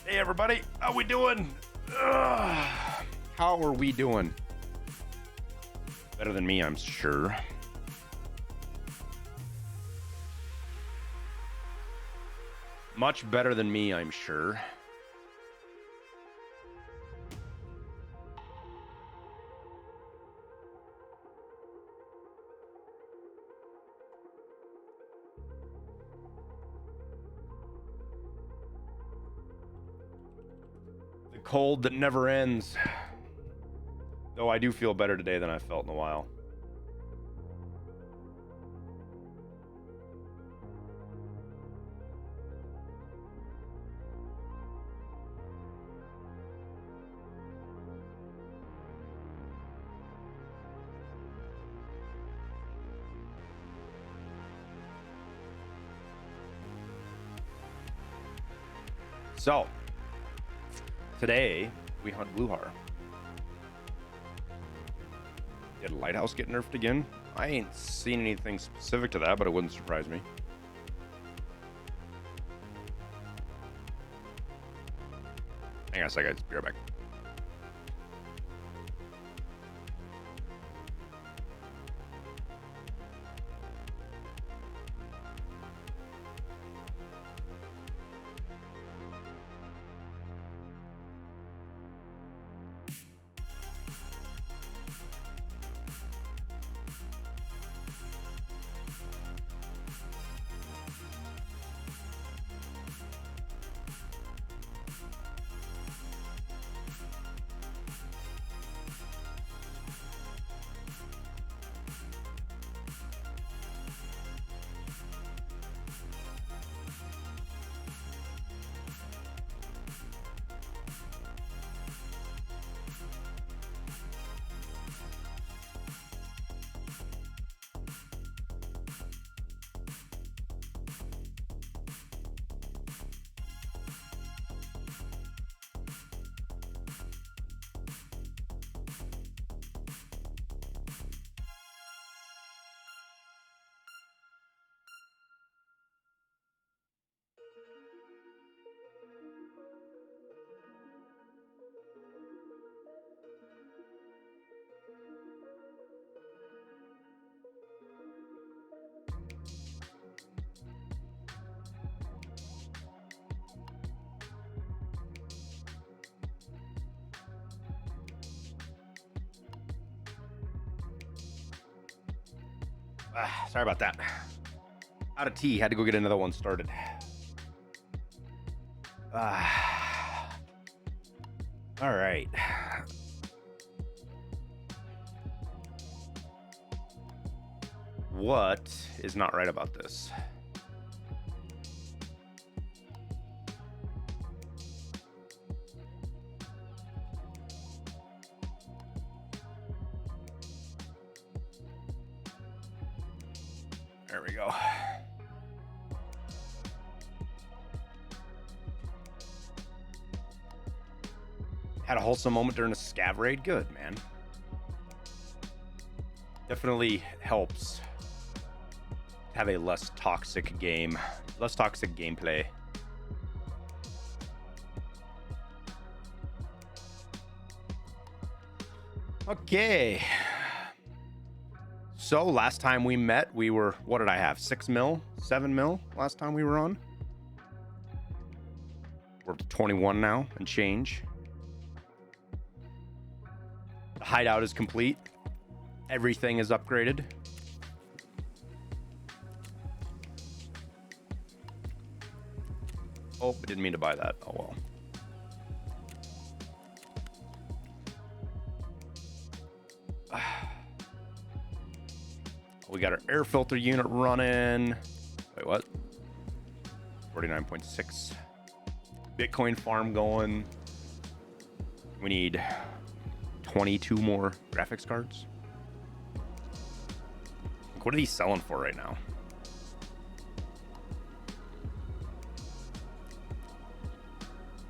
Hey everybody, how we doing? How are we doing? Better than me, I'm sure. Much better than me, I'm sure. The cold that never ends. Though I do feel better today than I felt in a while. So, today we hunt Gluhar. Did Lighthouse get nerfed again? I ain't seen anything specific to that, but it wouldn't surprise me. Hang on a second, be right back. Sorry about that. Out of tea. Had to go get another one started. All right. What is not right about this? There we go. Had a wholesome moment during a scav raid. Good, man. Definitely helps have a less toxic game, less toxic gameplay. Okay. So last time we met, we were, what did I have? 6 mil, 7 mil last time we were on. We're up to 21 now and change. The hideout is complete. Everything is upgraded. Oh, I didn't mean to buy that. Oh well. We got our air filter unit running. Wait, what? 49.6. Bitcoin farm going. We need 22 more graphics cards. What are these selling for right now?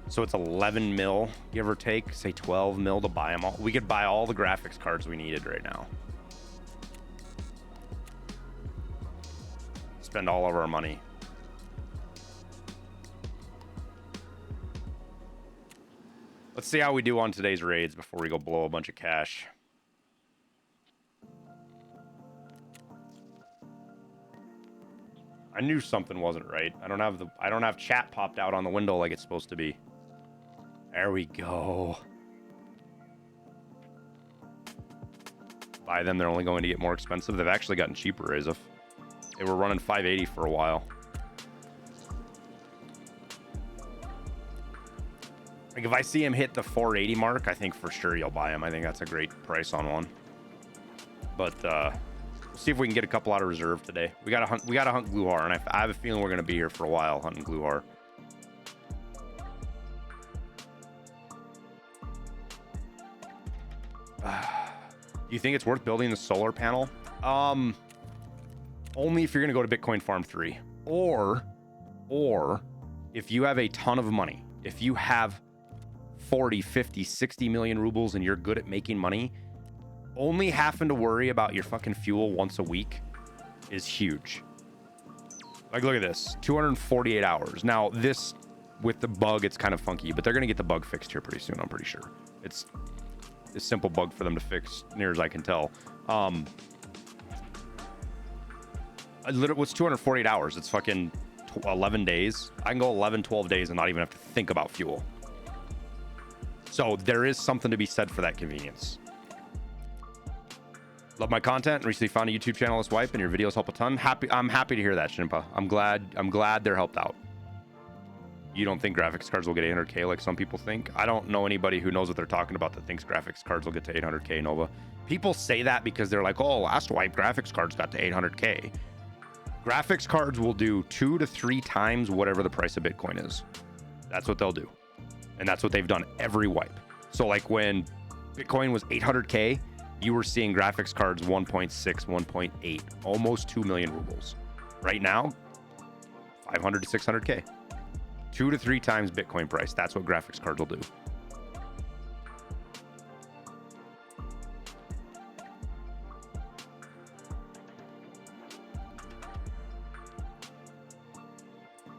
So it's 11 mil, give or take, say 12 mil to buy them all. We could buy all the graphics cards we needed right now. Spend all of our money. Let's see how we do on today's raids before we go blow a bunch of cash. I knew something wasn't right. I don't have chat popped out on the window like it's supposed to be. There we go. Buy them, they're only going to get more expensive. They've actually gotten cheaper as if they were running 580 for a while. Like if I see him hit the 480 mark, I think for sure you'll buy him. I think that's a great price on one. But we'll see if we can get a couple out of reserve today. We gotta hunt Gluhar, and I have a feeling we're gonna be here for a while hunting Gluhar. Do you think it's worth building the solar panel? Only if you're gonna go to Bitcoin Farm 3, or if you have a ton of money. If you have 40, 50, 60 million rubles and you're good at making money, only having to worry about your fucking fuel once a week is huge. Like, look at this, 248 hours. Now, this, with the bug, it's kind of funky, but they're going to get the bug fixed here pretty soon, I'm pretty sure. It's a simple bug for them to fix, near as I can tell. What's 248 hours? It's fucking 11 days. I can go 11, 12 days and not even have to think about fuel. So there is something to be said for that convenience. Love my content. Recently found a YouTube channel as wipe, and your videos help a ton. I'm happy to hear that, Shimpa. I'm glad they're helped out. You don't think graphics cards will get 800K like some people think? I don't know anybody who knows what they're talking about that thinks graphics cards will get to 800K, Nova. People say that because they're like, oh, last wipe graphics cards got to 800K. Graphics cards will do 2 to 3 times whatever the price of Bitcoin is. That's what they'll do. And that's what they've done every wipe. So like when Bitcoin was 800K, you were seeing graphics cards 1.6, 1.8, almost 2 million rubles. Right now, 500 to 600K. 2 to 3 times Bitcoin price. That's what graphics cards will do.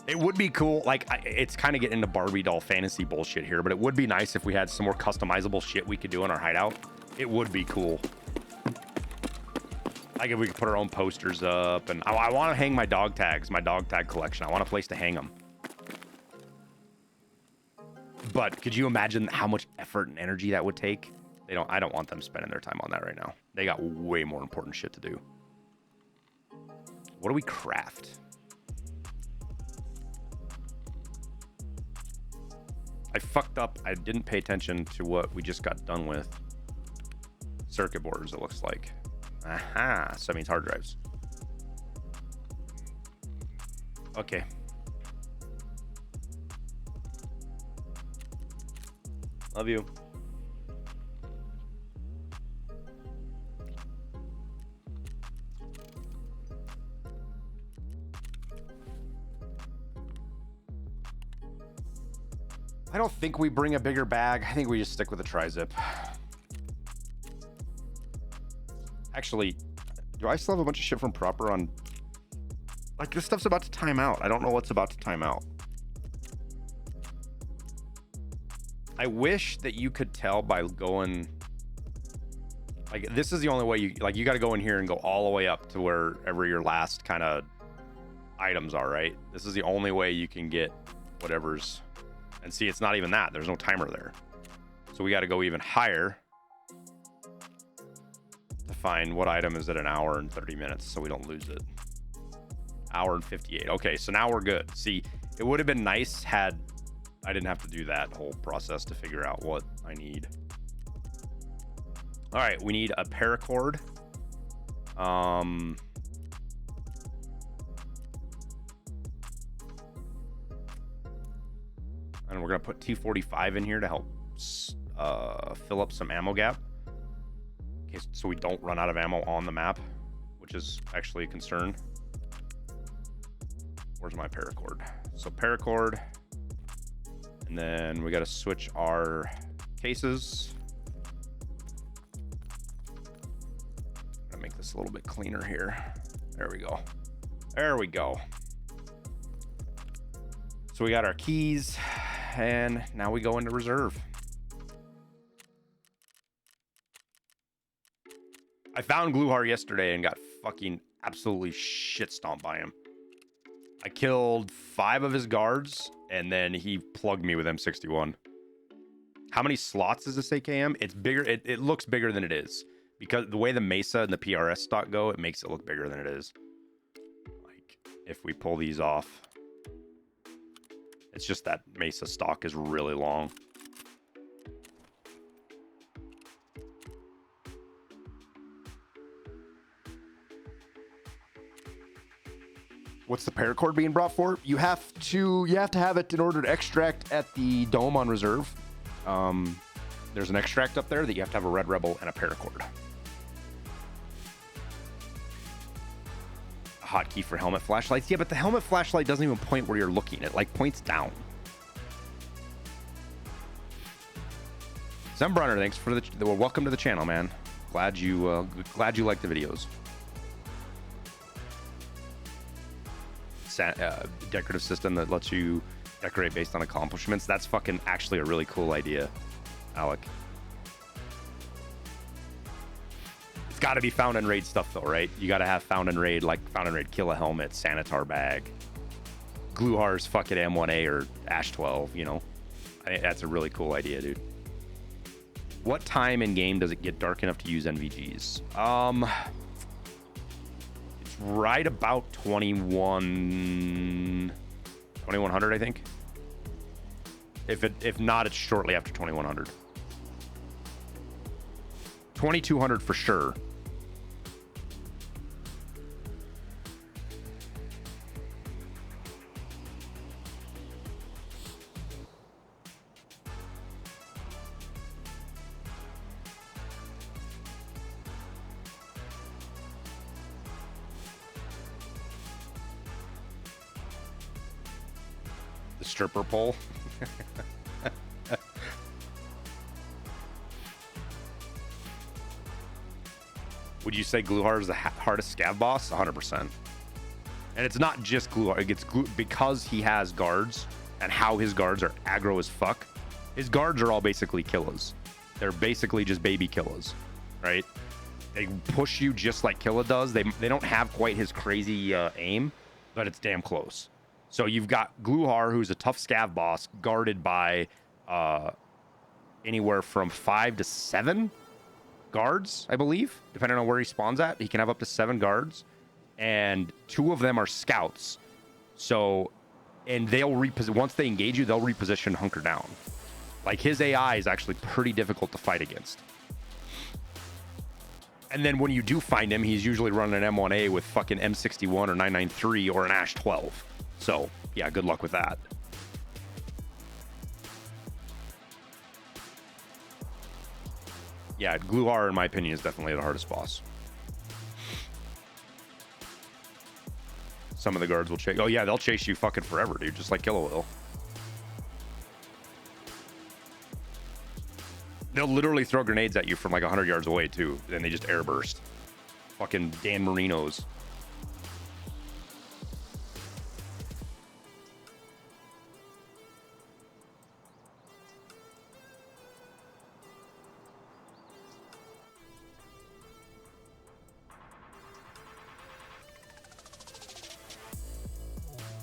It would be cool. Like, it's kind of getting into Barbie doll fantasy bullshit here, but it would be nice if we had some more customizable shit we could do in our hideout. It would be cool. Like if we could put our own posters up, and I want to hang my dog tags, my dog tag collection. I want a place to hang them. But could you imagine how much effort and energy that would take? I don't want them spending their time on that right now. They got way more important shit to do. What do we craft? I fucked up. I didn't pay attention to what we just got done with. Circuit boards, it looks like. Aha, so that means hard drives. Okay. Love you. I don't think we bring a bigger bag. I think we just stick with the tri-zip. Actually, do I still have a bunch of shit from Proper on? Like, this stuff's about to time out. I don't know what's about to time out. I wish that you could tell by going... Like, this is the only way you... Like, you got to go in here and go all the way up to wherever your last kind of items are, right? This is the only way you can get whatever's... And see, it's not even that. There's no timer there. So we got to go even higher to find what item is at an hour and 30 minutes so we don't lose it. Hour and 58. Okay, so now we're good. See, it would have been nice had I didn't have to do that whole process to figure out what I need. All right, we need a paracord. And we're going to put 245 in here to help fill up some ammo gap. Okay, so we don't run out of ammo on the map, which is actually a concern. Where's my paracord? So paracord. And then we got to switch our cases. I'm going to make this a little bit cleaner here. There we go. There we go. So we got our keys. And now we go into reserve. I found Gluhar yesterday and got fucking absolutely shit stomped by him. I killed 5 of his guards and then he plugged me with M61. How many slots is this AKM? It's bigger. It looks bigger than it is because the way the Mesa and the PRS stock go, it makes it look bigger than it is. Like if we pull these off. It's just that Mesa stock is really long. What's the paracord being brought for? You have to have it in order to extract at the dome on reserve. There's an extract up there that you have to have a Red Rebel and a paracord. Hotkey for helmet flashlights. Yeah, but the helmet flashlight doesn't even point where you're looking. It like points down. Zembrunner, thanks for well, welcome to the channel, man. Glad you like the videos. Decorative system that lets you decorate based on accomplishments. That's fucking actually a really cool idea, Alec. It's got to be found and raid stuff though, right? You got to have found and raid, like found and raid kill a helmet, Sanitar bag, Gluhar's fucking M1A or Ash 12, you know. I think that's a really cool idea, dude. What time in game does it get dark enough to use NVGs? It's right about 2100, I think. If not, it's shortly after 2100. 2200 for sure. The stripper pole. Would you say Gluhar is the hardest scav boss? 100%. And it's not just Gluhar. It gets because he has guards and how his guards are aggro as fuck. His guards are all basically killers. They're basically just baby killers, right? They push you just like Killa does. They don't have quite his crazy aim, but it's damn close. So you've got Gluhar, who's a tough scav boss, guarded by anywhere from 5 to 7 guards, I believe, depending on where he spawns at. He can have up to 7 guards. and 2 of them are scouts. So, and they'll reposition once they engage you. They'll reposition, hunker down. Like his AI is actually pretty difficult to fight against. And then when you do find him, he's usually running an M1A with fucking M61 or 993 or an Ash 12. So yeah, good luck with that. Yeah, Gluhar, in my opinion, is definitely the hardest boss. Some of the guards will chase. Oh yeah, they'll chase you fucking forever, dude. Just like Killa will. They'll literally throw grenades at you from like 100 yards away too, and they just airburst. Fucking Dan Marino's.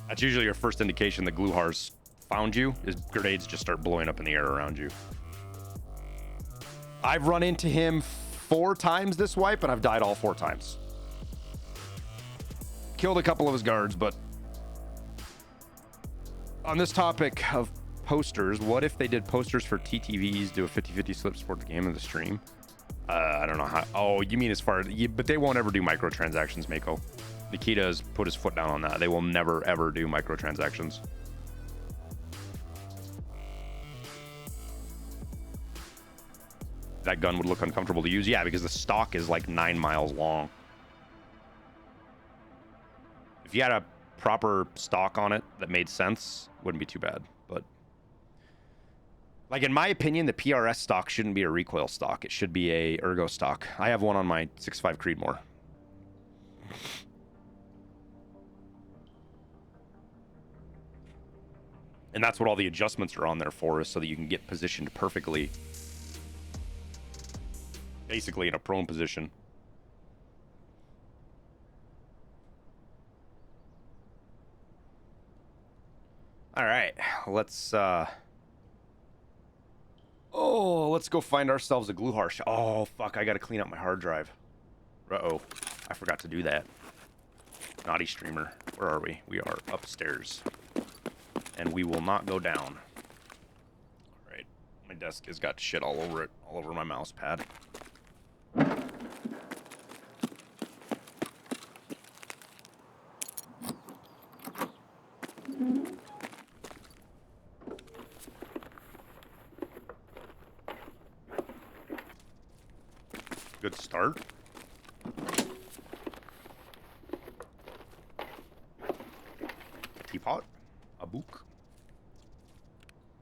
That's usually your first indication that Gluhar's found you, is grenades just start blowing up in the air around you. I've run into him 4 times this wipe, and I've died all 4 times. Killed a couple of his guards, but on this topic of posters, what if they did posters for TTVs, do a 50-50 slip support the game of the stream? I don't know how. Oh, you mean as far as, but they won't ever do microtransactions, Mako. Nikita has put his foot down on that. They will never, ever do microtransactions. That gun would look uncomfortable to use. Yeah, because the stock is like 9 miles long. If you had a proper stock on it that made sense, wouldn't be too bad. But like in my opinion, the PRS stock shouldn't be a recoil stock. It should be a ergo stock. I have one on my 6.5 Creedmoor. And that's what all the adjustments are on there for, is so that you can get positioned perfectly. Basically in a prone position. All right, let's let's go find ourselves a Gluhar shop. Oh fuck, I gotta clean up my hard drive. Uh-oh, I forgot to do that. Naughty streamer. Where are we? We are upstairs. And we will not go down. All right, my desk has got shit all over it, all over my mouse pad. Good start. Teapot. A book.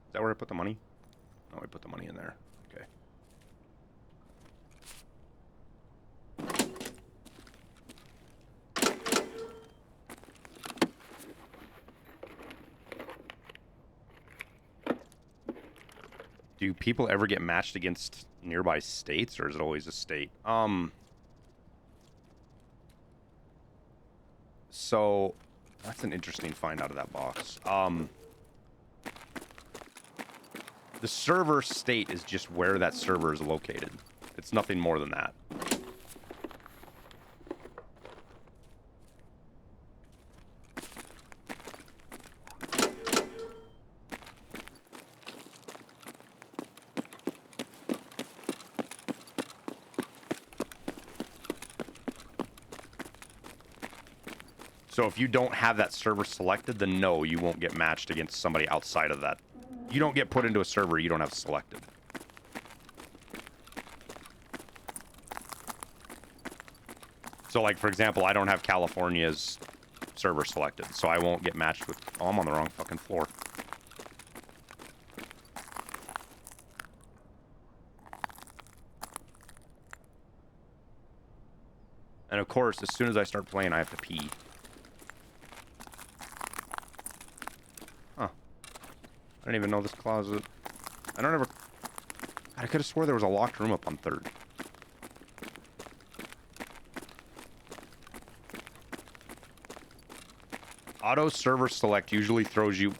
Is that where I put the money? No, I put the money in there. Okay. Do people ever get matched against nearby states, or is it always a state? So that's an interesting find out of that box. The server state is just where that server is located. It's nothing more than that. So if you don't have that server selected, then no, you won't get matched against somebody outside of that. You don't get put into a server you don't have selected. So like, for example, I don't have California's server selected, so I won't get matched with... Oh, I'm on the wrong fucking floor. And of course, as soon as I start playing, I have to pee. Huh. I didn't even know this closet. I don't ever... I could have swore there was a locked room up on 3rd. Auto server select usually throws you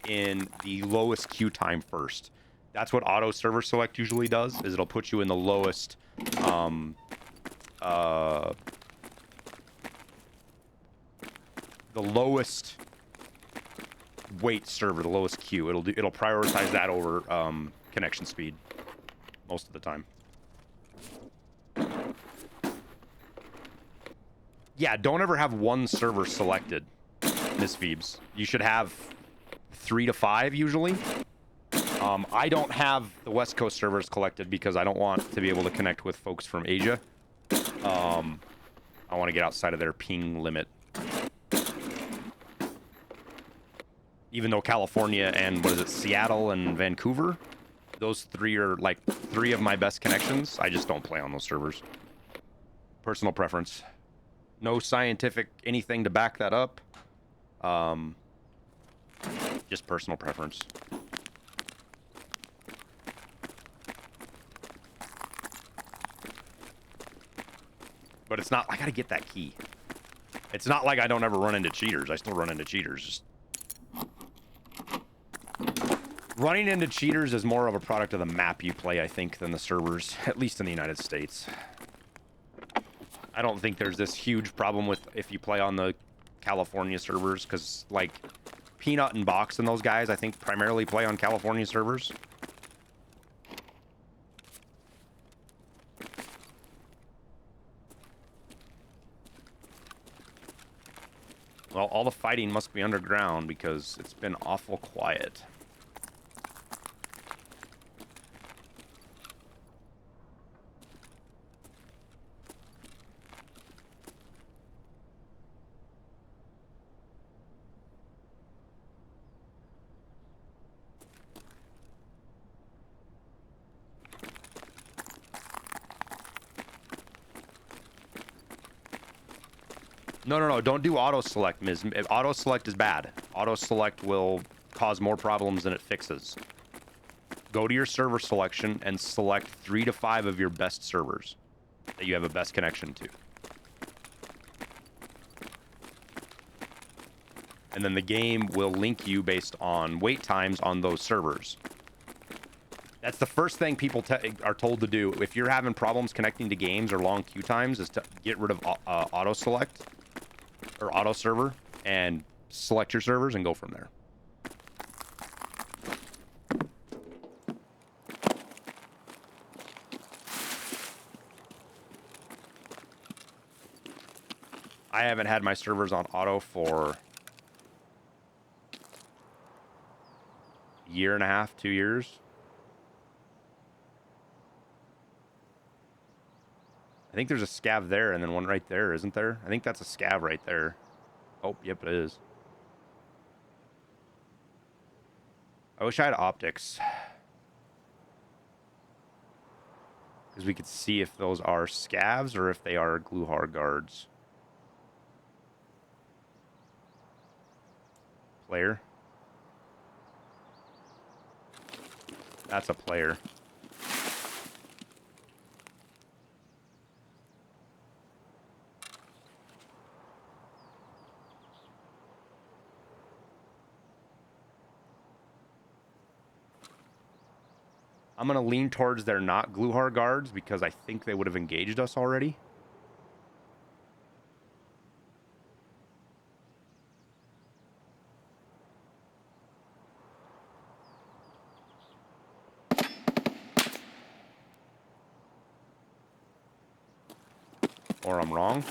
in the lowest queue time first. That's what auto server select usually does, is it'll put you in the lowest the lowest weight server, the lowest queue. It'll prioritize that over connection speed most of the time. Yeah, don't ever have one server selected, Miss Phoebes. You should have 3 to 5 usually. I don't have the West Coast servers collected because I don't want to be able to connect with folks from Asia. I want to get outside of their ping limit. Even though California and, what is it, Seattle and Vancouver, those 3 are like 3 of my best connections. I just don't play on those servers. Personal preference. No scientific anything to back that up. Just personal preference. But it's not, I gotta get that key. It's not like I don't ever run into cheaters. I still run into cheaters. Just running into cheaters is more of a product of the map you play, I think, than the servers, at least in the United States. I don't think there's this huge problem with if you play on the California servers, because, like, Peanut and Box and those guys, I think, primarily play on California servers. Well, all the fighting must be underground because it's been awful quiet. No, don't do auto select, Ms. Auto select is bad. Auto select will cause more problems than it fixes. Go to your server selection and select 3 to 5 of your best servers that you have a best connection to. And then the game will link you based on wait times on those servers. That's the first thing people are told to do. If you're having problems connecting to games or long queue times, is to get rid of auto select or auto server and select your servers and go from there. I haven't had my servers on auto for a year and a half, 2 years. I think there's a scav there and then one right there, isn't there? I think that's a scav right there. Oh, yep, it is. I wish I had optics. Because we could see if those are scavs or if they are Gluhar guards. Player. That's a player. I'm going to lean towards they're not Gluhar guards because I think they would have engaged us already. Or I'm wrong.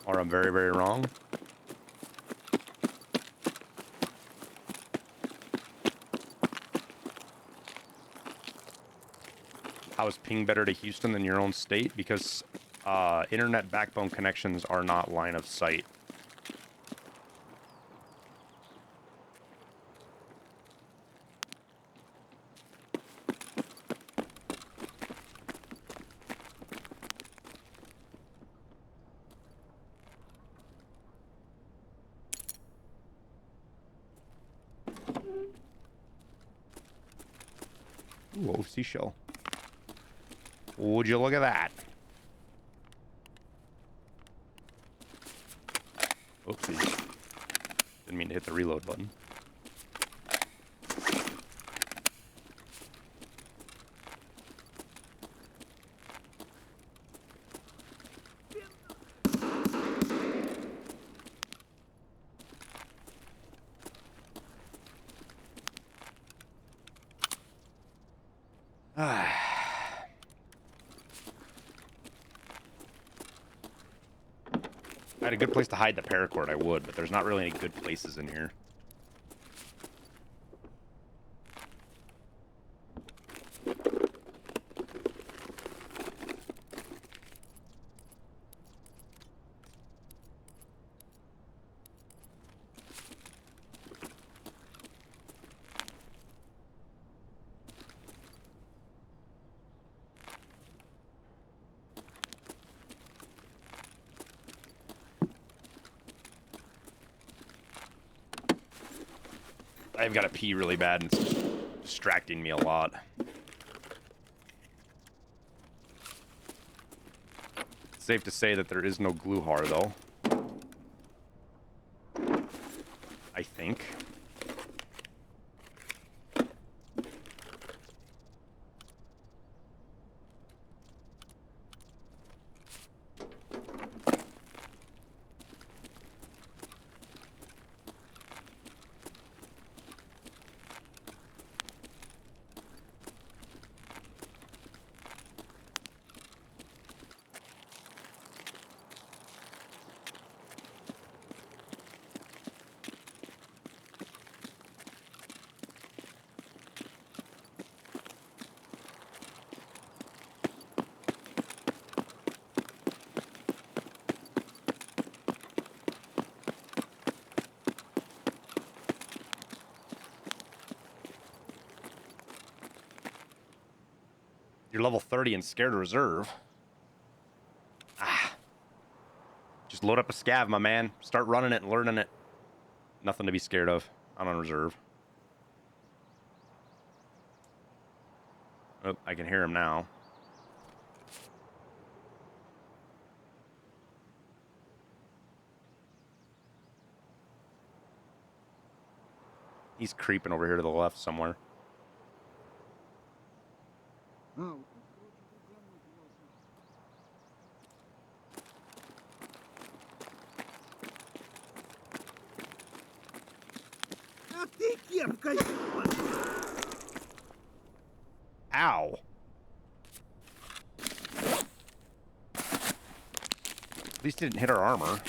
Or I'm very, very wrong. How is ping better to Houston than your own state? Because internet backbone connections are not line of sight. Whoa, seashell. Would you look at that? Oopsie. Didn't to hit the reload button. If I had a good place to hide the paracord, I would, but there's not really any good places in here. I've got to pee really bad and it's distracting me a lot. It's safe to say that there is no Gluhar, though. I think. You're level 30 and scared to reserve. Ah. Just load up a scav, my man. Start running it and learning it. Nothing to be scared of. I'm on reserve. Oh, I can hear him now. He's creeping over here to the left somewhere. Ow. At least it didn't hit our armor.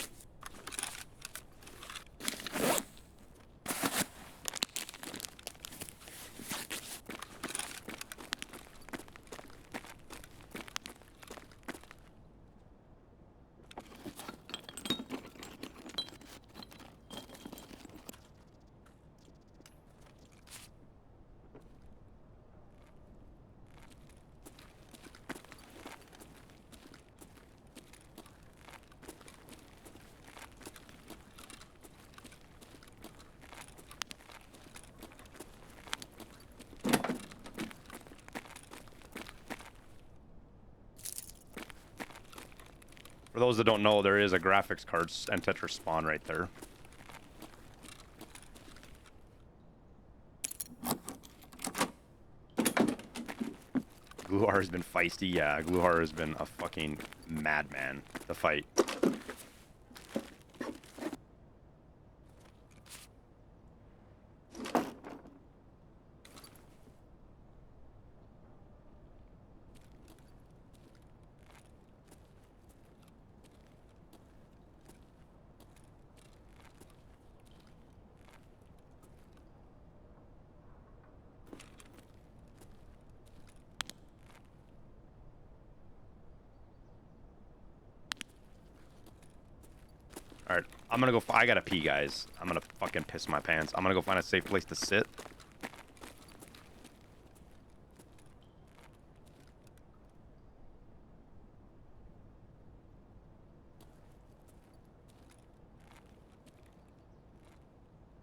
For those that don't know, there is a graphics card and Tetris spawn right there. Gluhar has been feisty. Yeah, Gluhar has been a fucking madman to fight. Alright, I'm gonna go. I gotta pee, guys. I'm gonna fucking piss my pants. I'm gonna go find a safe place to sit.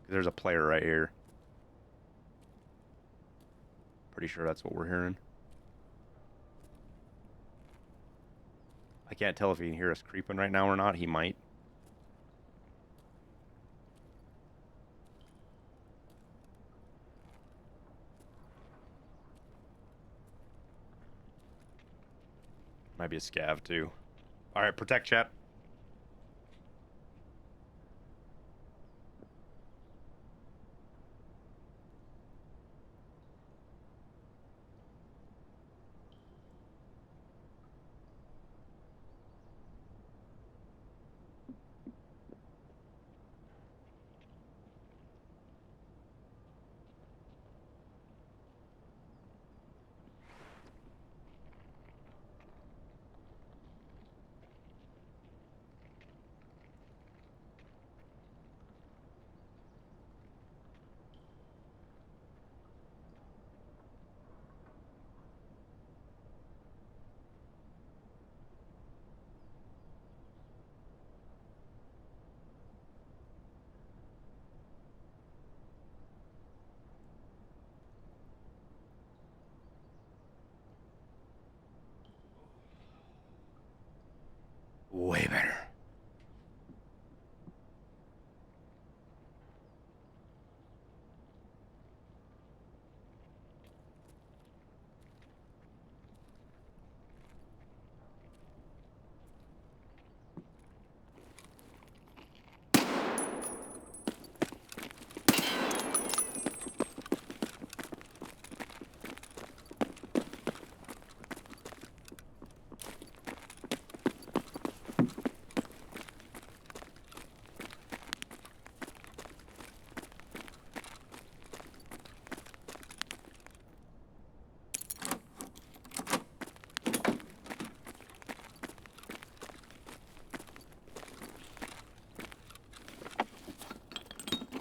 There's a player right here. Pretty sure that's what we're hearing. I can't tell if he can hear us creeping right now or not. He might. Might be a scav too. All right, protect chat. Way better.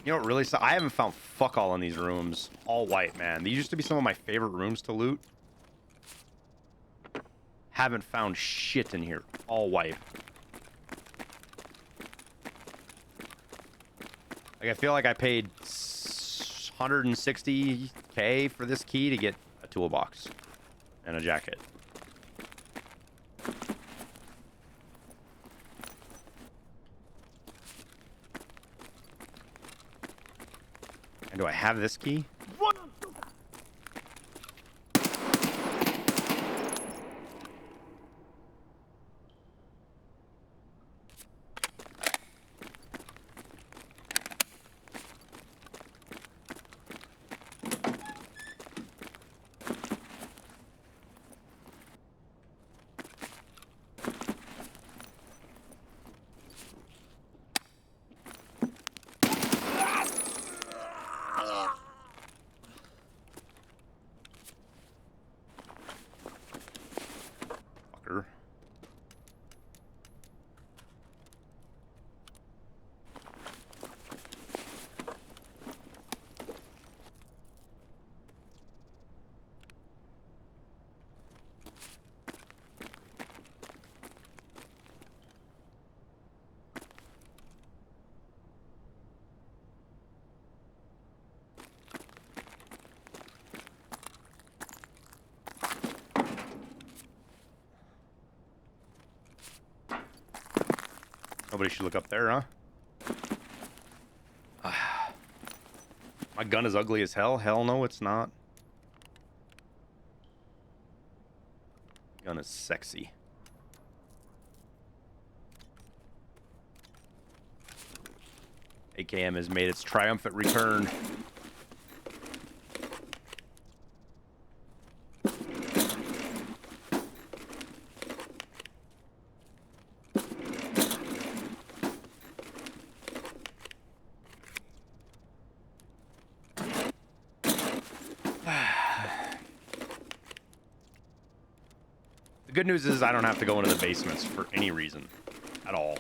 You know what really I haven't found fuck all in these rooms. All white, man. These used to be some of my favorite rooms to loot. Haven't found shit in here. All white. Like, I feel like I paid 160K for this key to get a toolbox and a jacket. And do I have this key? Fucker. Nobody should look up there, huh? My gun is ugly as hell. Hell no, it's not. Gun is sexy. AKM has made its triumphant return. The good news is I don't have to go into the basements for any reason at all.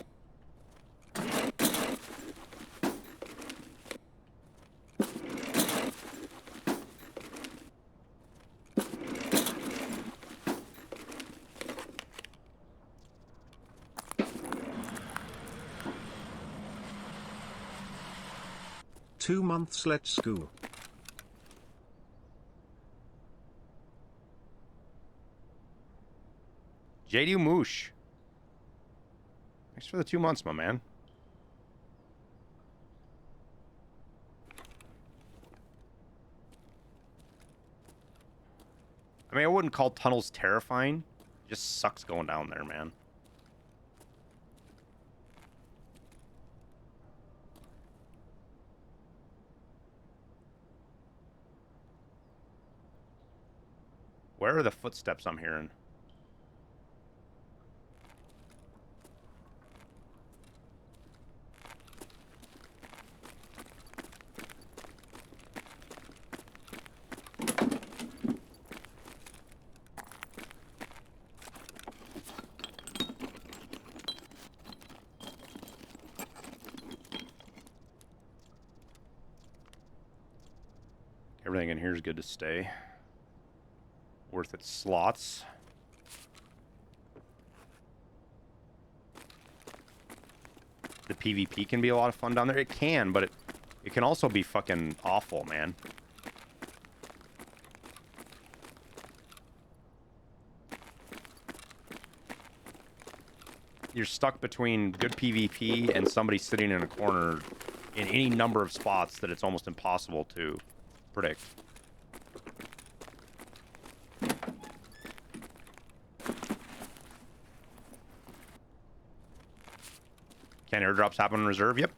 Two months, let's go. JD Moosh. Thanks for the 2 months, my man. I mean, I wouldn't call tunnels terrifying, Just sucks going down there, man. Where are the footsteps I'm hearing? Everything in here is good to stay. Worth its slots. The PvP can be a lot of fun down there. It can, but it can also be fucking awful, man. You're stuck between good PvP and somebody sitting in a corner in any number of spots that it's almost impossible to predict. Can airdrops happen in reserve? Yep.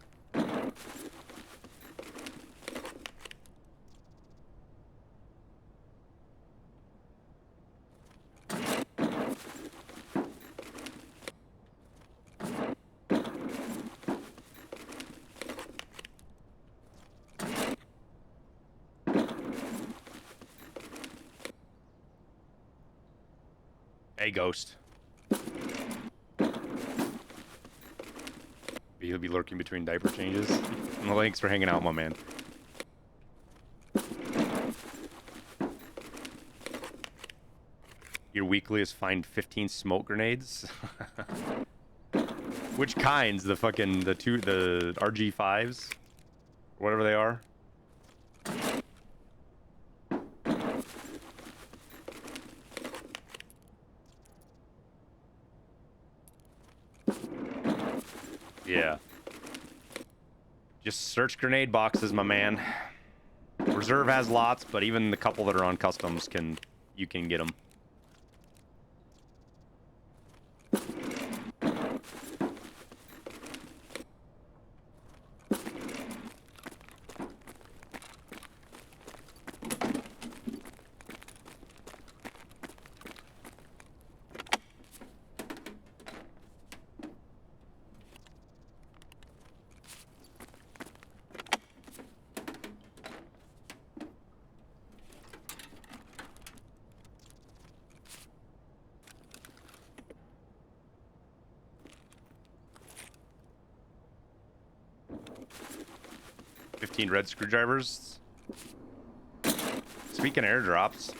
Hey, Ghost. He'll be lurking between diaper changes. Well, thanks for hanging out, my man. Your weekly is find 15 smoke grenades. Which kinds? The fucking the RG5s, whatever they are. Yeah. Just search grenade boxes, my man. Reserve has lots, but even the couple that are on customs you can get them. Red screwdrivers. Speaking of airdrops,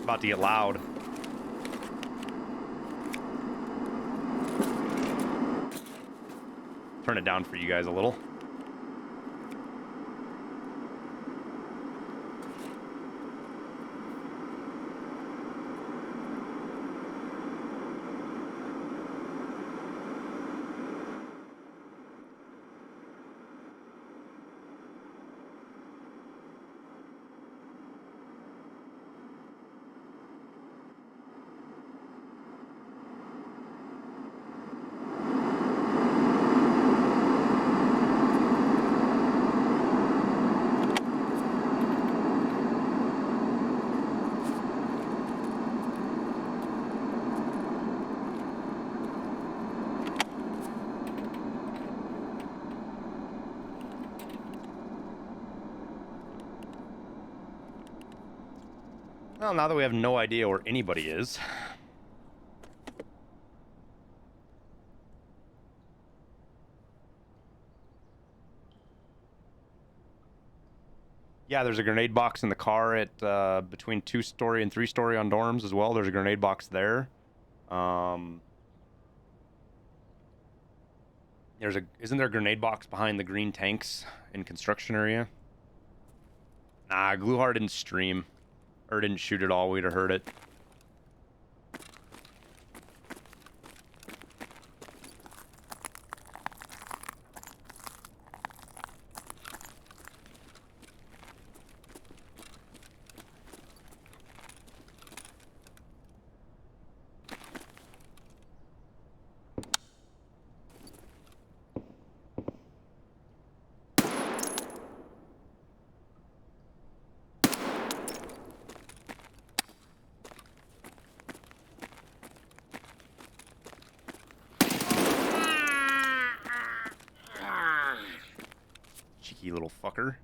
about to get loud. Turn it down for you guys a little. Well, now that we have no idea where anybody is. Yeah, there's a grenade box in the car at between 2-story and 3-story on dorms as well. There's a grenade box there. Isn't there a grenade box behind the green tanks in construction area? Nah, Gluhar didn't stream. Or didn't shoot at all. We'd have heard it. Sneaky little fucker.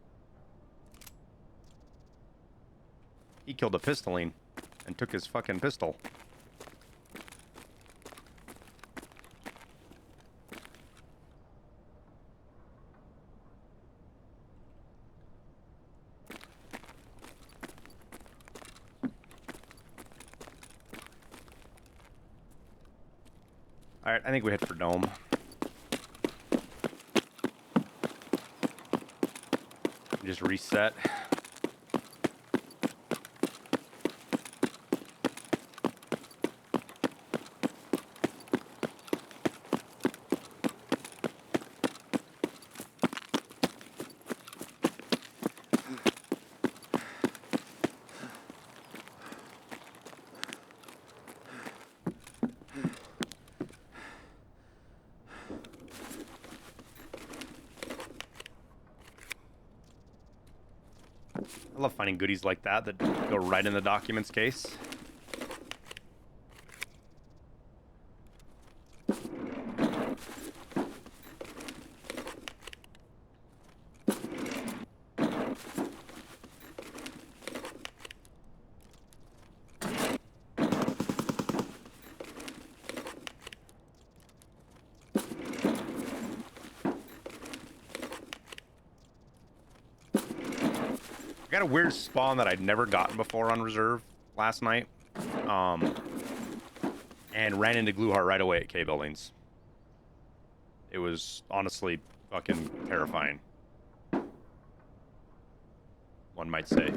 He killed a pistoline and took his fucking pistol. All right, I think we head for Dome. Just reset. I love finding goodies like that that go right in the documents case. I got a weird spawn that I'd never gotten before on reserve last night. And ran into Gluhar right away at K buildings. It was honestly fucking terrifying, one might say.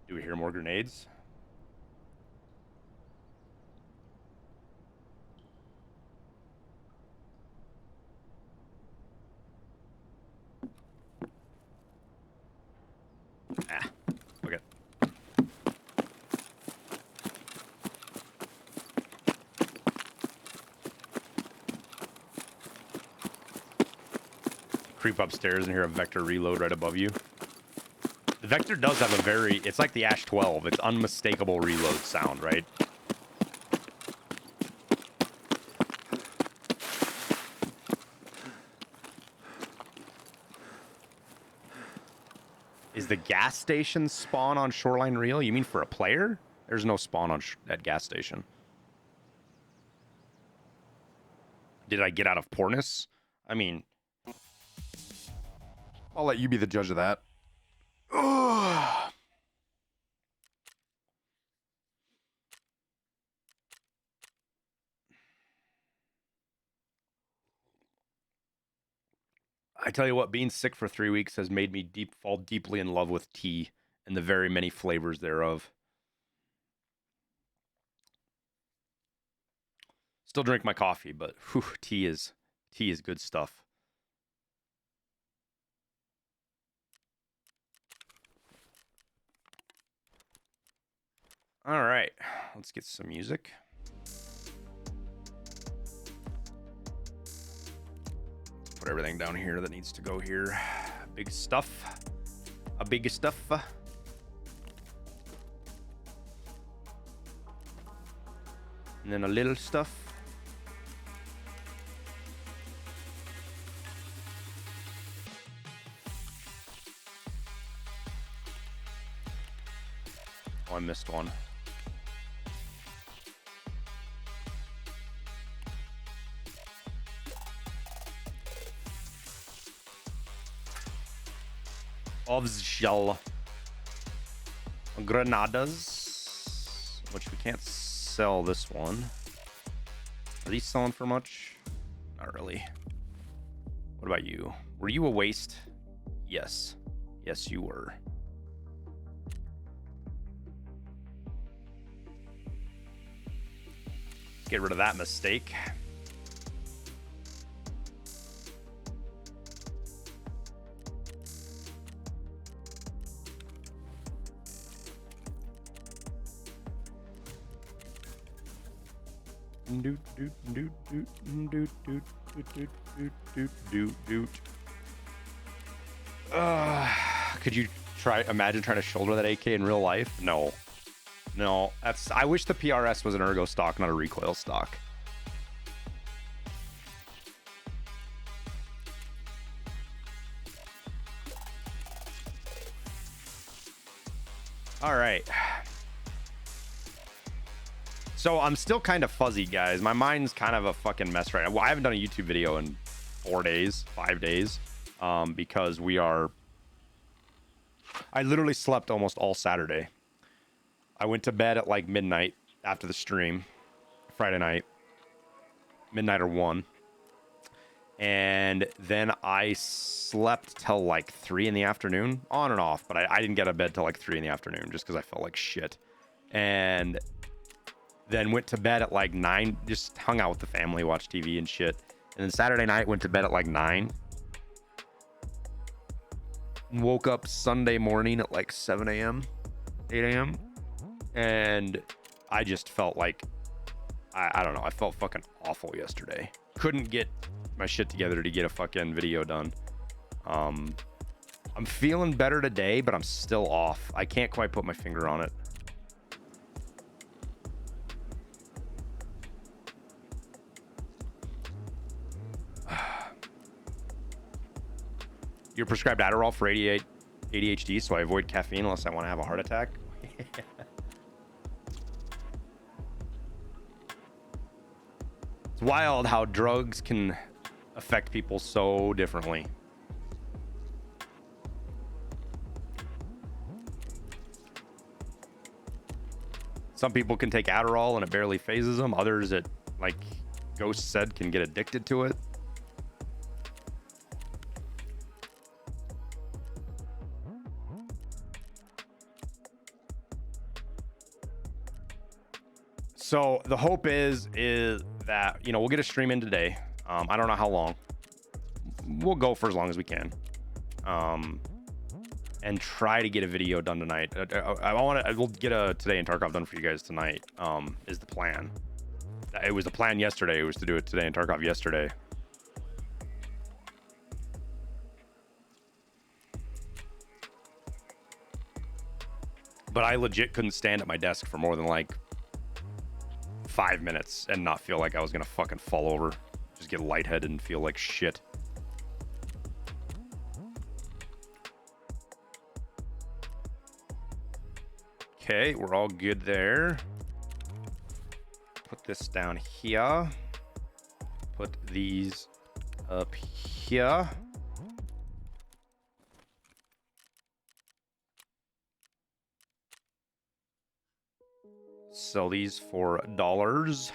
Do we hear more grenades? Ah, okay. Creep upstairs and hear a Vector reload right above you. The Vector does have a very, it's like the Ash 12. It's unmistakable reload sound, right? Is the gas station spawn on Shoreline real? You mean for a player? There's no spawn on that gas station. Did I get out of poorness? I mean, I'll let you be the judge of that. I tell you what, being sick for 3 weeks has made me fall deeply in love with tea and the very many flavors thereof. Still drink my coffee, but whew, tea is good stuff. All right, let's get some music. Put everything down here that needs to go here. Big stuff. A big stuff. And then a little stuff. Oh, I missed one. Of shell granadas, which we can't sell this one. Are these selling for much? Not really. What about you? Were you a waste? Yes. Yes, you were. Get rid of that mistake. Could you imagine trying to shoulder that AK in real life? No. No, I wish the PRS was an ergo stock, not a recoil stock. All right. So I'm still kind of fuzzy, guys. My mind's kind of a fucking mess right now. Well, I haven't done a YouTube video in 4 days, 5 days, because I literally slept almost all Saturday. I went to bed at like midnight after the stream, Friday night, midnight or 1. And then I slept till like 3 in the afternoon, on and off. But I didn't get out of bed till like 3 in the afternoon just because I felt like shit. And then went to bed at like 9, just hung out with the family, watched TV and shit. And then Saturday night went to bed at like 9. Woke up Sunday morning at like 7 a.m., 8 a.m. And I just felt like, I don't know, I felt fucking awful yesterday. Couldn't get my shit together to get a fucking video done. I'm feeling better today, but I'm still off. I can't quite put my finger on it. You're prescribed Adderall for ADHD, so I avoid caffeine unless I want to have a heart attack. It's wild how drugs can affect people so differently. Some people can take Adderall and it barely phases them. Others, it, like Ghost said, can get addicted to it. So the hope is that, you know, we'll get a stream in today. I don't know how long. We'll go for as long as we can. And try to get a video done tonight. We'll get a Today in Tarkov done for you guys tonight. Is the plan. It was the plan yesterday. It was to do it Today in Tarkov yesterday. But I legit couldn't stand at my desk for more than like 5 minutes and not feel like I was gonna fucking fall over. Just get lightheaded and feel like shit. Okay, we're all good there. Put this down here. Put these up here. Sell these for $.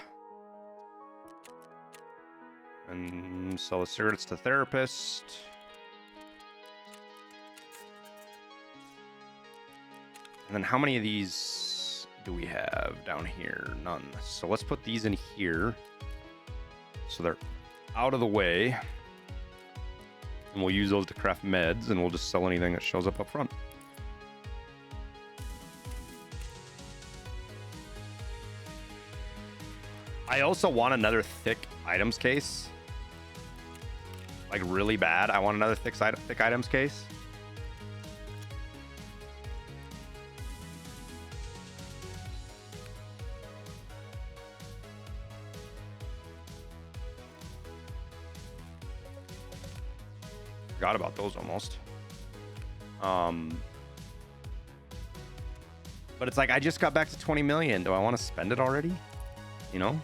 And sell the cigarettes to therapist. And then how many of these do we have down here? None. So let's put these in here. So they're out of the way. And we'll use those to craft meds, and we'll just sell anything that shows up front. I also want another thick items case. Like really bad. I want another thick items case. Forgot about those almost. But it's like I just got back to 20 million. Do I want to spend it already? You know?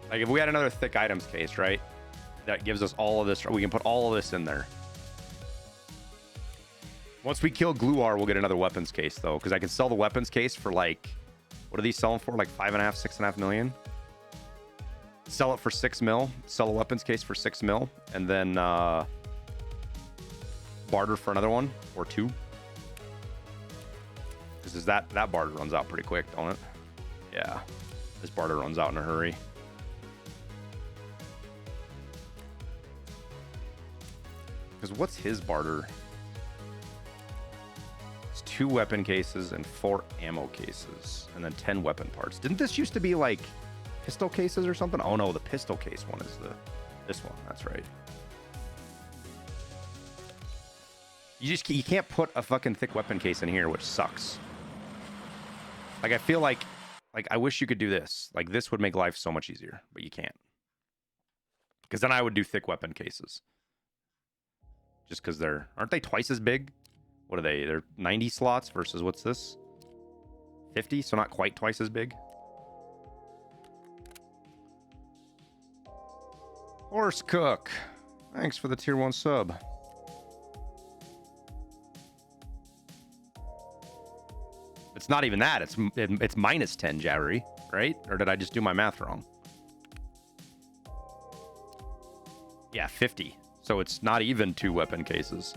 Like if we had another thick items case, right? That gives us all of this. We can put all of this in there. Once we kill Gluhar, we'll get another weapons case though, because I can sell the weapons case for like, what are these selling for? Like 5.5, 6.5 million. Sell it for 6 mil. Sell a weapons case for 6 mil, and then barter for another one or 2. Because that barter runs out pretty quick, don't it? Yeah, this barter runs out in a hurry. Because what's his barter? It's 2 weapon cases and 4 ammo cases, and then 10 weapon parts. Didn't this used to be like pistol cases or something? Oh no, the pistol case one is this one. That's right. You can't put a fucking thick weapon case in here, which sucks. Like, I feel like I wish you could do this. Like, this would make life so much easier, but you can't. Because then I would do thick weapon cases. Just because aren't they twice as big? What are they? They're 90 slots versus what's this? 50, so not quite twice as big. Horse Cook, thanks for the tier 1 sub. It's not even that. It's minus 10, Jabbery, right? Or did I just do my math wrong? Yeah, 50. So it's not even 2 weapon cases.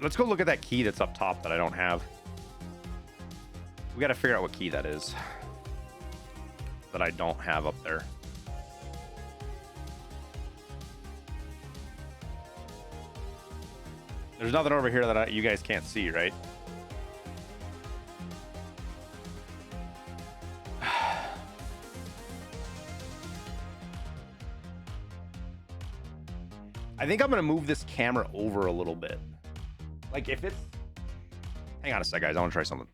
Let's go look at that key that's up top that I don't have. We got to figure out what key that is that I don't have up there. There's nothing over here that you guys can't see, right? I think I'm going to move this camera over a little bit. Like, if it's... Hang on a sec, guys. I want to try something.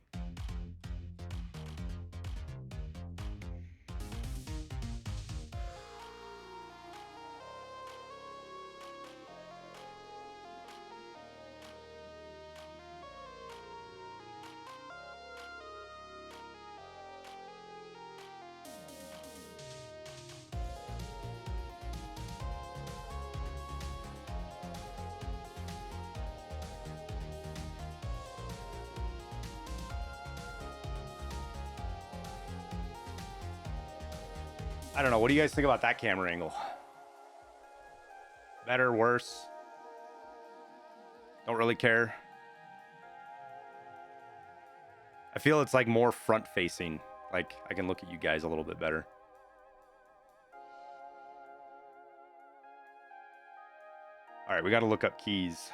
I don't know. What do you guys think about that camera angle? Better, worse? Don't really care. I feel it's like more front facing. Like I can look at you guys a little bit better. All right, we got to look up keys.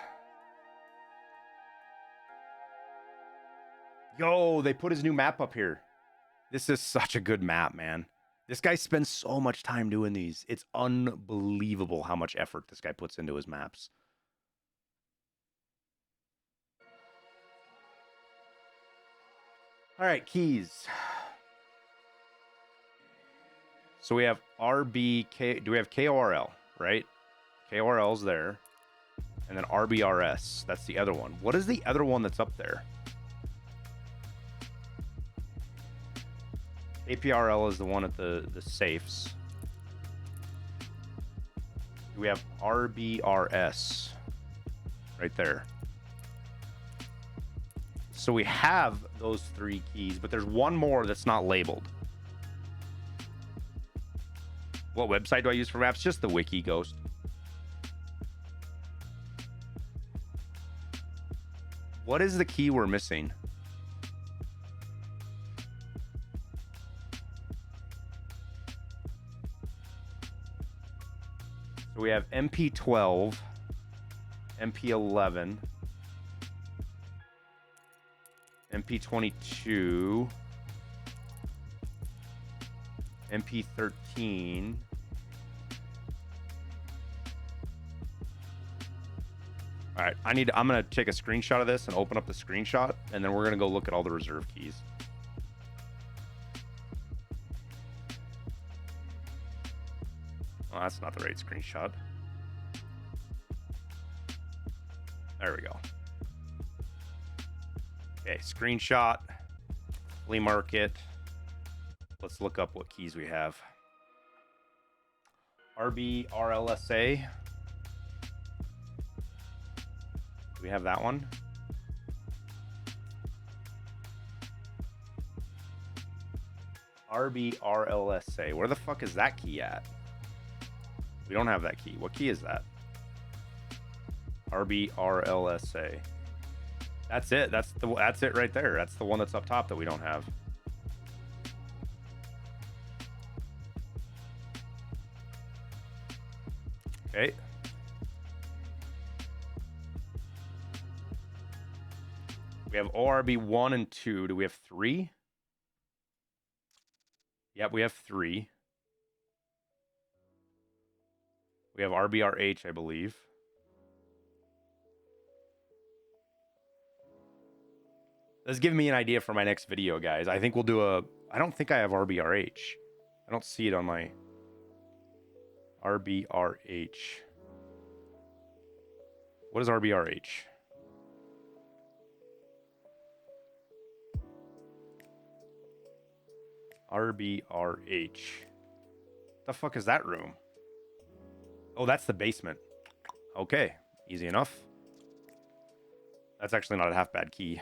Yo, they put his new map up here. This is such a good map, man. This guy spends so much time doing these. It's unbelievable how much effort this guy puts into his maps. All right, keys. So we have RBK. Do we have KORL, right? KORL's there. And then RBRS. That's the other one. What is the other one that's up there? APRL is the one at the safes. We have RBRS right there. So we have those 3 keys, but there's one more that's not labeled. What website do I use for maps? Just the wiki, Ghost. What is the key we're missing? So we have MP12, MP11, MP22, MP13, all right, I'm gonna take a screenshot of this and open up the screenshot, and then we're gonna go look at all the reserve keys. Oh, that's not the right screenshot. There we go. Okay, screenshot, flea market. Let's look up what keys we have. RBRLSA. Do we have that one? RBRLSA. Where the fuck is that key at? We don't have that key. What key is that? RBRLSA. That's it. That's it right there. That's the one that's up top that we don't have. Okay. We have ORB 1 and 2. Do we have 3? Yep, we have 3. We have RBRH, I believe. This is giving me an idea for my next video, guys. I think we'll do a... I don't think I have RBRH. I don't see it on my... RBRH. What is RBRH? RBRH. The fuck is that room? Oh, that's the basement. Okay, easy enough. That's actually not a half bad key.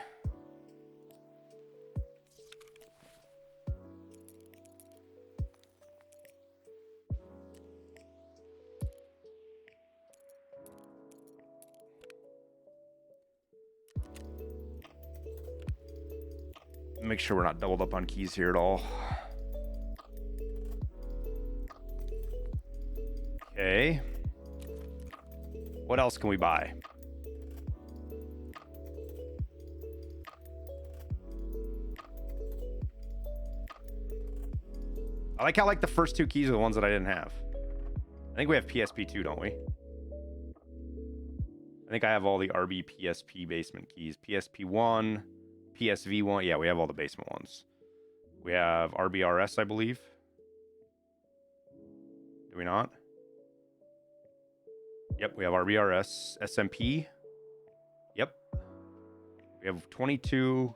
Make sure we're not doubled up on keys here at all. Okay. What else can we buy? I like how the first 2 keys are the ones that I didn't have. I think we have PSP2, don't we? I think I have all the RB PSP basement keys. PSP1, PSV1. Yeah, we have all the basement ones. We have RBRS, I believe. Do we not? Yep, we have RBRS. SMP. Yep. We have 22,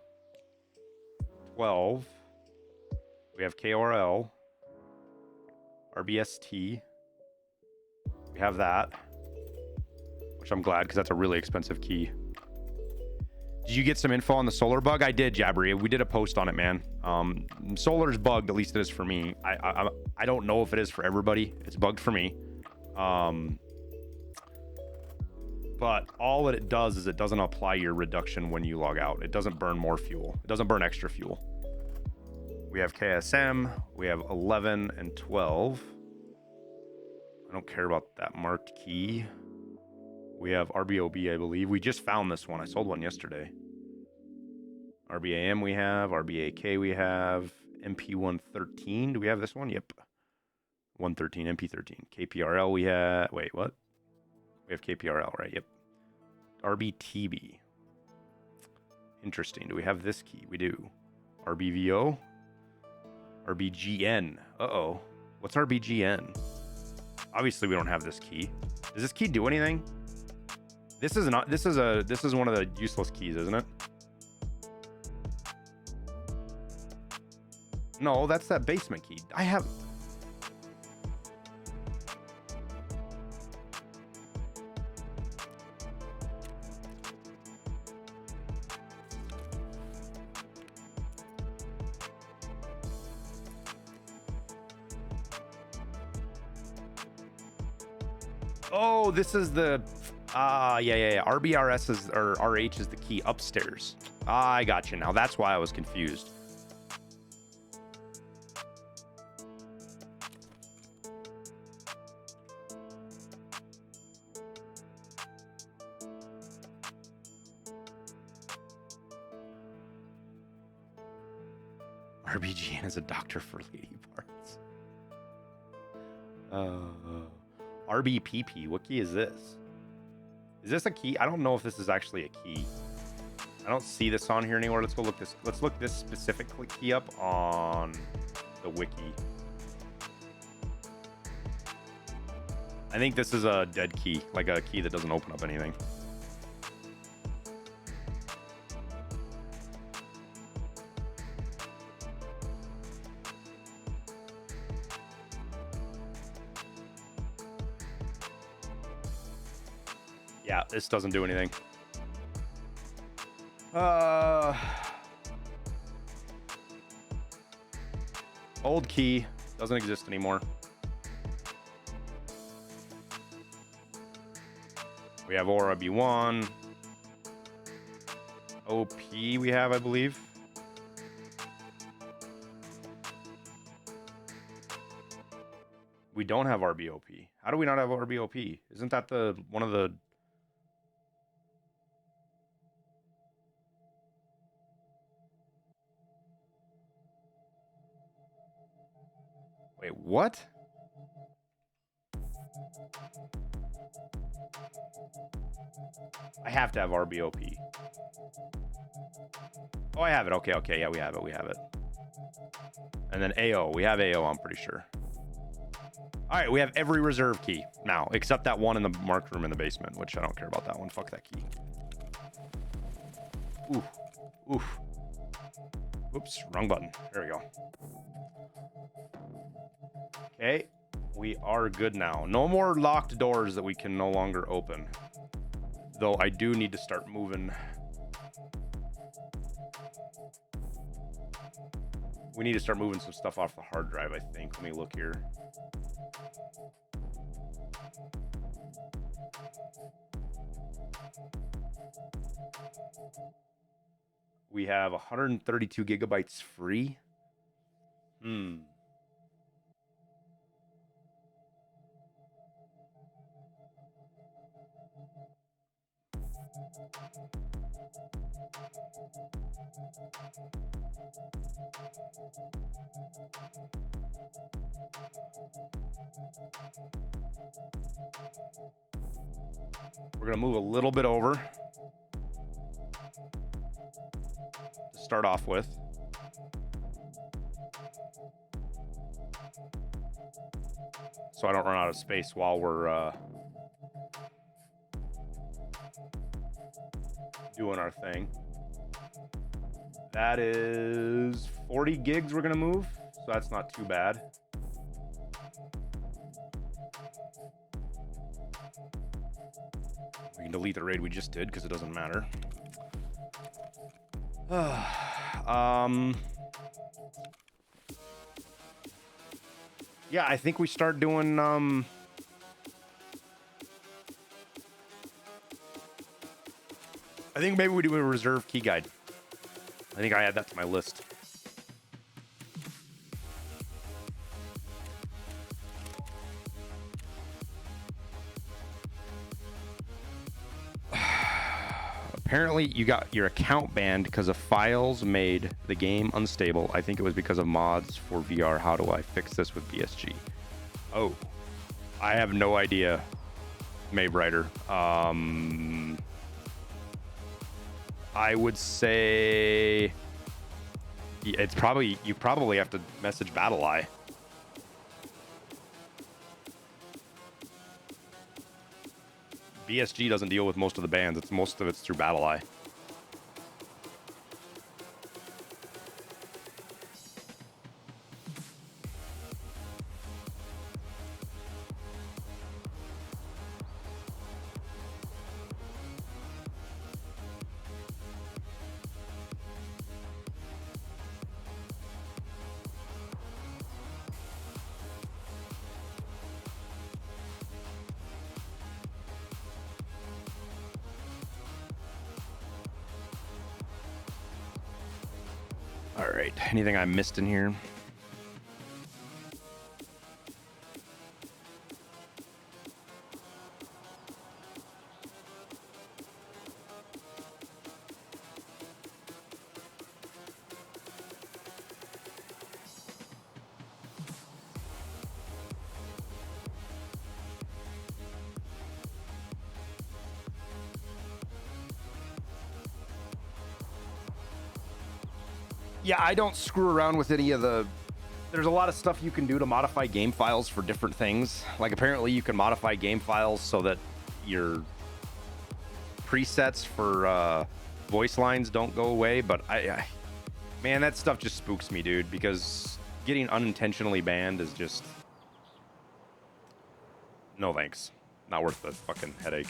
12. We have KRL. RBST. We have that. Which I'm glad, because that's a really expensive key. Did you get some info on the solar bug? I did, Jabbery. We did a post on it, man. Solar's bugged, at least it is for me. I don't know if it is for everybody. It's bugged for me. But all that it does is it doesn't apply your reduction when you log out. It doesn't burn more fuel. It doesn't burn extra fuel. We have KSM. We have 11 and 12. I don't care about that marked key. We have RBOB, I believe. We just found this one. I sold one yesterday. RBAM we have. RBAK we have. MP113. Do we have this one? Yep. 113, MP13. KPRL we have. Wait, what? We have KPRL, right? Yep. RBTB. Interesting. Do we have this key? We do. RBVO. RBGN. Uh-oh. What's RBGN? Obviously, we don't have this key. Does this key do anything? This is not. This is one of the useless keys, isn't it? No, that's that basement key. I have. Oh, this is the. Yeah. RBRS is, or RH is the key upstairs. I got you now. That's why I was confused. RBGN is a doctor for lady parts. RBPP. What key is this? Is this a key? I don't know if this is actually a key. I don't see this on here anywhere. Let's go look this. Let's look this specific key up on the wiki. I think this is a dead key, like a key that doesn't open up anything. Yeah, this doesn't do anything. Old key doesn't exist anymore. We have Aura B1. OP we have, I believe. We don't have RBOP. How do we not have RBOP? Isn't that the one of the... Wait, what? I have to have RBOP. Oh, I have it. Okay, okay. Yeah, we have it. We have it. And then AO. We have AO, I'm pretty sure. All right, we have every reserve key now, except that one in the marked room in the basement, which I don't care about that one. Fuck that key. Oof. Oof. Oops, wrong button. There we go. Okay, we are good now. No more locked doors that we can no longer open. Though I do need to start moving. We need to start moving some stuff off the hard drive, I think. Let me look here. We have 132 gigabytes free. We're gonna move a little bit over to start off with. So I don't run out of space while we're doing our thing. That is 40 gigs we're gonna move, so that's not too bad. We can delete the raid we just did because it doesn't matter. Yeah, I think we start doing I think maybe we do a reserve key guide. I think I add that to my list. Apparently, you got your account banned because of files made the game unstable. I think it was because of mods for VR. How do I fix this with BSG? Oh, I have no idea, Maeve Writer. I would say it's probably, you probably have to message BattleEye. BSG doesn't deal with most of the bans. Most of it's through BattleEye. All right, anything I missed in here? Yeah, I don't screw around with any of the... There's a lot of stuff you can do to modify game files for different things. Like, apparently you can modify game files so that your presets for voice lines don't go away, but man, that stuff just spooks me, dude, because getting unintentionally banned is just... No thanks. Not worth the fucking headache.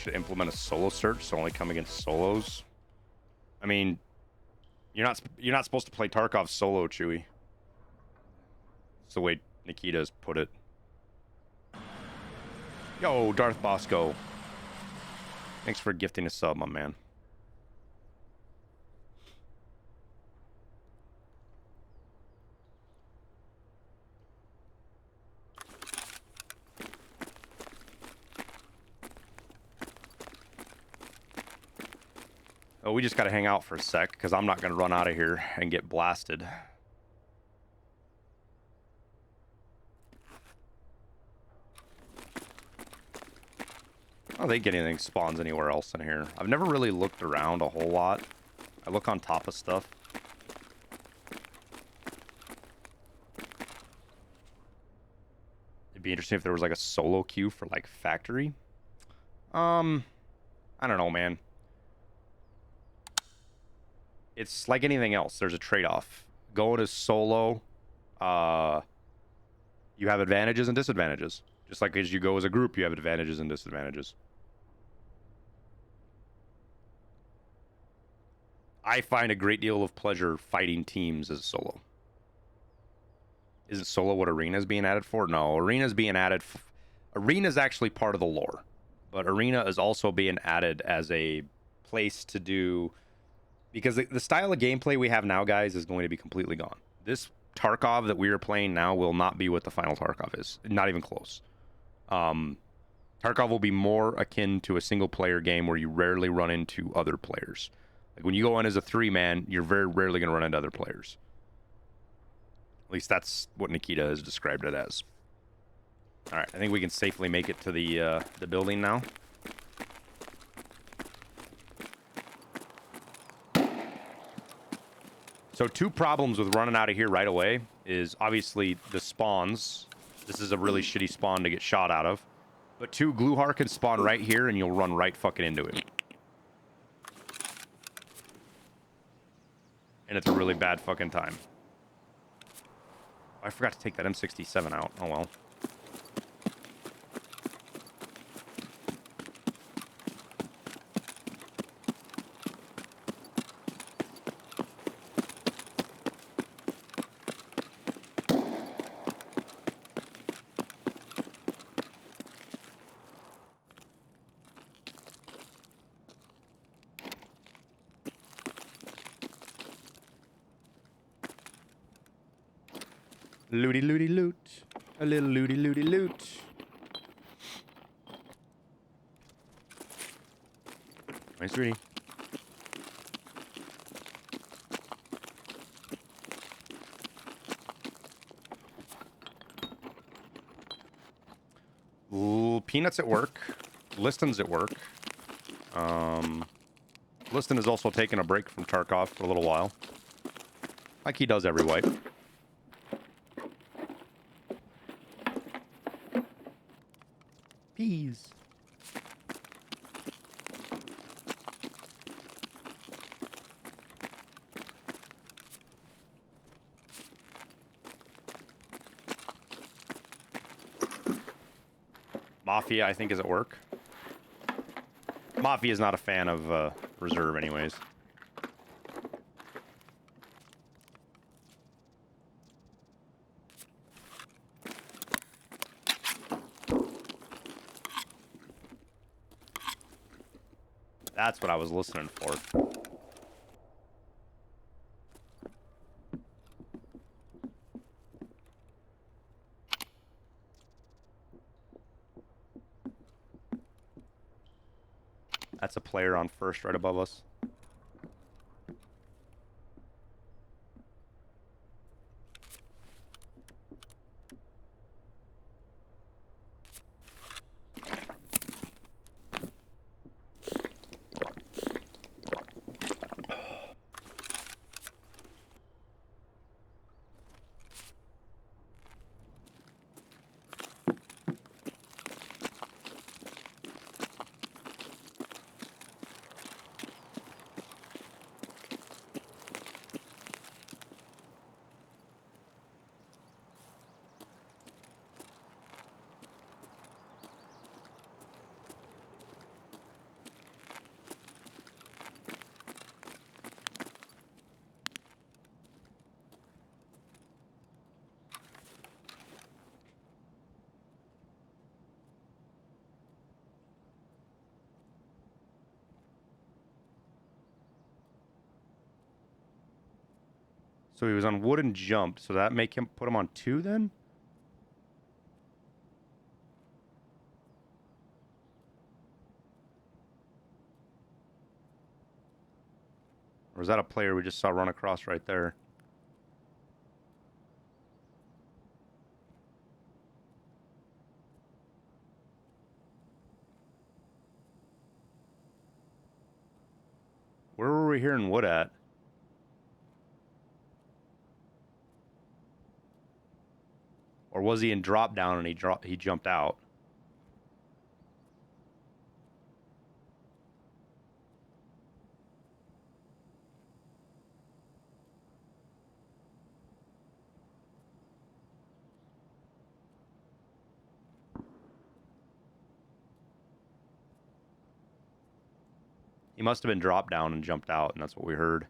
should implement a solo search, so only come against solos. I mean, you're not supposed to play Tarkov solo, Chewy. It's the way Nikita's put it. Yo, Darth Bosco. Thanks for gifting a sub, my man. Oh, we just got to hang out for a sec, because I'm not going to run out of here and get blasted. I don't think anything spawns anywhere else in here. I've never really looked around a whole lot. I look on top of stuff. It'd be interesting if there was like a solo queue for like factory. I don't know, man. It's like anything else. There's a trade-off. Going to solo, you have advantages and disadvantages. Just like as you go as a group, you have advantages and disadvantages. I find a great deal of pleasure fighting teams as solo. Isn't solo what Arena is being added for? No, Arena is being added. Arena is actually part of the lore, but Arena is also being added as a place to do, because the style of gameplay we have now, guys, is going to be completely gone. This Tarkov that we are playing now will not be what the final Tarkov is. Not even close. Tarkov will be more akin to a single player game where you rarely run into other players. Like when you go in as a 3-man, you're very rarely going to run into other players. At least that's what Nikita has described it as. All right, I think we can safely make it to the building now. So 2 problems with running out of here right away is obviously the spawns. This is a really shitty spawn to get shot out of. But 2, Gluhar can spawn right here and you'll run right fucking into him. And it's a really bad fucking time. I forgot to take that M67 out. Oh well. Looty looty loot. A little looty looty loot. Nice reading. Ooh, Peanuts at work. Liston's at work. Liston is also taking a break from Tarkov for a little while. Like he does every wipe. Peas. Mafia, I think, is at work. Mafia is not a fan of reserve anyways. That's what I was listening for. That's a player on first right above us. So he was on wood and jumped. So that make him put him on 2 then? Or was that a player we just saw run across right there? Where were we hearing wood at? Or was he in drop down and he jumped out? He must have been dropped down and jumped out, and that's what we heard.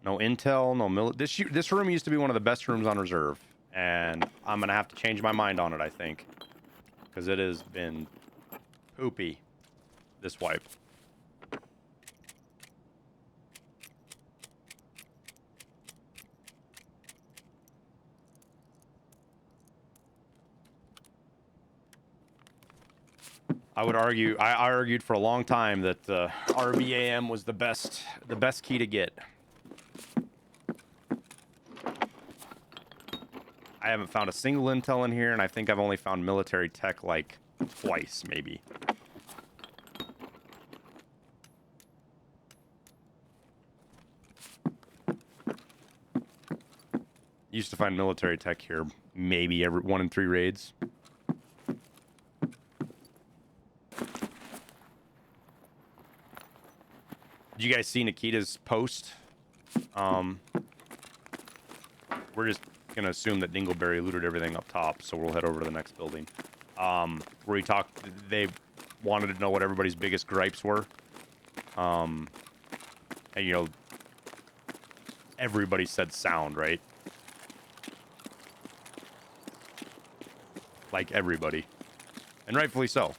No intel, no this room used to be one of the best rooms on reserve, and I'm gonna have to change my mind on it, I think, because it has been poopy this wipe. I would argue, I argued for a long time that RBAM was the best key to get. I haven't found a single intel in here, and I think I've only found military tech like twice, maybe. Used to find military tech here maybe every 1 in 3 raids. Did you guys see Nikita's post? We're just gonna assume that Dingleberry looted everything up top, so we'll head over to the next building. Where he talked, they wanted to know what everybody's biggest gripes were. And you know, everybody said sound, right? Like everybody. And rightfully so.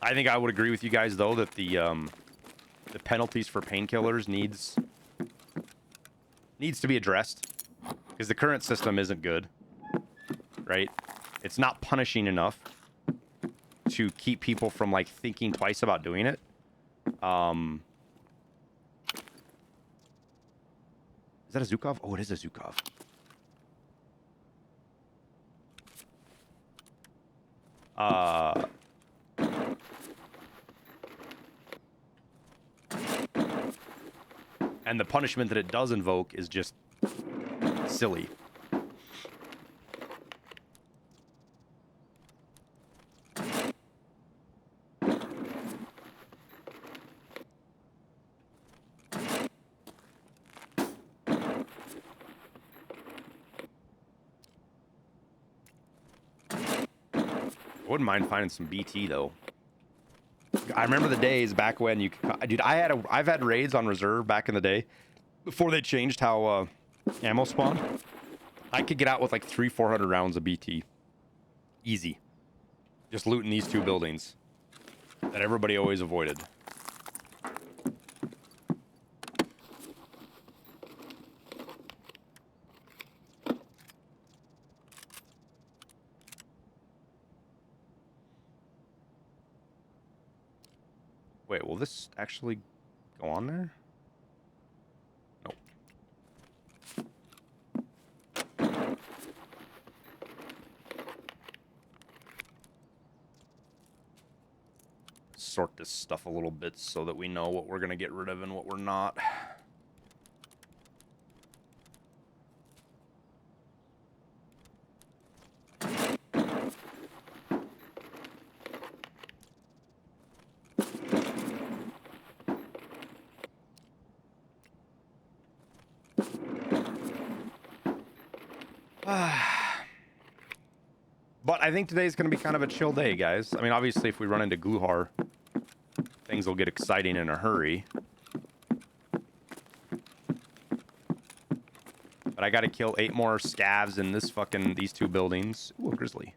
I think I would agree with you guys, though, that the penalties for painkillers needs to be addressed, because the current system isn't good, right? It's not punishing enough to keep people from like thinking twice about doing it. Is that a Zukov? Oh, it is a Zukov. And the punishment that it does invoke is just silly. I wouldn't mind finding some BT though. I remember the days back when you could, dude, I've had raids on reserve back in the day before they changed how ammo spawned. I could get out with like 300-400 rounds of BT. Easy. Just looting these 2 buildings that everybody always avoided. Wait, will this actually go on there? Nope. sort this stuff a little bit so that we know what we're going to get rid of and what we're not. But I think today's going to be kind of a chill day, guys. I mean, obviously, if we run into Gluhar, things will get exciting in a hurry. But I got to kill 8 more scavs in these 2 buildings. Ooh, a grizzly.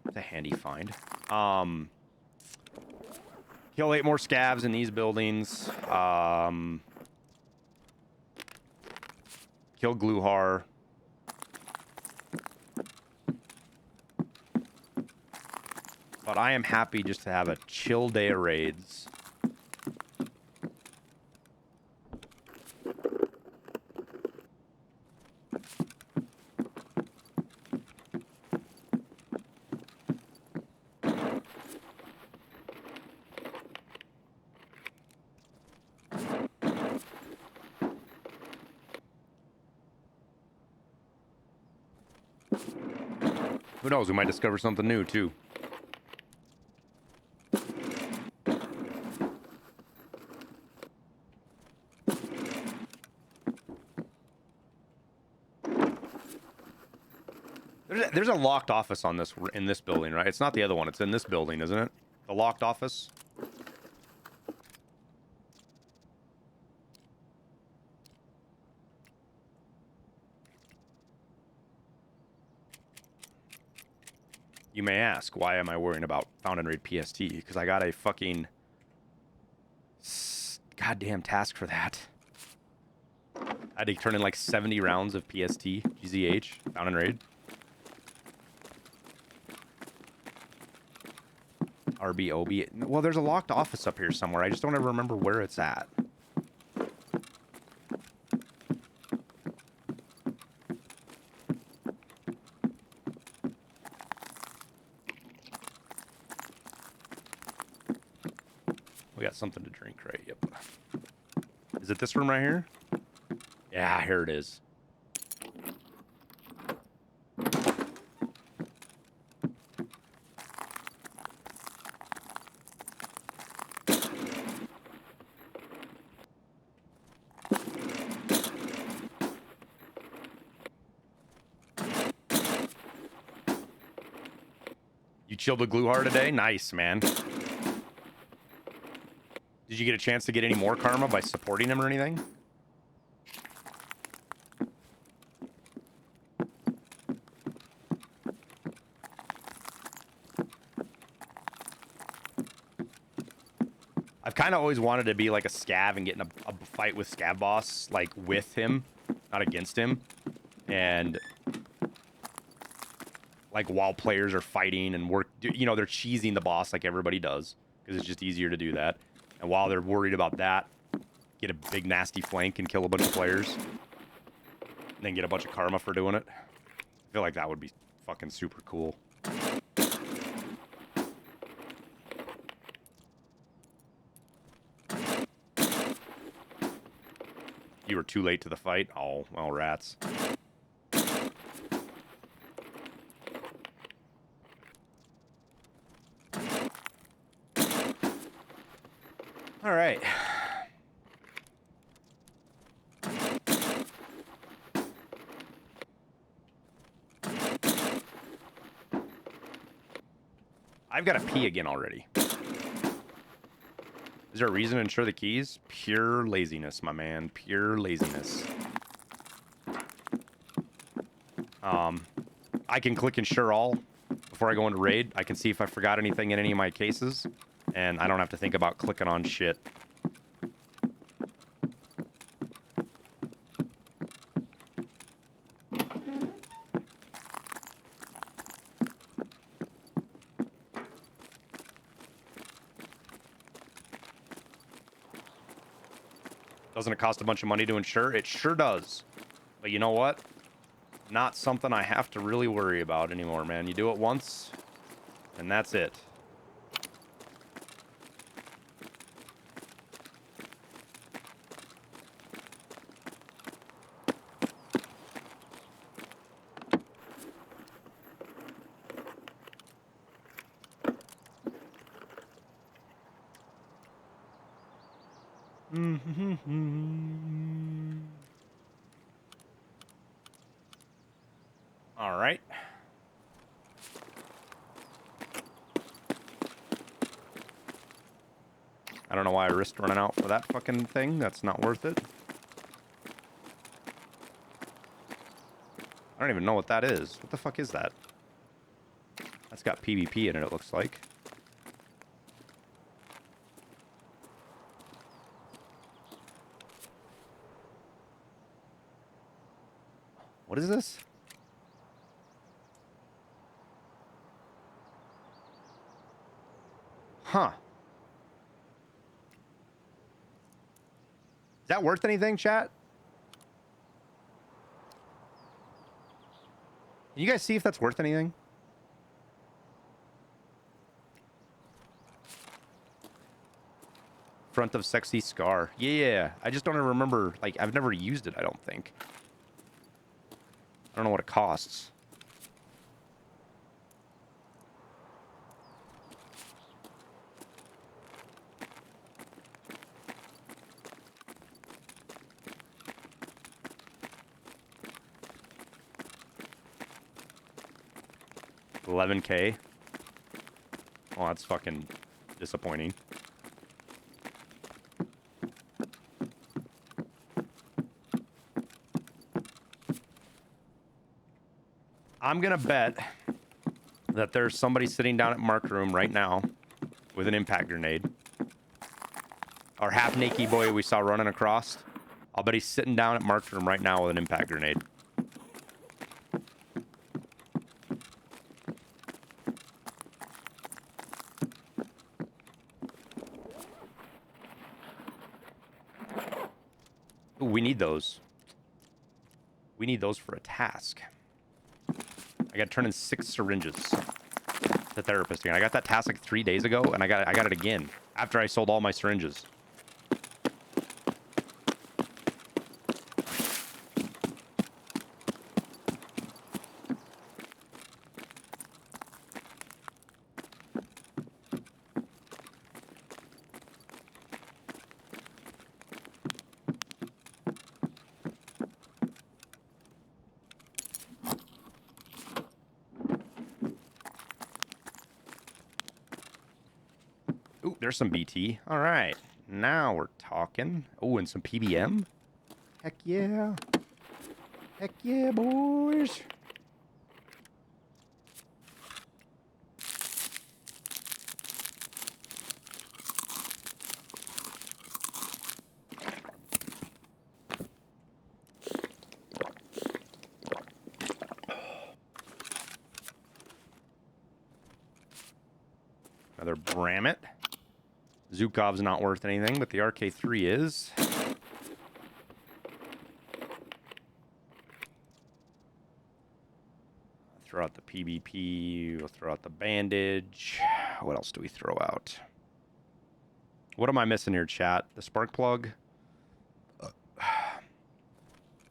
It's a handy find. Kill 8 more scavs in these buildings. Kill Gluhar. But I am happy just to have a chill day of raids. Who knows? We might discover something new, too. There's a locked office in this building, right? It's not the other one. It's in this building, isn't it? The locked office. You may ask, why am I worrying about Found and Raid PST? Because I got a fucking goddamn task for that. I had to turn in like 70 rounds of PST, GZH, Found and Raid. RBOB. Well, there's a locked office up here somewhere. I just don't ever remember where it's at. We got something to drink, right? Yep. Is it this room right here? Yeah, here it is. You chilled with Gluhar today? Nice, man. Did you get a chance to get any more karma by supporting him or anything? I've kind of always wanted to be like a scav and get in a fight with Scav Boss, like with him, not against him. And like while players are fighting and they're cheesing the boss like everybody does, because it's just easier to do that. And while they're worried about that, get a big nasty flank and kill a bunch of players. And then get a bunch of karma for doing it. I feel like that would be fucking super cool. You were too late to the fight? Oh, well, rats. All right. I've got to pee again already. Is there a reason to ensure the keys? Pure laziness, my man. Pure laziness. I can click ensure all before I go into raid. I can see if I forgot anything in any of my cases. And I don't have to think about clicking on shit. Doesn't it cost a bunch of money to insure? It sure does. But you know what? Not something I have to really worry about anymore, man. You do it once, and that's it. All right. I don't know why I risked running out for that fucking thing. That's not worth it. I don't even know what that is. What the fuck is that? That's got PvP in it, it looks like. What is this? Huh. Is that worth anything, chat? Can you guys see if that's worth anything? Front of sexy scar. Yeah, I just don't remember. Like, I've never used it, I don't think. I don't know what it costs. $11K. Oh, that's fucking disappointing. I'm gonna bet that there's somebody sitting down at Mark Room right now with an impact grenade. Our half-naked boy we saw running across. I'll bet he's sitting down at Mark Room right now with an impact grenade. Ooh, we need those. We need those for a task. I got to turn in 6 syringes. The therapist again. I got that task like 3 days ago, and I got it again after I sold all my syringes. Ooh, there's some BT. All right. Now we're talking. Oh, and some PBM? Heck yeah. Heck yeah, boys. Another Bramit. Zukov's not worth anything, but the RK3 is. Throw out the PvP. We'll throw out the bandage. What else do we throw out? What am I missing here, chat? The spark plug.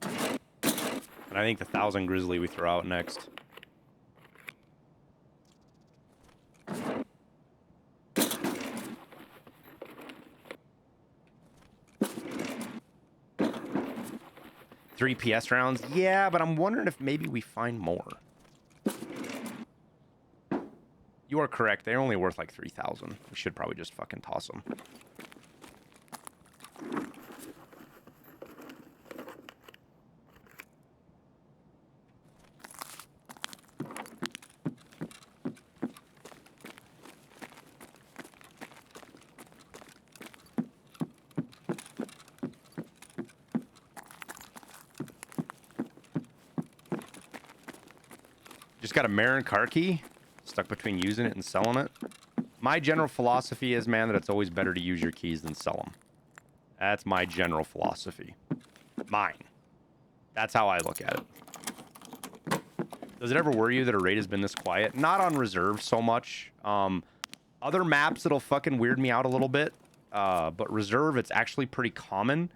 And I think the 1000 Grizzly we throw out next. Three PS rounds? Yeah, but I'm wondering if maybe we find more. You are correct. They're only worth like 3,000. We should probably just fucking toss them. Just got a Marin car key. Stuck between using it and selling it. My general philosophy is, man, that it's always better to use your keys than sell them. That's my general philosophy. Mine. That's how I look at it. Does it ever worry you that a raid has been this quiet? Not on reserve so much. Other maps, it'll fucking weird me out a little bit. But reserve, it's actually pretty common.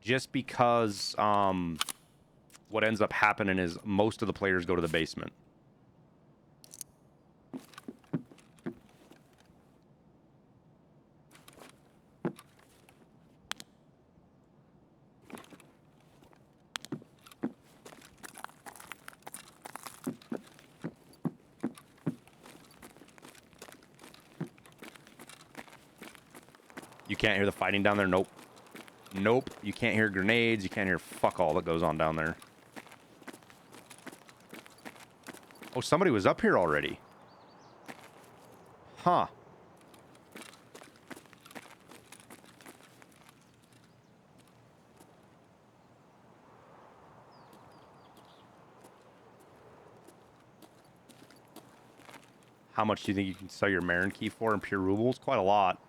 Just because what ends up happening is most of the players go to the basement. You can't hear the fighting down there? Nope. Nope. You can't hear grenades. You can't hear fuck all that goes on down there. Oh, somebody was up here already. Huh. How much do you think you can sell your Marin key for in pure rubles? Quite a lot.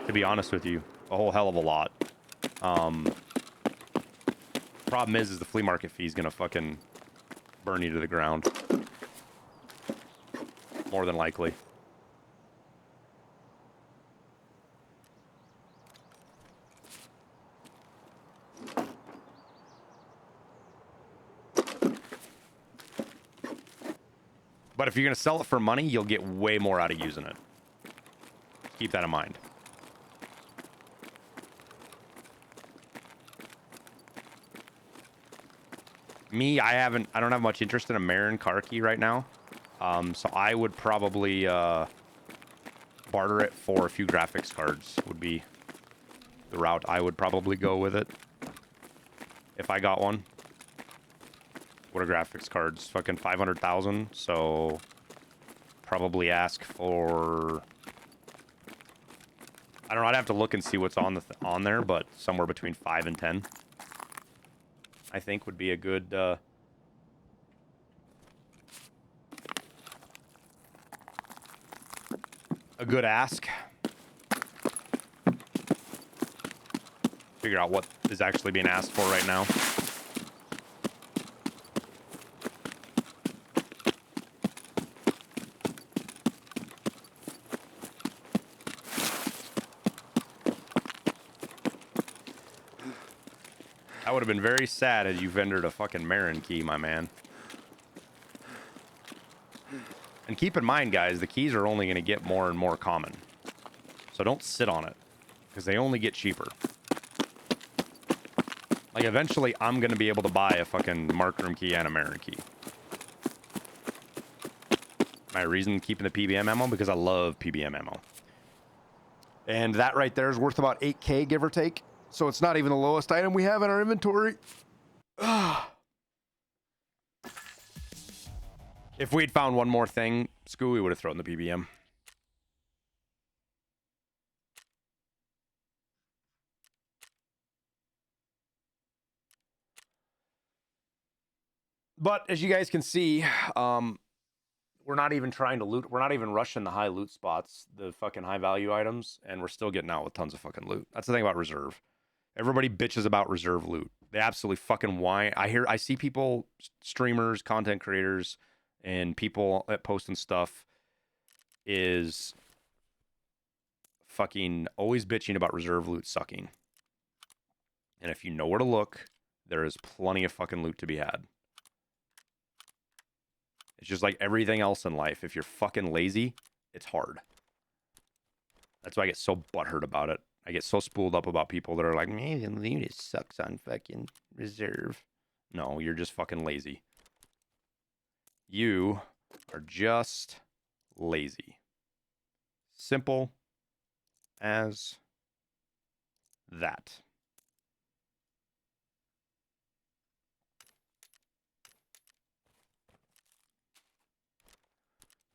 To be honest with you, a whole hell of a lot. Problem is the flea market fee is gonna fucking burn you to the ground. More than likely. But if you're gonna sell it for money, you'll get way more out of using it. Keep that in mind. Me, I don't have much interest in a Marin car key right now. So I would probably barter it for a few graphics cards would be the route I would probably go with it. If I got one. What are graphics cards? Fucking 500,000. So probably ask for, I don't know, I'd have to look and see what's on on there, but somewhere between 5 and 10. I think would be a good ask. Figure out what is actually being asked for right now. I would have been very sad had you vendored a fucking Marin key, my man. And keep in mind, guys, the keys are only going to get more and more common. So don't sit on it, because they only get cheaper. Like, eventually, I'm going to be able to buy a fucking Mark Room key and a Marin key. My reason keeping the PBM ammo? Because I love PBM ammo. And that right there is worth about 8K, give or take. So it's not even the lowest item we have in our inventory. If we'd found one more thing, Scoo, we would have thrown the PBM. But as you guys can see, we're not even trying to loot. We're not even rushing the high loot spots, the fucking high value items, and we're still getting out with tons of fucking loot. That's the thing about reserve. Everybody bitches about reserve loot. They absolutely fucking whine. I see people, streamers, content creators, and people that posting stuff is fucking always bitching about reserve loot sucking. And if you know where to look, there is plenty of fucking loot to be had. It's just like everything else in life. If you're fucking lazy, it's hard. That's why I get so butthurt about it. I get so spooled up about people that are like, man, loot sucks on fucking reserve. No, you're just fucking lazy. You are just lazy. Simple as that.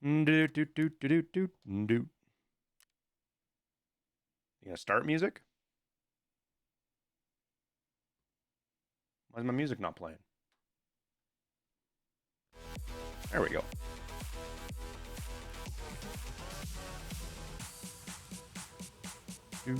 Do do do do do do do. You gonna start music? Why is my music not playing? There we go. We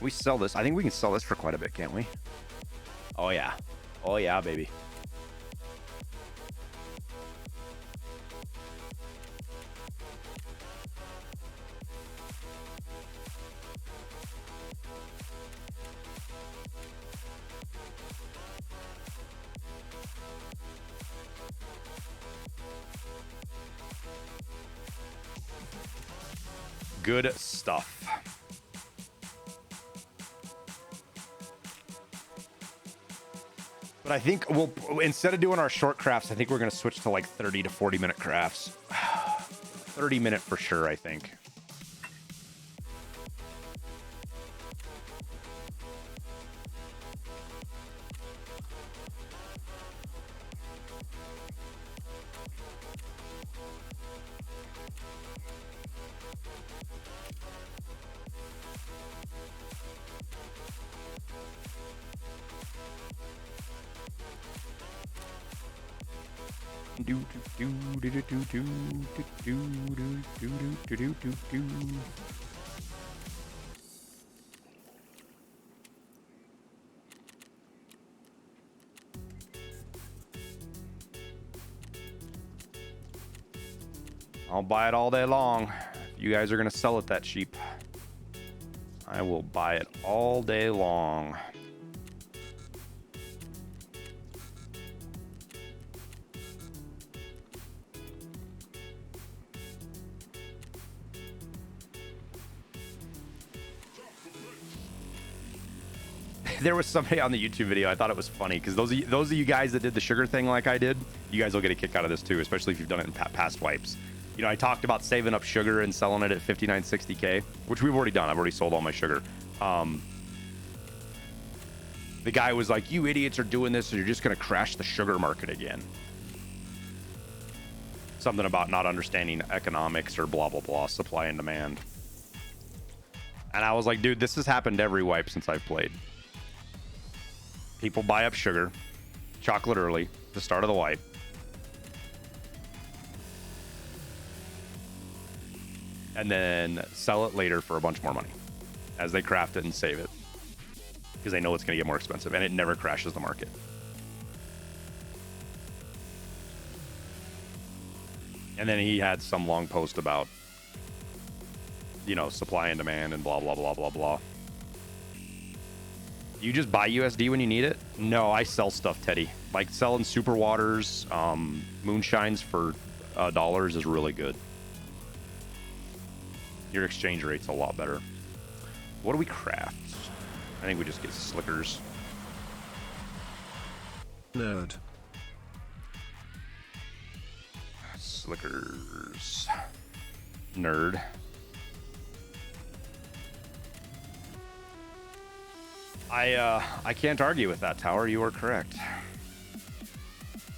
sell this. I think we can sell this for quite a bit, can't we? Oh yeah. Oh yeah, baby. Good stuff. But I think we'll, instead of doing our short crafts, I think we're going to switch to like 30 to 40 minute crafts. 30-minute for sure, I think. I'll buy it all day long. If you guys are going to sell it that cheap, I will buy it all day long. There was somebody on the YouTube video, I thought it was funny, because those of you guys that did the sugar thing like I did, you guys will get a kick out of this too, especially if you've done it in past wipes. You know, I talked about saving up sugar and selling it at 59.60K, which we've already done. I've already sold all my sugar. The guy was like, you idiots are doing this and you're just going to crash the sugar market again. Something about not understanding economics or blah, blah, blah, supply and demand. And I was like, dude, this has happened every wipe since I've played. People buy up sugar, chocolate early, the start of the wipe. And then sell it later for a bunch more money as they craft it and save it. Because they know it's going to get more expensive, and it never crashes the market. And then he had some long post about, you know, supply and demand and blah, blah, blah, blah, blah. You just buy USD when you need it? No, I sell stuff, Teddy. Like selling super waters, moonshines for dollars is really good. Your exchange rate's a lot better. What do we craft? I think we just get slickers. Nerd. Slickers. Nerd. I can't argue with that, Tower. You are correct.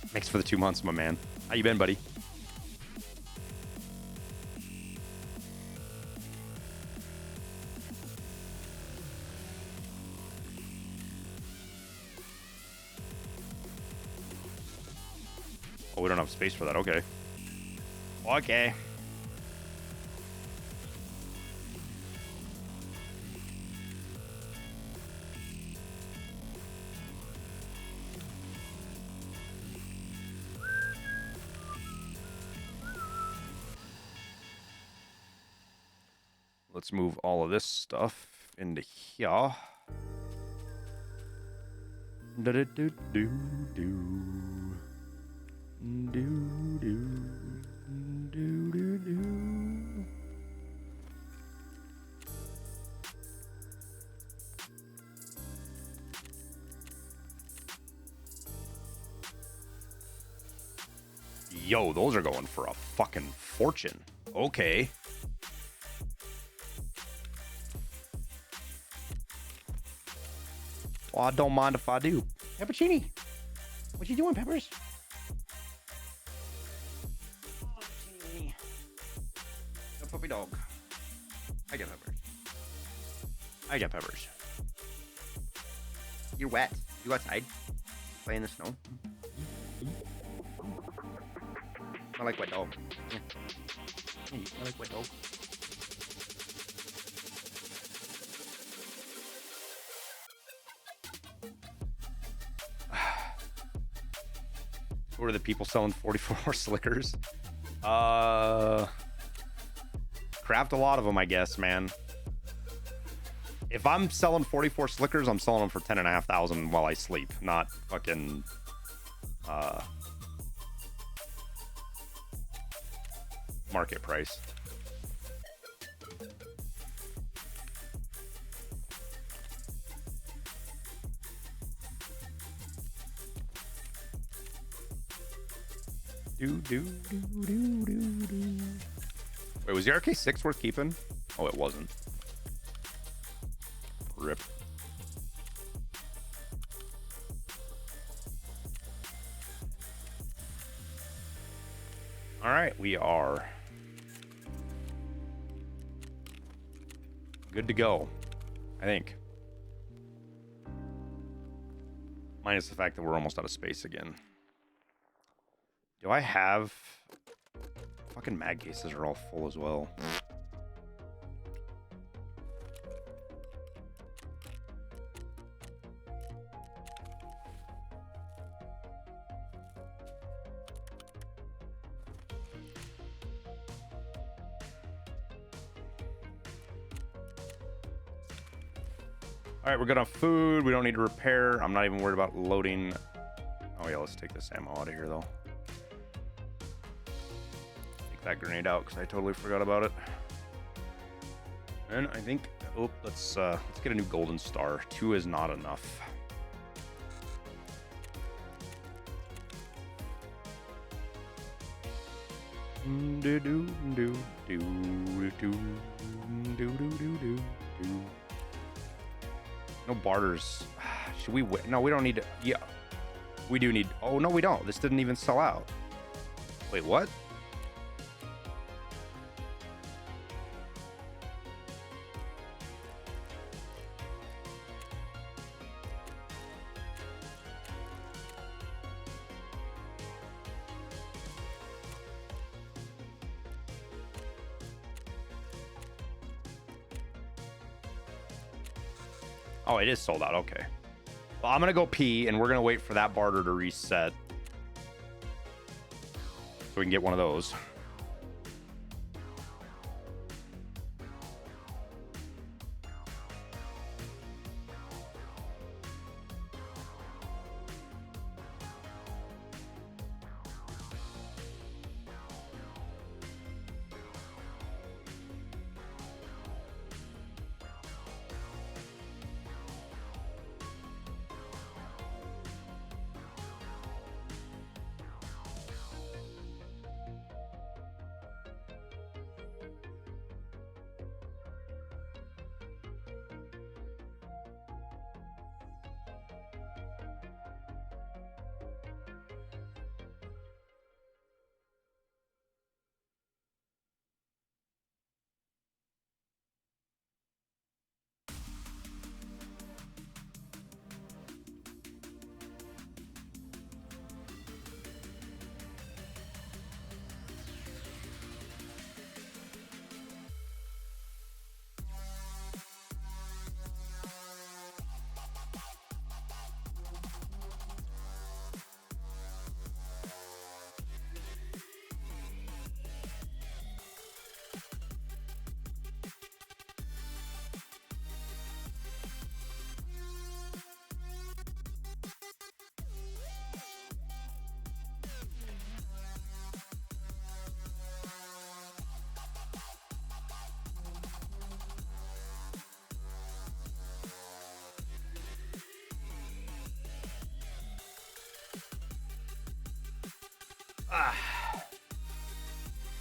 Thanks for the 2 months, my man. How you been, buddy? Oh, we don't have space for that. Okay. Okay. Let's move all of this stuff into here. Yo, those are going for a fucking fortune. Okay. Well, I don't mind if I do. Peppercini, what you doing, Peppers? Oh, Peppercini. The puppy dog. I get Peppers. I get peppers. You're wet. You go outside. Play in the snow. I like wet dog. Yeah. I like wet dog. Who are the people selling 44 slickers? Craft a lot of them, I guess, man. If I'm selling 44 slickers, I'm selling them for 10,500 while I sleep, not fucking market price. Wait, was the RK6 worth keeping? Oh, it wasn't. Rip. All right, we are good to go, I think. Minus the fact that we're almost out of space again. Do I have... Fucking mag cases are all full as well. All right, we're good on food. We don't need to repair. I'm not even worried about loading. Oh yeah, let's take this ammo out of here though. Take that grenade out because I totally forgot about it. And I think, oh, let's get a new golden star. 2 is not enough. Do do do do do do do do do. No barters. Should we wait? No, we don't need to. Yeah, we do need. Oh no, we don't. This didn't even sell out. Wait, what? Oh, it is sold out. Okay. Well, I'm going to go pee, and we're going to wait for that barter to reset. So we can get one of those.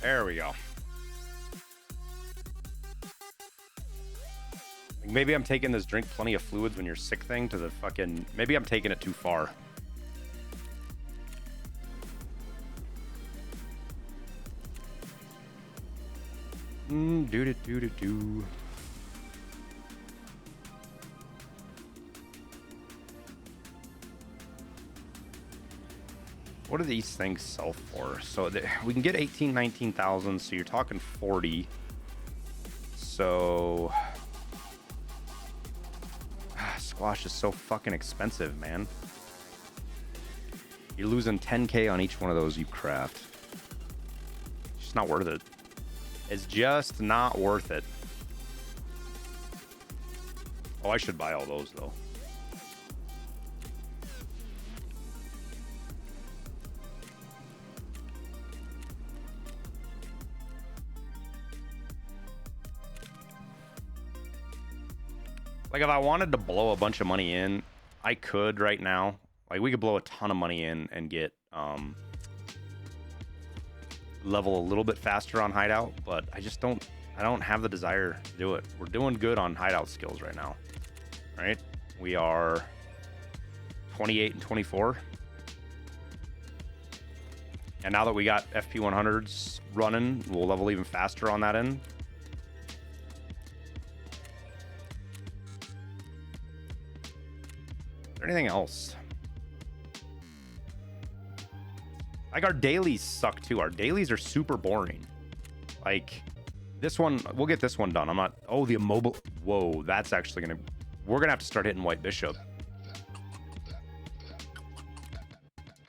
There we go. Maybe I'm taking this drink plenty of fluids when you're sick thing to the fucking... Maybe I'm taking it too far. Do-do-do-do-do. What do these things sell for? So we can get 18, 19,000. So you're talking 40. So squash is so fucking expensive, man. You're losing 10K on each one of those you craft. It's just not worth it. It's just not worth it. Oh, I should buy all those though. Like, if I wanted to blow a bunch of money in, I could right now. Like, we could blow a ton of money in and get level a little bit faster on hideout, but I don't have the desire to do it. We're doing good on hideout skills right now, right? We are 28 and 24. And now that we got FP100s running, we'll level even faster on that end. Anything else? Like, our dailies suck too. Our dailies are super boring. Like, this one, we'll get this one done. I'm not, oh, the immobile. Whoa, that's actually gonna, we're gonna have to start hitting White Bishop.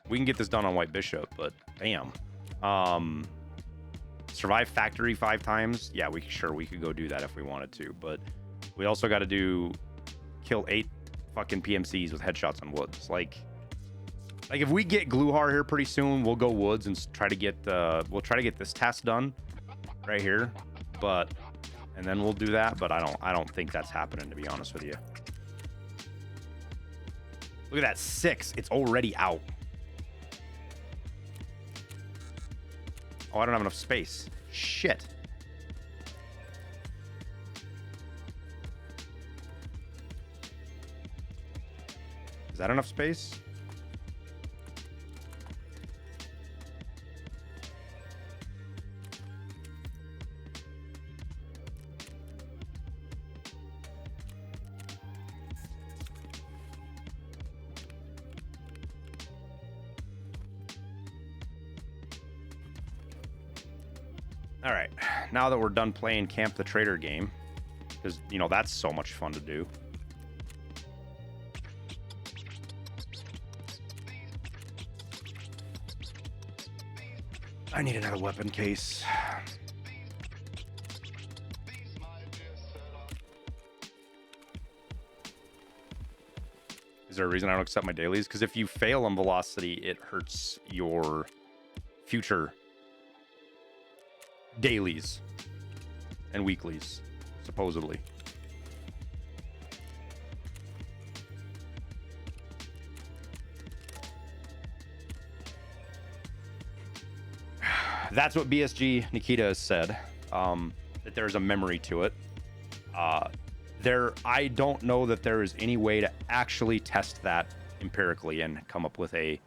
We can get this done on White Bishop, but damn. Survive factory 5 times. Yeah, we could go do that if we wanted to, but we also got to do kill 8 fucking PMCs with headshots on woods. Like if we get Gluhar here pretty soon, we'll go woods and try to get this task done right here, and then we'll do that. But I don't think that's happening, to be honest with you. Look at that 6. It's already out. Oh, I don't have enough space. Shit. Is that enough space? All right, now that we're done playing Camp the Trader game, because, you know, that's so much fun to do. I need another weapon case. Is there a reason I don't accept my dailies? Because if you fail on velocity, it hurts your future dailies and weeklies, supposedly. That's what BSG Nikita has said, that there's a memory to it. I don't know that there is any way to actually test that empirically and come up with a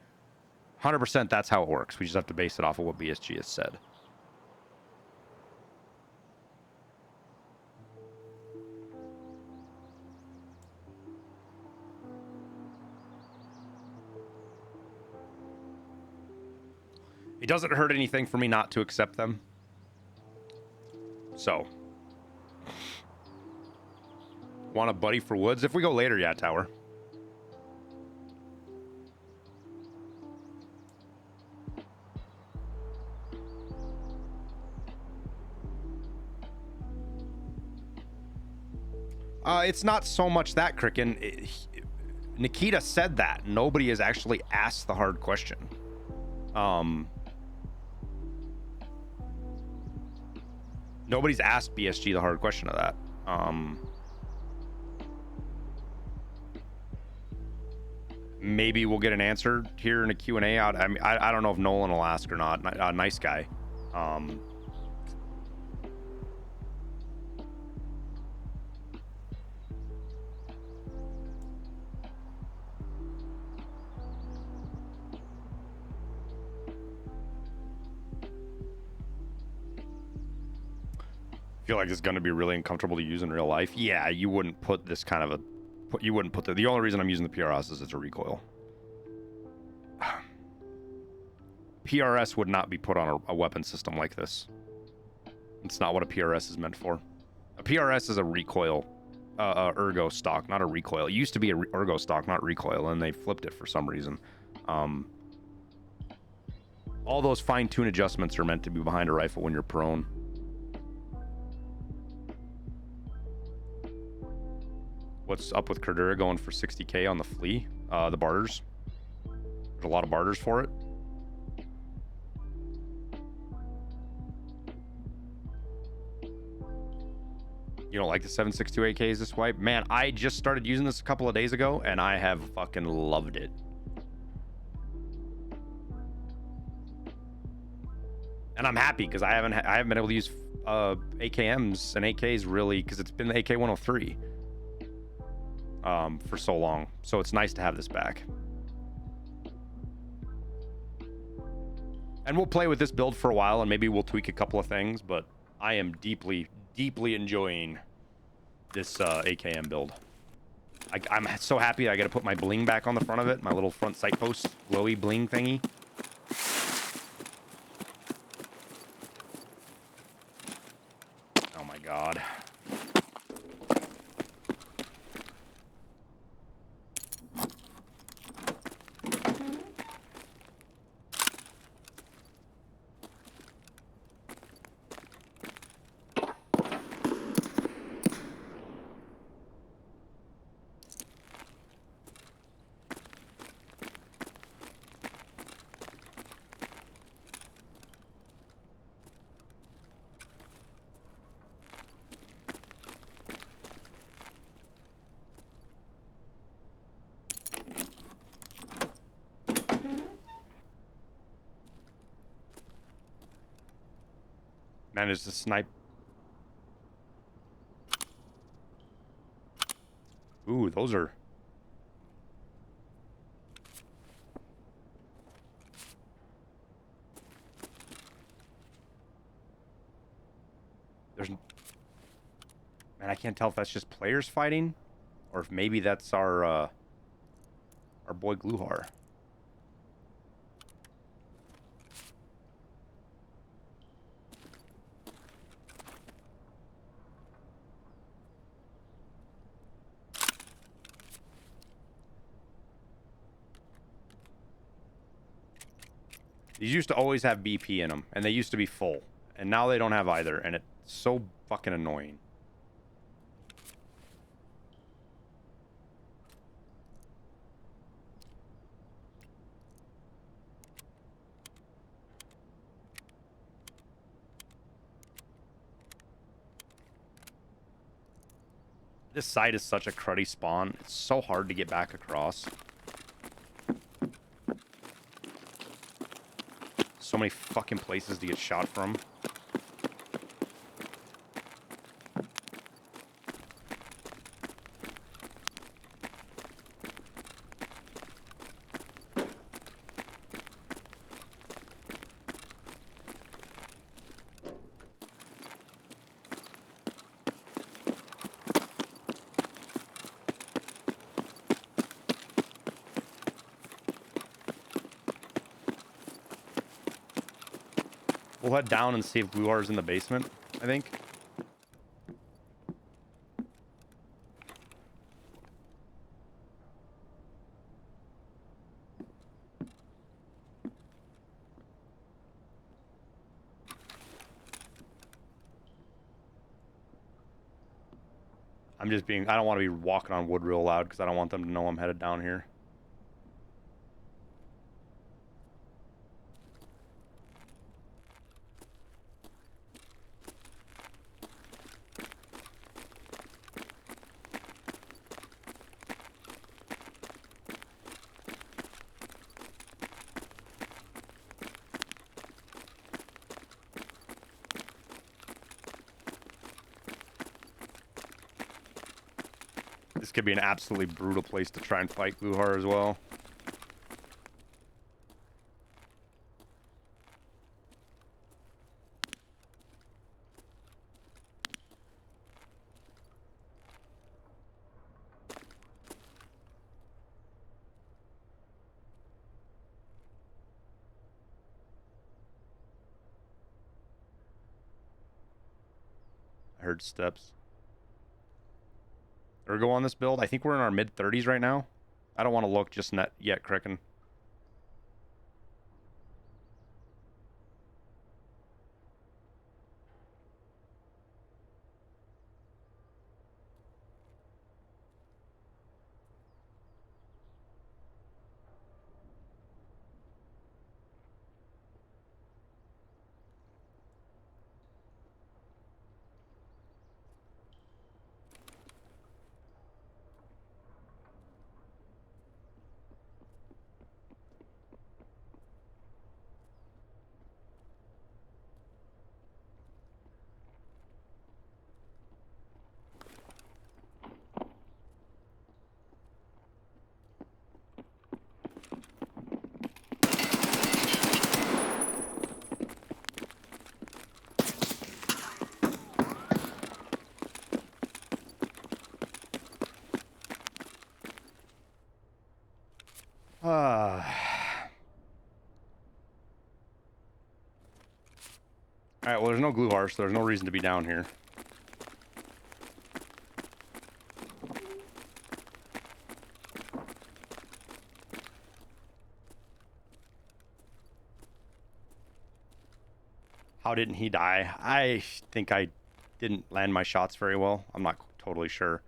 100% that's how it works. We just have to base it off of what BSG has said. It doesn't hurt anything for me not to accept them. So. Want a buddy for woods? If we go later, yeah, tower. It's not so much that, Kricken. Nikita said that. Nobody has actually asked the hard question. Nobody's asked BSG the hard question of that. Maybe we'll get an answer here in a Q&A out. I mean, I don't know if Nolan will ask or not. Nice guy. Feel like it's going to be really uncomfortable to use in real life. Yeah, you wouldn't put this kind of a, you wouldn't put the only reason I'm using the PRS is it's a recoil. PRS would not be put on a weapon system like this. It's not what a PRS is meant for. A PRS is a recoil, ergo stock, not a recoil. It used to be a ergo stock, not recoil, and they flipped it for some reason. All those fine-tune adjustments are meant to be behind a rifle when you're prone. What's up with Cordura going for 60K on the flea? The barters. There's a lot of barters for it. You don't like the 7.62 AKs this wipe? Man, I just started using this a couple of days ago, and I have fucking loved it. And I'm happy because I haven't been able to use AKMs and AKs really, because it's been the AK-103 for so long. So it's nice to have this back. And we'll play with this build for a while, and maybe we'll tweak a couple of things, but I am deeply enjoying this AKM build. I'm so happy I got to put my bling back on the front of it, my little front sight post glowy bling thingy. Oh my god. Managed to snipe. Ooh, those are... There's... Man, I can't tell if that's just players fighting, or if maybe that's our boy Gluhar. These used to always have BP in them, and they used to be full. And now they don't have either, and it's so fucking annoying. This side is such a cruddy spawn. It's so hard to get back across. So many fucking places to get shot from. We'll head down and see if Gluhar's in the basement, I think. I'm just being... I don't want to be walking on wood real loud because I don't want them to know I'm headed down here. This could be an absolutely brutal place to try and fight Gluhar as well. Heard steps. Ergo on this build. I think we're in our mid 30s right now. I don't want to look just net yet, Kraken. Alright, well, there's no Gluhar, so there's no reason to be down here. How didn't he die? I think I didn't land my shots very well. I'm not totally sure.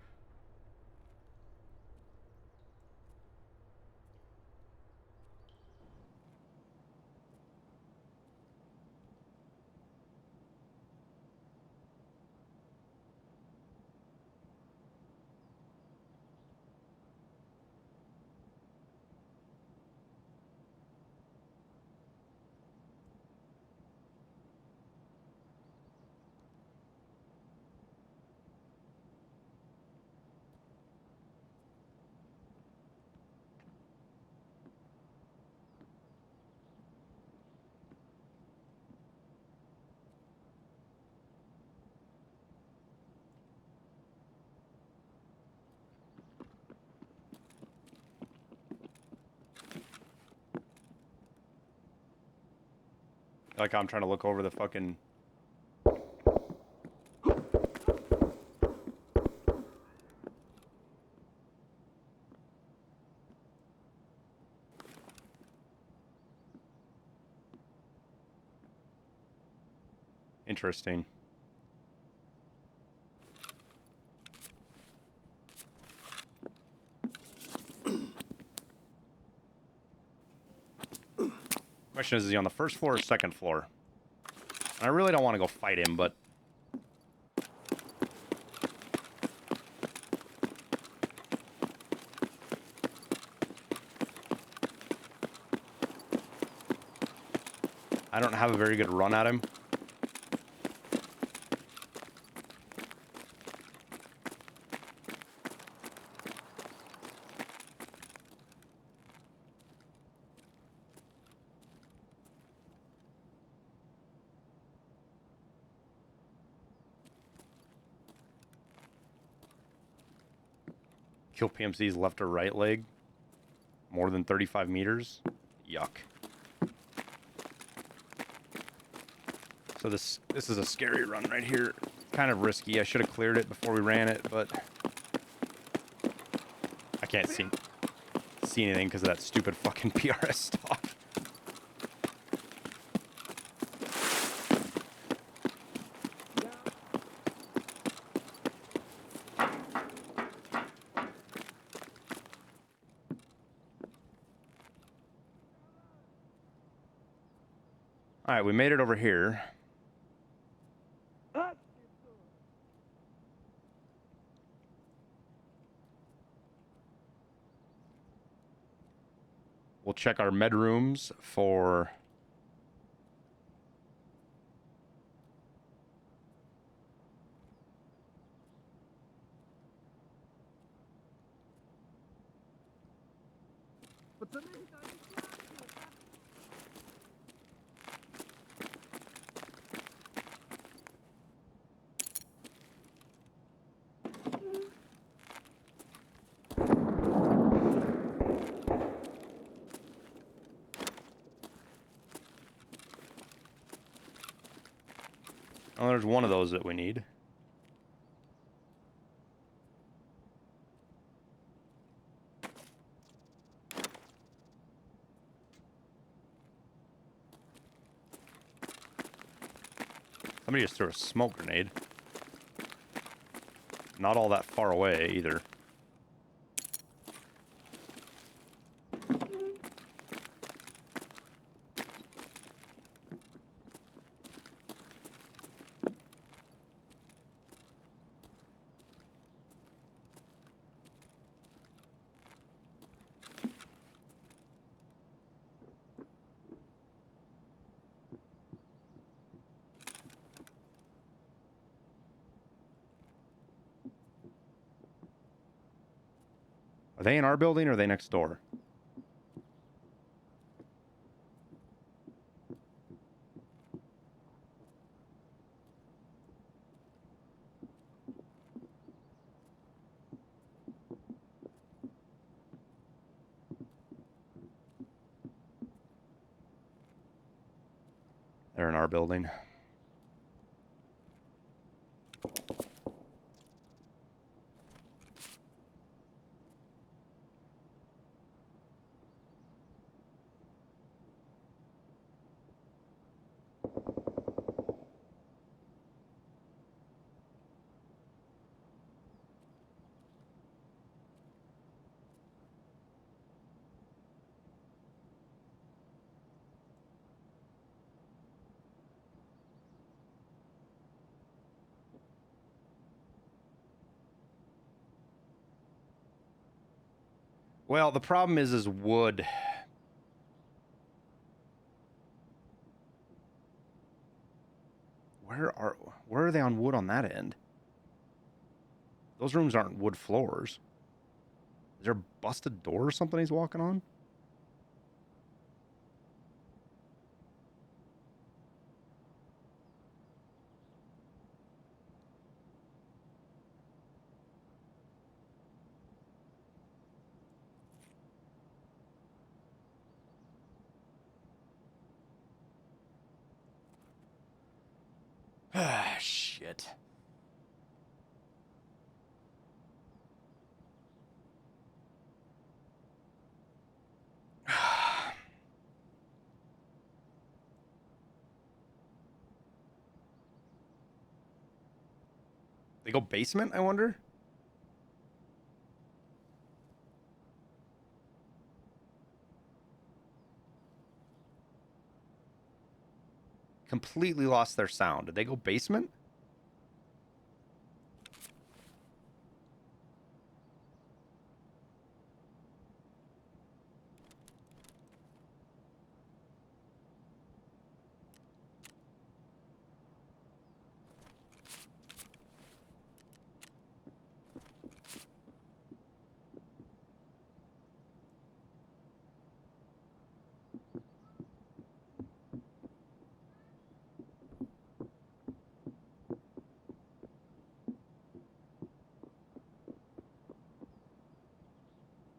Like I'm trying to look over the fucking... Interesting. Question is he on the first floor or second floor? And I really don't want to go fight him, but... I don't have a very good run at him. Kill PMC's left or right leg. More than 35 meters. Yuck. So this is a scary run right here. Kind of risky. I should have cleared it before we ran it, but I can't see anything because of that stupid fucking PRS stock. All right, we made it over here. We'll check our med rooms for... Oh, there's one of those that we need. Somebody just threw a smoke grenade. Not all that far away either. Are they in our building or are they next door? They're in our building. Well, the problem is wood. Where are they on wood on that end? Those rooms aren't wood floors. Is there a busted door or something he's walking on? Ah, shit. They go basement, I wonder? Completely lost their sound. Did they go basement?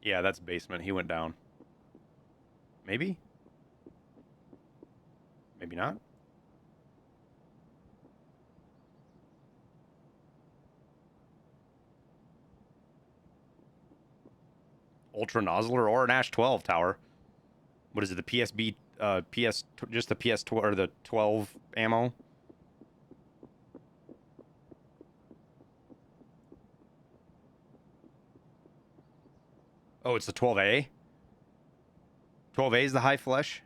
Yeah, that's basement. He went down. Maybe? Maybe not? Ultra Nozzler or an Ash 12 tower. What is it? The PSB, just the PS12 or the 12 ammo? Oh, it's the 12A? 12A is the high flesh?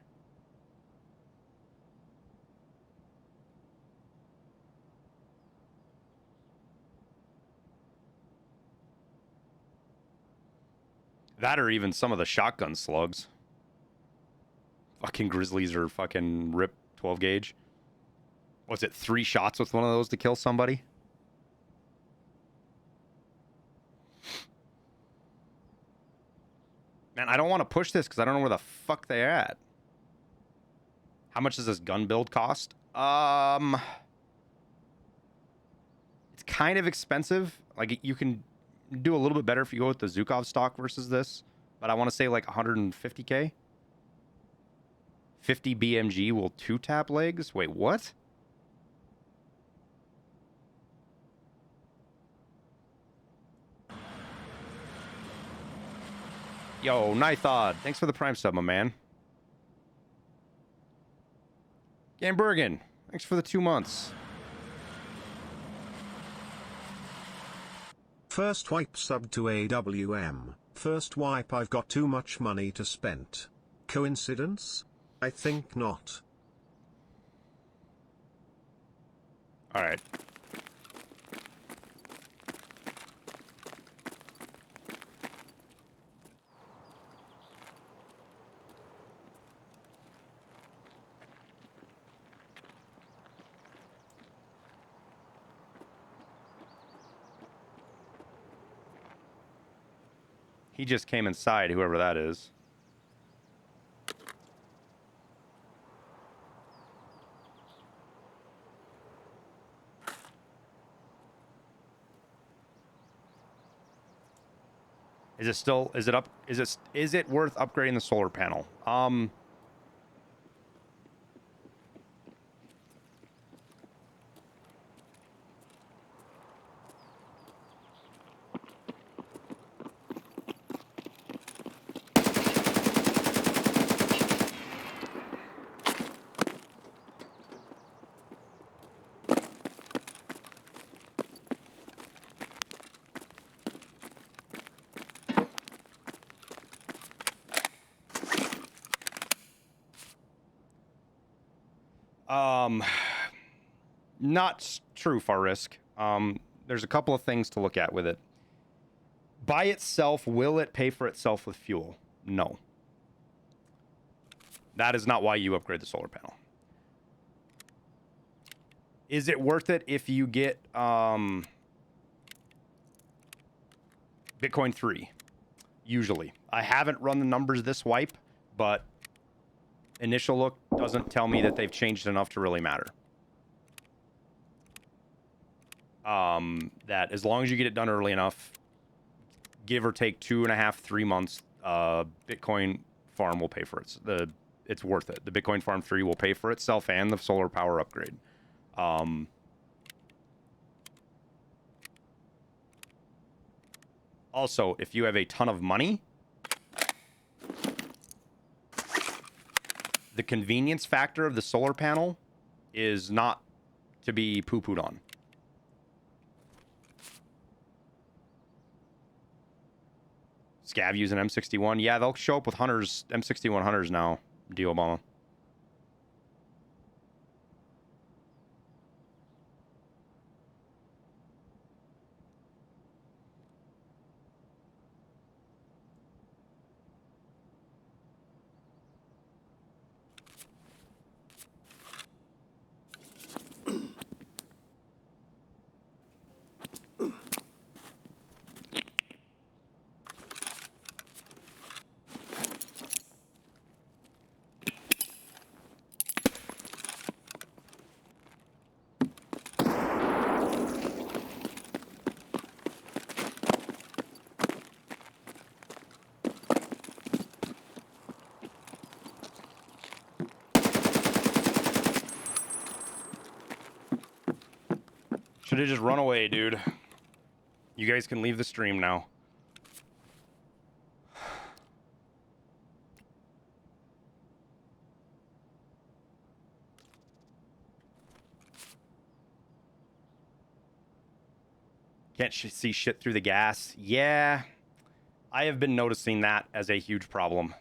That or even some of the shotgun slugs. Fucking Grizzlies or fucking rip 12 gauge. What's it, 3 shots with one of those to kill somebody? Man, I don't want to push this because I don't know where the fuck they're at. How much does this gun build cost? It's kind of expensive. Like, you can do a little bit better if you go with the Zukov stock versus this. But I want to say like 150k. 50 BMG will 2-tap legs? Wait, what? Yo, Nithod, thanks for the Prime sub, my man. Gambergen, thanks for the 2 months. First wipe sub to AWM. First wipe, I've got too much money to spend. Coincidence? I think not. All right. He just came inside, whoever that is. Is it still, is it worth upgrading the solar panel? Not true, Far Risk. There's a couple of things to look at with it. By itself, will it pay for itself with fuel? No. That is not why you upgrade the solar panel. Is it worth it if you get Bitcoin 3? Usually. I haven't run the numbers this wipe, but initial look doesn't tell me that they've changed enough to really matter. That as long as you get it done early enough, give or take 2.5, 3 months, Bitcoin farm will pay for it. It's worth it. The Bitcoin farm 3 will pay for itself and the solar power upgrade. Also, if you have a ton of money, the convenience factor of the solar panel is not to be poo-pooed on. Scav using M61. Yeah, they'll show up with hunters, M61 hunters now, D. Obama. Should have just run away, dude. You guys can leave the stream now. Can't see shit through the gas. Yeah, I have been noticing that as a huge problem.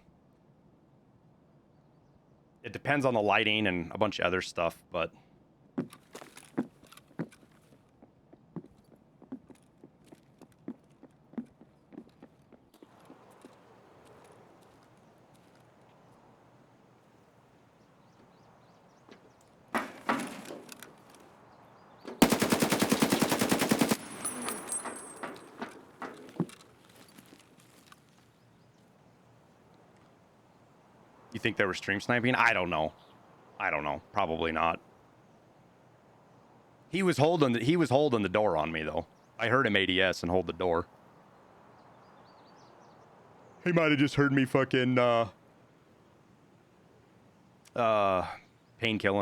It depends on the lighting and a bunch of other stuff, but... You think they were stream sniping? I don't know. I don't know. Probably not. He was holding the door on me though. I heard him ADS and hold the door. He might have just heard me fucking painkilling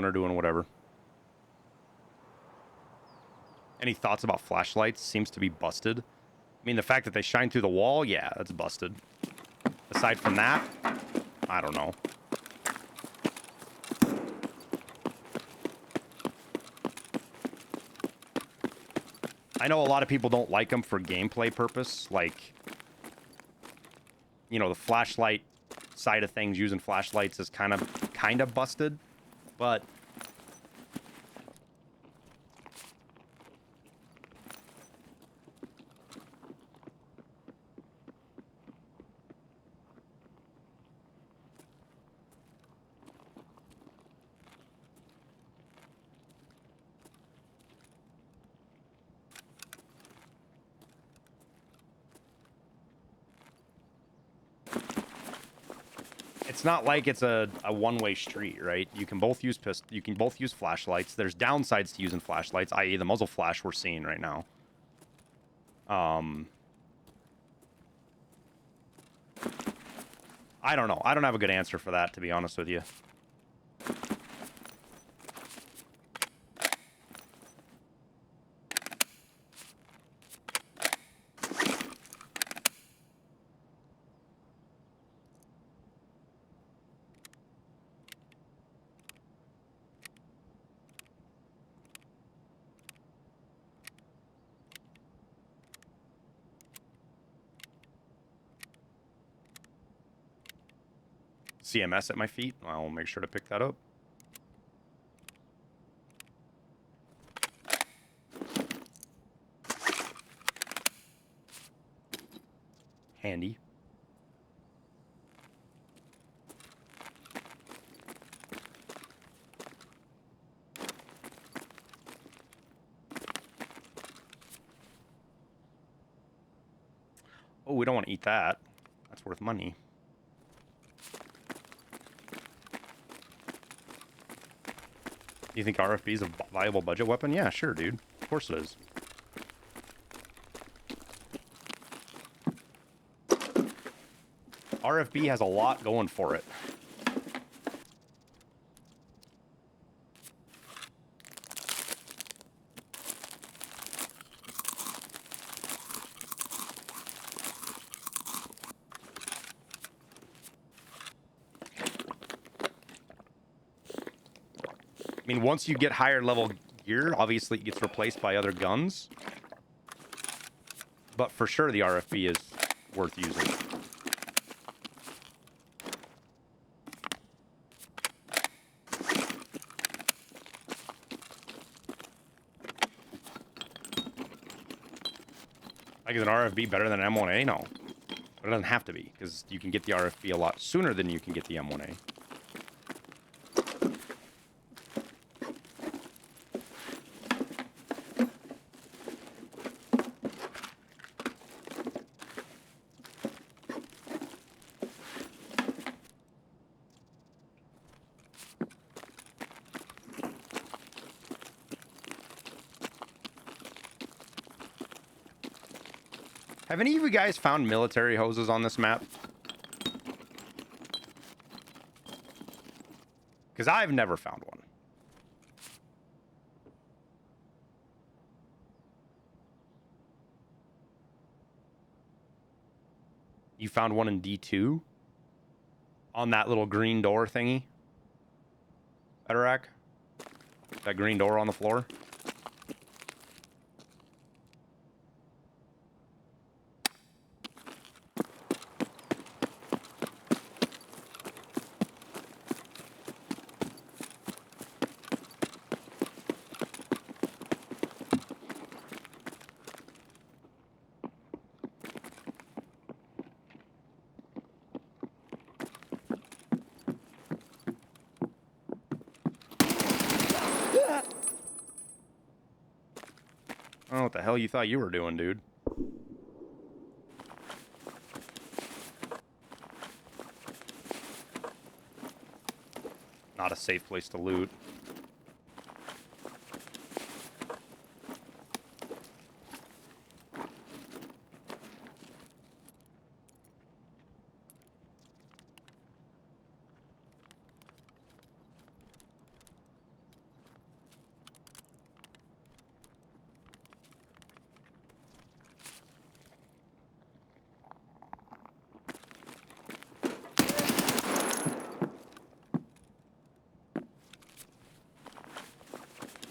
or doing whatever. Any thoughts about flashlights? Seems to be busted. I mean, the fact that they shine through the wall, yeah, that's busted. Aside from that, I don't know. I know a lot of people don't like them for gameplay purpose, like, you know, the flashlight side of things, using flashlights is kind of busted, but it's not like it's a one-way street, right? You can both use flashlights. There's downsides to using flashlights, i.e. the muzzle flash we're seeing right now. I don't know. I don't have a good answer for that, to be honest with you. CMS at my feet. I'll make sure to pick that up. Handy. Oh, we don't want to eat that. That's worth money. You think RFB is a viable budget weapon? Yeah, sure, dude. Of course it is. RFB has a lot going for it. I mean, once you get higher level gear, obviously it gets replaced by other guns. But for sure, the RFB is worth using. Like, is an RFB better than an M1A? No. But it doesn't have to be, because you can get the RFB a lot sooner than you can get the M1A. Have any of you guys found military hoses on this map? Because I've never found one. You found one in D2? On that little green door thingy? Bederac? That green door on the floor? I don't know what the hell you thought you were doing, dude. Not a safe place to loot.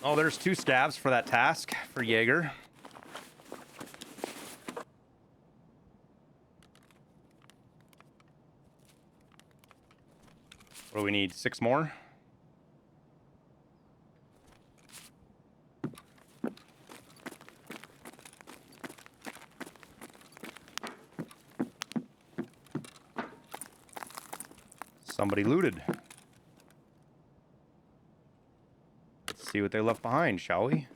Oh, there's 2 scavs for that task for Jaeger. What do we need? 6 more? Somebody looted. Let's see what they left behind, shall we?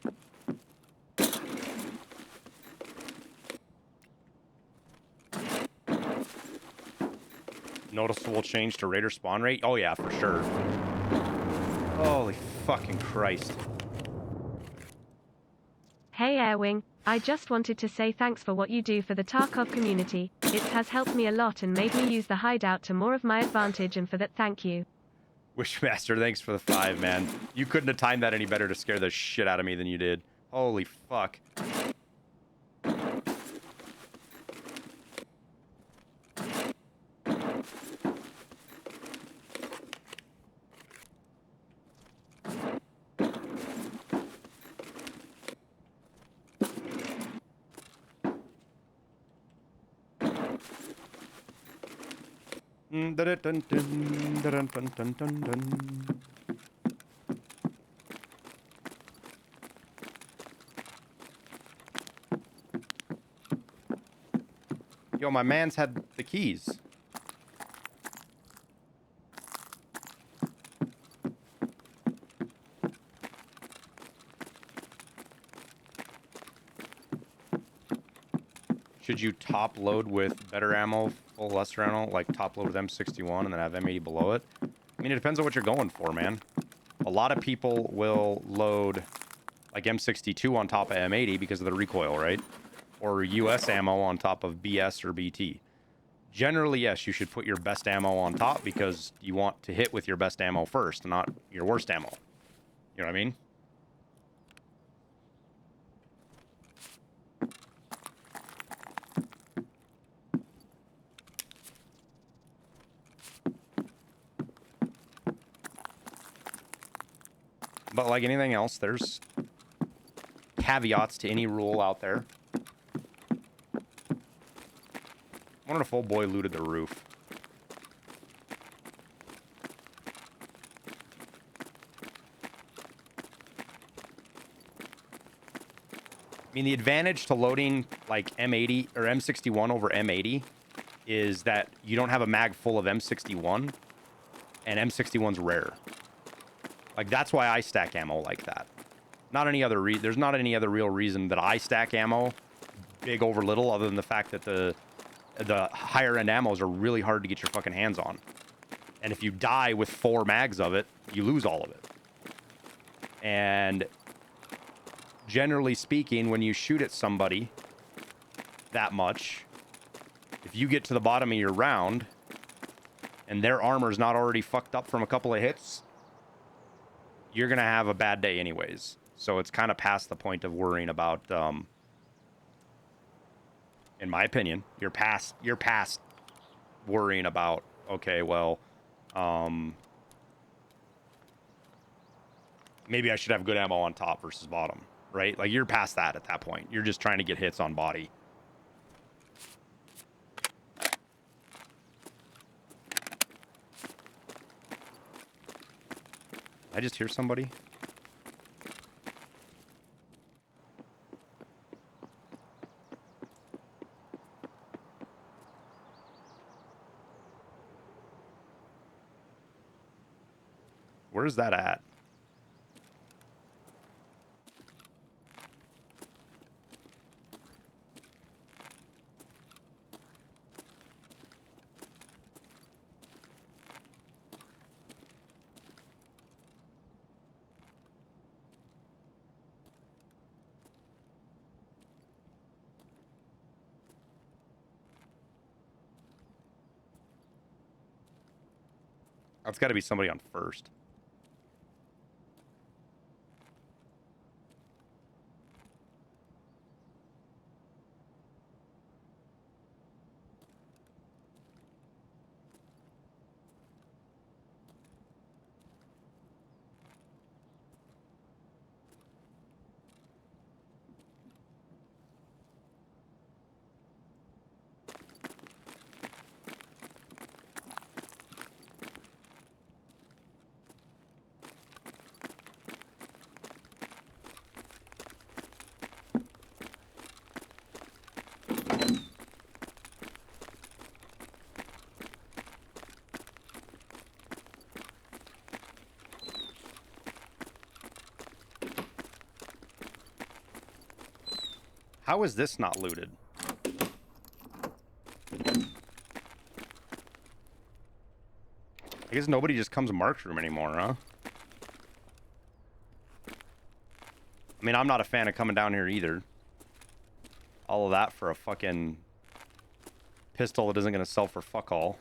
Noticeable change to raider spawn rate? Oh yeah, for sure. Holy fucking Christ. Hey Airwing, I just wanted to say thanks for what you do for the Tarkov community. It has helped me a lot and made me use the hideout to more of my advantage, and for that, thank you. Wishmaster, thanks for the 5, man. You couldn't have timed that any better to scare the shit out of me than you did. Holy fuck. Yo, my man's had the keys. Should you top load with better ammo, full lesser ammo, like top load with M61 and then have M80 below it? I mean, it depends on what you're going for, man. A lot of people will load like M62 on top of M80 because of the recoil, right? Or US ammo on top of BS or BT. Generally, yes, you should put your best ammo on top because you want to hit with your best ammo first, not your worst ammo. You know what I mean? But like anything else, there's caveats to any rule out there. I wonder if old boy looted the roof. I mean, the advantage to loading like M80 or M61 over M80 is that you don't have a mag full of M61, and M61's rare. Like, that's why I stack ammo like that. Not any other there's not any other real reason that I stack ammo big over little, other than the fact that the higher end ammos are really hard to get your fucking hands on. And if you die with 4 mags of it, you lose all of it. And generally speaking, when you shoot at somebody that much, if you get to the bottom of your round and their armor's not already fucked up from a couple of hits, you're gonna have a bad day anyways. So it's kind of past the point of worrying about, in my opinion, you're past worrying about, okay, well, maybe I should have good ammo on top versus bottom, right? Like, you're past that at that point. You're just trying to get hits on body. I just hear somebody. Where's that at? That's got to be somebody on first. How is this not looted? I guess nobody just comes to Mark's room anymore, huh? I mean, I'm not a fan of coming down here either. All of that for a fucking pistol that isn't going to sell for fuck all.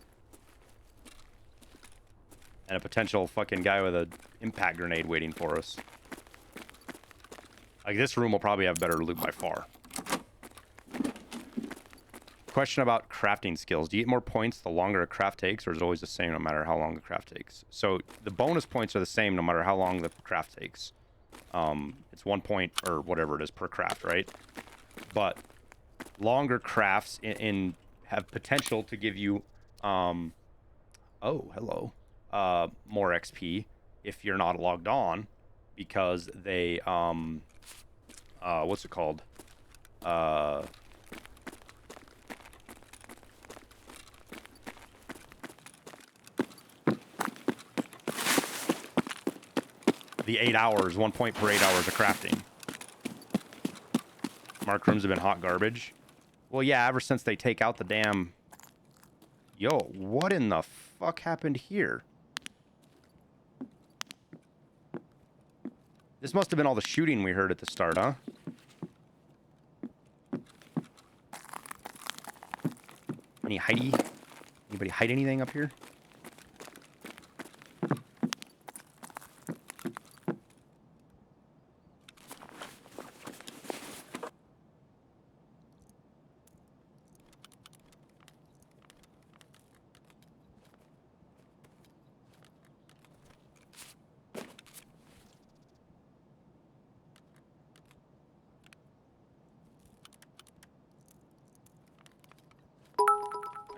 And a potential fucking guy with an impact grenade waiting for us. Like, this room will probably have better loot by far. Question about crafting skills. Do you get more points the longer a craft takes, or is it always the same no matter how long the craft takes? So the bonus points are the same no matter how long the craft takes. It's 1 point or whatever it is per craft, right? But longer crafts have potential to give you oh, hello, more XP if you're not logged on, because they what's it called, the 8 hours, 1 point per 8 hours of crafting. Mark rooms have been hot garbage. Well, yeah, ever since they take out the damn... Yo, what in the fuck happened here? This must have been all the shooting we heard at the start, huh? Any hidey? Anybody hide anything up here?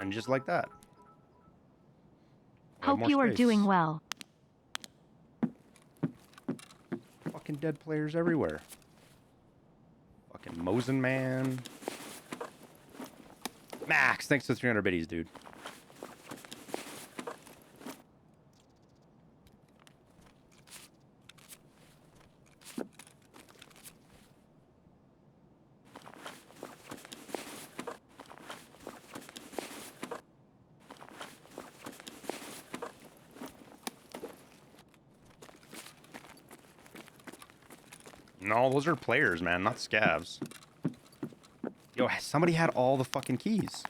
And just like that. We have Hope more you are space. doing well. Fucking dead players everywhere. Fucking Mosin Man. Max, thanks to 300 biddies, dude. No, those are players, man, not scavs. Yo, somebody had all the fucking keys.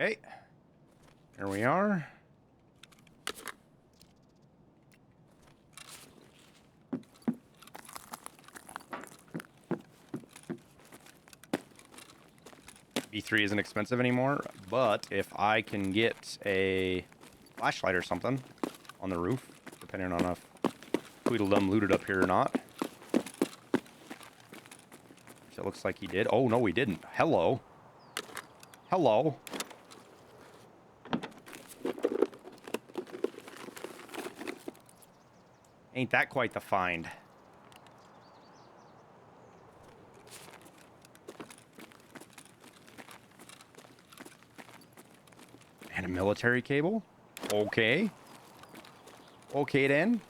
Okay, here we are. B3 isn't expensive anymore, but if I can get a flashlight or something on the roof, depending on if Tweedledum looted up here or not. Which it looks like he did. Oh, no, he didn't. Hello. Hello. Ain't that quite the find. And a military cable? Okay. Okay, then.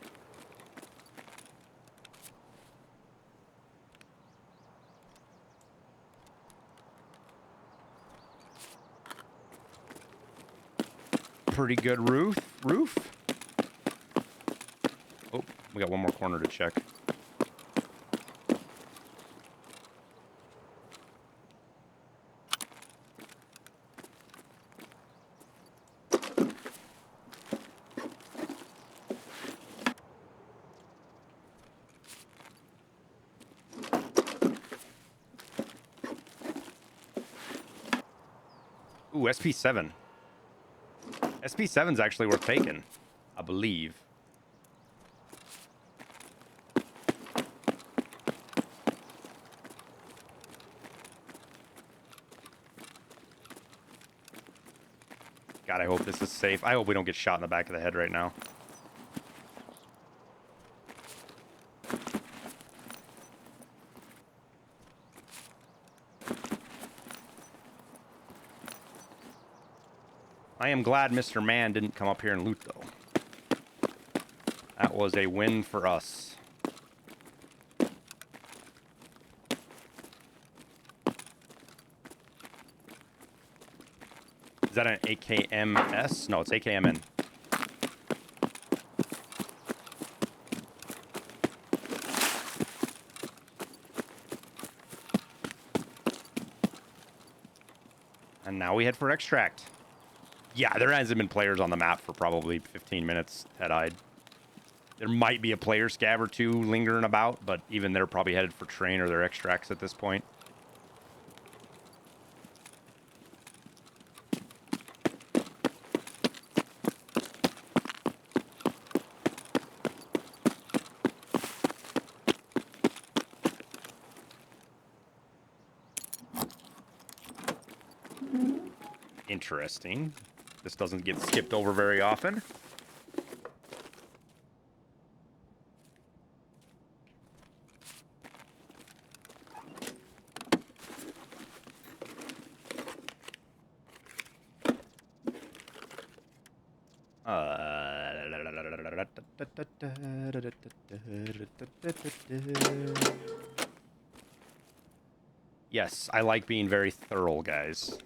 Pretty good roof. Oh, we got one more corner to check. Ooh, SP7. SP7's actually worth taking, I believe. God, I hope this is safe. I hope we don't get shot in the back of the head right now. I am glad Mr. Man didn't come up here and loot, though. That was a win for us. Is that an AKMS? No, it's AKMN. And now we head for extract. Yeah, there hasn't been players on the map for probably 15 minutes, head-eyed. There might be a player scav or two lingering about, but even they're probably headed for train or their extracts at this point. Interesting. This doesn't get skipped over very often. Yes, I like being very thorough, guys.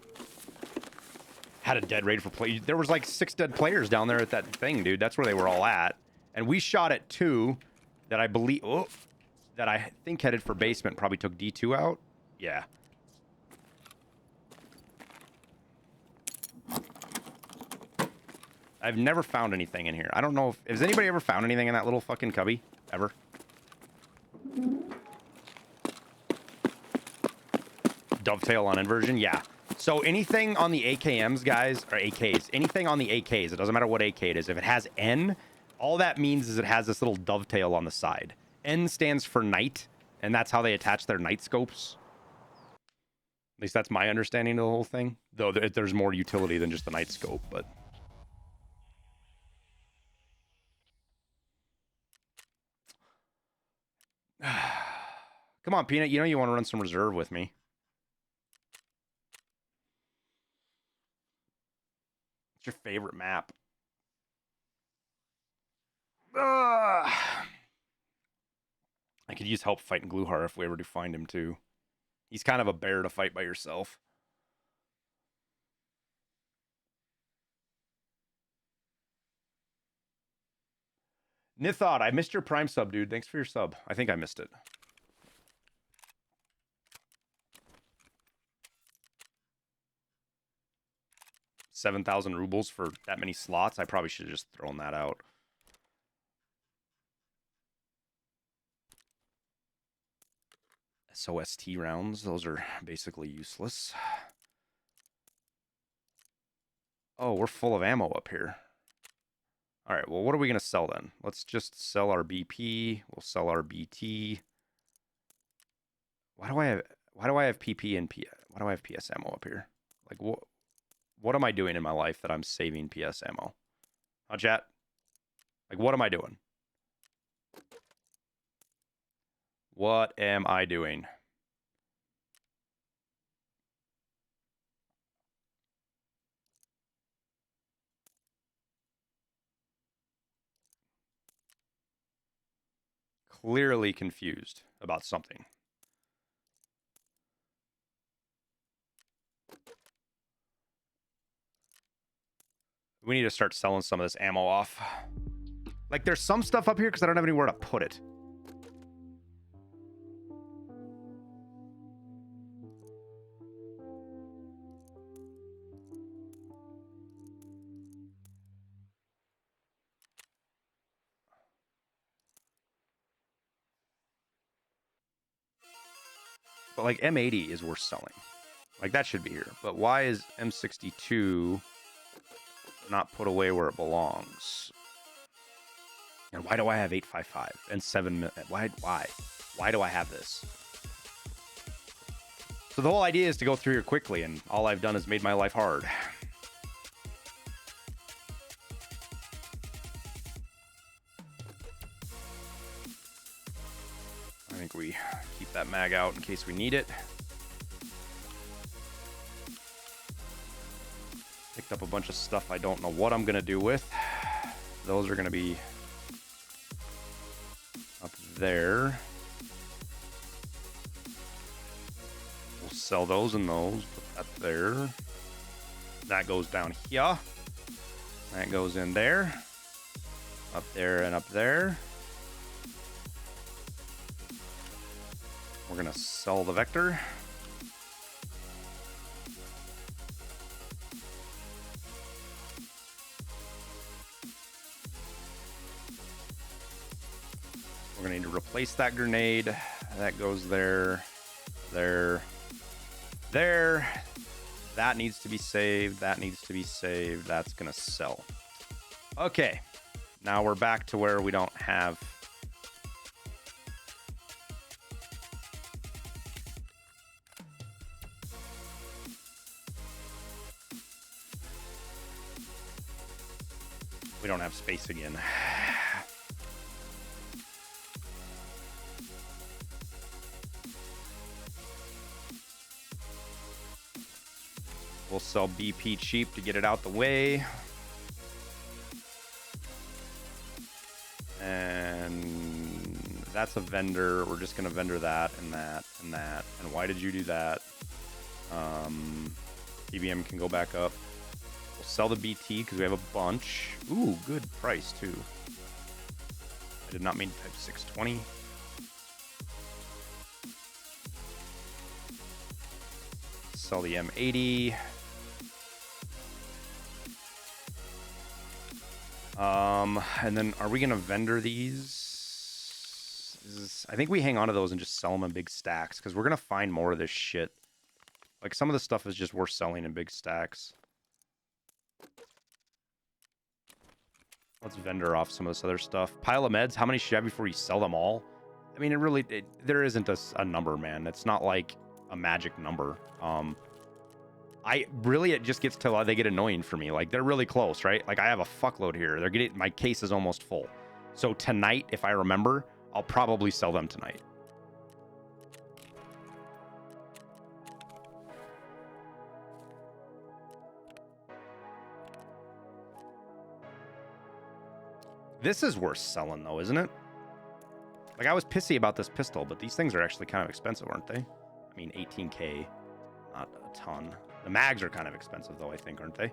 Had a dead raid for play. There was like 6 dead players down there at that thing, dude. That's where they were all at. And we shot at 2 that I believe... Oh, that I think headed for basement. Probably took D2 out. Yeah. I've never found anything in here. I don't know if... Has anybody ever found anything in that little fucking cubby? Ever? Dovetail on inversion? Yeah. So anything on the AKMs, guys, or AKs, anything on the AKs, it doesn't matter what AK it is. If it has N, all that means is it has this little dovetail on the side. N stands for night, and that's how they attach their night scopes. At least that's my understanding of the whole thing. Though there's more utility than just the night scope, but... Come on, Peanut. You know you want to run some reserve with me. What's your favorite map? I could use help fighting Gluhar if we ever do find him, too. He's kind of a bear to fight by yourself. Nithod, I missed your Prime sub, dude. Thanks for your sub. I think I missed it. $7,000 rubles for that many slots. I probably should have just thrown that out. SOST rounds. Those are basically useless. Oh, we're full of ammo up here. All right, well, what are we going to sell then? Let's just sell our BP. We'll sell our BT. Why do I have PP and PS? Why do I have PS ammo up here? Like, what am I doing in my life that I'm saving PS ammo? Huh, chat? Like, what am I doing? What am I doing? Clearly confused about something. We need to start selling some of this ammo off. Like, there's some stuff up here because I don't have anywhere to put it. But, like, M80 is worth selling. Like, that should be here. But why is M62 not put away where it belongs? And why do I have 855 and 7 why do I have this? So the whole idea is to go through here quickly, and all I've done is made my life hard. mag out in case we need it. Picked up a bunch of stuff I don't know what I'm going to do with. Those are going to be up there. We'll sell those and those. Put that there. That goes down here. That goes in there. Up there and up there. We're going to sell the vector. We're going to need to replace that grenade. That goes there, there, there. That needs to be saved. That needs to be saved. That's going to sell. Okay. Now we're back to where we don't have... We don't have space again. We'll sell BP cheap to get it out the way. And that's a vendor. We're just going to vendor that and that and that. And why did you do that? TBM can go back up. We'll sell the BT because we have a bunch. Ooh, good price too. I did not mean to type 620. Sell the M80. And then are we going to vendor these? I think we hang on to those and just sell them in big stacks because we're going to find more of this shit. Like some of the stuff is just worth selling in big stacks. Let's vendor off some of this other stuff. Pile of meds. How many should you have before you sell them all? I mean, there isn't a number, man. It's not like a magic number. It just gets till they get annoying for me. Like they're really close, right? Like I have a fuckload here. My case is almost full. So tonight, if I remember, I'll probably sell them tonight. This is worth selling though, isn't it? Like I was pissy about this pistol, but these things are actually kind of expensive, aren't they? I mean, 18K, not a ton. The mags are kind of expensive though, I think, aren't they?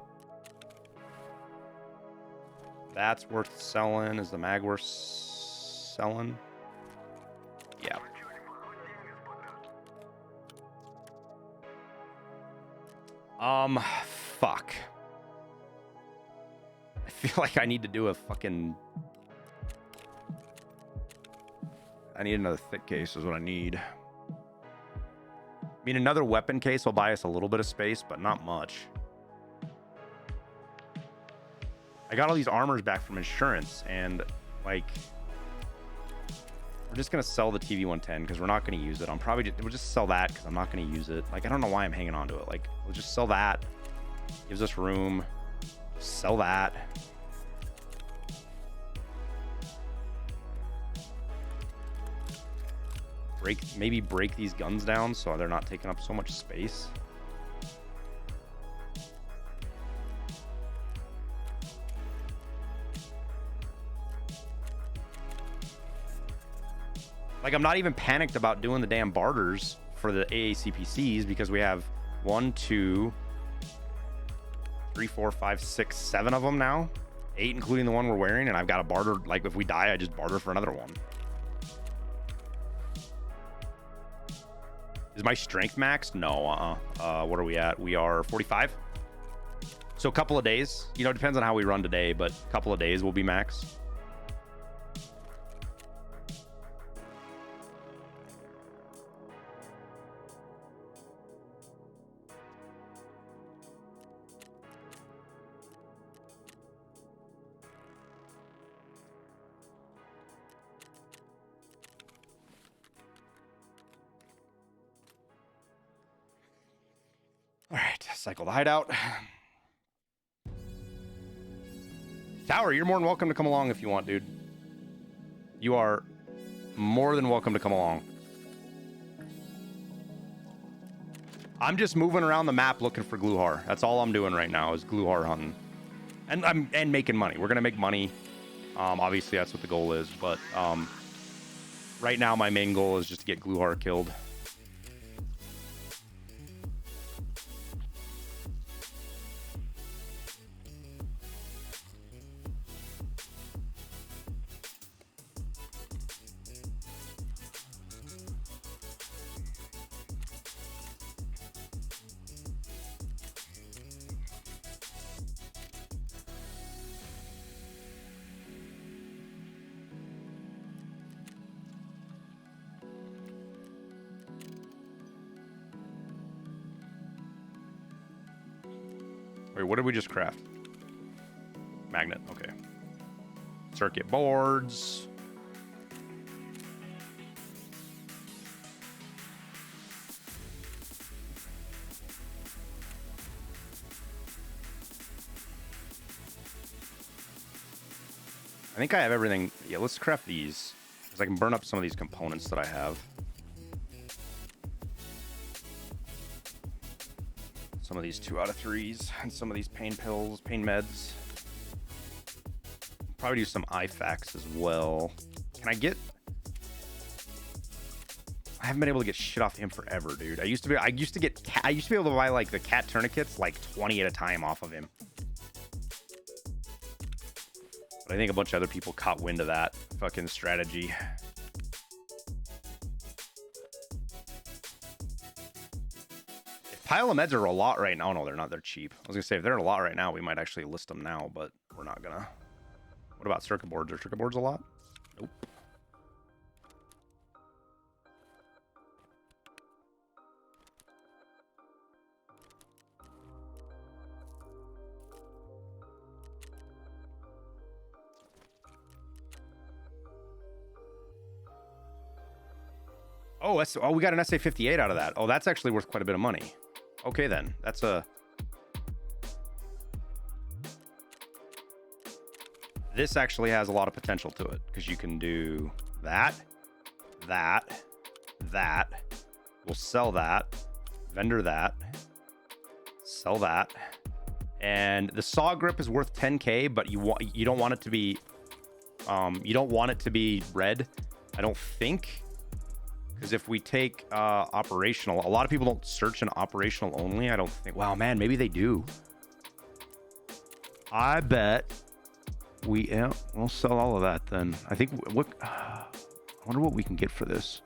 That's worth selling. Is the mag worth selling? Yeah. Fuck. I feel like I need to do a fucking... I need another thick case is what I need. I mean, another weapon case will buy us a little bit of space, but not much. I got all these armors back from insurance, and, like... We're just going to sell the TV-110, because we're not going to use it. We'll just sell that, because I'm not going to use it. Like, I don't know why I'm hanging on to it. Like, we'll just sell that. Gives us room. Sell that. Maybe break these guns down so they're not taking up so much space. Like, I'm not even panicked about doing the damn barters for the AACPCs because we have 1, 2, 3, 4, 5, 6, 7 of them now. 8 including the one we're wearing, and I've got a barter. Like, if we die, I just barter for another one. Is my strength maxed? No, what are we at? We are 45. So a couple of days. You know, it depends on how we run today, but a couple of days will be max. All right, cycle the hideout. Tower, you're more than welcome to come along if you want, dude. You are more than welcome to come along. I'm just moving around the map looking for Gluhar. That's all I'm doing right now is Gluhar hunting. And I'm making money. We're gonna make money. Obviously that's what the goal is, but right now my main goal is just to get Gluhar killed. Wait, what did we just craft? Magnet, okay. Circuit boards. I think I have everything. Yeah, let's craft these, because I can burn up some of these components that I have. Some of these 2 out of 3s, and some of these pain pills, pain meds. Probably do some IFAKs as well. Can I get... I haven't been able to get shit off him forever, dude. I used to be able to buy like the cat tourniquets like 20 at a time off of him. But I think a bunch of other people caught wind of that fucking strategy. Pile of meds are a lot right now. No, they're not. They're cheap. I was gonna say if they're a lot right now, we might actually list them now, but we're not gonna. What about circuit boards? Are circuit boards a lot? Nope. Oh, we got an SA58 out of that. Oh, that's actually worth quite a bit of money. Okay, then. That's a... This actually has a lot of potential to it, because you can do that, that, that. We'll sell that, vendor that, sell that. And the saw grip is worth 10K, but you don't want it to be... you don't want it to be red, I don't think. Because if we take operational, a lot of people don't search in operational only. I don't think. Wow, man, maybe they do. I bet we'll sell all of that then. I think I wonder what we can get for this.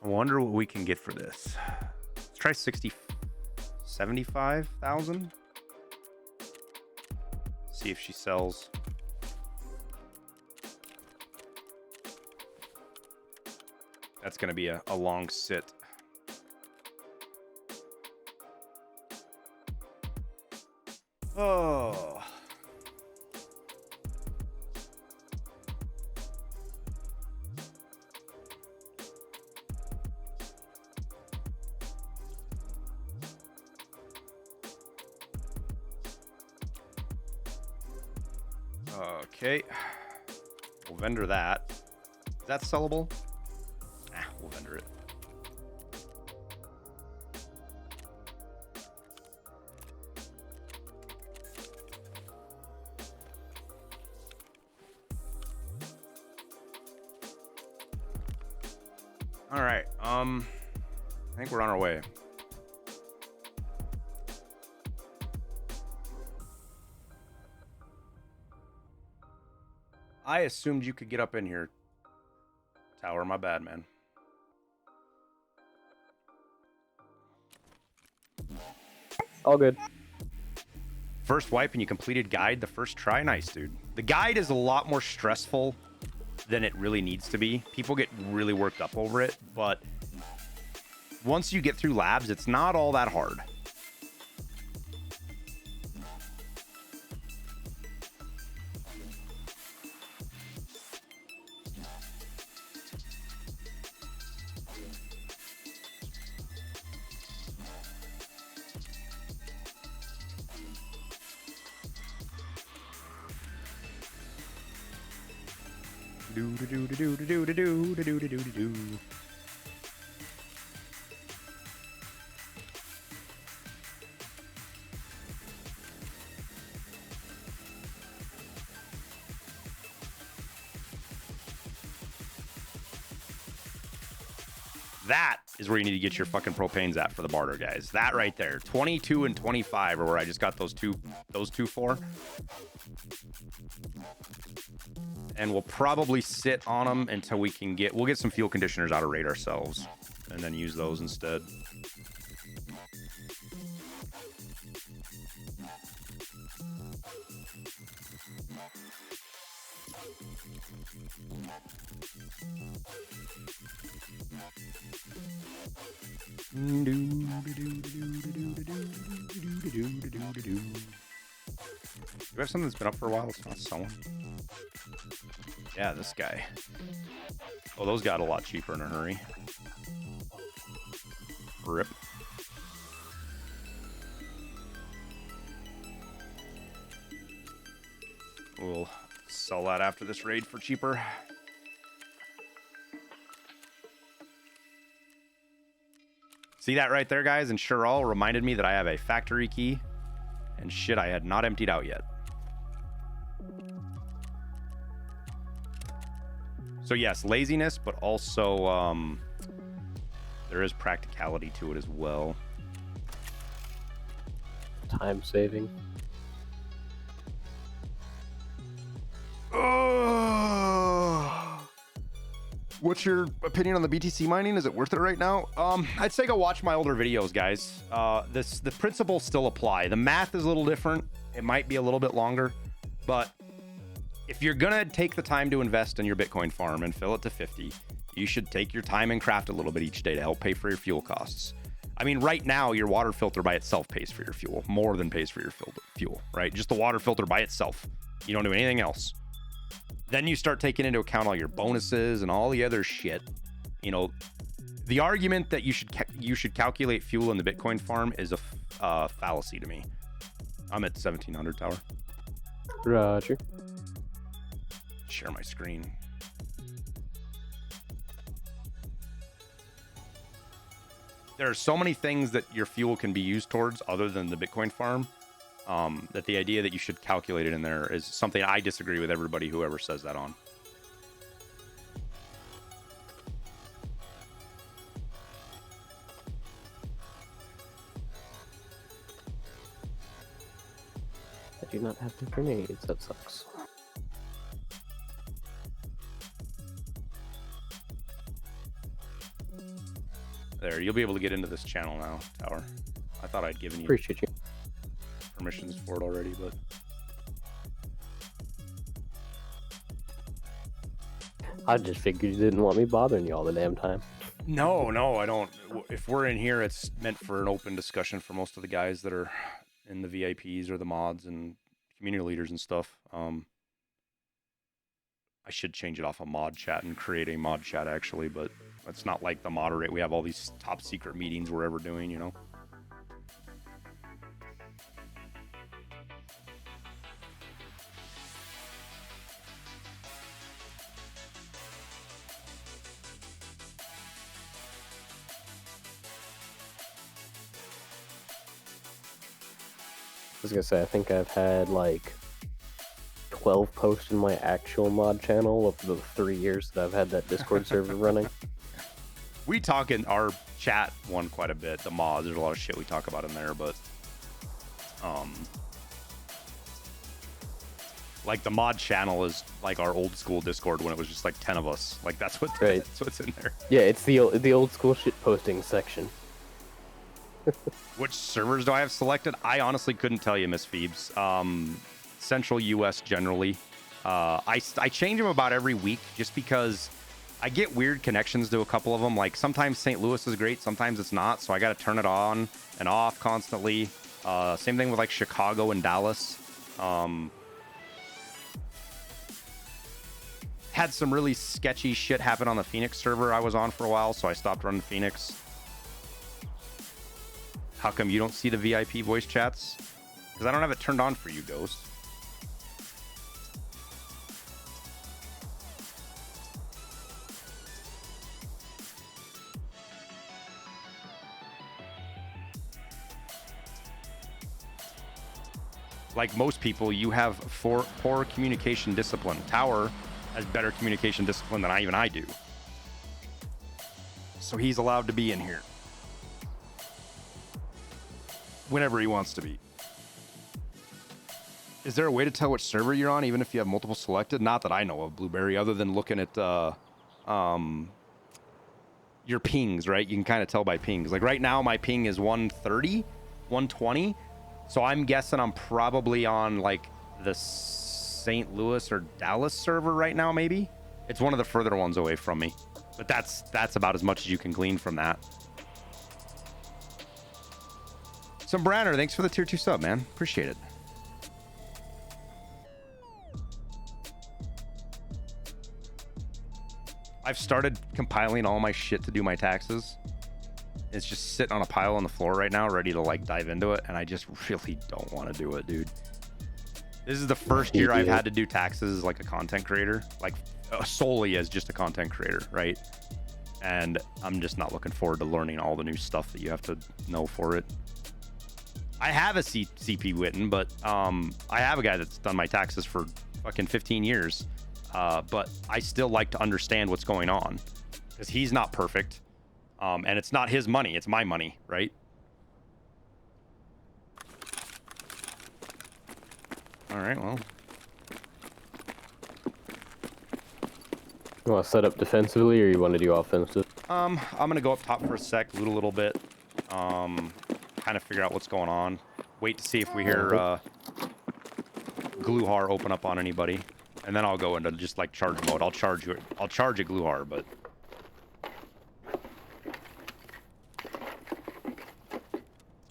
I wonder what we can get for this. Let's try 75,000. See if she sells. That's going to be a long sit. Oh. Okay. We'll vendor that. Is that sellable? We'll vendor it. All right. I think we're on our way. I assumed you could get up in here. Tower, my bad, man. All good. First wipe and you completed guide the first try. Nice, dude. The guide is a lot more stressful than it really needs to be. People get really worked up over it, but once you get through labs, it's not all that hard. That is where you need to get your fucking propanes at for the barter, guys. That right there. 22 and 25 are where I just got those two for. And we'll probably sit on them until we'll get some fuel conditioners out of raid ourselves and then use those instead. Do we have something that's been up for a while? It's not someone. Yeah, this guy. Oh, those got a lot cheaper in a hurry. Rip. We'll sell that after this raid for cheaper. See that right there, guys? And sure all reminded me that I have a factory key and shit I had not emptied out yet. So yes, laziness, but also there is practicality to it as well. Time saving. What's your opinion on the BTC mining? Is it worth it right now? I'd say go watch my older videos, guys. The principles still apply. The math is a little different. It might be a little bit longer, but if you're gonna take the time to invest in your Bitcoin farm and fill it to 50, you should take your time and craft a little bit each day to help pay for your fuel costs. I mean, right now, your water filter by itself pays for your fuel, more than pays for your fuel, right? Just the water filter by itself. You don't do anything else. Then you start taking into account all your bonuses and all the other shit. You know, the argument that you should calculate fuel in the Bitcoin farm is a fallacy to me. I'm at 1700 tower. Roger. Share my screen. There are so many things that your fuel can be used towards other than the Bitcoin farm. That the idea that you should calculate it in there is something I disagree with everybody who ever says that on. I do not have the grenades, that sucks. There, you'll be able to get into this channel now, Tower. I thought I'd given you Appreciate you. permissions for it already, but I just figured you didn't want me bothering you all the damn time. no, I don't. If we're in here, it's meant for an open discussion for most of the guys that are in the VIPs or the mods and community leaders and stuff. I should change it off a mod chat and create a mod chat actually, but it's not like the moderate. We have all these top secret meetings we're ever doing, you know. I was gonna say, I think I've had like 12 posts in my actual mod channel over the 3 years that I've had that Discord server running. We talk in our chat one quite a bit, the mods. There's a lot of shit we talk about in there, but like the mod channel is like our old school Discord when it was just like 10 of us. Like that's what's in there. Yeah, it's the old school shit posting section. Which servers do I have selected? I honestly couldn't tell you, Miss Phoebes. Central US generally. I change them about every week just because I get weird connections to a couple of them. Like sometimes St. Louis is great, sometimes it's not. So I got to turn it on and off constantly. Same thing with like Chicago and Dallas. Had some really sketchy shit happen on the Phoenix server I was on for a while, so I stopped running Phoenix. How come you don't see the VIP voice chats? Because I don't have it turned on for you, Ghost. Like most people, you have poor communication discipline. Tower has better communication discipline than I do. So he's allowed to be in here whenever he wants to be. Is there a way to tell which server you're on, even if you have multiple selected? Not that I know of, Blueberry, other than looking at your pings, right? You can kind of tell by pings. Like right now, my ping is 130, 120. So I'm guessing I'm probably on like the St. Louis or Dallas server right now, maybe. It's one of the further ones away from me. But that's about as much as you can glean from that. So Branner, thanks for the tier 2 sub, man. Appreciate it. I've started compiling all my shit to do my taxes. It's just sitting on a pile on the floor right now, ready to like dive into it. And I just really don't want to do it, dude. This is the first year I've had to do taxes as like a content creator, like solely as just a content creator, right? And I'm just not looking forward to learning all the new stuff that you have to know for it. I have a CP Witten, but I have a guy that's done my taxes for fucking 15 years. But I still like to understand what's going on because he's not perfect. And it's not his money. It's my money, right? All right, well. You want to set up defensively or you want to do offensive? I'm going to go up top for a sec, loot a little bit. Kind of figure out what's going on. Wait to see if we hear Gluhar open up on anybody. And then I'll go into just like charge mode. I'll charge a Gluhar, but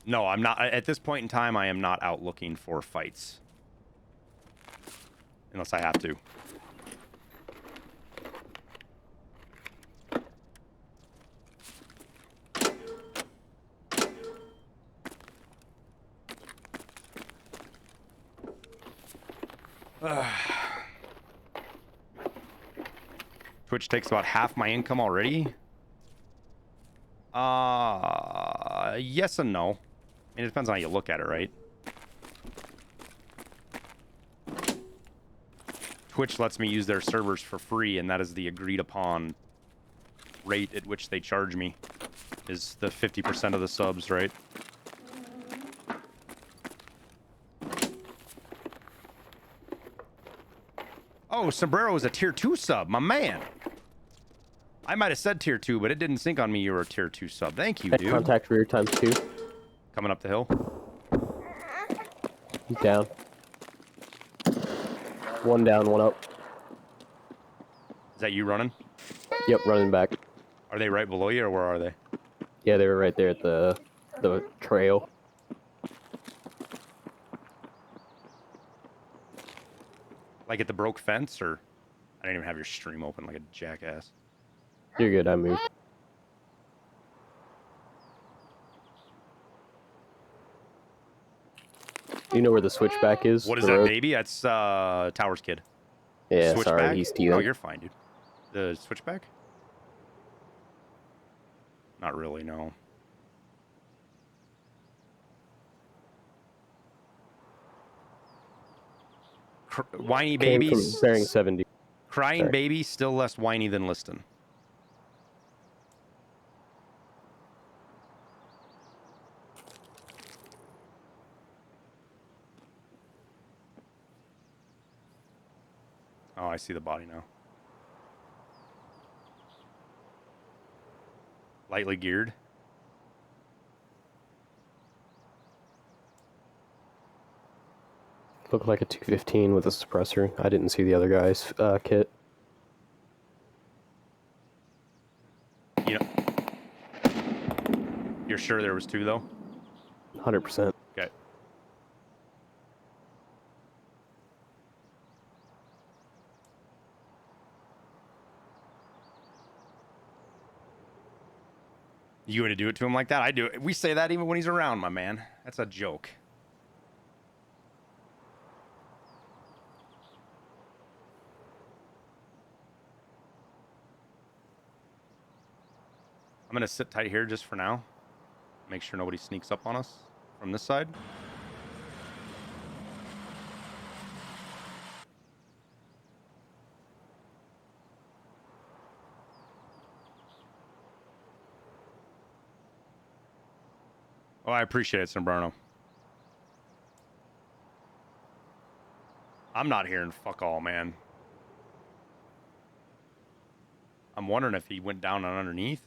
no, I'm not. At this point in time, I am not out looking for fights. Unless I have to. Twitch takes about half my income already. Yes and no. I mean, it depends on how you look at it, right? Twitch lets me use their servers for free, and that is the agreed upon rate at which they charge me. Is the 50% of the subs, right? Oh, Sombrero is a tier 2 sub, my man. I might have said tier 2, but it didn't sync on me you were a tier 2 sub. Thank you, dude. Contact rear times 2. Coming up the hill. He's down. One down, one up. Is that you running? Yep, running back. Are they right below you, or where are they? Yeah, they were right there at the trail. Like at the broke fence, or? I didn't even have your stream open like a jackass. You're good, I moved. You know where the switchback is? What is that, baby? That's Towers Kid. Yeah, Switchback? sorry, he's stealing. Oh, you're fine, dude. The switchback? Not really, no. Whiny babies. Bearing 70. Crying Sorry. baby, still less whiny than Liston. Oh, I see the body now. Lightly geared. Looked like a 215 with a suppressor. I didn't see the other guy's kit. You know, you're sure there was two though? 100%. Okay. You going to do it to him like that? I do it. We say that even when he's around, my man. That's a joke. I'm going to sit tight here just for now. Make sure nobody sneaks up on us from this side. Oh, I appreciate it, Sombrano. I'm not hearing fuck all, man. I'm wondering if he went down and underneath,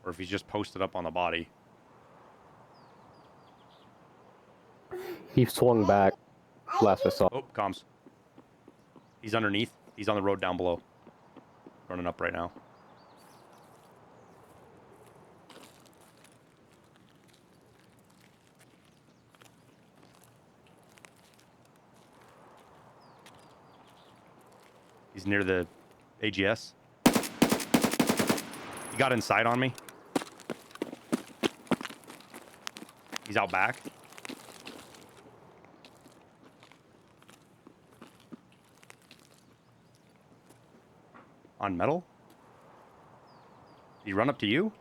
or if he's just posted up on the body. He swung back. Last I saw. Oh, comms. He's underneath. He's on the road down below. Running up right now. He's near the AGS. He got inside on me. He's out back. On metal? Did he run up to you?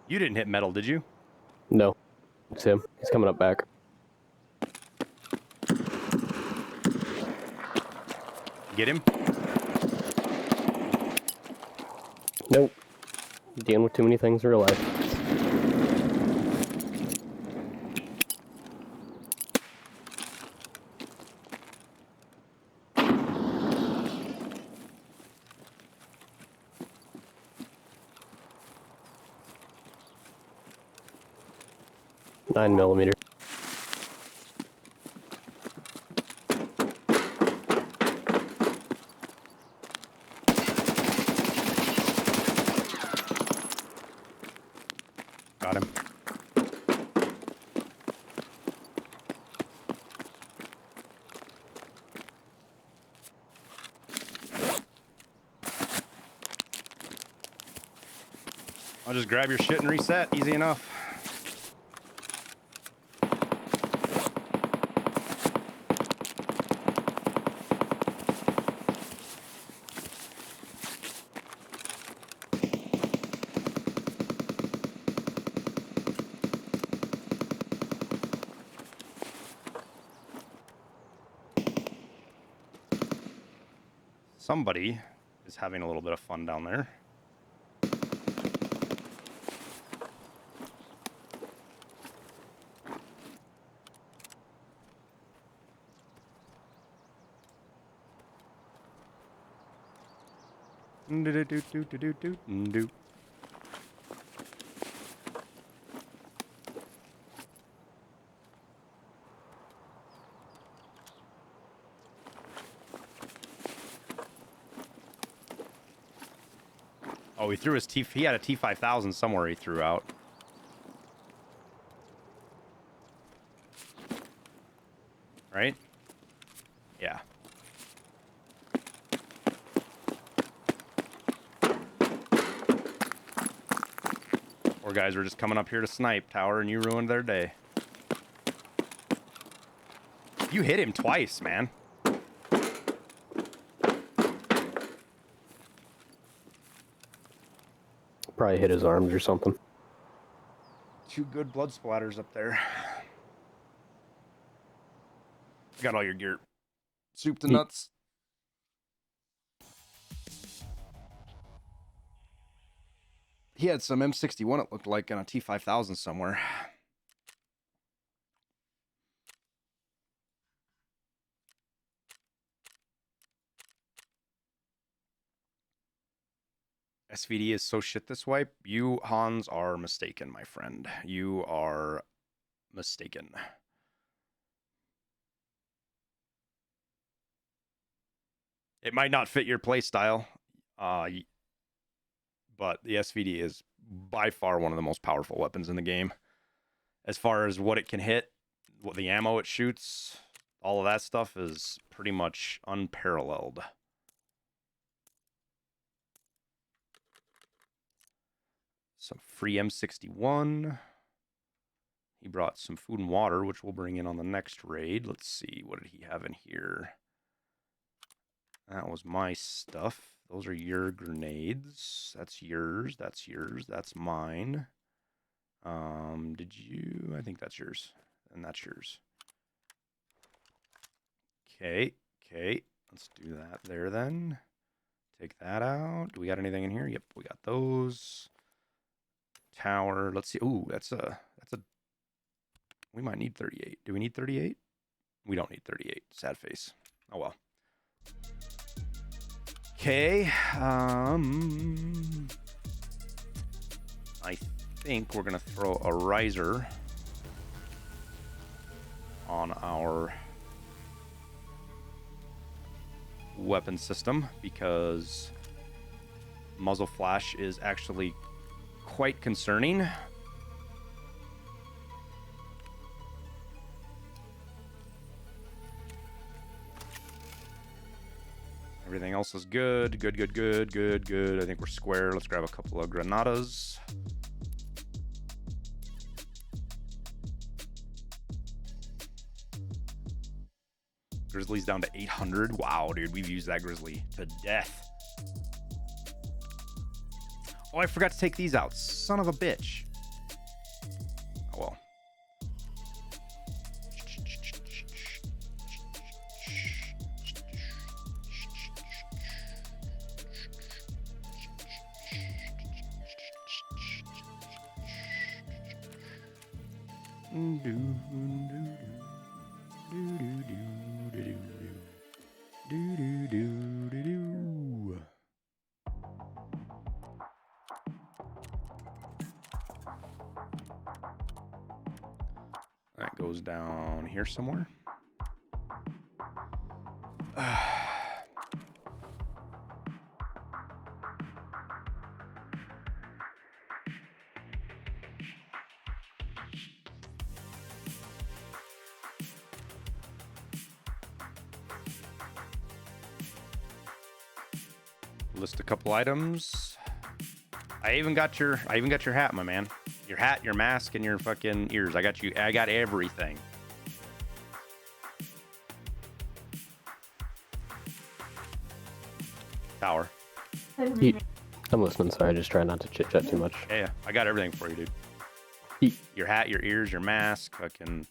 You didn't hit metal, did you? No. It's him. He's coming up back. Get him? Nope. Dealing with too many things in real life. $9mm. Got him. I'll just grab your shit and reset. Easy enough. Somebody is having a little bit of fun down there. Do. Oh, he threw his T. He had a T5000 somewhere. He threw out. Right? Yeah. Poor guys were just coming up here to snipe tower, and you ruined their day. You hit him twice, man. Probably hit his arms or something. 2 good blood splatters up there. Got all your gear. Soup to nuts. He had some M61, it looked like, on a T5000 somewhere. SVD is so shit this wipe. You, Hans, are mistaken, my friend. You are mistaken. It might not fit your play style, but the SVD is by far one of the most powerful weapons in the game. As far as what it can hit, what the ammo it shoots, all of that stuff is pretty much unparalleled. Some free M61. He brought some food and water, which we'll bring in on the next raid. Let's see, what did he have in here? That was my stuff. Those are your grenades. That's yours. That's yours. That's mine. Did you? I think that's yours. And that's yours. Okay. Okay. Let's do that there then. Take that out. Do we got anything in here? Yep, we got those. Tower. Let's see. Ooh, that's a. We might need 38. Do we need 38? We don't need 38. Sad face. Oh well. Okay. I think we're gonna throw a riser on our weapon system because muzzle flash is actually quite concerning. Everything else is good. Good. I think we're square. Let's grab a couple of granadas. Grizzly's down to 800. Wow, dude, we've used that Grizzly to death. Oh, I forgot to take these out. Son of a bitch. Oh, well. That goes down here somewhere. List a couple items. I even got your hat, my man. Your hat, your mask, and your fucking ears. I got you. I got everything. Tower. I'm listening, sorry. Just try not to chit chat too much. Yeah, I got everything for you, dude. Your hat, your ears, your mask, fucking.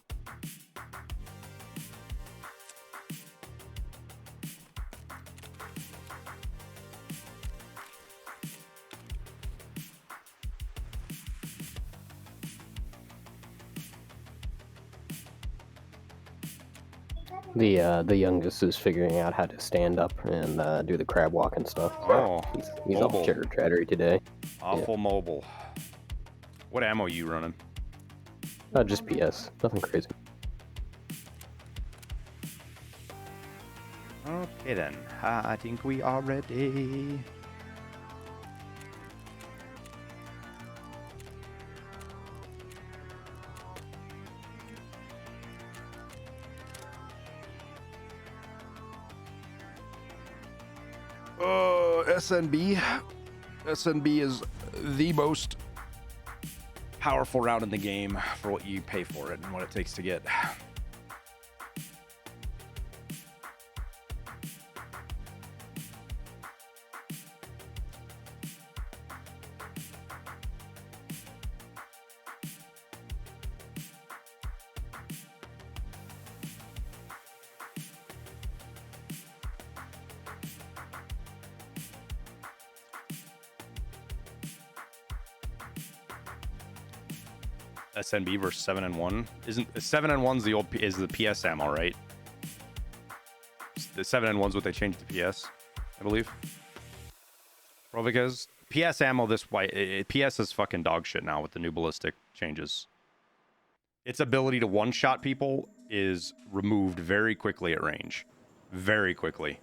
The youngest is figuring out how to stand up and do the crab walk and stuff. Oh, he's all chitter chattery today. Awful mobile. What ammo you running? Just PS, nothing crazy. Okay then, I think we are ready. SNB. SNB is the most powerful round in the game for what you pay for it and what it takes to get. SNB versus 7 and 1. Isn't 7 and 1's the PS ammo, right? The 7 and 1's what they changed to PS, I believe. Well, because PS ammo PS is fucking dog shit now with the new ballistic changes. Its ability to one-shot people is removed very quickly at range. Very quickly.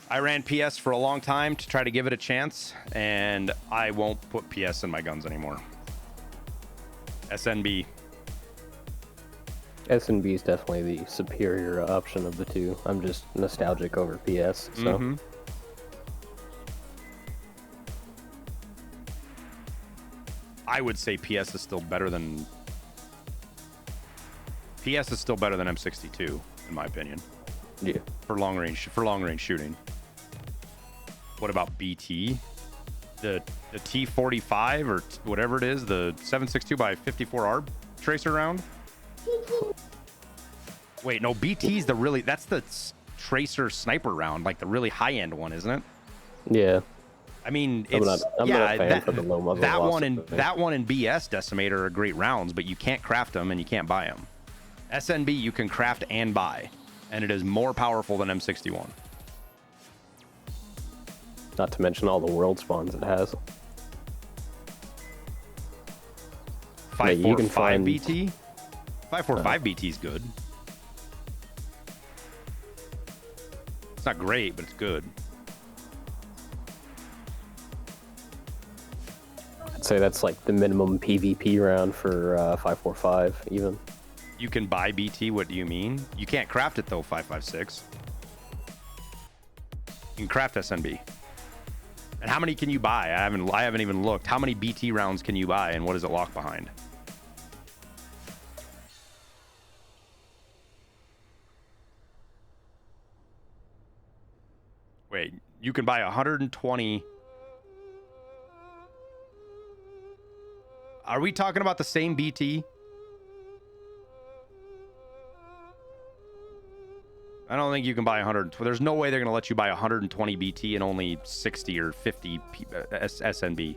I ran PS for a long time to try to give it a chance, and I won't put PS in my guns anymore. SNB. S&B is definitely the superior option of the two. I'm just nostalgic over PS, so. I would say PS is still better than M62 in my opinion. Yeah. For long range shooting. What about BT? The T45 or whatever it is, the 7.62 by 54 ARB tracer round? Wait, no, BT's that's the tracer sniper round, like the really high end one, isn't it? Yeah. I mean, I'm it's not a fan for the low muzzle that velocity. one and BS Decimator are great rounds, but you can't craft them and you can't buy them. SNB you can craft and buy, and it is more powerful than M61. Not to mention all the world spawns it has. 545 BT? 545 BT is good. It's not great, but it's good. I'd say that's like the minimum PvP round for 545 even. You can buy BT, what do you mean? You can't craft it though, 556. You can craft SNB. And how many can you buy? I haven't even looked. How many BT rounds can you buy and what does it lock behind? Wait, you can buy 120. Are we talking about the same BT? I don't think you can buy 100. There's no way they're going to let you buy 120 BT and only 60 or 50 SNB.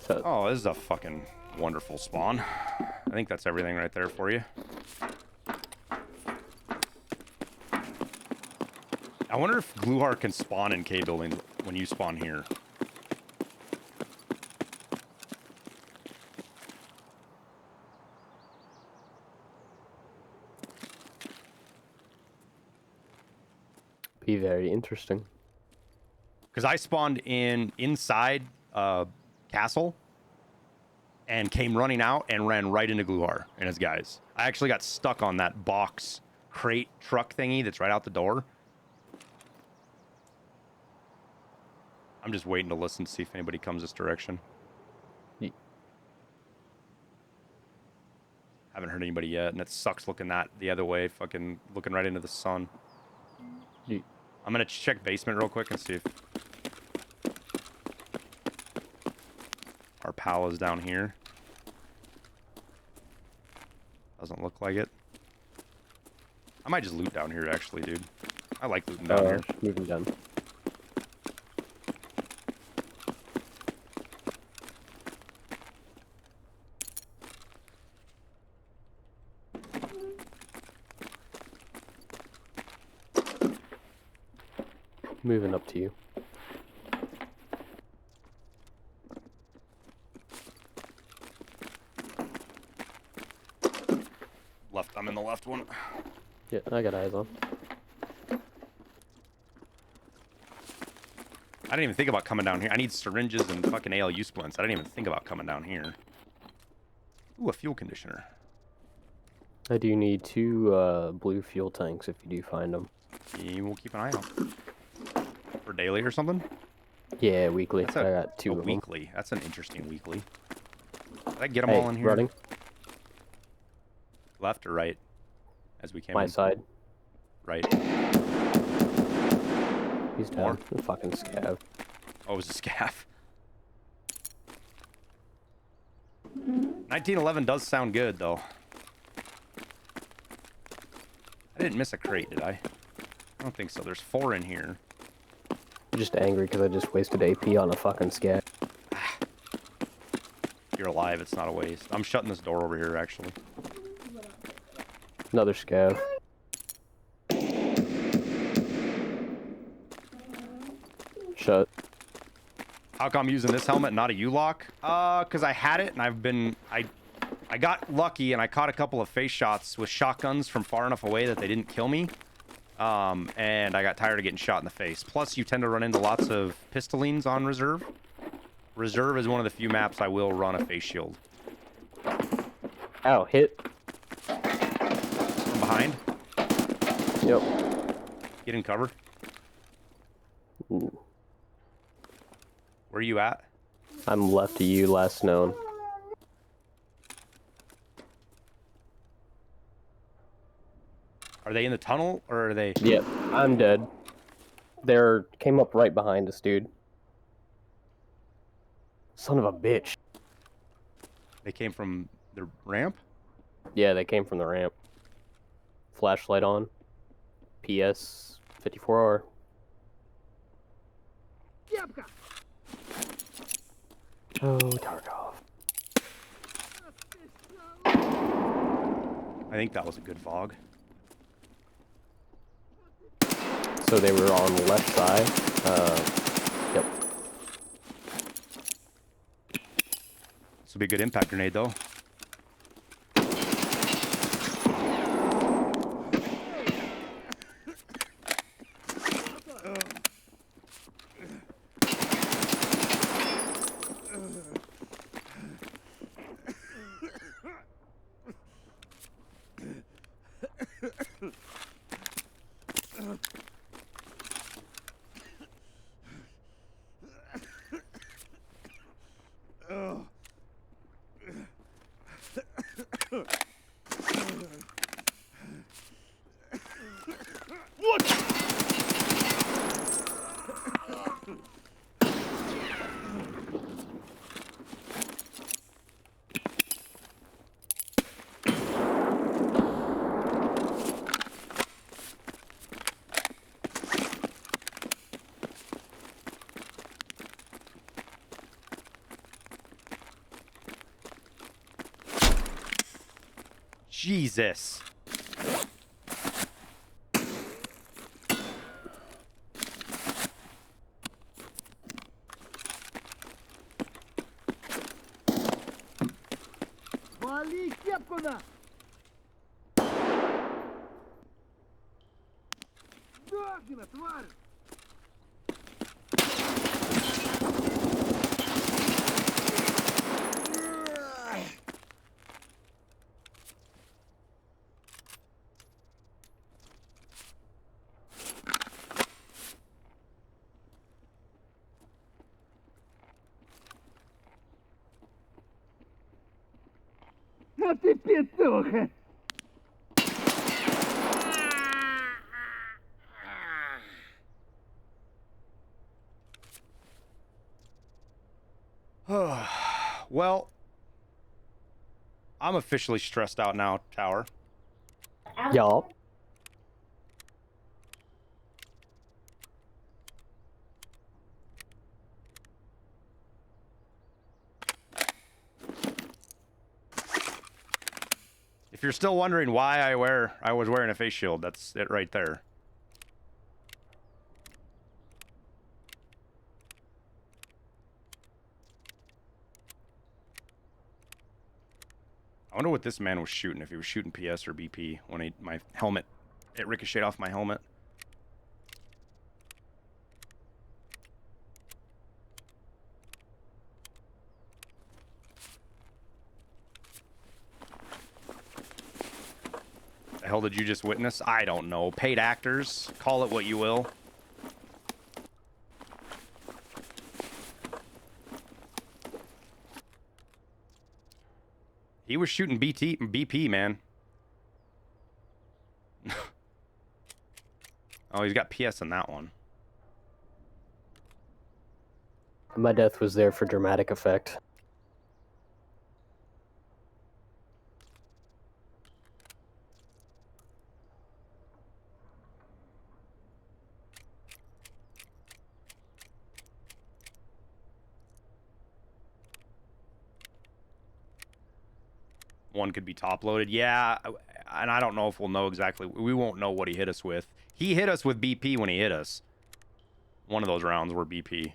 So, oh, this is a fucking wonderful spawn. I think that's everything right there for you. I wonder if Gluhar can spawn in K buildings when you spawn here. be very interesting. Because I spawned inside castle and came running out and ran right into Gluhar and his guys. I actually got stuck on that box crate truck thingy that's right out the door. I'm just waiting to listen to see if anybody comes this direction. Yeah. Haven't heard anybody yet, and it sucks looking the other way, fucking looking right into the sun. Yeah. I'm gonna check basement real quick and see if our pal is down here. Doesn't look like it. I might just loot down here, actually, dude. I like looting down here. Moving down. Moving up to you. Left, I'm in the left one. Yeah, I got eyes on. I didn't even think about coming down here. I need syringes and fucking ALU splints. I didn't even think about coming down here. Ooh, a fuel conditioner. I do need 2 blue fuel tanks if you do find them. Yeah, we'll keep an eye out. For daily or something? Yeah, weekly. That's I got 2 of them. Weekly. That's an interesting weekly. Did I get them Hey, all in here? running. Left or right? As we came My in? side. Right. He's down. More? The fucking scav. Oh, it was a scaff. 1911 does sound good, though. I didn't miss a crate, did I? I don't think so. There's 4 in here. I'm just angry because I just wasted AP on a fucking scav. If you're alive, it's not a waste. I'm shutting this door over here, actually. Another scav. Shut. How come I'm using this helmet, not a U-lock? Because I had it, and I got lucky, and I caught a couple of face shots with shotguns from far enough away that they didn't kill me. And I got tired of getting shot in the face. Plus, you tend to run into lots of pistolines on reserve. Reserve is one of the few maps I will run a face shield. Ow, hit. From behind? Yep. Get in cover. Ooh. Where are you at? I'm left of you, last known. Are they in the tunnel, or are they... Yep, I'm dead. They're came up right behind us, dude. Son of a bitch. They came from the ramp? Yeah, they came from the ramp. Flashlight on. PS 54R. Oh, Tarkov. I think that was a good fog. So they were on the left side. Yep. This will be a good impact grenade, though. Jesus. Вали кепку на! Догина, тварь! А ты петуха! Well, I'm officially stressed out now, Tower. Yup. If you're still wondering why I was wearing a face shield, that's it right there. I wonder what this man was shooting, if he was shooting PS or BP when my helmet, it ricocheted off my helmet. The hell did you just witness? I don't know. Paid actors, call it what you will. He was shooting BP, man. Oh, he's got PS in that one. My death was there for dramatic effect. One could be top loaded. Yeah, and I don't know if we'll know exactly. We won't know what he hit us with. He hit us with BP when he hit us. One of those rounds were BP.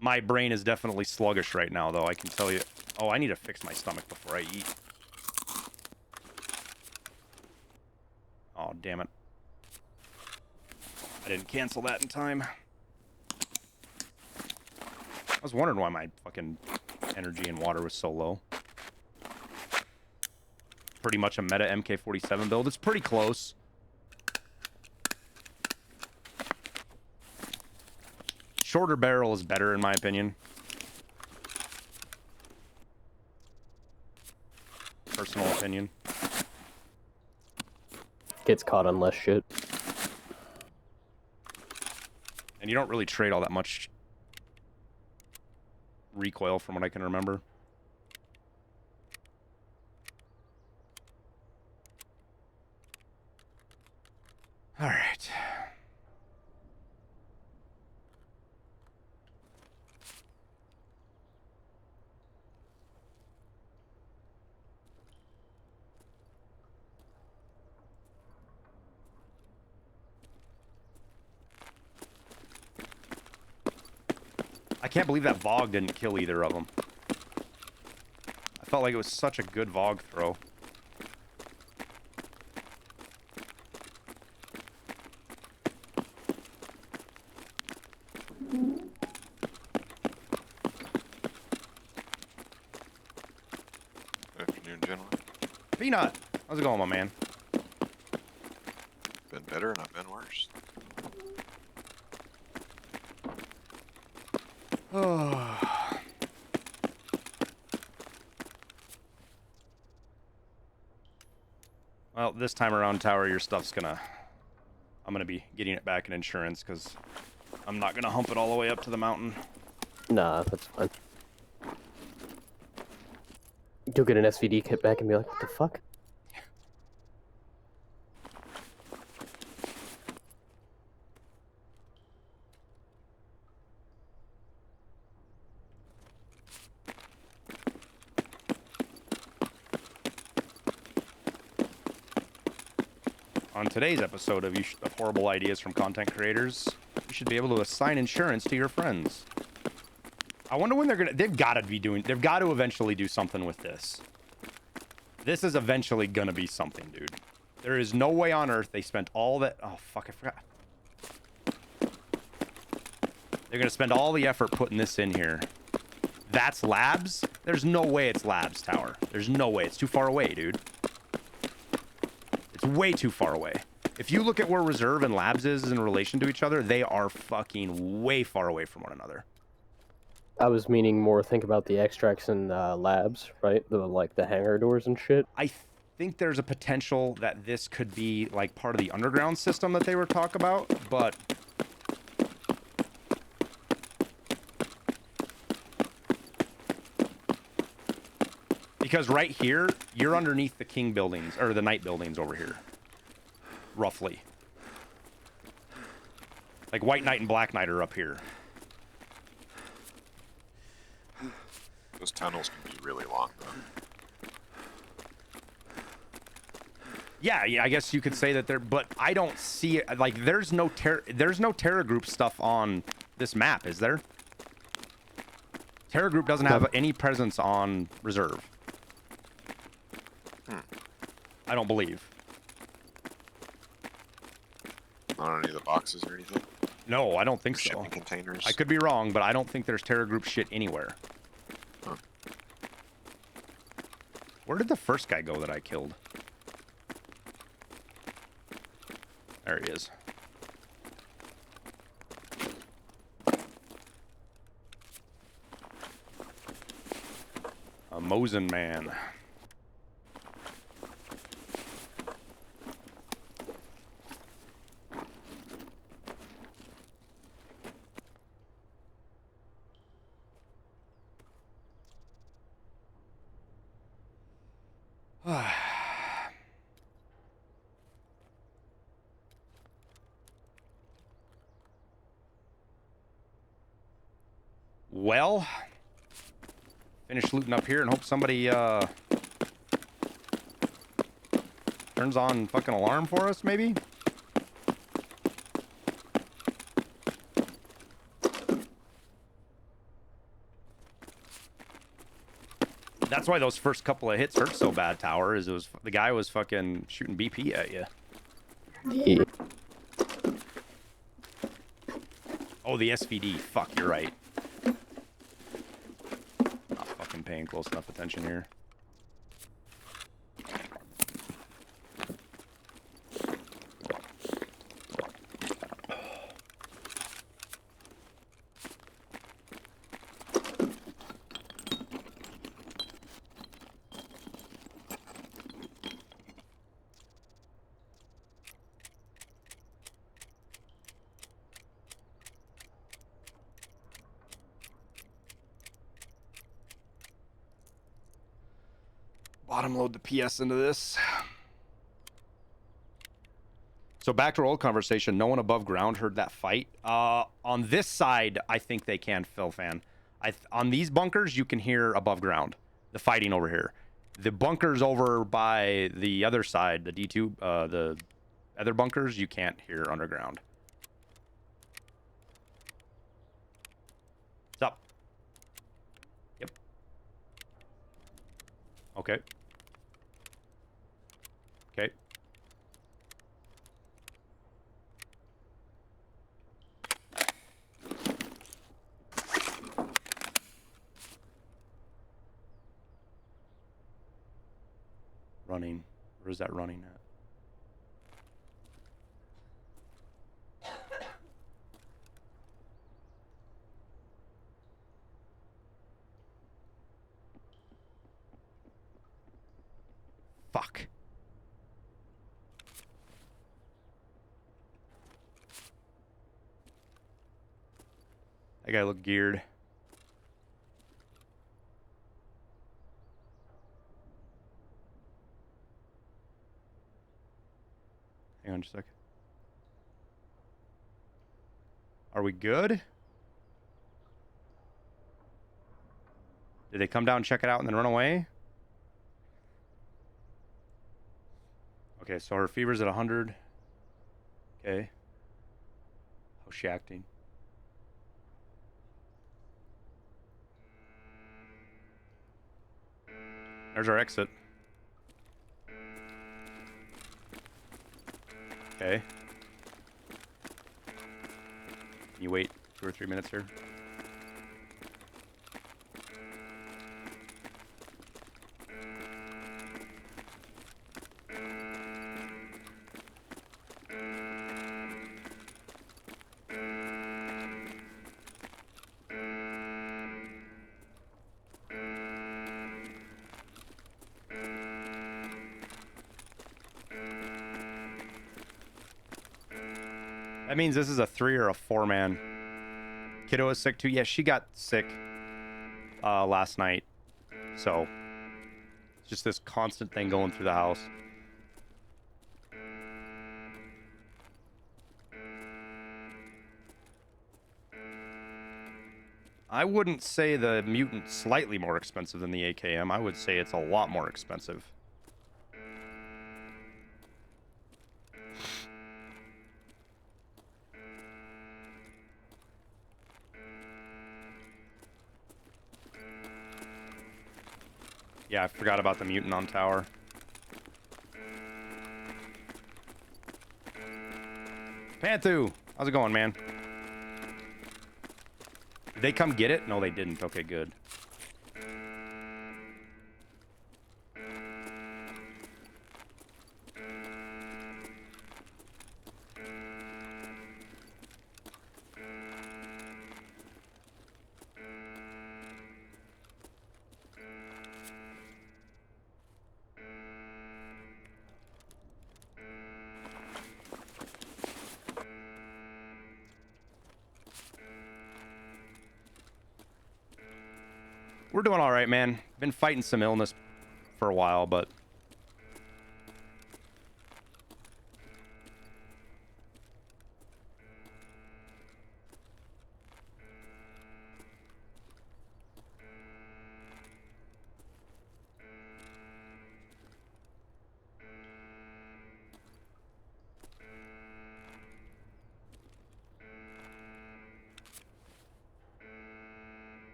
My brain is definitely sluggish right now, though, I can tell you. Oh, I need to fix my stomach before I eat. Oh, damn it. I didn't cancel that in time. was wondering why my fucking energy and water was so low. Pretty much a meta MK47 build. It's pretty close. Shorter barrel is better in my opinion. Personal opinion. Gets caught on less shit. And you don't really trade all that much recoil from what I can remember. All right. I can't believe that Vogue didn't kill either of them. I felt like it was such a good Vogue throw. Afternoon, gentlemen. Peanut, how's it going, my man? Been better and I've been worse. Well, this time around, Tower, your stuff's gonna... I'm gonna be getting it back in insurance, because I'm not gonna hump it all the way up to the mountain. Nah, that's fine. You'll get an SVD kit back and be like, what the fuck? On today's episode of Horrible Ideas from Content Creators, you should be able to assign insurance to your friends. I wonder when they've got to eventually do something with this. This is eventually gonna be something, dude. There is no way on earth they spent all that, oh fuck, I forgot. They're gonna spend all the effort putting this in here. That's labs? There's no way it's labs, Tower. There's no way, it's too far away, dude. It's way too far away. If you look at where reserve and labs is in relation to each other, they are fucking way far away from one another. I was meaning more think about the extracts and labs, right? The hangar doors and shit. I think there's a potential that this could be like part of the underground system that they were talking about, but because right here, you're underneath the king buildings, or the knight buildings over here. Roughly. Like White Knight and Black Knight are up here. Those tunnels can be really long, though. Yeah, I guess you could say that there, but I don't see it. Like, there's no Terra Group stuff on this map, is there? Terra Group doesn't have any presence on reserve. I don't believe. Not on any of the boxes or anything? No, I don't think so. Shipping containers? I could be wrong, but I don't think there's Terra Group shit anywhere. Huh. Where did the first guy go that I killed? There he is. A Mosin man. Well, finish looting up here and hope somebody turns on fucking alarm for us, maybe? That's why those first couple of hits hurt so bad, Tower, is the guy was fucking shooting BP at you. Yeah. Oh, the SVD. Fuck, you're right. paying close enough attention here. Bottom load the PS into this. So back to our old conversation. No one above ground heard that fight. On this side, I think they can, Phil fan. On these bunkers, you can hear above ground. The fighting over here. The bunkers over by the other side, the D2, the other bunkers, you can't hear underground. What's up? Yep. Okay. Okay. Running. Where is that running at? Fuck. That guy looked geared. Hang on just a sec. Are we good? Did they come down, check it out, and then run away? Okay, so her fever's at 100. Okay. How's she acting? There's our exit. Okay. Can you wait 2 or 3 minutes here? That means this is a 3 or a 4-man. Kiddo is sick too. Yeah, she got sick last night. So it's just this constant thing going through the house. I wouldn't say the mutant's slightly more expensive than the AKM. I would say it's a lot more expensive. Yeah, I forgot about the mutant on tower. Panthu! How's it going, man? Did they come get it? No, they didn't. Okay, good. We're doing all right, man. Been fighting some illness for a while, but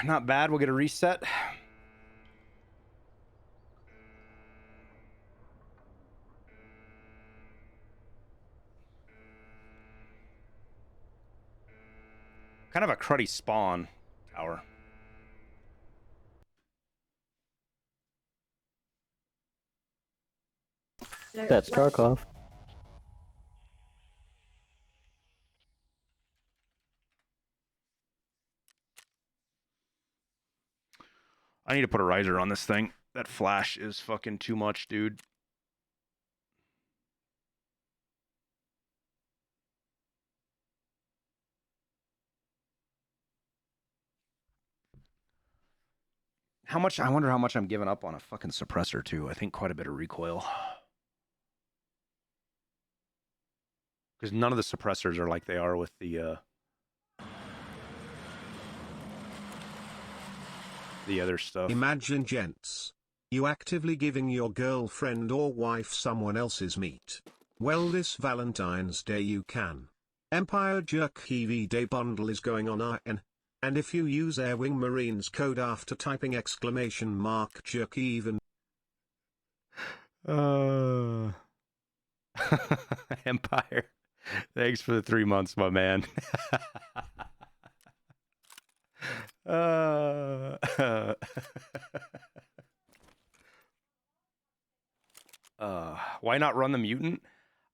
Not bad. We'll get a reset. Kind of a cruddy spawn tower. That's Tarkov. I need to put a riser on this thing. That flash is fucking too much, dude. How much? I wonder how much I'm giving up on a fucking suppressor, too. I think quite a bit of recoil. Because none of the suppressors are like they are with the other stuff. Imagine, gents. You actively giving your girlfriend or wife someone else's meat. Well, this Valentine's Day you can. Empire Jerk EV Day bundle is going on RN. And if you use Airwing Marines code after typing !jerk even. Empire. Thanks for the 3 months, my man. Why not run the mutant?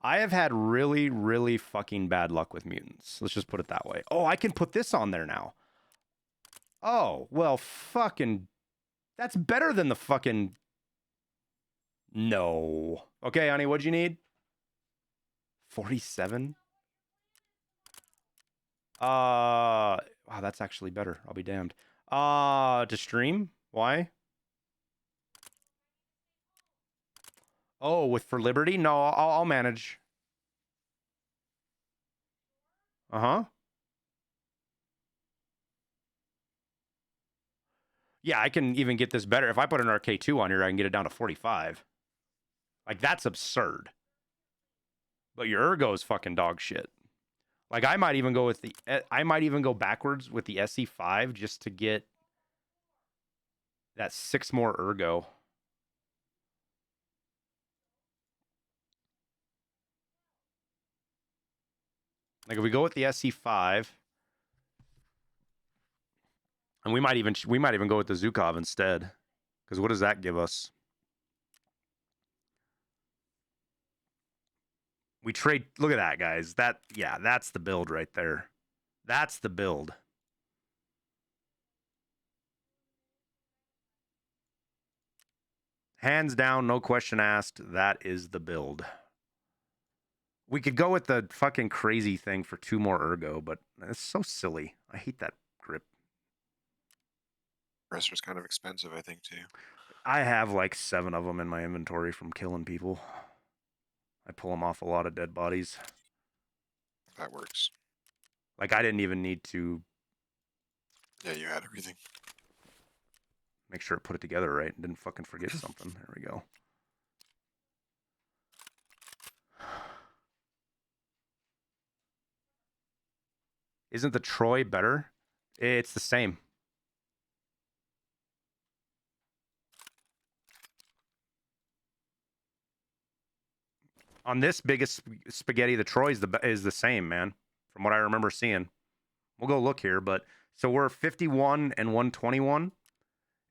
I have had really, really fucking bad luck with mutants. Let's just put it that way. Oh, I can put this on there now. Oh, well, fucking... That's better than the fucking... No. Okay, honey, what'd you need? 47? Wow, that's actually better. I'll be damned. To stream? Why? Oh, for Liberty? No, I'll manage. Uh-huh. Yeah, I can even get this better. If I put an RK2 on here, I can get it down to 45. Like, that's absurd. But your ergo is fucking dog shit. Like, I might even go with I might even go backwards with the SE5 just to get that 6 more ergo. Like, if we go with the SE5, and we might even go with the Zukov instead. Because what does that give us? We trade. Look at that, guys. That's the build right there. That's the build. Hands down, no question asked. That is the build. We could go with the fucking crazy thing for 2 more ergo, but it's so silly. I hate that grip. Pressure's kind of expensive, I think, too. I have like 7 of them in my inventory from killing people. I pull them off a lot of dead bodies. That works. Like, I didn't even need to... Yeah, you had everything. Make sure I put it together right and didn't fucking forget something. There we go. Isn't the Troy better? It's the same. On this biggest spaghetti, the Troy is the same, man. From what I remember seeing. We'll go look here, but... So we're 51 and 121.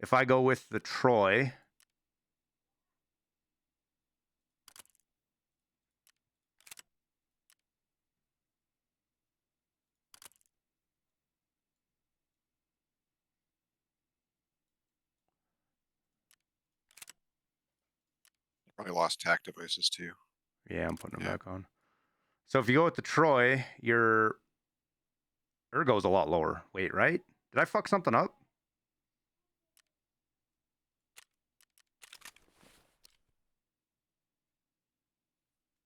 If I go with the Troy... Probably lost tack devices, too. Yeah, I'm putting them back on. So if you go with the Troy, your ergo's a lot lower. Wait, right? Did I fuck something up?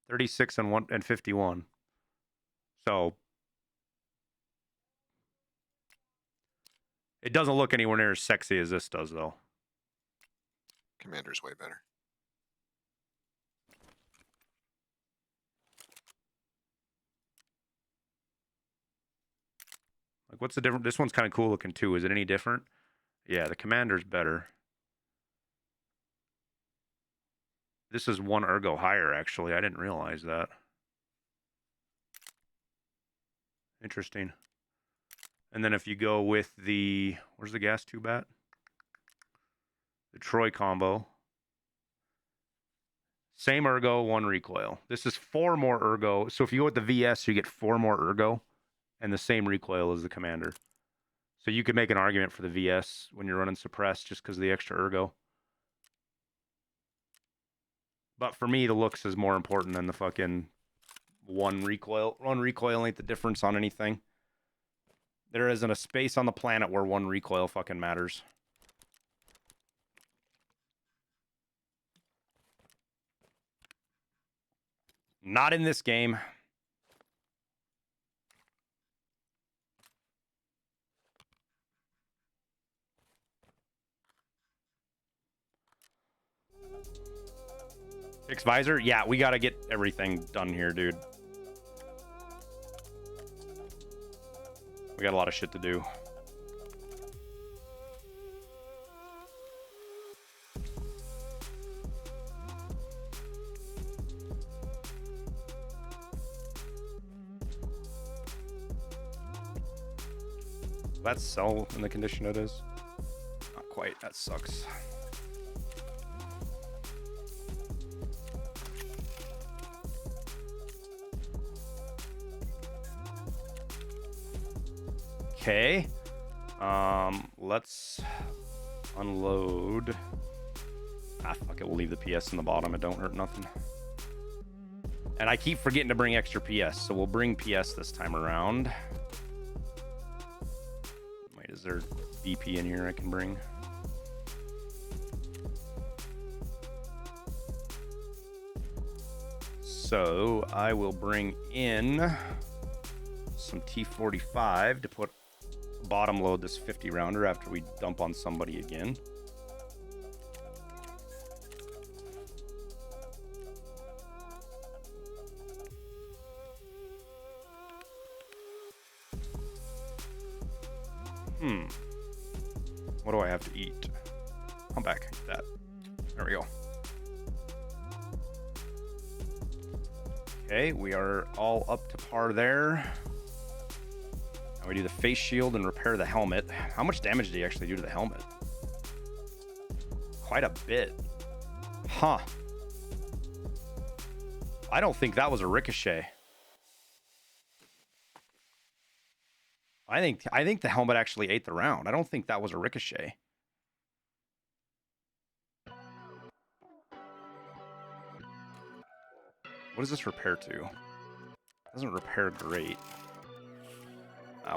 $36 and 51. So it doesn't look anywhere near as sexy as this does, though. Commander's way better. Like, what's the difference? This one's kind of cool looking too. Is it any different? Yeah, the commander's better. This is 1 ergo higher, actually. I didn't realize that. Interesting. And then if you go with the... Where's the gas tube at? The Troy combo. Same ergo, 1 recoil. This is 4 more ergo. So if you go with the VS, you get 4 more ergo and the same recoil as the commander. So you could make an argument for the VS when you're running suppressed just because of the extra ergo. But for me, the looks is more important than the fucking 1 recoil. 1 recoil ain't the difference on anything. There isn't a space on the planet where 1 recoil fucking matters. Not in this game. Fix visor? Yeah, we gotta get everything done here, dude. We got a lot of shit to do. That's so in the condition it is. Not quite. That sucks. Okay. Let's unload. Ah, fuck it. We'll leave the PS in the bottom. It don't hurt nothing. And I keep forgetting to bring extra PS, so we'll bring PS this time around. Wait, is there BP in here I can bring? So I will bring in some T45 to put bottom load this 50 rounder after we dump on somebody again. What do I have to eat? Come back. That. There we go. Okay, we are all up to par there. Now we do the face shield and repair the helmet. How much damage do you actually do to the helmet? Quite a bit. Huh. I don't think that was a ricochet. I think the helmet actually ate the round. I don't think that was a ricochet. What does this repair to? Doesn't repair great.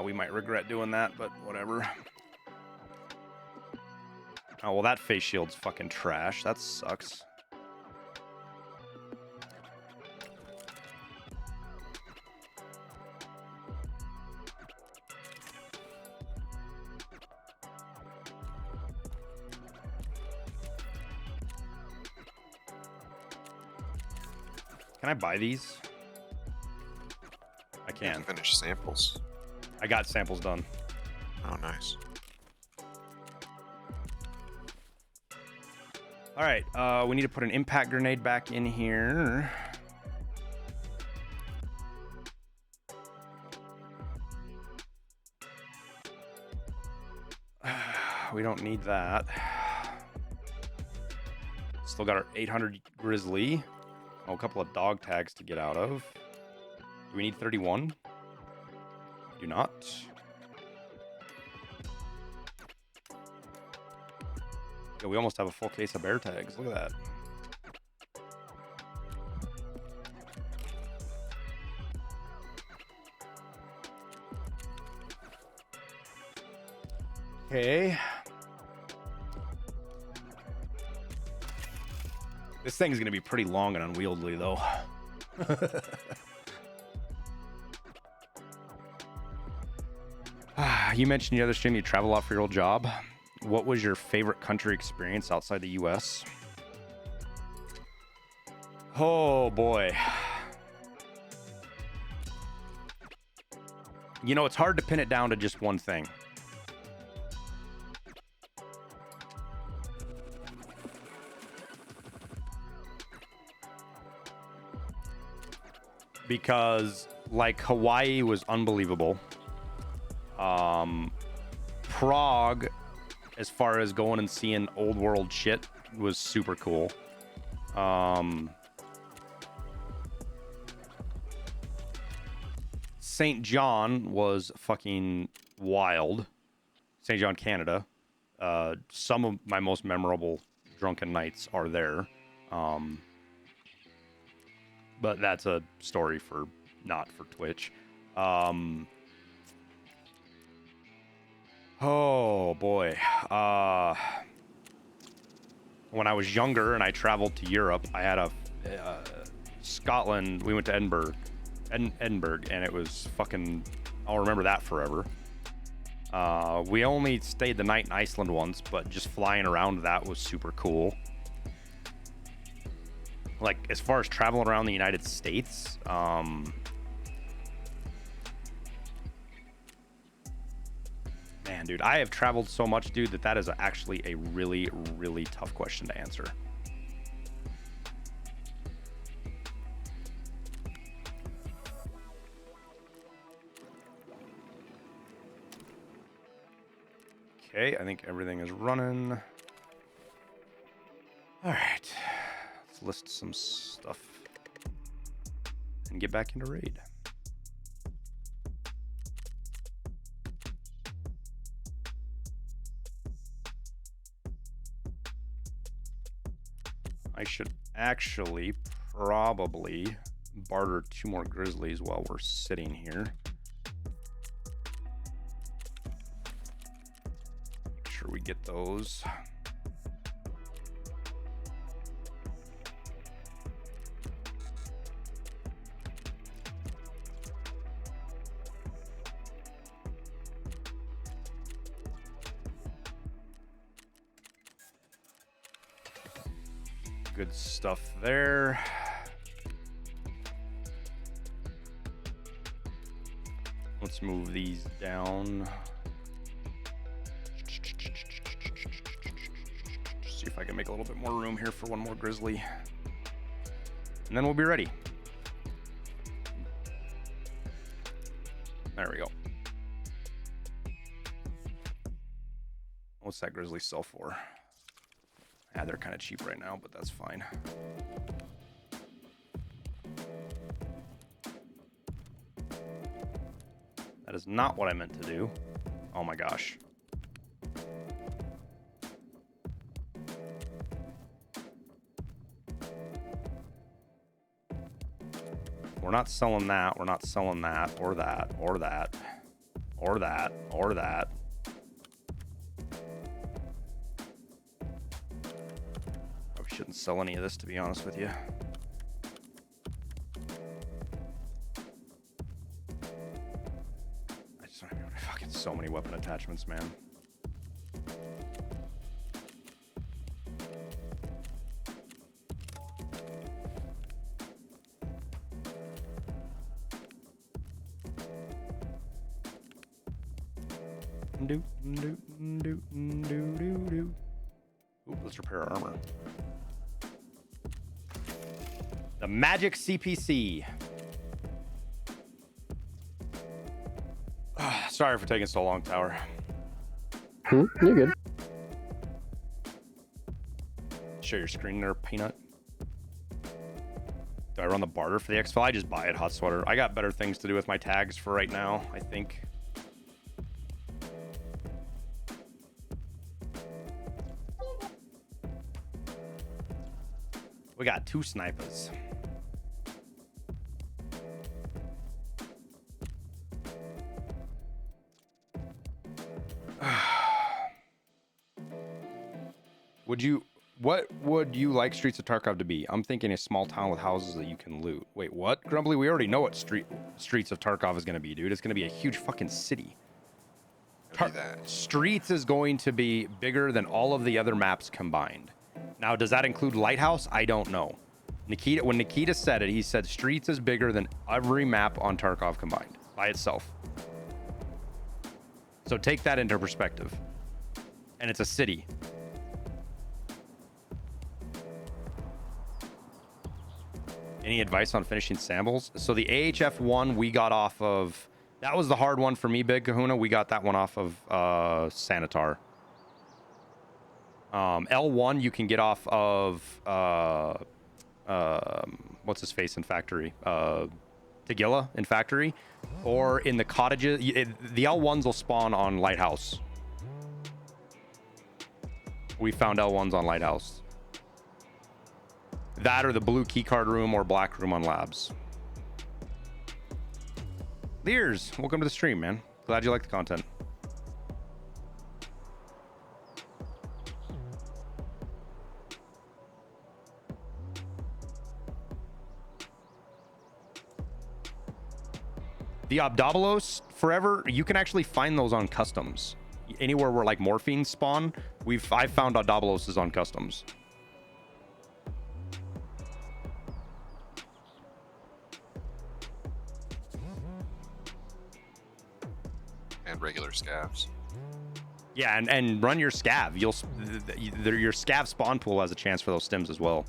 We might regret doing that, but whatever. Oh, well, that face shield's fucking trash. That sucks. Can I buy these? I can. You finish samples. I got samples done. Oh, nice. All right, we need to put an impact grenade back in here. We don't need that. Still got our 800 Grizzly. Oh, a couple of dog tags to get out of. Do we need 31? Do not. Yeah, we almost have a full case of bear tags. Look at that. Okay. This thing is going to be pretty long and unwieldy, though. You mentioned the other stream you travel a lot for your old job. What was your favorite country experience outside the U.S.? Oh, boy. You know, it's hard to pin it down to just one thing. because like Hawaii was unbelievable. Prague, as far as going and seeing old world shit, was super cool. St. John was fucking wild. St. John, Canada. Some of my most memorable drunken nights are there. But that's a story for not for Twitch. Oh boy. When I was younger and I traveled to Europe, I had a Scotland. We went to Edinburgh, and it was fucking. I'll remember that forever. We only stayed the night in Iceland once, but just flying around that was super cool. Like as far as traveling around the United States, man, dude, I have traveled so much, dude, that is actually a really, really tough question to answer. Okay, I think everything is running. All right, let's list some stuff and get back into raid. I should actually probably barter 2 more grizzlies while we're sitting here. Make sure we get those. Good stuff there. Let's move these down. See if I can make a little bit more room here for one more grizzly. And then we'll be ready. There we go. What's that grizzly sell for? Yeah, they're kind of cheap right now, but that's fine. That is not what I meant to do. Oh my gosh. We're not selling that. We're not selling that, or that, or that, or that, or that. Shouldn't sell any of this, to be honest with you. I just don't have fucking so many weapon attachments, man. Ooh, let's repair our armor. The magic CPC. Sorry for taking so long, Tower. You're good. Share your screen there, Peanut. Do I run the barter for the exfil? I just buy it, Hot Sweater. I got better things to do with my tags for right now, I think. We got 2 snipers. What would you like Streets of Tarkov to be? I'm thinking a small town with houses that you can loot. Wait, what? Grumbly, we already know what Streets of Tarkov is going to be, dude. It's going to be a huge fucking city. Streets is going to be bigger than all of the other maps combined. Now, does that include Lighthouse? I don't know. When Nikita said it, he said Streets is bigger than every map on Tarkov combined by itself. So take that into perspective. And it's a city. Any advice on finishing samples? So the AHF one we got off of, that was the hard one for me, Big Kahuna. We got that one off of Sanitar. L1 you can get off of what's his face in factory? Tagilla in factory, or in the cottages. The L1s will spawn on Lighthouse. We found L1s on Lighthouse. That or the blue keycard room or black room on Labs. Lears, welcome to the stream, man. Glad you like the content. The Obdobolos Forever, you can actually find those on customs. Anywhere where like morphine spawn, I've found Obdoboloses on customs. And regular scavs. Yeah, and run your scav. Your scav spawn pool has a chance for those stims as well.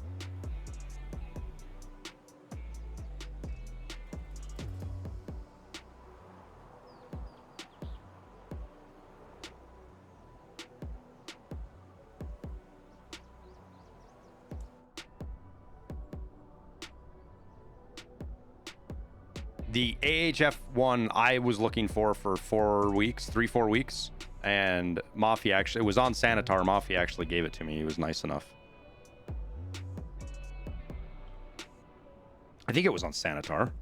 The AHF one I was looking for 4 weeks, 3-4 weeks, and Mafia actually, it was on Sanitar. Mafia actually gave it to me. He was nice enough. I think it was on Sanitar.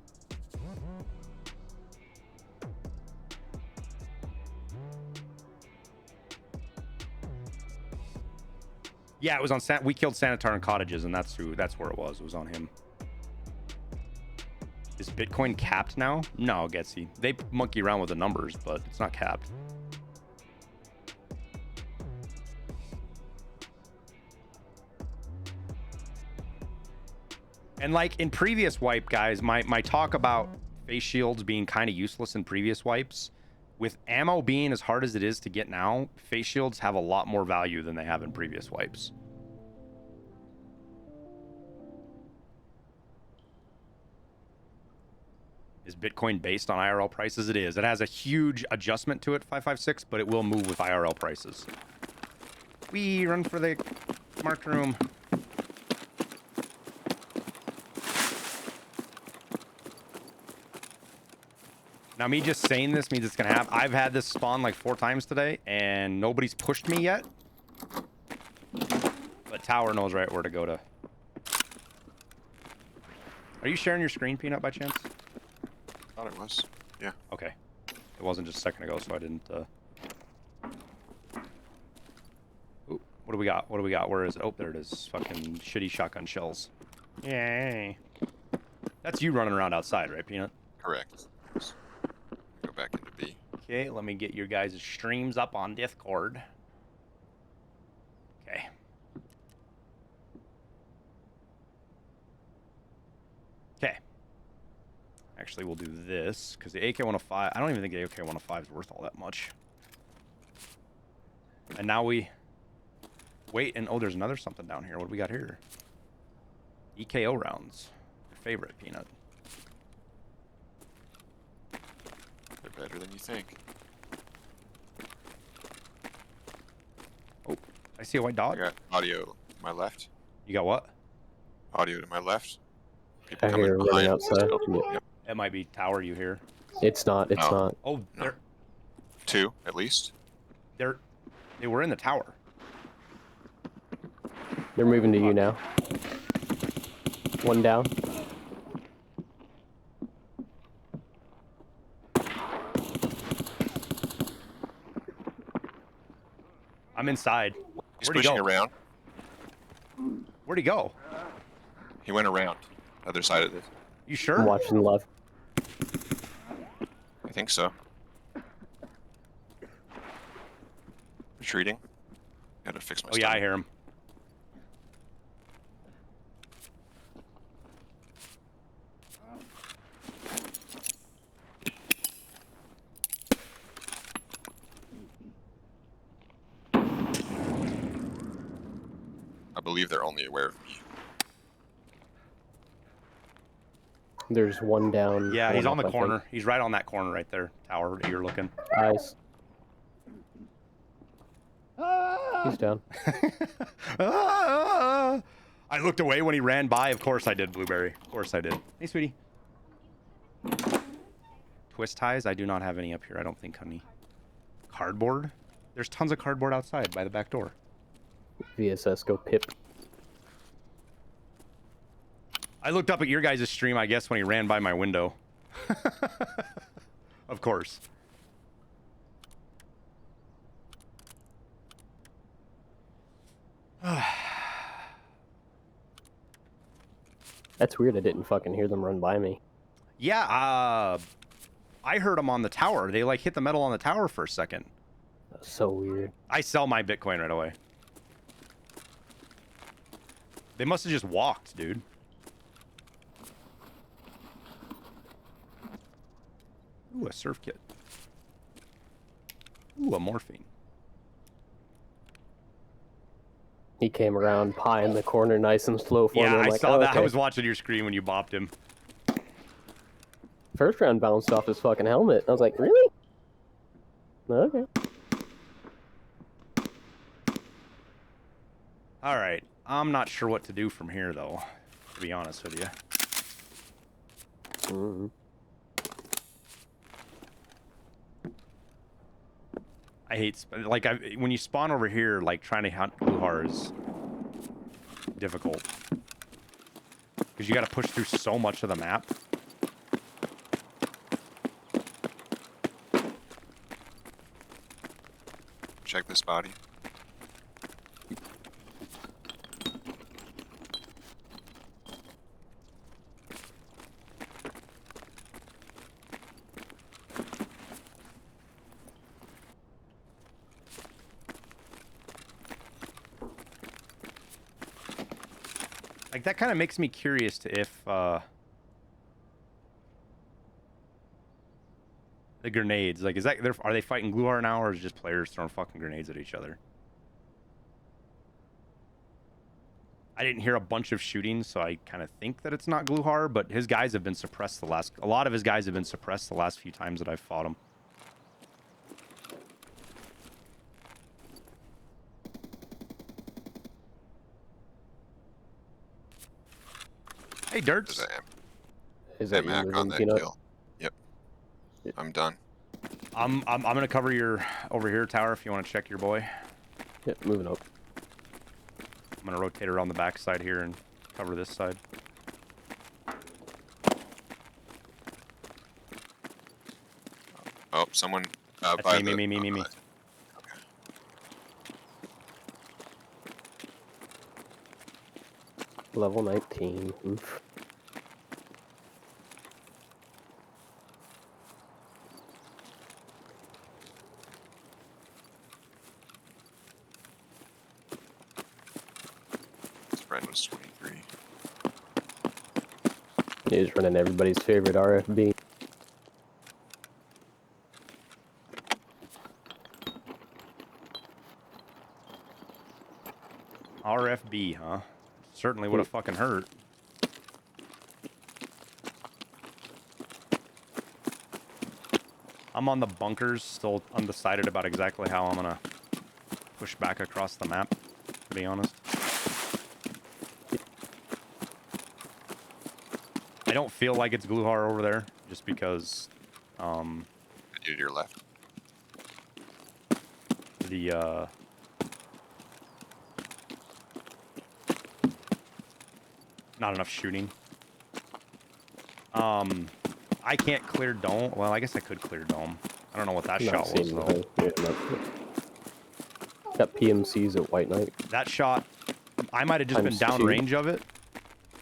Yeah, it was on we killed Sanitar and Cottages, and that's where it was. It was on him. Is Bitcoin capped now? No, Getsy. They monkey around with the numbers, but it's not capped. And like in previous wipe, guys, my talk about face shields being kind of useless in previous wipes, with ammo being as hard as it is to get now, face shields have a lot more value than they have in previous wipes. Is Bitcoin based on IRL prices? It is. It has a huge adjustment to it, 556, but it will move with IRL prices. We run for the marked room. Now, me just saying this means it's going to happen. I've had this spawn like 4 times today, and nobody's pushed me yet. But Tower knows right where to go to. Are you sharing your screen, Peanut, by chance? Thought it was. Yeah. Okay. It wasn't just a second ago, so I didn't... Ooh, what do we got? What do we got? Where is it? Oh, there it is. Fucking shitty shotgun shells. Yay. That's you running around outside, right, Peanut? Correct. Go back into B. Okay, let me get your guys' streams up on Discord. Okay. Okay. Actually, we'll do this, because the AK-105... I don't even think the AK-105 is worth all that much. And now we... Wait, and oh, there's another something down here. What do we got here? EKO rounds. Your favorite, Peanut. They're better than you think. Oh, I see a white dot. I got audio to my left. You got what? Audio to my left. People I coming hear running behind. outside. Yep. It might be Tower you hear. It's not. It's No. not. Oh, No. they're 2, at least. they were in the tower. They're moving to you now. One down. I'm inside. He's Where'd he pushing go? around. Where'd he go? He went around. Other side of this. You sure? I'm watching left. I think so. Retreating. Gotta fix my Oh yeah, I stomach. hear him. I believe they're only aware of me. There's one down. Yeah, he's one on the up, I think. corner. He's right on that corner right there. Tower that you're looking. Nice. He's down. I looked away when he ran by. Of course I did, Blueberry. Of course I did. Hey, sweetie. Twist ties? I do not have any up here, I don't think, honey. Cardboard? There's tons of cardboard outside by the back door. VSS go pip. I looked up at your guys' stream, I guess, when he ran by my window. Of course. That's weird. I didn't fucking hear them run by me. Yeah, I heard them on the tower. They, like, hit the metal on the tower for a second. That's so weird. I sell my Bitcoin right away. They must have just walked, dude. Ooh, a surf kit. Ooh, a morphine. He came around pie in the corner nice and slow for me. Yeah, I'm I like, saw oh, that. okay. I was watching your screen when you bopped him. First round bounced off his fucking helmet. I was like, really? Okay. All right. I'm not sure what to do from here, though, to be honest with you. Mm-hmm. I hate, like, when you spawn over here, like, trying to hunt Gluhar is difficult. Because you got to push through so much of the map. Check this body. Like, that kind of makes me curious to if, the grenades, like, are they fighting Gluhar now, or is it just players throwing fucking grenades at each other? I didn't hear a bunch of shooting, so I kind of think that it's not Gluhar, but his guys have been suppressed a lot of his guys have been suppressed the last few times that I've fought him. Hey, Dirts. There's Is a that Mac your on moving that peanut? kill. Yep. I'm done. I'm gonna cover your over here tower if you want to check your boy. Yep, moving up. I'm gonna rotate around the back side here and cover this side. Oh, someone That's by me. Okay. Level 19. Oof. His friend was 23. He's running everybody's favorite RFB. RFB, huh? Certainly would have fucking hurt. I'm on the bunkers, still undecided about exactly how I'm gonna push back across the map, to be honest. I don't feel like it's Gluhar over there, just because, To your left. the, not enough shooting. I can't clear dome. Well, I guess I could clear dome. I don't know what that Not shot was, seeing though. anything. Yeah, got PMCs at White Knight. That shot, I might have just been Times two. downrange of it.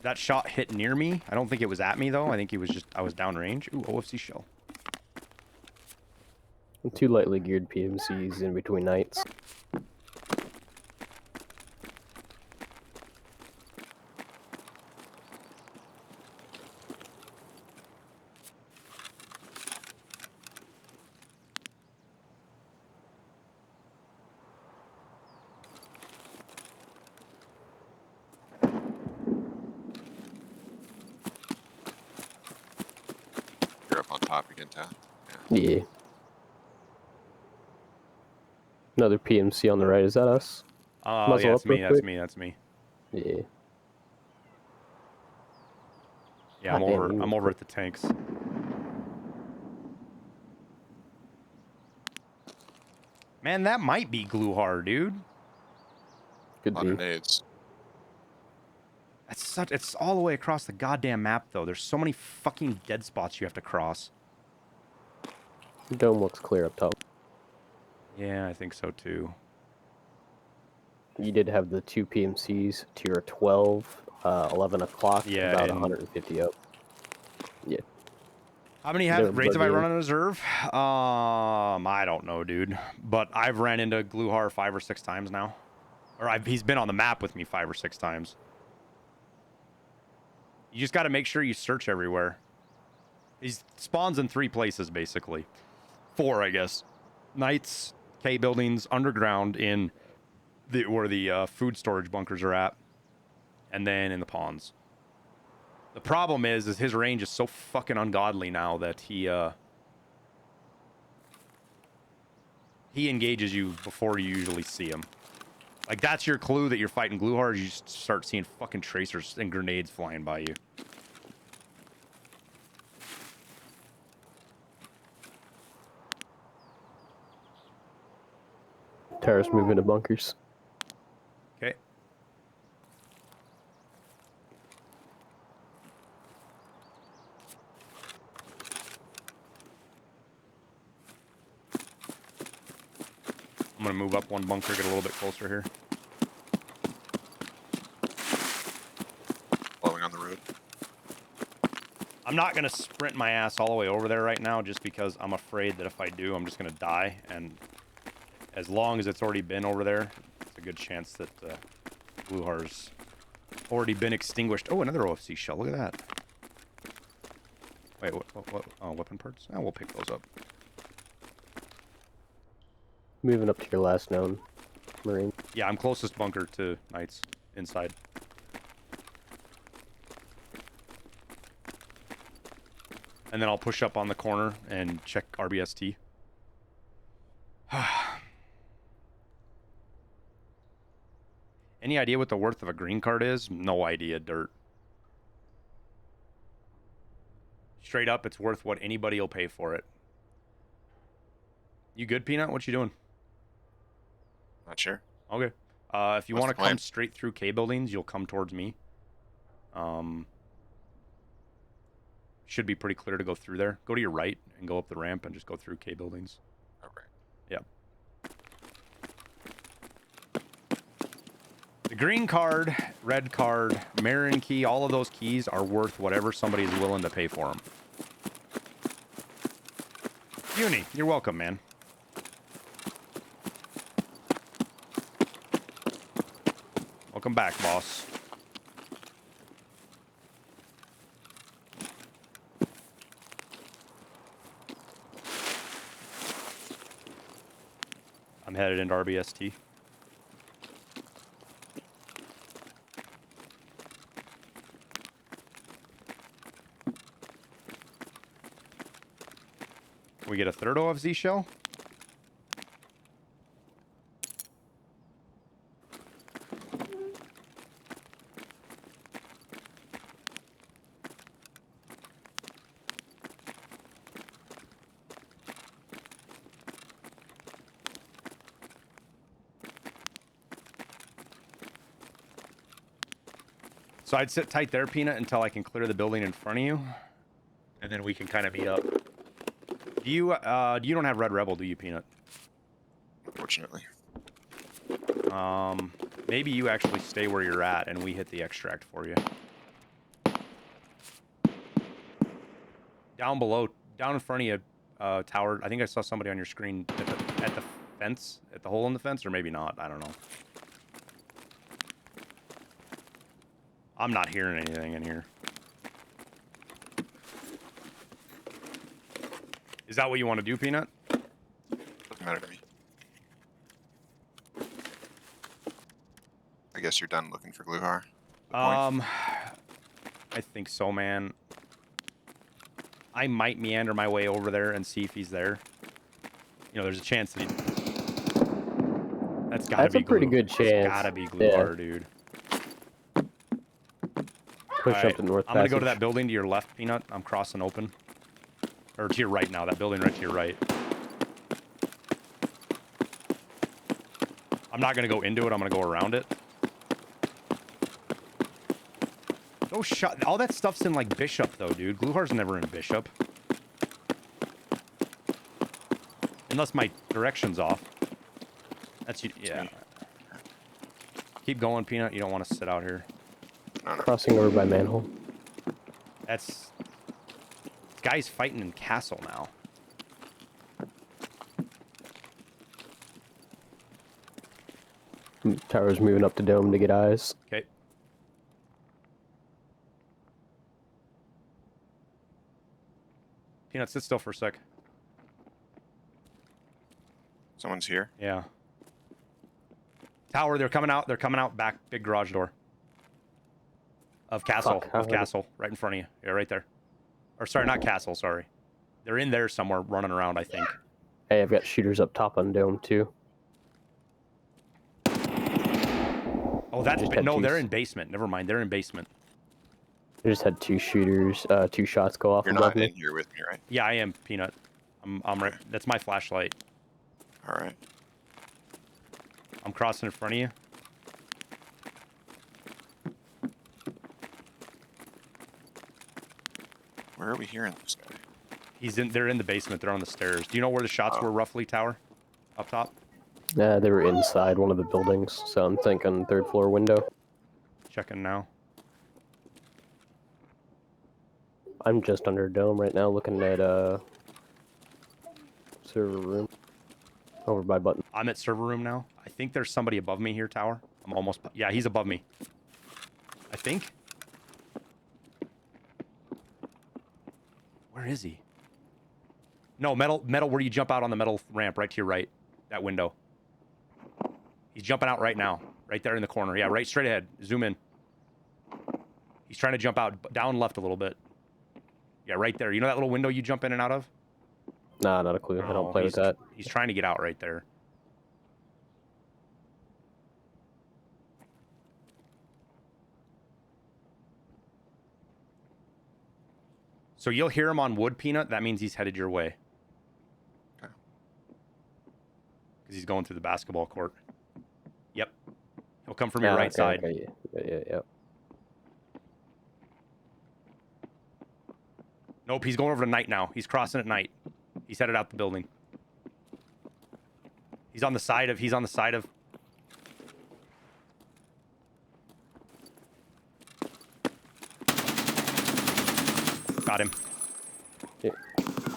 That shot hit near me. I don't think it was at me, though. I think he was just, I was downrange. Ooh, OFC shell. 2 lightly geared PMCs in between nights. in town. Yeah. Another PMC on the right. Is that us? Oh, Muzzle yeah, up that's me. real That's quick. me. That's me. Yeah. Yeah, I'm God damn, over. you I'm were over quick. at the tanks. Man, that might be Gluhar, dude. Could A lot be. of nades. That's such. It's all the way across the goddamn map, though. There's so many fucking dead spots you have to cross. Dome looks clear up top. Yeah, I think so too. You did have the 2 PMCs to your 12, 11 o'clock, Yeah, about and 150 up. Yeah. how many They're raids have I run buggy. on reserve? I don't know, dude. But I've ran into Gluhar 5 or 6 times now, or he's been on the map with me 5 or 6 times. You just got to make sure you search everywhere. He spawns in 3 places, basically. 4, I guess. Nights, K buildings, underground in where the food storage bunkers are at, and then in the ponds. The problem is his range is so fucking ungodly now that he engages you before you usually see him. Like, that's your clue that you're fighting Gluhar, is you just start seeing fucking tracers and grenades flying by you. Terrorists move into bunkers. Okay. I'm gonna move up one bunker, get a little bit closer here. Following on the road. I'm not gonna sprint my ass all the way over there right now, just because I'm afraid that if I do, I'm just gonna die. And as long as it's already been over there, it's a good chance that Gluhar's already been extinguished. Oh, another OFC shell. Look at that. Wait, what? Oh, weapon parts? Oh, we'll pick those up. Moving up to your last known Marine. Yeah, I'm closest bunker to Knights inside. And then I'll push up on the corner and check RBST. Any idea what the worth of a green card is? No idea, dirt. Straight up, it's worth what anybody will pay for it. You good, Peanut? What you doing? Not sure. Okay. If you What's want the to plan? come straight through K buildings, you'll come towards me. Should be pretty clear to go through there. Go to your right and go up the ramp and just go through K buildings. Okay. Yep. The green card, red card, Marin key, all of those keys are worth whatever somebody's willing to pay for them. Uni, you're welcome, man. Welcome back, boss. I'm headed into RBST. Can we get a third OFZ shell? So I'd sit tight there, Peanut, until I can clear the building in front of you, and then we can kind of meet up. Do you don't have Red Rebel, do you, Peanut? Unfortunately. Maybe you actually stay where you're at, and we hit the extract for you. Down below, down in front of you, tower. I think I saw somebody on your screen at the fence, at the hole in the fence, or maybe not. I don't know. I'm not hearing anything in here. Is that what you want to do, Peanut? Doesn't matter to me. I guess you're done looking for Gluhar. The point? I think so, man. I might meander my way over there and see if he's there. You know, there's a chance that he... That's gotta That's be a pretty Glue. good chance. It's gotta be Gluhar, dude. Push Alright, up the north I'm gonna go to passage. that building to your left, Peanut. I'm crossing open. Or to your right now. That building right to your right. I'm not gonna go into it. I'm gonna go around it. No shot. All that stuff's in like Bishop though, dude. Gluhar's never in Bishop. Unless my direction's off. That's yeah. Keep going, Peanut. You don't want to sit out here. Crossing over by manhole. That's... This guy's fighting in Castle now. Tower's moving up to dome to get eyes. Okay. Peanut, sit still for a sec. Someone's here. Yeah. Tower, they're coming out. They're coming out back. Big garage door. Of Castle. Fuck, Of Castle. Right in front of you. Yeah, right there. Or sorry, not Castle, sorry. They're in there somewhere running around, I think. Hey, I've got shooters up top on dome too. Oh, that's... Just had No, two they're in basement. Never mind. They're in basement. I just had 2 shooters, 2 shots go off You're above not me. in here with me, right? Yeah, I am, Peanut. I'm right... That's my flashlight. Alright. I'm crossing in front of you. Where are we hearing this guy? They're in the basement. They're on the stairs. Do you know where the shots were roughly, Tower? Up top? They were inside one of the buildings, so I'm thinking 3rd floor window. Checking now. I'm just under dome right now, looking at server room over by button. I'm at server room now. I think there's somebody above me here, Tower. I'm almost... Yeah, he's above me. I think. Where is he? No, metal where you jump out on the metal ramp right to your right. That window. He's jumping out right now. Right there in the corner. Yeah, right straight ahead. Zoom in. He's trying to jump out. Down left a little bit. Yeah, right there. You know that little window you jump in and out of? Nah, not a clue. I don't play with that. He's trying to get out right there. So you'll hear him on wood, Peanut. That means he's headed your way. Okay. Because he's going through the basketball court. Yep. He'll come from your right side. Okay. Yeah. Nope, he's going over to night now. He's crossing at night. He's headed out the building. He's on the side of... Got him. Yeah.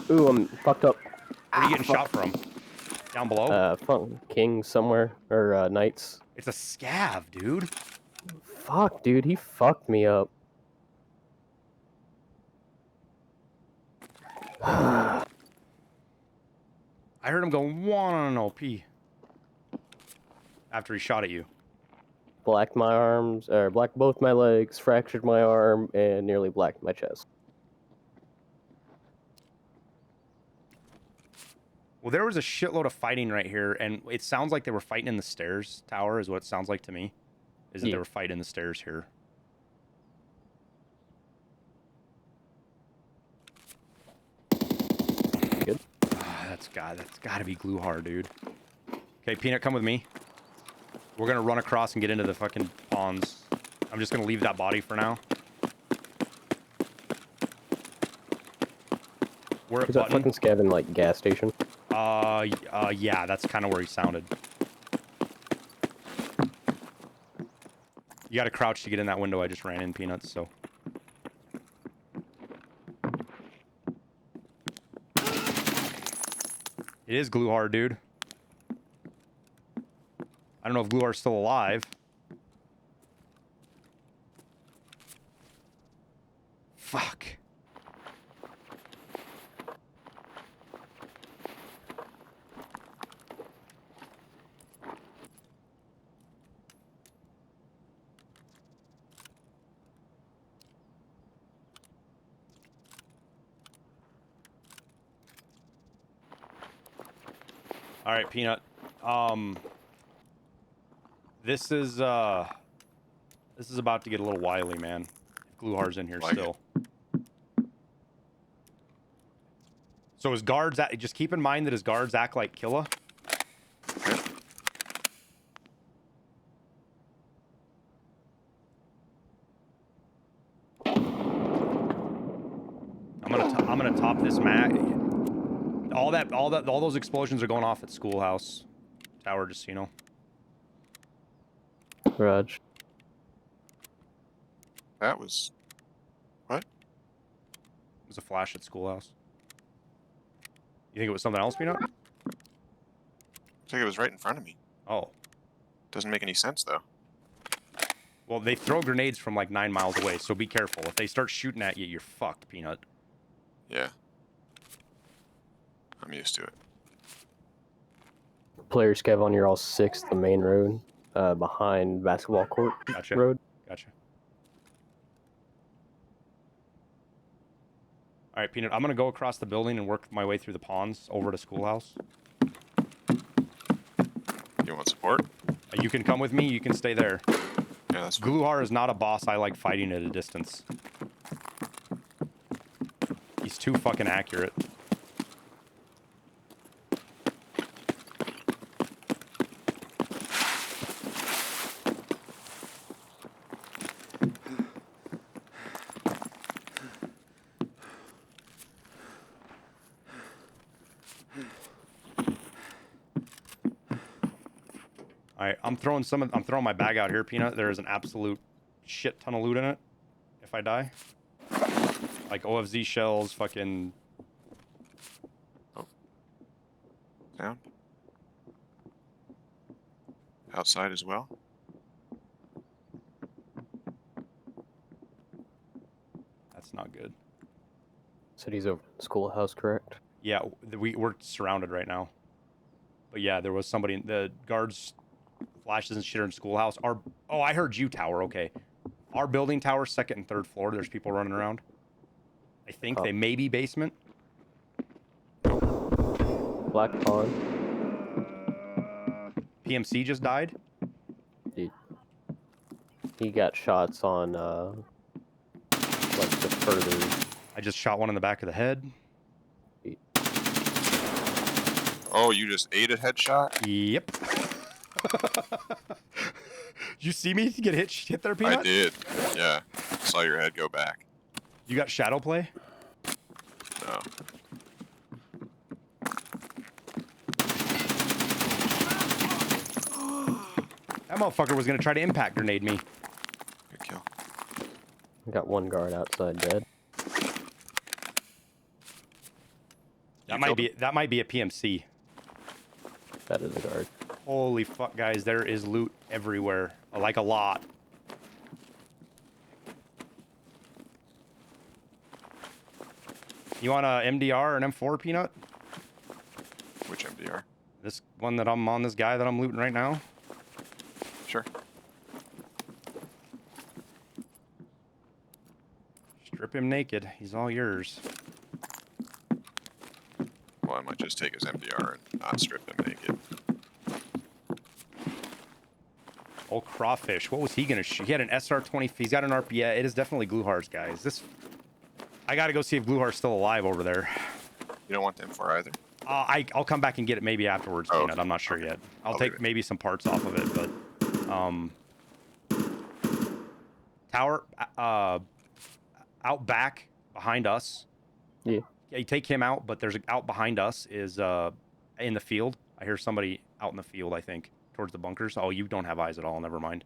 Ooh, I'm fucked up. Where are you getting shot from? Down below? King somewhere, or Knights. It's a scav, dude. Fuck, dude, he fucked me up. I heard him go, one on an OP. After he shot at you. Blacked my arms, or blacked both my legs, fractured my arm, and nearly blacked my chest. Well, there was a shitload of fighting right here, and it sounds like they were fighting in the stairs. Tower is what it sounds like to me. Is that they were fighting in the stairs here. Good. That's got to be Gluhar, dude. Okay, Peanut, come with me. We're gonna run across and get into the fucking ponds. I'm just gonna leave that body for now. We're at Is that button. fucking scav in, like, gas station? Yeah, that's kind of where he sounded. You gotta crouch to get in that window I just ran in, Peanuts, so. It is Gluhar, dude. I don't know if Gluhar's still alive. Fuck. All right, Peanut. This is about to get a little wily, man. Gluhar's in here Like still. So his guards, just keep in mind that his guards act like Killa. I'm gonna top this mag. All those explosions are going off at Schoolhouse Tower, just so you know. Raj. That was... What? It was a flash at Schoolhouse. You think it was something else, Peanut? I think it was right in front of me. Oh. Doesn't make any sense, though. Well, they throw grenades from like 9 miles away, so be careful. If they start shooting at you, you're fucked, Peanut. Yeah. I'm used to it. Players Kev on your all 6th, the main road, behind basketball court Gotcha. road. Gotcha. All right, Peanut, I'm going to go across the building and work my way through the ponds over to Schoolhouse. You want support? You can come with me. You can stay there. Yeah, that's fine. Gluhar is not a boss I like fighting at a distance. He's too fucking accurate. Alright, I'm throwing my bag out here, Peanut. There is an absolute shit ton of loot in it. If I die. Like OFZ shells, fucking... Down. Outside as well. That's not good. Said he's over Schoolhouse, correct? Yeah, we're surrounded right now. But yeah, there was somebody... The guards... Flashes and shit are in Schoolhouse. Oh, I heard you, Tower. Okay. Our building tower, 2nd and 3rd floor. There's people running around. I think they may be basement. Black Pond. PMC just died. He got shots on, like the further. I just shot one in the back of the head. Oh, you just ate a headshot? Yep. Did you see me get hit there, Peanut? I did. Yeah. Saw your head go back. You got shadow play? No. That motherfucker was gonna try to impact grenade me. Good kill. Got one guard outside dead. That might be a PMC. That is a guard. Holy fuck, guys! There is loot everywhere, like a lot. You want a MDR or an M4, Peanut? Which MDR? This one that I'm on. This guy that I'm looting right now. Sure. Strip him naked. He's all yours. Well, I might just take his MDR and not strip him naked. Oh, crawfish. What was he gonna shoot? He had an SR-20. He's got an RP. Yeah, it is definitely Gluhar's, guys. I gotta go see if Gluhar's still alive over there. You don't want the M4 either? I'll come back and get it maybe afterwards, Peanut. Okay. I'm not sure Okay. yet. I'll take leave it. maybe some parts off of it, but Tower out back behind us. Yeah. Yeah, you take him out, but there's out behind us is in the field. I hear somebody out in the field, I think, towards the bunkers. Oh, you don't have eyes at all. Never mind.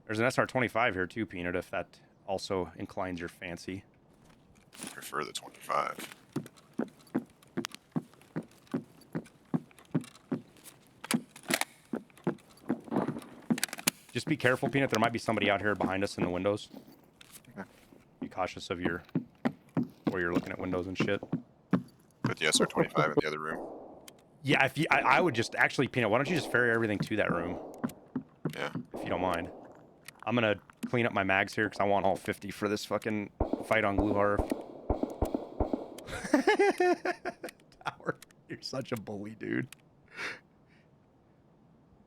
There's an SR-25 here too, Peanut, if that also inclines your fancy. Prefer the 25. Just be careful, Peanut. There might be somebody out here behind us in the windows. Okay. Be cautious of where you're looking at windows and shit. Put the SR-25 in the other room. Yeah, I would just actually, Peanut. Why don't you just ferry everything to that room, Yeah. if you don't mind? I'm gonna clean up my mags here because I want all 50 for this fucking fight on Gluhar. Tower, you're such a bully, dude.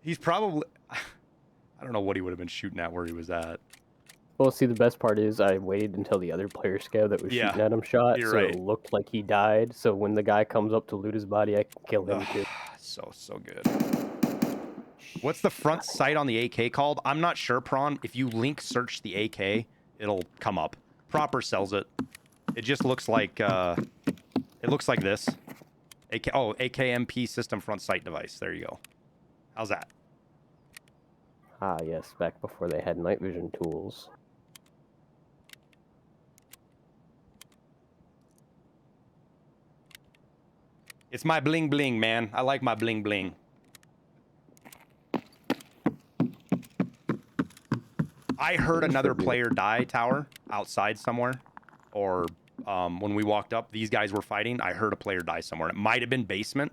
He's probably... I don't know what he would have been shooting at where he was at. Well, see, the best part is I waited until the other player scout that was Yeah, shooting at him shot, you're so right. it looked like he died. So when the guy comes up to loot his body, I can kill him too. So good. What's the front sight on the AK called? I'm not sure, Prawn. If you link search the AK, it'll come up. Proper sells it. It just looks like it looks like this. AKMP system front sight device. There you go. How's that? Ah, yes, back before they had night vision tools. It's my bling bling, man. I like my bling bling. I heard another player die, Tower, outside somewhere. Or when we walked up, these guys were fighting. I heard a player die somewhere. It might have been basement.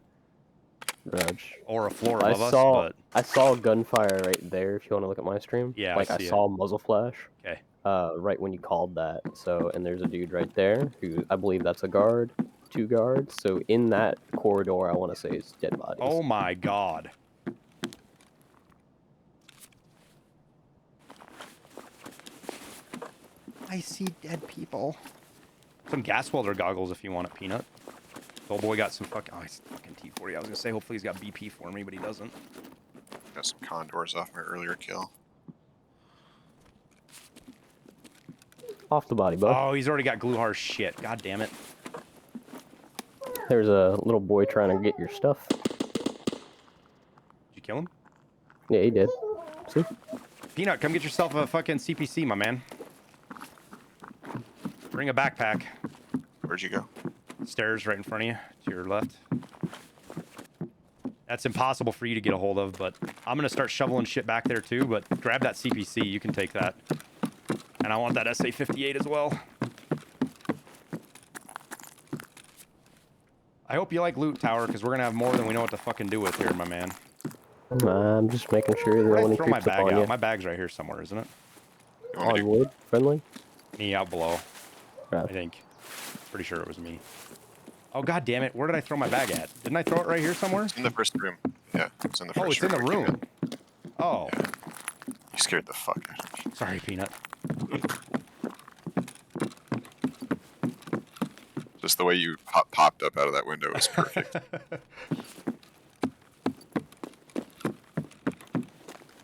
Raj. Or a floor above us, but... I saw gunfire right there, if you want to look at my stream. Yeah, like, I I see saw muzzle flash. Okay. Right when you called that. So, and there's a dude right there, who, I believe that's a guard. 2 guards. So, in that corridor, I want to say is dead bodies. Oh my god. I see dead people. Some gas welder goggles if you want it, Peanut. Old boy got some fucking... Oh, he's fucking T40. I was gonna say, hopefully he's got BP for me, but he doesn't. Got some condors off my earlier kill. Off the body, bud. Oh, he's already got Gluhar's shit. God damn it. There's a little boy trying to get your stuff. Did you kill him? Yeah, he did. See? Peanut, come get yourself a fucking CPC, my man. Bring a backpack. Where'd you go? Stairs right in front of you, to your left. That's impossible for you to get a hold of, but I'm gonna start shoveling shit back there too, but grab that CPC, you can take that. And I want that SA-58 as well. I hope you like loot, Tower, because we're gonna have more than we know what to fucking do with here, my man. I'm just making sure that Where'd when I he throw my creeps up bag on out? you. My bag's right here somewhere, isn't it? You want me On to- wood, friendly? Me out below, I Right. think. Pretty sure it was me. Oh, god damn it. Where did I throw my bag at? Didn't I throw it right here somewhere? It's in the first room. Yeah, it's in the first room. Oh, it's in the we came room. Oh, You scared the fuck out of me. sorry, Peanut. Just the way you popped up out of that window was perfect.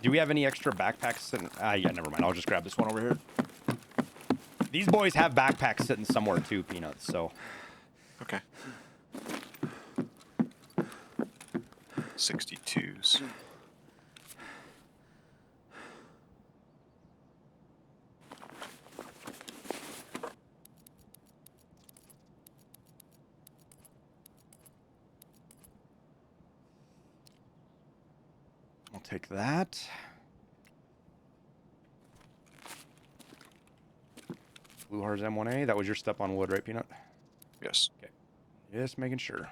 Do we have any extra backpacks? Yeah, never mind. I'll just grab this one over here. These boys have backpacks sitting somewhere too, Peanuts, so... Okay. 62s. I'll take that. Gluhar's M1A. That was your step on wood, right, Peanut? Yes. Okay. Just making sure.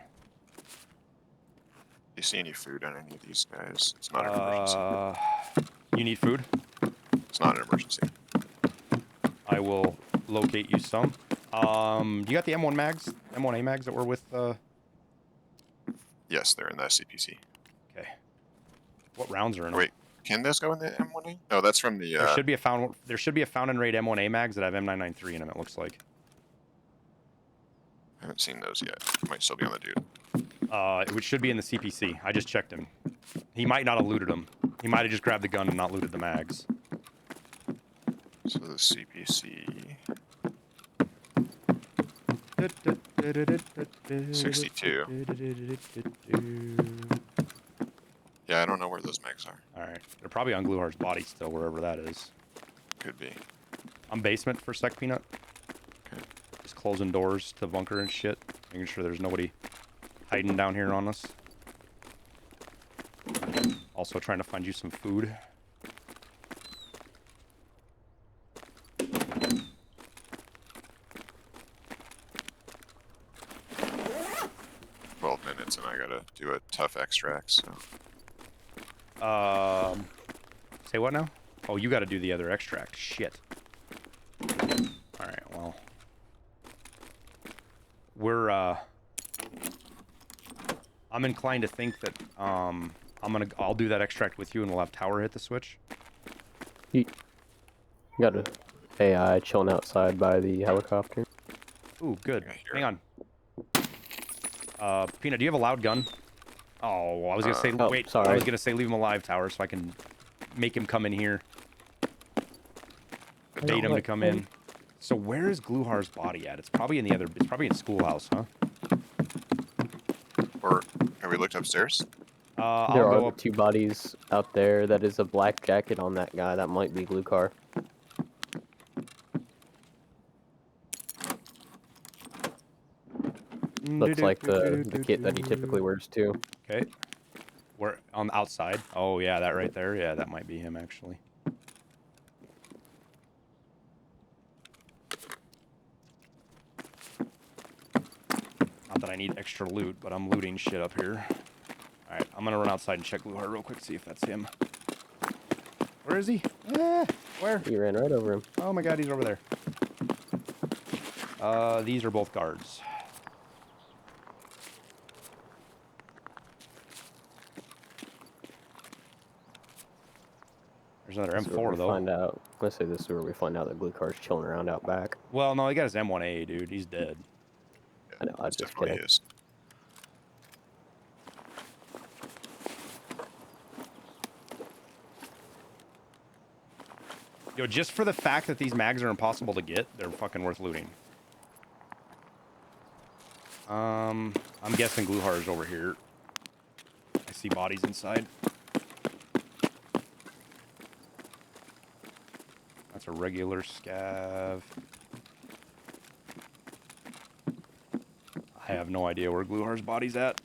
You see any food on any of these guys? It's not an emergency. You need food? It's not an emergency. I will locate you some. You got the M1 mags? M1A mags that were with, Yes, they're in the CPC. Okay. What rounds are in them? Wait, can this go in the M1A? No, that's from the. There should be a found and raid M1A mags that have M993 in them, it looks like. I haven't seen those yet. Might still be on the dude. It should be in the CPC. I just checked him. He might not have looted them. He might have just grabbed the gun and not looted the mags. So the CPC 62. Yeah, I don't know where those mags are. Alright. They're probably on Gluhar's body still, wherever that is. Could be. I'm basement for a sec, Peanut. Okay. Just closing doors to bunker and shit. Making sure there's nobody hiding down here on us. Also trying to find you some food. Minutes and I gotta do a tough extract, so. Say what now? Oh, you gotta do the other extract. Shit. Alright, well. we're I'm inclined to think that I'll do that extract with you and we'll have Tower hit the switch. You got a AI chilling outside by the helicopter. Ooh, good. Yeah, here. Hang on. Peanut, do you have a loud gun? Oh, I was gonna say Oh, wait. sorry. I was gonna say leave him alive, Tower, so I can make him come in here. Bait him to come in. So where is Gluhar's body at? It's probably in the other. It's probably in Schoolhouse, huh? Or have we looked upstairs? There I'll go are up. 2 bodies out there. That is a black jacket on that guy. That might be Gluhar. Looks like the kit that he typically wears too. Okay. We're on the outside. Oh yeah, that right there. Yeah, that might be him actually. Not that I need extra loot, but I'm looting shit up here. Alright, I'm gonna run outside and check Gluhar real quick, see if that's him. Where is he? Where? You ran right over him. Oh my god, he's over there. These are both guards. There's another This is where M4 we though. Find out. Let's say this is where we find out that Gluhar's chilling around out back. Well, no, he got his M1A, dude. He's dead. I know. I was It just definitely kidding. is. Yo, just for the fact that these mags are impossible to get, they're fucking worth looting. I'm guessing Gluhar is over here. I see bodies inside. That's a regular scav. I have no idea where Gluhar's body's at.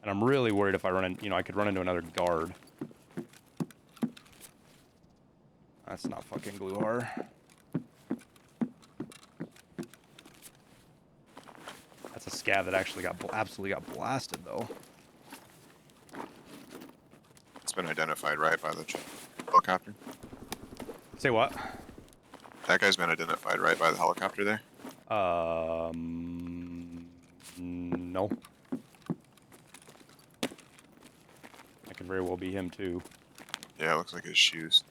And I'm really worried if I run in, you know, I could run into another guard. That's not fucking Gluhar. That's a scav that actually got absolutely got blasted though. It's been identified right by the helicopter. Say what? That guy's been identified right by the helicopter there. No. That could very well be him too. Yeah, it looks like his shoes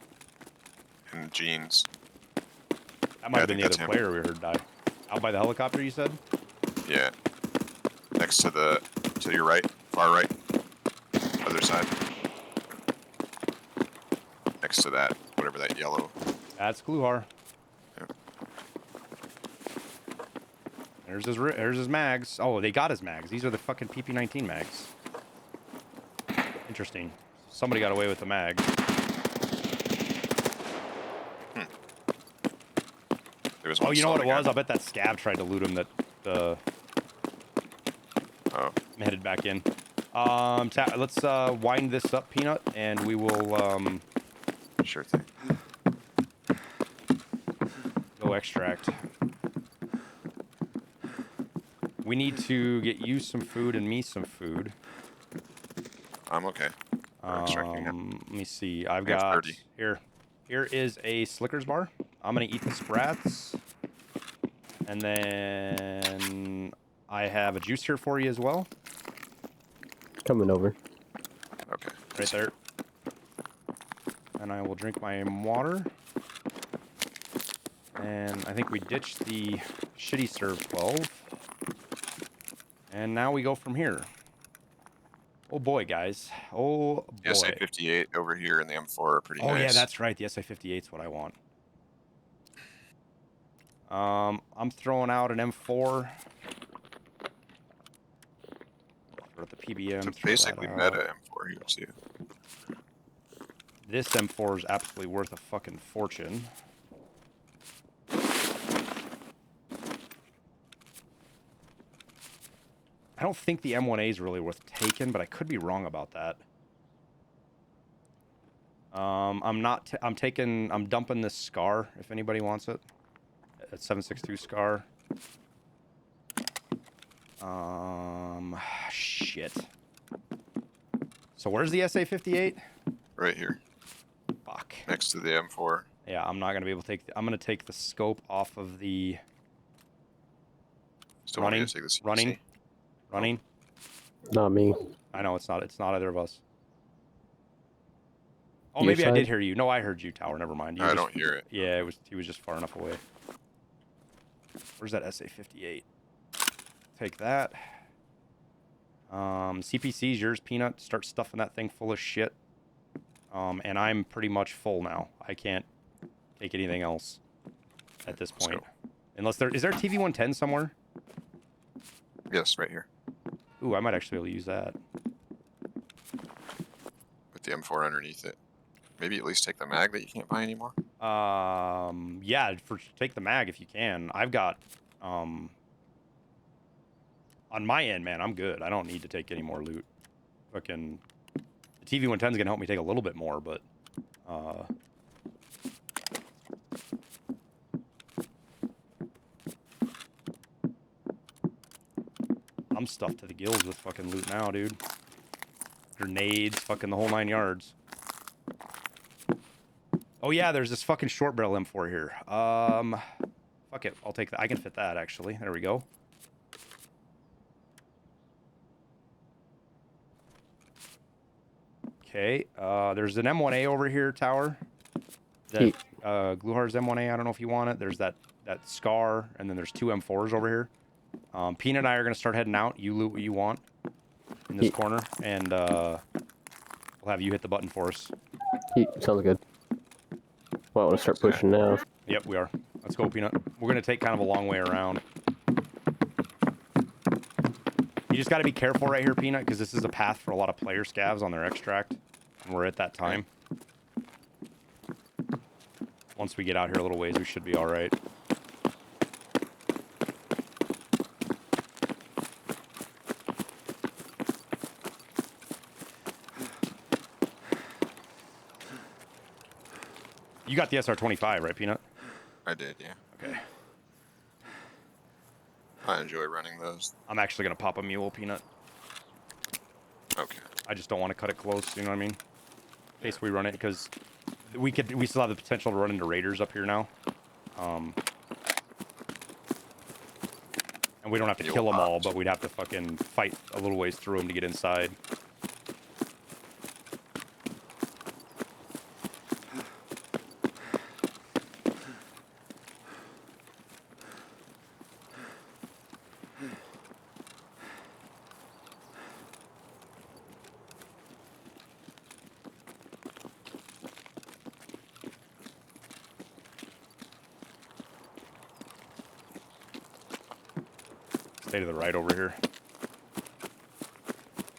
and jeans. That might Yeah, have been the I other think that's him. player we heard die. Out by the helicopter, you said? Yeah, next to your right, far right, other side. Next to that, whatever that yellow. That's Gluhar. Yeah. There's his mags. Oh, they got his mags. These are the fucking PP-19 mags. Interesting. Somebody got away with the mags. There was Oh, one you know what it slowing was? down. I bet that scab tried to loot him that Oh, I'm headed back in. Let's wind this up, Peanut, and we will sure thing. go extract. We need to get you some food and me some food. I'm okay. We're extracting it. Let me see. I've I have got 30. here. Here is a Slickers bar. I'm gonna eat the sprats, and then I have a juice here for you as well, Coming over. Okay. right there. And I will drink my water. And I think we ditched the shitty serve 12. And now we go from here. Oh boy, guys. Oh boy. The SA-58 over here and the M4 are pretty Oh nice. yeah, that's right. The SA-58 is what I want. I'm throwing out an M4. Throw the PBM. It's throw basically that out. meta M4 here too. This M4 is absolutely worth a fucking fortune. I don't think the M1A is really worth taking, but I could be wrong about that. I'm dumping this Scar if anybody wants it. It's 7.62 Scar. Shit. So where's the SA-58? Right here, Fuck. next to the M4. Yeah, I'm not gonna be able to take. I'm gonna take the scope off of the. Still want me to take the CPC? Running. Not me. I know it's not. It's not either of us. Oh, Your maybe I side? did hear you. No, I heard you, Tower. Never mind. You I just, don't hear it. Yeah, it was. He was just far enough away. Where's that SA-58? Take that. CPC's yours, Peanut. Start stuffing that thing full of shit. And I'm pretty much full now. I can't take anything else at this point. Unless there is there a TV-110 somewhere? Yes, right here. Ooh, I might actually be able to use that. With the M4 underneath it. Maybe at least take the mag that you can't buy anymore. Yeah, take the mag if you can. I've got, on my end, man, I'm good. I don't need to take any more loot. Fucking, the TV-110's gonna help me take a little bit more, but, I'm stuffed to the gills with fucking loot now, dude. Grenades, fucking the whole 9 yards. Oh yeah, there's this fucking short barrel M4 here. Fuck it, I'll take that. I can fit that, actually. There we go. Okay, there's an M1A over here, Tower. That, Gluhar's M1A, I don't know if you want it. There's that Scar, and then there's 2 M4s over here. Peanut and I are going to start heading out. You loot what you want in this corner, and we'll have you hit the button for us. Sounds good. Well, I want to start pushing now. Yep, we are. Let's go, Peanut. We're going to take kind of a long way around. You just got to be careful right here, Peanut, because this is a path for a lot of player scavs on their extract, and we're at that time. Once we get out here a little ways, we should be all right. You got the SR-25, right, Peanut? I did, yeah. Okay. I enjoy running those. I'm actually going to pop a mule, Peanut. Okay. I just don't want to cut it close, you know what I mean? In case we run it, because we still have the potential to run into raiders up here now. And we don't have to kill them all, but we'd have to fucking fight a little ways through them to get inside. Stay to the right over here.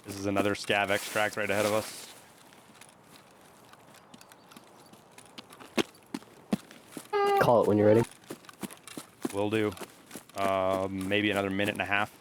This is another scav extract right ahead of us. Call it when you're ready. Will do. Maybe another minute and a half.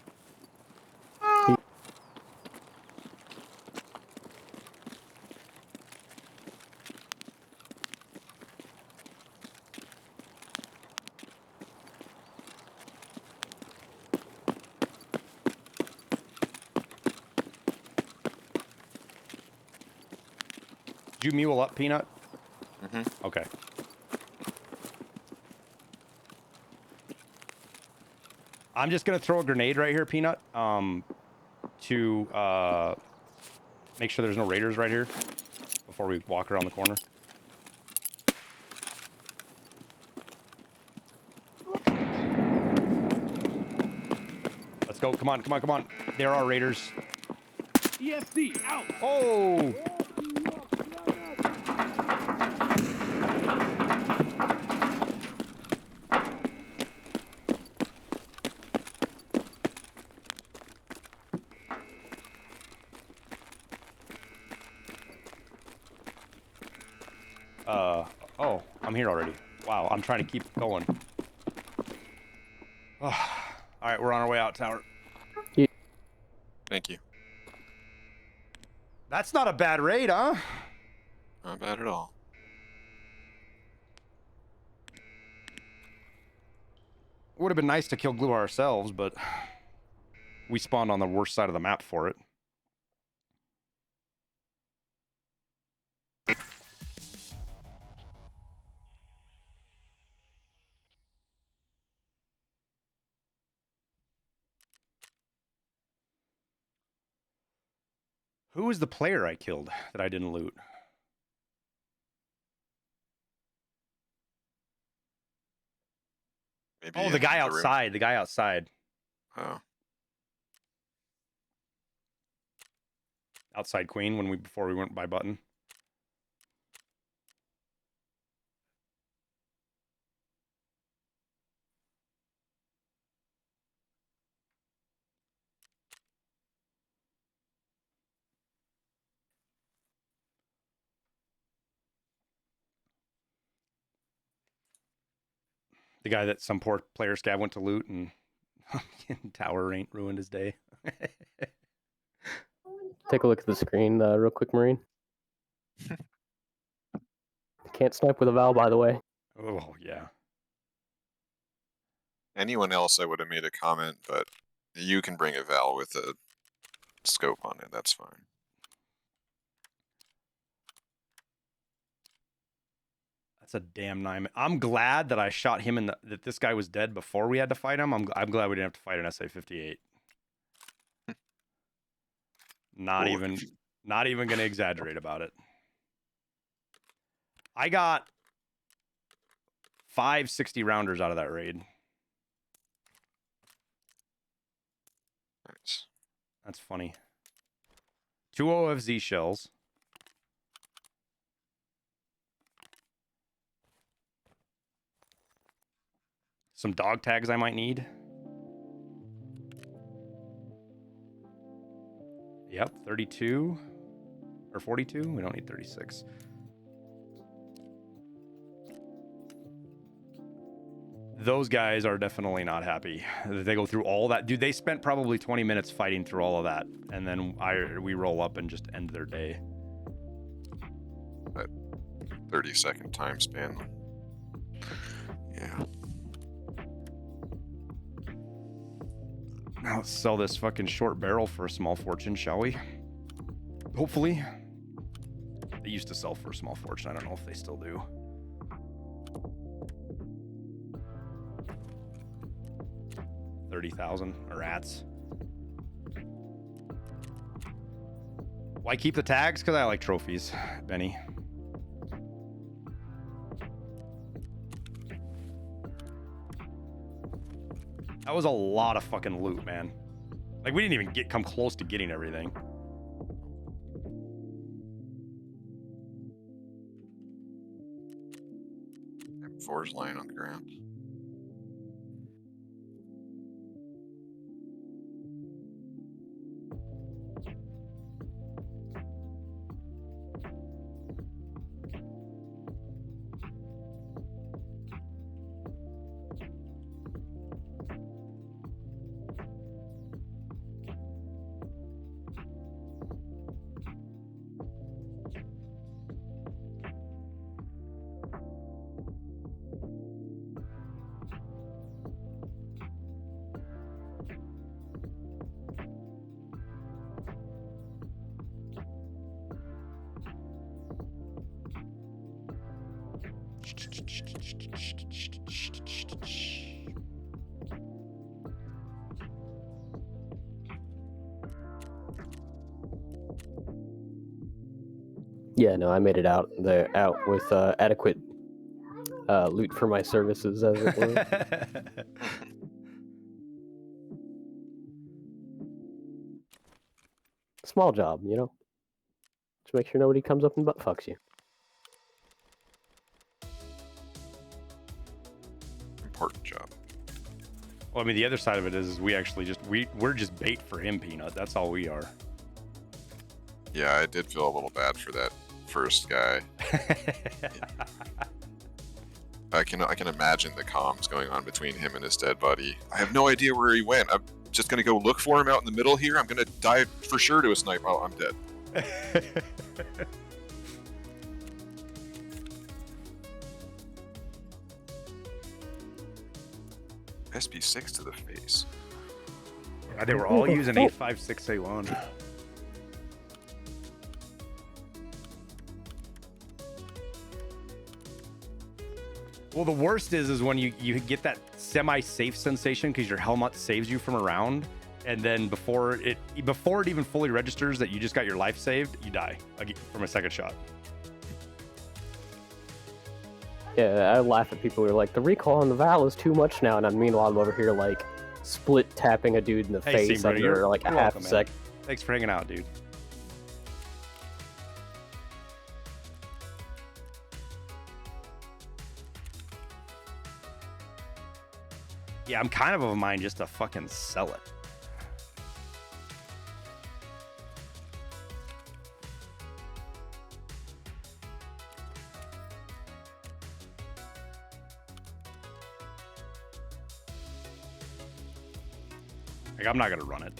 Did you mule up, Peanut? Mm-hmm. Okay. I'm just gonna throw a grenade right here, Peanut, to make sure there's no raiders right here before we walk around the corner. Let's go. Come on, come on, come on. There are raiders. EFD, out! Oh! Oh, I'm here already. Wow, I'm trying to keep going. All right, we're on our way out, Tower. Thank you. That's not a bad raid, huh? Not bad at all. Would have been nice to kill Gluhar ourselves, but we spawned on the worst side of the map for it. Who was the player I killed that I didn't loot? Maybe Oh, the guy room. outside. The guy outside. Oh. Outside Queen before we went by button. The guy that some poor player scab went to loot and Tower ain't ruined his day. Take a look at the screen real quick, Marine. Can't snipe with a Val, by the way. Oh, yeah. Anyone else, I would have made a comment, but you can bring a Val with a scope on it. That's fine. That's a damn nine. I'm glad that I shot him that this guy was dead before we had to fight him. I'm glad we didn't have to fight an SA-58. Not even going to exaggerate about it. I got 5 60 rounders out of that raid. Nice. That's funny. 2 OFZ shells. Some dog tags I might need. Yep, 32 or 42. We don't need 36. Those guys are definitely not happy. They go through all that. Dude, they spent probably 20 minutes fighting through all of that. And then we roll up and just end their day. That 30-second time span. Yeah. Now let's sell this fucking short barrel for a small fortune, shall we? Hopefully. They used to sell for a small fortune. I don't know if they still do. $30,000 rats. Why keep the tags? Because I like trophies, Benny. That was a lot of fucking loot, man. Like, we didn't even come close to getting everything. M4's lying on the ground. Yeah, no, I made it out with adequate loot for my services, as it were. Small job, you know? Just make sure nobody comes up and butt fucks you. Important job. Well, I mean, the other side of it is we actually we're just bait for him, Peanut. That's all we are. Yeah, I did feel a little bad for that first guy. I can imagine the comms going on between him and his dead buddy. I have no idea where he went. I'm just gonna go look for him out in the middle here. I'm gonna die for sure to a snipe. Oh, I'm dead. SP6 to the face. Yeah, they were all using 856A1. Well, the worst is when you get that semi-safe sensation because your helmet saves you from a round, and then before it even fully registers that you just got your life saved, you die from a second shot. Yeah, I laugh at people who are like, the recoil on the Val is too much now, and then meanwhile I'm over here like split tapping a dude in the Hey, face Steam, under you're like a half welcome, a man. second. Thanks for hanging out, dude. Yeah, I'm kind of a mind just to fucking sell it. Like, I'm not gonna run it.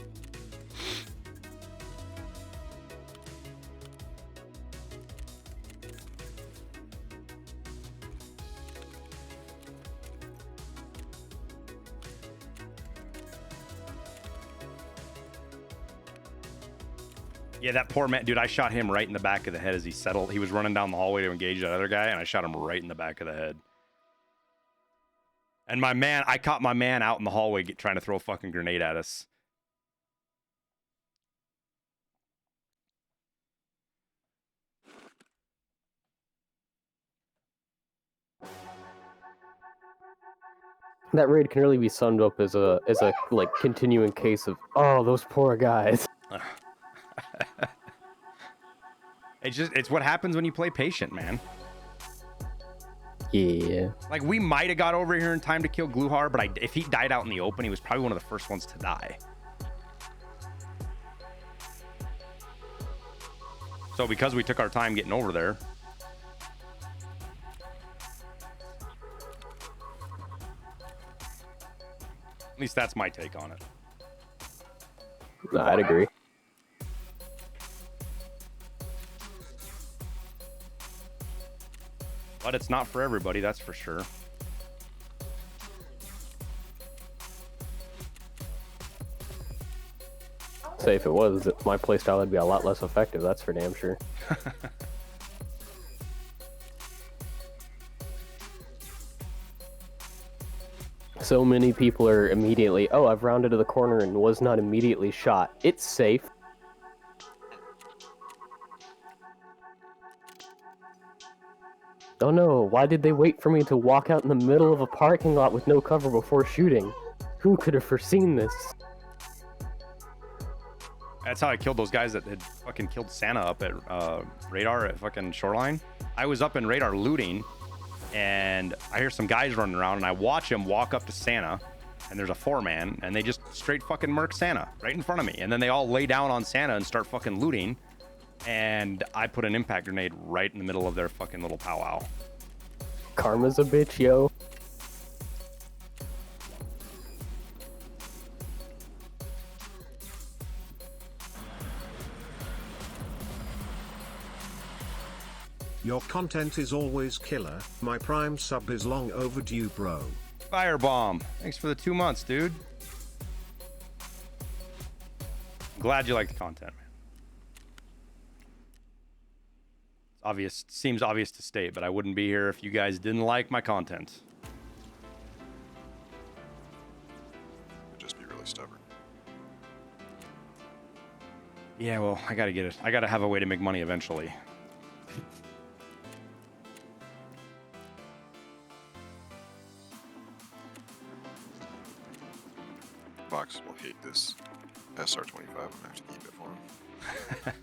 Yeah, that poor man, dude, I shot him right in the back of the head as he settled. He was running down the hallway to engage that other guy, and I shot him right in the back of the head. And I caught my man out in the hallway trying to throw a fucking grenade at us. That raid can really be summed up as a like continuing case of, oh, those poor guys. It's what happens when you play patient, man. Yeah. Like, we might have got over here in time to kill Gluhar, but if he died out in the open, he was probably one of the first ones to die. So because we took our time getting over there. At least that's my take on it. No, I'd agree. But it's not for everybody, that's for sure. Say if it was, my playstyle would be a lot less effective, that's for damn sure. So many people are immediately, oh, I've rounded to the corner and was not immediately shot. It's safe. Oh no, why did they wait for me to walk out in the middle of a parking lot with no cover before shooting? Who could have foreseen this? That's how I killed those guys that had fucking killed Santa up at Radar at fucking Shoreline. I was up in Radar looting, and I hear some guys running around, and I watch them walk up to Santa, and there's a 4-man, and they just straight fucking murk Santa right in front of me. And then they all lay down on Santa and start fucking looting, and I put an impact grenade right in the middle of their fucking little powwow. Karma's a bitch, yo. Your content is always killer. My Prime sub is long overdue, bro. Firebomb. Thanks for the 2 months, dude. Glad you like the content, man. It's obvious, seems obvious to state, but I wouldn't be here if you guys didn't like my content. Would just be really stubborn. Yeah, well, I gotta get it. I gotta have a way to make money eventually. Fox will hate this SR-25. I'm gonna have to keep it for him.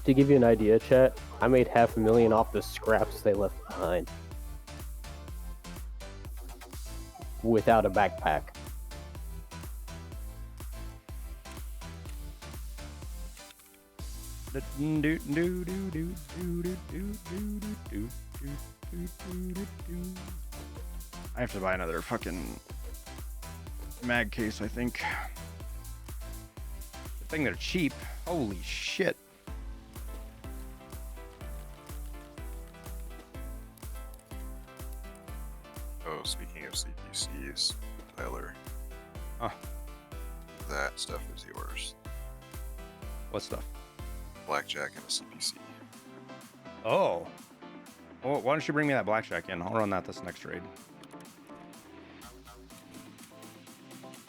To give you an idea, chat, I made $500,000 off the scraps they left behind. Without a backpack. I have to buy another fucking mag case, I think. The thing they're cheap. Holy shit. Oh, speaking of CPCs, Tyler. Huh. That stuff is yours. What stuff? Blackjack and a CPC. Oh. Well, why don't you bring me that blackjack in? I'll run that this next raid.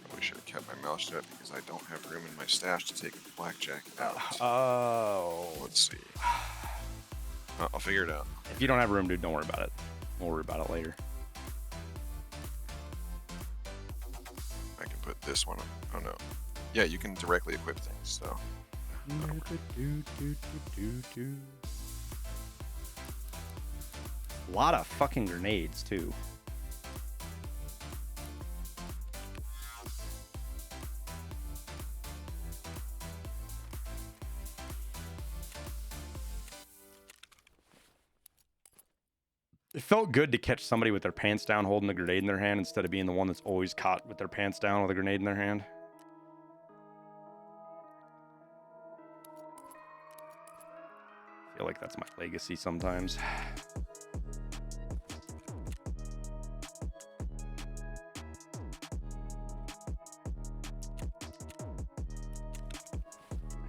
Probably should have kept my mouth shut because I don't have room in my stash to take a blackjack out. Oh. Let's see. I'll figure it out. If you don't have room, dude, don't worry about it. We'll worry about it later. I can put this one on. Oh no. Yeah, you can directly equip things, so. A lot of fucking grenades, too. It felt good to catch somebody with their pants down holding the grenade in their hand instead of being the one that's always caught with their pants down with a grenade in their hand. I feel like that's my legacy sometimes.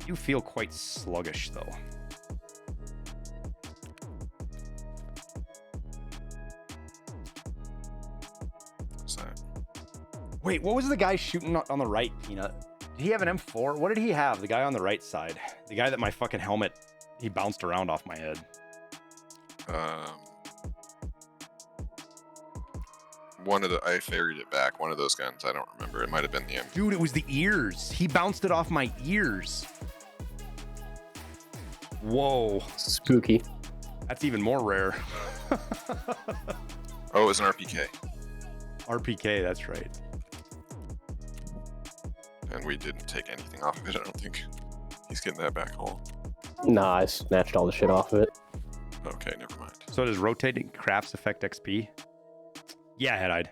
I do feel quite sluggish, though. What's that? Wait, what was the guy shooting on the right, Peanut? Did he have an M4? What did he have? The guy on the right side. The guy that my fucking helmet, he bounced around off my head. One of the, I ferried it back. One of those guns, I don't remember. It might have been the M. Dude, it was the ears. He bounced it off my ears. Whoa. Spooky. That's even more rare. Oh, it was an RPK. RPK, that's right. And we didn't take anything off of it, I don't think. He's getting that back hole. Nah, I snatched all the shit off of it. Okay, never mind. So does rotating crafts affect XP? Yeah, head-eyed.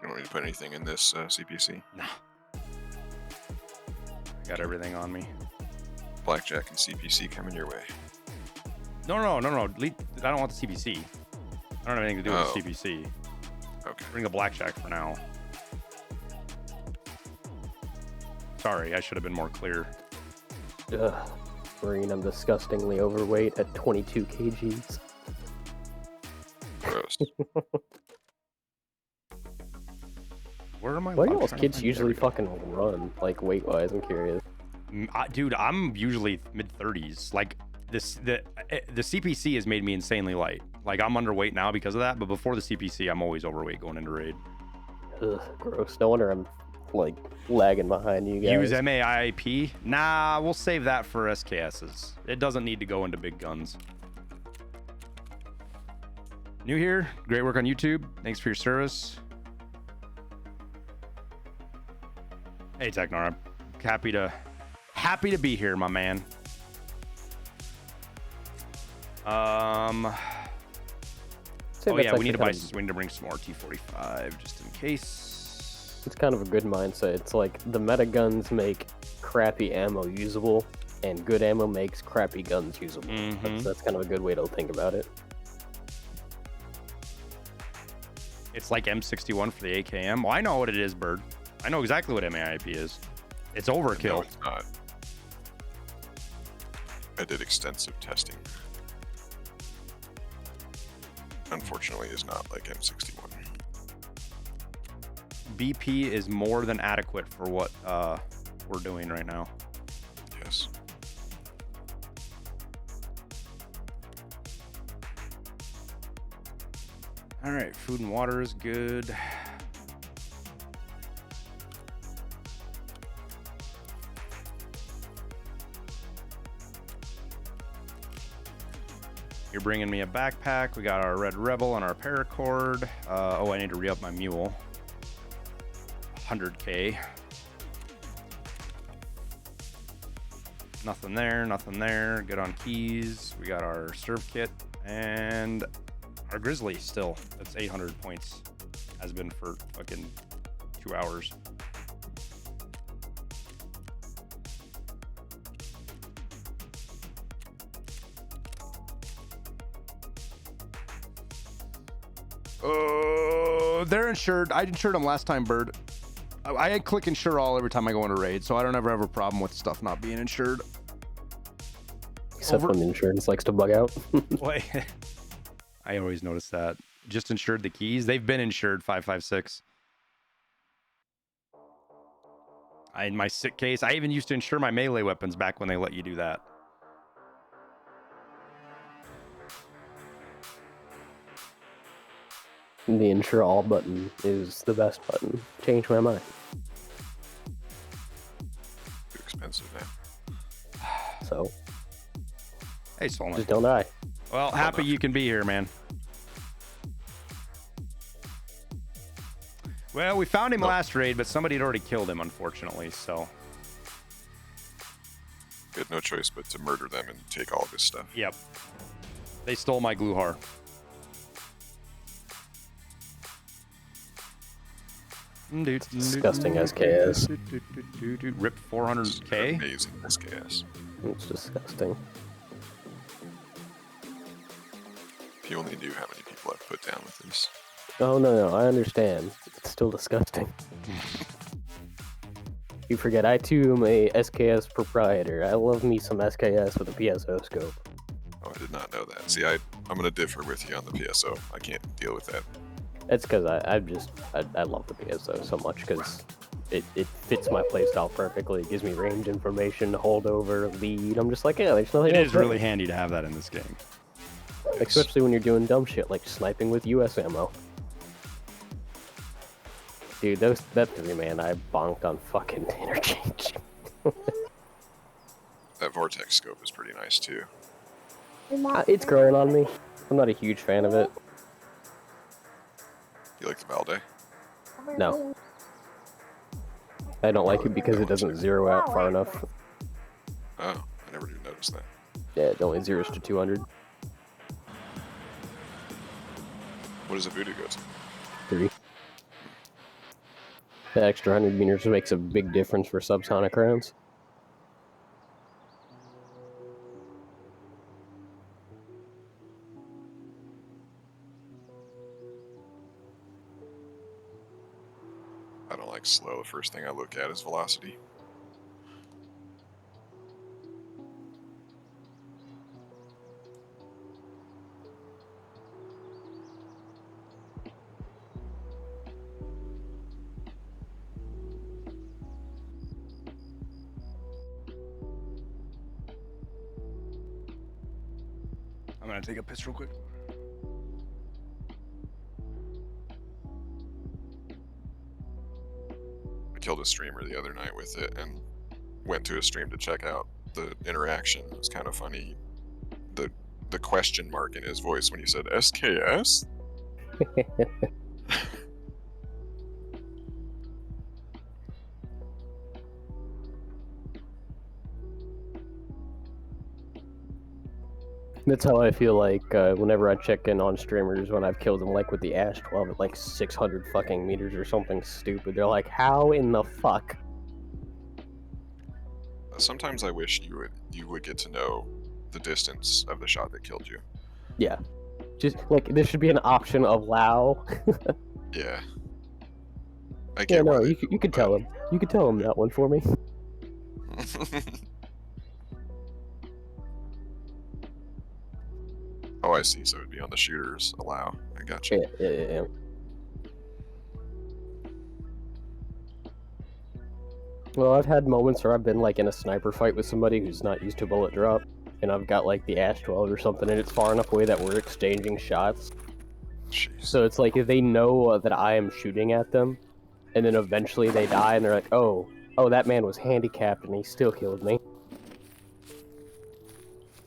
You don't want me to put anything in this CPC? Nah. Got everything on me. Blackjack and CPC coming your way. No. I don't want the CPC. I don't have anything to do with the CPC. Okay. Bring the blackjack for now. Sorry, I should have been more clear. Ugh. Marine, I'm disgustingly overweight at 22 kgs. Gross. Where am I? Why do I'm those trying to kids find- usually there we go. fucking run, like weight-wise? I'm curious. Dude, I'm usually mid-30s. Like, the CPC has made me insanely light. Like, I'm underweight now because of that, but before the CPC, I'm always overweight going into raid. Ugh, gross. No wonder I'm, like, lagging behind you guys. Use MAIP? Nah, we'll save that for SKSs. It doesn't need to go into big guns. New here, great work on YouTube. Thanks for your service. Hey, Technar, I'm happy to be here, my man. Say Oh that's yeah, we actually need to kind buy. of- We need to bring some more T45 just in case. It's kind of a good mindset. It's like the meta guns make crappy ammo usable, and good ammo makes crappy guns usable. Mhm. That's kind of a good way to think about it. It's like M61 for the AKM. Well, I know what it is, Bird. I know exactly what MAIP is. It's No, overkill. it's not. I did extensive testing. Unfortunately, it's not like M61. BP is more than adequate for what we're doing right now. Yes. All right, food and water is good. You're bringing me a backpack. We got our Red Rebel and our paracord. Oh, I need to re-up my mule. 100K. Nothing there, nothing there. Good on keys. We got our serve kit and our Grizzly still. That's 800 points. Has been for fucking 2 hours. They're insured. I insured them last time, Bird. I click insure all every time I go into raid, so I don't ever have a problem with stuff not being insured. Except when insurance likes to bug out. Wait, I always notice that. Just insured the keys. They've been insured 556. In my sick case, I even used to insure my melee weapons back when they let you do that. The insure all button is the best button. Change my mind. Too expensive now. So, Hey, Solomon. just don't die. Well, happy you can be here, man. Well, we found him last raid, but somebody had already killed him, unfortunately, so... We had no choice but to murder them and take all of his stuff. Yep. They stole my Gluhar. Disgusting SKS. Ripped 400k? Amazing SKS. It's disgusting. If you only knew how many people I've put down with this. Oh, no, I understand. It's still disgusting. You forget, I too am a SKS proprietor. I love me some SKS with a PSO scope. Oh, I did not know that. See, I'm going to differ with you on the PSO. I can't deal with that. It's because I love the PSO so much because it fits my playstyle perfectly. It gives me range information, holdover, lead. I'm just like, yeah, there's nothing else. It is really handy to have that in this game. Especially when you're doing dumb shit like sniping with US ammo. Dude, that 3-man I bonked on fucking interchange. That Vortex scope is pretty nice too. It's growing on me. I'm not a huge fan of it. You like the Valde? No. I don't like it because it doesn't zero out far enough. Oh, I never even noticed that. Yeah, it only zeros to 200. What does a voodoo go to? 3. The extra 100 meters makes a big difference for subsonic rounds. I don't like slow. The first thing I look at is velocity. I'm gonna take a piss real quick. I killed a streamer the other night with it and went to a stream to check out the interaction. It was kind of funny. The question mark in his voice when he said SKS? That's how I feel like whenever I check in on streamers when I've killed them, like with the Ash 12 at like 600 fucking meters or something stupid. They're like, how in the fuck? Sometimes I wish you would get to know the distance of the shot that killed you. Yeah. Just like there should be an option of Lao. Yeah. I Yeah, get no, why you could tell him. You could tell him that one for me. Oh, I see. So it'd be on the shooters allow. I got you. Yeah. Well, I've had moments where I've been like in a sniper fight with somebody who's not used to bullet drop, and I've got like the Ash 12 or something, and it's far enough away that we're exchanging shots. Jeez. So it's like if they know that I am shooting at them, and then eventually they die, and they're like, oh, that man was handicapped, and he still killed me.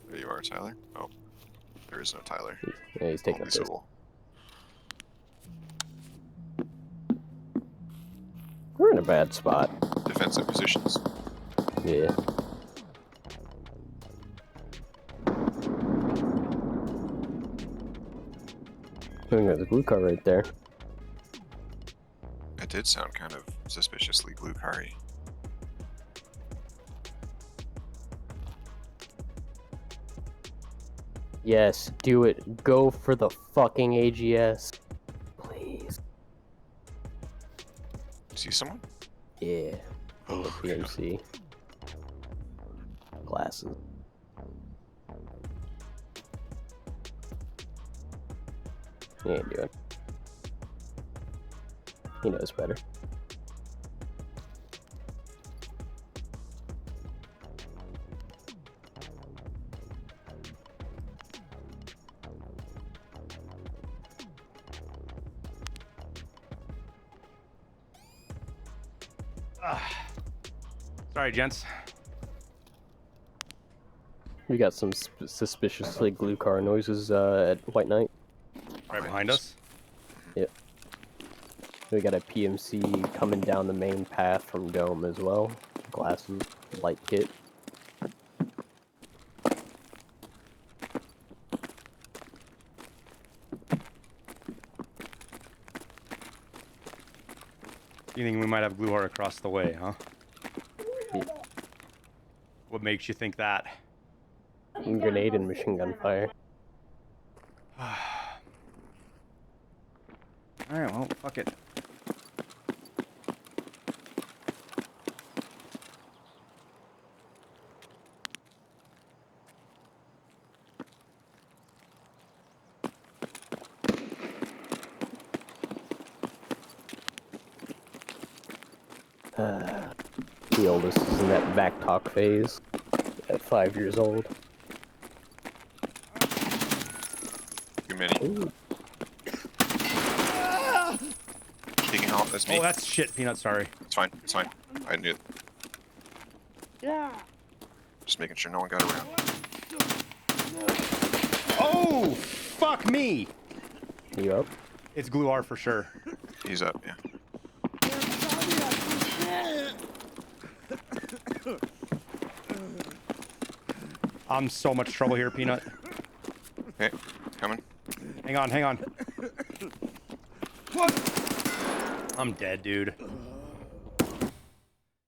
There you are, Tyler. Oh, there is no Tyler. Yeah, he's taking Only a piss. Soul. We're in a bad spot. Defensive positions. Yeah. There's a blue car right there. It did sound kind of suspiciously Gluhar-y. Yes, do it. Go for the fucking AGS. Please. See someone? Yeah. And the Oh, PMC. Glasses. He ain't doing. He knows better. Sorry, gents. We got some suspiciously Gluhar noises at White Knight. Right behind us. Yep. We got a PMC coming down the main path from Dome as well. Glasses, light kit. You think we might have Gluhar across the way, huh? Yeah. What makes you think that? Grenade and machine gun fire. Alright, well, fuck it. The oldest is in that back talk phase at 5 years old. Too many. Ooh. Taking out. That's me. Oh, that's shit, Peanut, sorry. It's fine. It's fine. I knew it. Yeah. Just making sure no one got around. Oh, fuck me! You up? It's Gluhar for sure. He's up, yeah. I'm so much trouble here, Peanut. Okay, coming. Hang on, hang on. I'm dead, dude.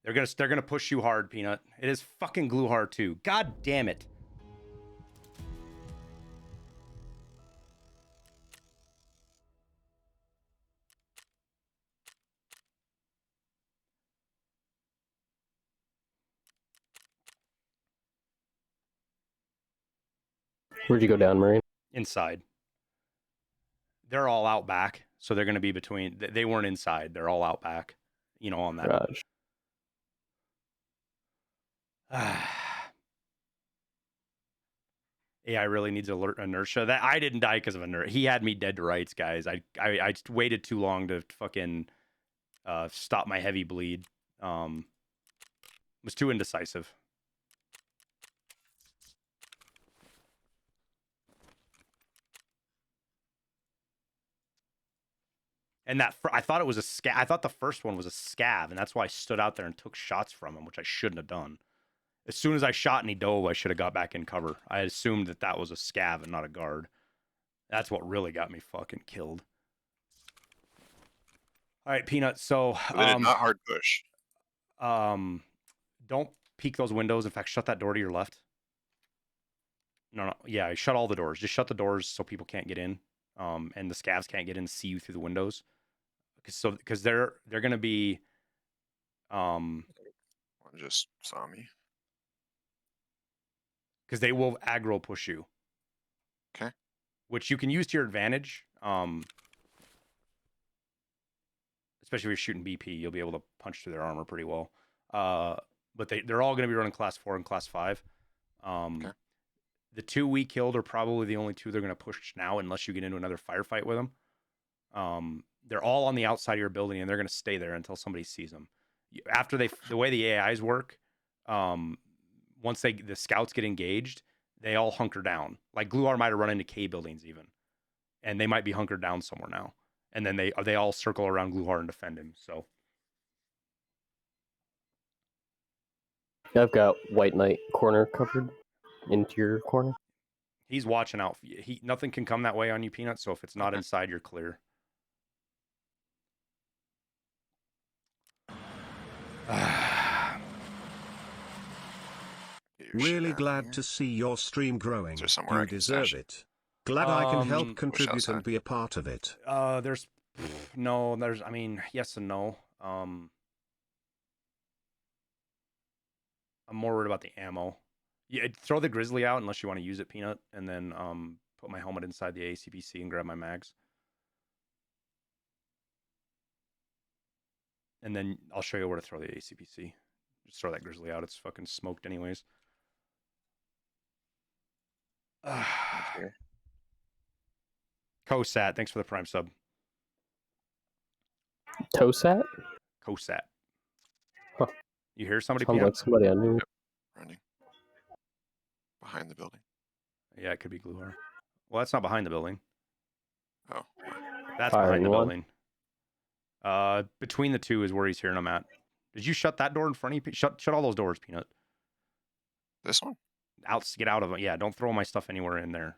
They're gonna push you hard, Peanut. It is fucking Gluhar too. God damn it. Where'd you go down, Marine? Inside. They're all out back, so they're gonna be between. They weren't inside. They're all out back. You know, on that. Garage. AI really needs alert inertia. That I didn't die because of inertia. He had me dead to rights, guys. I waited too long to fucking stop my heavy bleed. Was too indecisive. And that I thought it was a scav. I thought the first one was a scav, and that's why I stood out there and took shots from him, which I shouldn't have done. As soon as I shot and he dove, I should have got back in cover. I assumed that that was a scav and not a guard. That's what really got me fucking killed. All right, Peanut. So They did not hard push. don't peek those windows. In fact, shut that door to your left. No, yeah, shut all the doors. Just shut the doors so people can't get in. And the scavs can't get in and see you through the windows. Because they're gonna be One just saw me. because they will aggro push you. Okay. Which you can use to your advantage. Especially if you're shooting BP, you'll be able to punch through their armor pretty well. But they're all going to be running class 4 and class 5. Okay. The 2 we killed are probably the only 2 they're going to push now, unless you get into another firefight with them. They're all on the outside of your building, and they're going to stay there until somebody sees them. After the way the AIs work, once the scouts get engaged, they all hunker down. Like Gluhar might have run into K buildings even, and they might be hunkered down somewhere now. And then they all circle around Gluhar and defend him. So I've got White Knight corner covered. Interior corner. he's watching out. Nothing can come that way on you, Peanut. So if it's not inside, you're clear. Really glad to see your stream growing. Is there somewhere I You can deserve stash? it. Glad I can help Push contribute outside. and be a part of it. There's yes and no. I'm more worried about the ammo. Yeah, throw the grizzly out unless you want to use it, Peanut, and then put my helmet inside the ACPC and grab my mags. And then I'll show you where to throw the ACPC. Just throw that grizzly out. It's fucking smoked anyways. Cosat, thanks for the prime sub. Tosat? Cosat. Huh. You hear somebody? Sounds Peanut? like somebody I knew. Running. Behind the building. Yeah, it could be Gluhar. Well, that's not behind the building. Oh. That's Firing behind the one. building. Between the two is where he's hearing them at. Did you shut that door in front of you? Shut all those doors, Peanut. This one? Get out of it. Yeah, don't throw my stuff anywhere in there.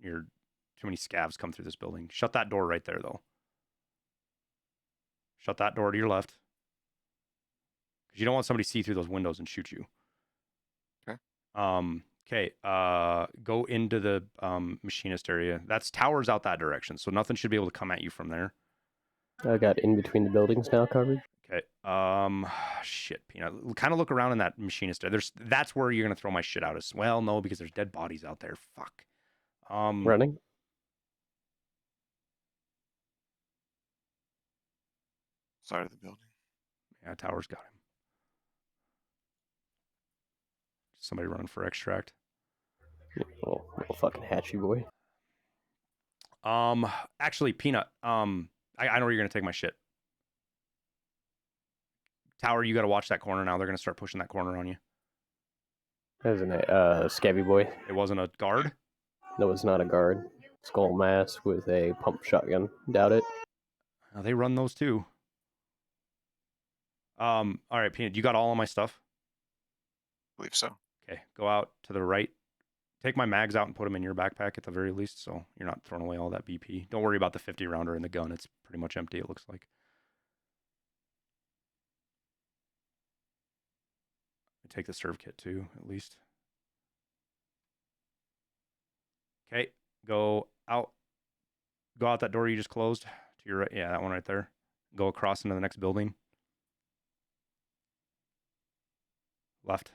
Too many scavs come through this building. Shut that door right there, though. Shut that door to your left. Because you don't want somebody to see through those windows and shoot you. Okay. Okay. Go into the machinist area. That's towers out that direction, so nothing should be able to come at you from there. I got in between the buildings now coverage. Okay. Shit, Peanut. Kind of look around in that machinist area. That's where you're gonna throw my shit out as well. No, because there's dead bodies out there. Fuck. Running. Side of the building. Yeah, tower's got him. Somebody running for extract. Little fucking hatchy boy. Actually, Peanut. I know where you're gonna take my shit. Tower, you gotta watch that corner now. They're gonna start pushing that corner on you. There's a scabby boy. It wasn't a guard. No, it's not a guard. Skull mask with a pump shotgun. Doubt it. Oh, they run those too. All right, Peanut, you got all of my stuff? I believe so. Okay, go out to the right. Take my mags out and put them in your backpack at the very least, so you're not throwing away all that BP. Don't worry about the 50 rounder in the gun. It's pretty much empty, it looks like. Take the serve kit too, at least. Okay, go out. Go out that door you just closed to your right. Yeah, that one right there. Go across into the next building. Left.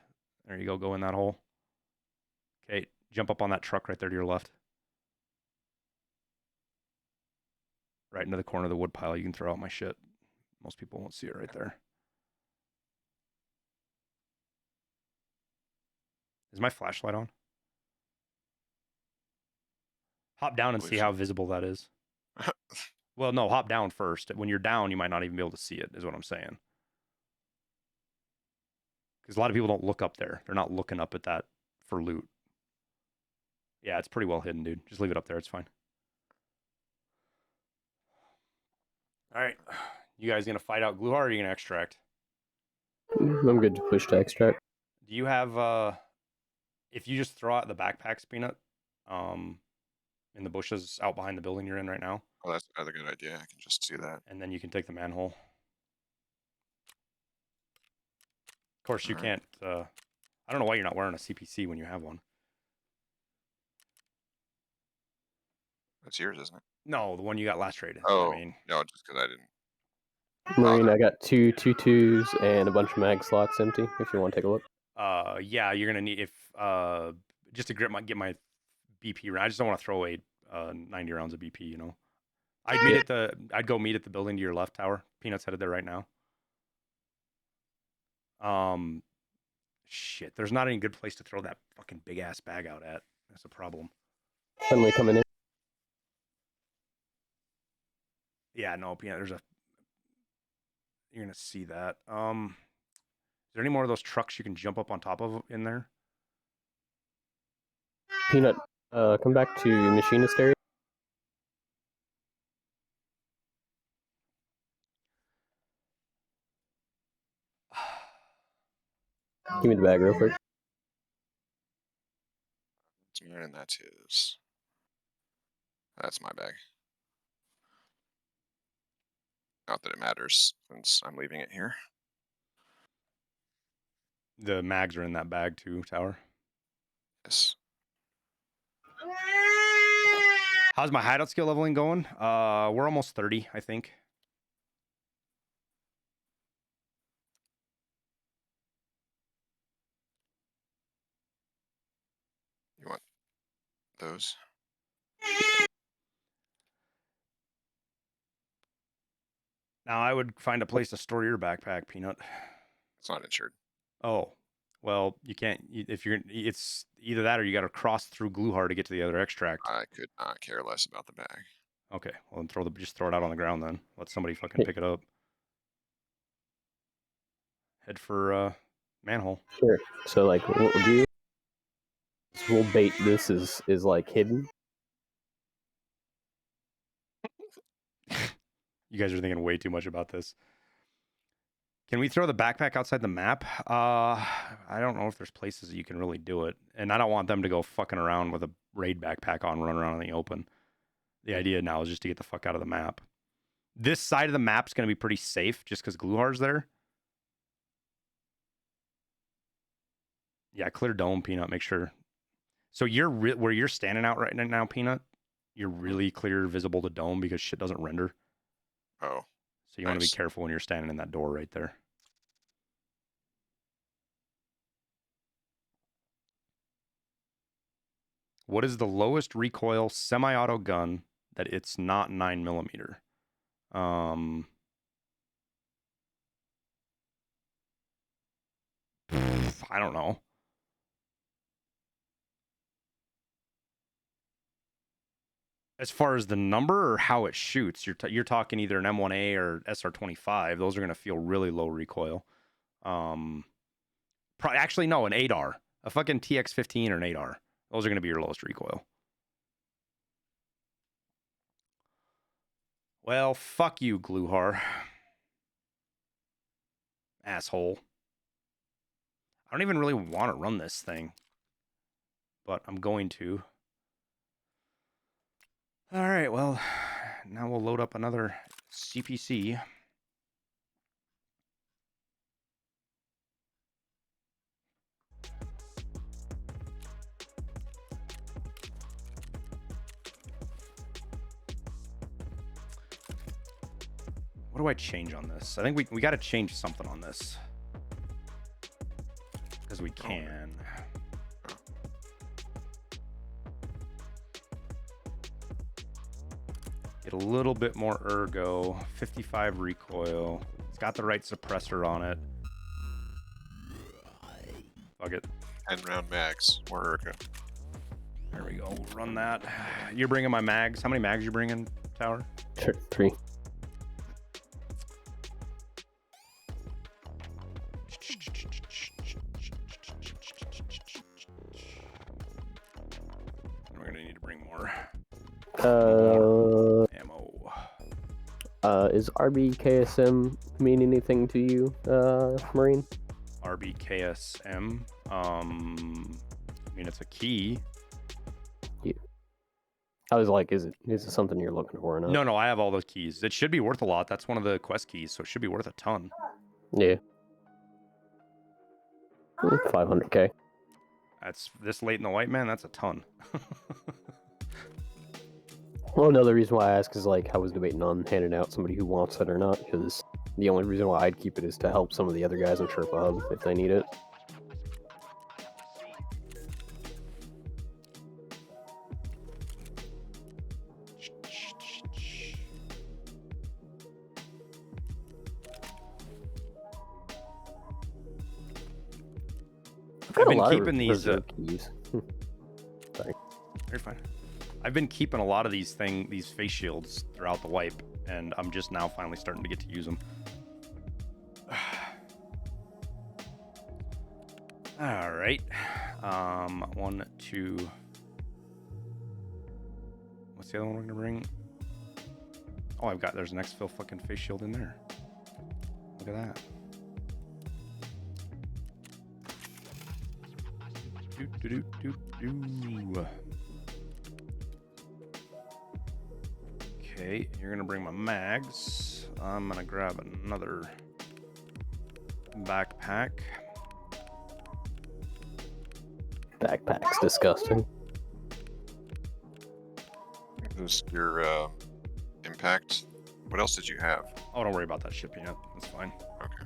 There you go. Go in that hole. Okay, jump up on that truck right there to your left. Right into the corner of the wood pile. You can throw out my shit. Most people won't see it right there. Is my flashlight on? Hop down and see how visible that is. Well, no, hop down first. When you're down, you might not even be able to see it, is what I'm saying. Because a lot of people don't look up there. They're not looking up at that for loot. Yeah, it's pretty well hidden, dude. Just leave it up there. It's fine. All right. You guys going to fight out Gluhar or are you going to extract? I'm good to push to extract. Do you have... if you just throw out the backpacks, Peanut, in the bushes out behind the building you're in right now. Oh, that's another good idea. I can just do that. And then you can take the manhole. Of course, you can't... I don't know why you're not wearing a CPC when you have one. That's yours, isn't it? No, the one you got last rated. Oh, I mean, no, just because I didn't. Marine, I got two 2.2s and a bunch of mag slots empty, if you want to take a look. Yeah, you're going to need... just to get my BP round. I just don't want to throw away 90 rounds of BP, you know. I'd go meet at the building to your left, Tower. Peanut's headed there right now. Shit, there's not any good place to throw that fucking big ass bag out at. That's a problem. Friendly coming in. Yeah, no, Peanut, you're gonna see that. Is there any more of those trucks you can jump up on top of in there? Peanut, come back to machinist area. Give me the bag real quick. It's mine and that's his. That's my bag. Not that it matters since I'm leaving it here. The mags are in that bag too, Tower. Yes. How's my hideout skill leveling going? We're almost 30, I think. those. Now I would find a place to store your backpack, Peanut. It's not insured. Oh, well, you can't. If you're, it's either that or you got to cross through Gluhar to get to the other extract. I could not care less about the bag. Okay, well then just throw it out on the ground then. Let somebody fucking pick it up. Head for manhole. Sure. So like, we'll bait this is like hidden. You guys are thinking way too much about this. Can we throw the backpack outside the map? I don't know if there's places that you can really do it. And I don't want them to go fucking around with a raid backpack on, run around in the open. The idea now is just to get the fuck out of the map. This side of the map's going to be pretty safe just because Gluhar's there. Yeah, clear dome, Peanut, make sure. So you're where you're standing out right now, Peanut, you're really clear, visible to dome because shit doesn't render. Oh. So you want to be careful when you're standing in that door right there. What is the lowest recoil semi-auto gun that it's not 9mm? I don't know. As far as the number or how it shoots, you're talking either an M1A or SR25. Those are going to feel really low recoil. Actually, no, an 8R. A fucking TX15 or an 8R. Those are going to be your lowest recoil. Well, fuck you, Gluhar. Asshole. I don't even really want to run this thing. But I'm going to. All right, well, now we'll load up another CPC. What do I change on this? I think we got to change something on this. Because we can. Get a little bit more ergo. 55 recoil. It's got the right suppressor on it. Fuck it. 10-round mags. More ergo. There we go. We'll run that. You're bringing my mags. How many mags you bringing, Tower? Sure, 3. We're gonna need to bring more. Ammo. Is RBKSM mean anything to you, Marine? RBKSM. I mean, it's a key. Yeah. I was like, is it something you're looking for or not? No, I have all those keys. It should be worth a lot. That's one of the quest keys, so it should be worth a ton. Yeah. 500k. That's this late in the white, man. That's a ton. Well, another reason why I ask is like I was debating on handing out somebody who wants it or not, because the only reason why I'd keep it is to help some of the other guys in Sherpa Hub if they need it. I've been keeping these. Keys. Sorry. You're fine. I've been keeping a lot of these face shields throughout the wipe, and I'm just now finally starting to get to use them. All right. 1, 2. What's the other one we're gonna bring? Oh, there's an exfil fucking face shield in there. Look at that. Okay, you're gonna bring my mags. I'm gonna grab another backpack. Backpack's disgusting. Just your impact. What else did you have? Oh, don't worry about that shipping yet. That's fine. Okay.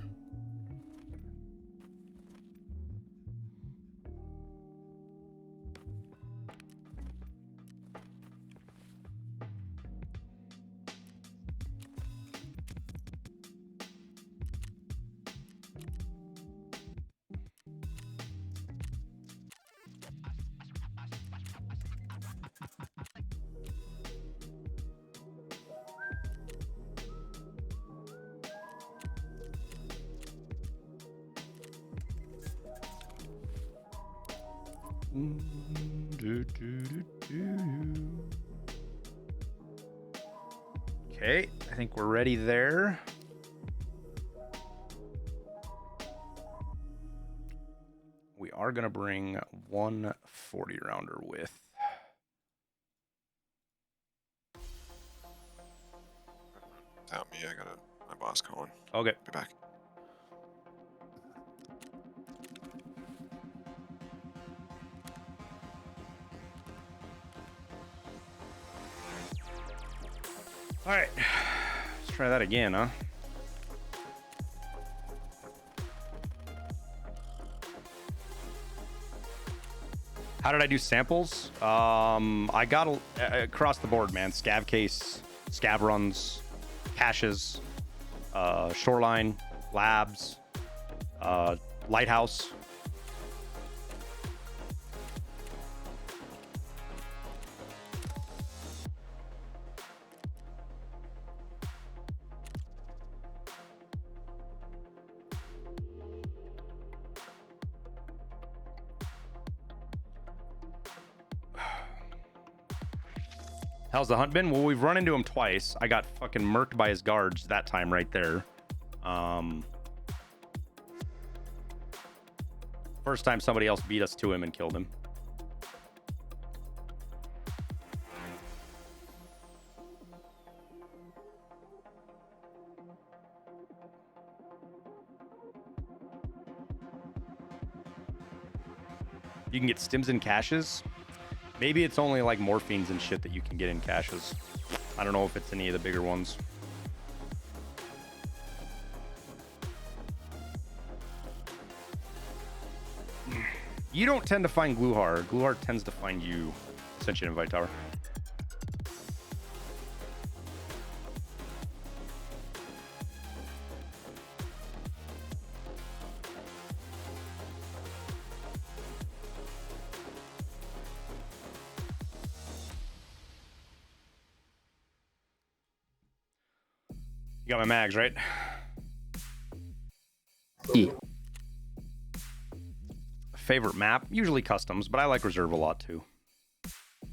Okay, I think we're ready there. We are gonna bring one 40 rounder with. Without me, I got my boss calling. Okay. Be back. All right, let's try that again, huh? How did I do samples? I got across the board, man. Scav case, scav runs, caches, shoreline, labs, lighthouse. How's the hunt been? Well, we've run into him twice. I got fucking murked by his guards that time right there. First time somebody else beat us to him and killed him. You can get stims in caches. Maybe it's only like morphines and shit that you can get in caches. I don't know if it's any of the bigger ones. You don't tend to find Gluhar. Gluhar tends to find you. Sent you an invite, Tower. You got my mags, right? Yeah. Favorite map? Usually customs, but I like reserve a lot too.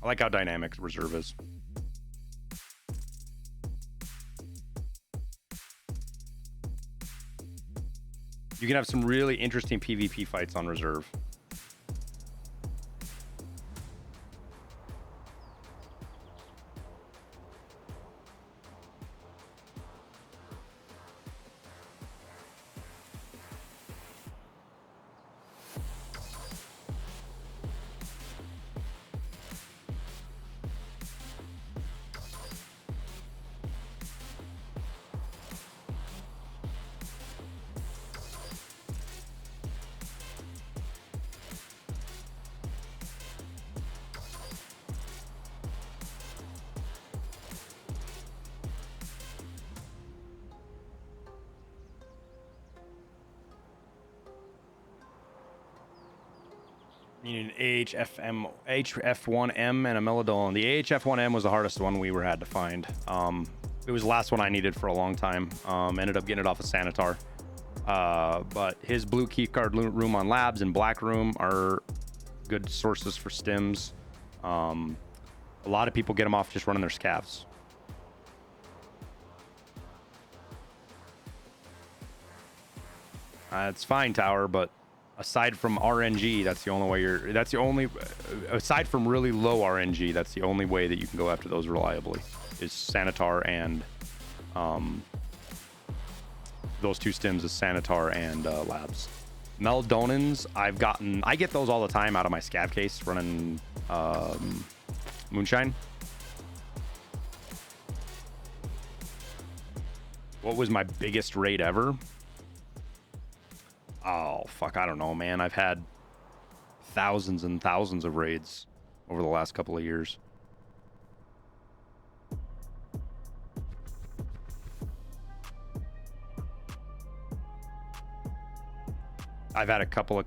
I like how dynamic reserve is. You can have some really interesting PvP fights on reserve. You need an HF1M and a Melodolon. The AHF1M was the hardest one we had to find. It was the last one I needed for a long time. Ended up getting it off of Sanitar. But his blue keycard room on labs and black room are good sources for stims. A lot of people get them off just running their scavs. It's fine, Tower, but aside from RNG, that's the only way aside from really low RNG, that's the only way that you can go after those reliably is Sanitar and those two stims is Sanitar and labs. Meldonins, I get those all the time out of my scav case running Moonshine. What was my biggest raid ever? Oh, fuck, I don't know, man. I've had thousands and thousands of raids over the last couple of years. I've had a couple of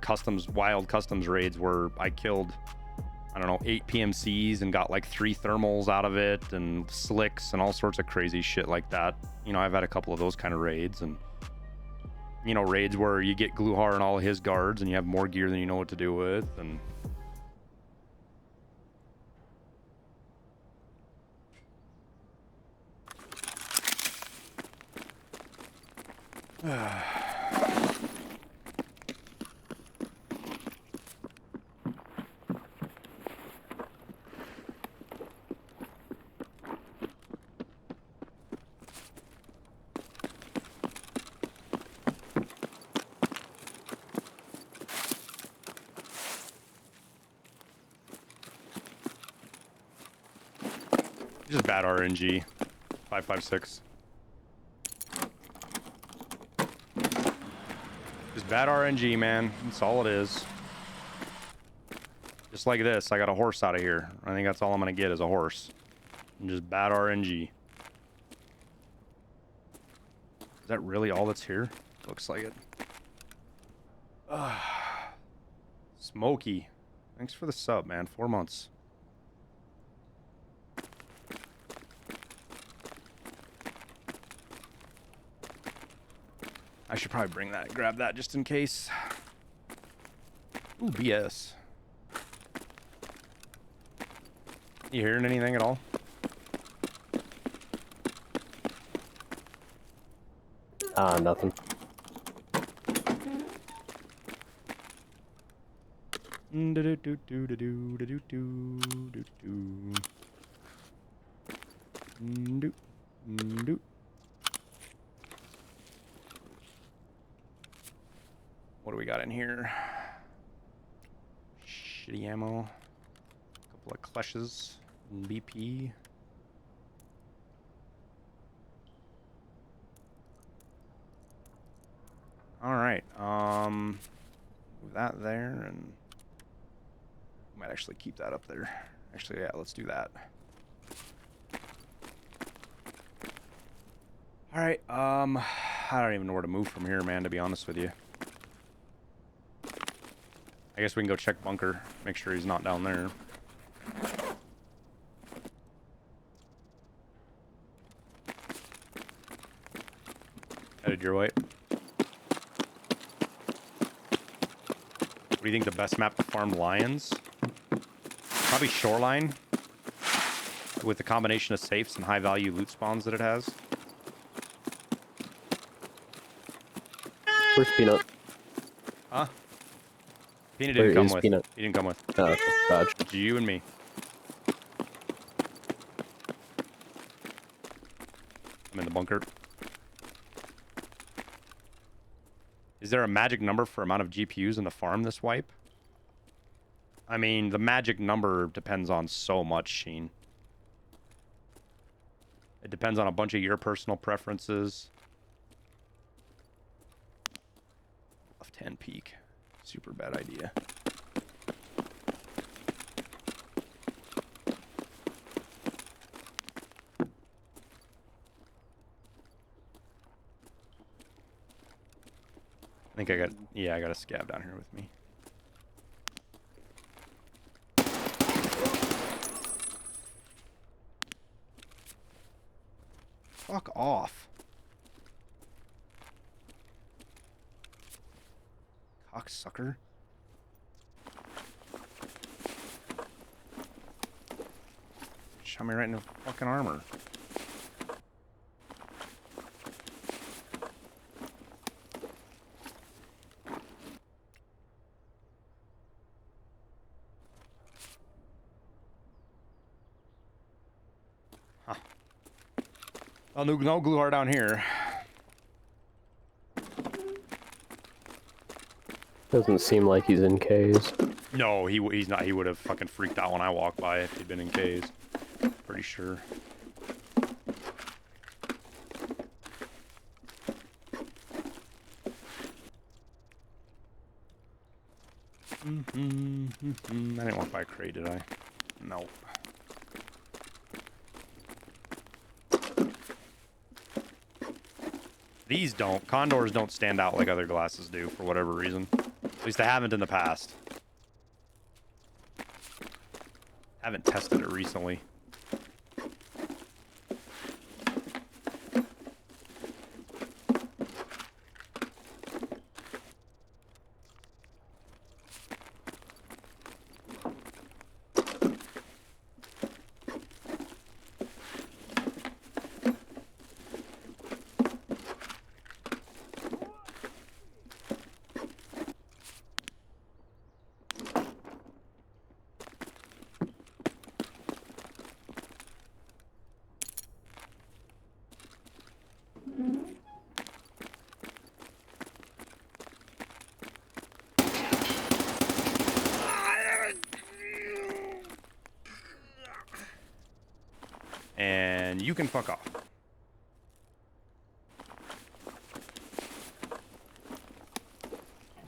wild customs raids where I killed, I don't know, 8 PMCs and got like 3 thermals out of it and slicks and all sorts of crazy shit like that. You know, I've had a couple of those kind of raids, and you know, raids where you get Gluhar and all of his guards and you have more gear than you know what to do with, and Just bad RNG. 556. Just bad RNG, man. That's all it is. Just like this, I got a horse out of here. I think that's all I'm gonna get is a horse. And just bad RNG. Is that really all that's here? Looks like it. Smokey. Thanks for the sub, man. 4 months. I should probably bring that, grab that just in case. Ooh, BS. You hearing anything at all? Nothing. What do we got in here? Shitty ammo. A couple of clashes. BP. Alright, move that there, and might actually keep that up there. Actually, yeah, let's do that. Alright, I don't even know where to move from here, man, to be honest with you. I guess we can go check bunker, make sure he's not down there. Headed your way. What do you think the best map to farm lions? Probably Shoreline. With the combination of safes and high value loot spawns that it has. Where's Peanut? Huh? Peanut Where didn't come is with. Peanut? He didn't come with. Oh, okay. Dodge. It's you and me. I'm in the bunker. Is there a magic number for amount of GPUs in the farm this wipe? I mean, the magic number depends on so much, Sheen. It depends on a bunch of your personal preferences. Left hand peek. Super bad idea. I think I got, yeah, I got a scav down here with me. Fuck off. Cocksucker. Shot me right in the fucking armor. Huh. Well, no Gluhar down here. Doesn't seem like he's in K's. No, he's not. He would have fucking freaked out when I walked by if he'd been in K's. Pretty sure. I didn't walk by a crate, did I? No. These don't. Condors don't stand out like other glasses do for whatever reason. At least they haven't in the past. Haven't tested it recently. And you can fuck off.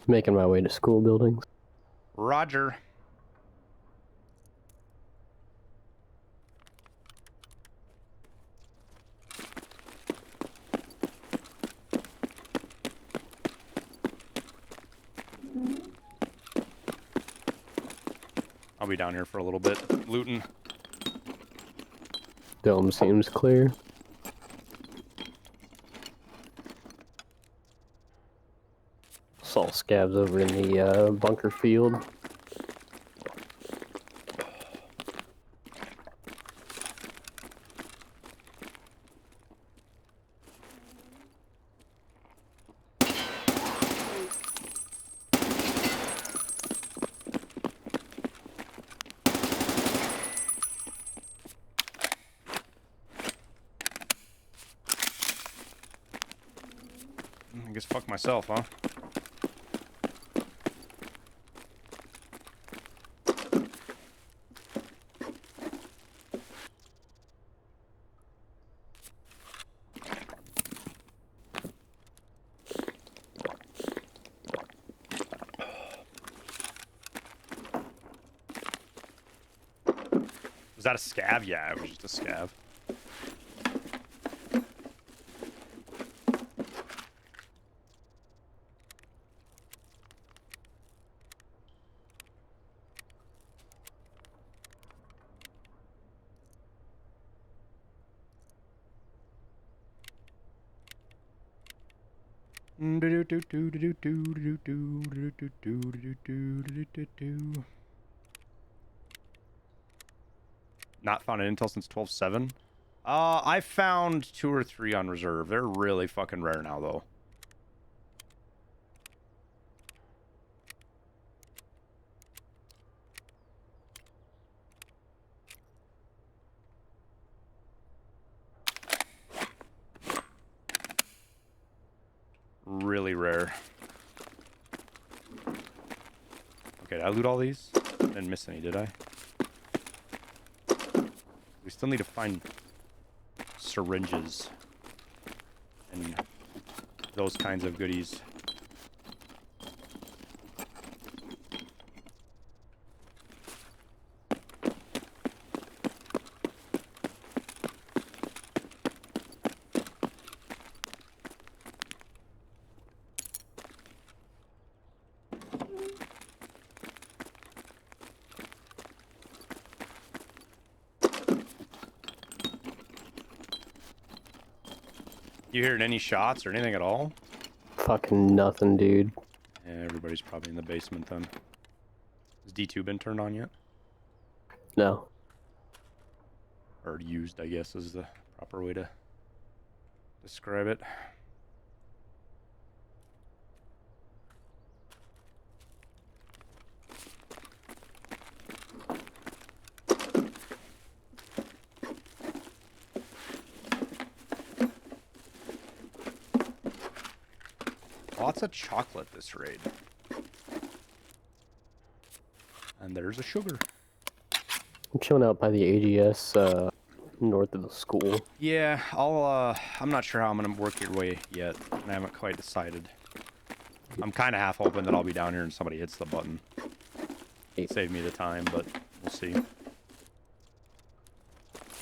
Making my way to school buildings. Roger. I'll be down here for a little bit, looting. Dome seems clear. Saw scabs over in the bunker field. I guess fuck myself, huh? Was that a scav? Yeah, it was just a scav. Not found an intel since 12.7. I found 2 or 3 on reserve. They're really fucking rare now, though. Really rare. Okay, did I loot all these? I didn't miss any, did I? We still need to find syringes and those kinds of goodies. You hearing any shots or anything at all? Fucking nothing, dude. Yeah, everybody's probably in the basement then. Has D2 been turned on yet? No. Or used, I guess, is the proper way to describe it. Lots of chocolate this raid. And there's a sugar. I'm chilling out by the AGS, north of the school. Yeah, I'm not sure how I'm gonna work your way yet. I haven't quite decided. I'm kind of half hoping that I'll be down here and somebody hits the button. Save me the time, but we'll see.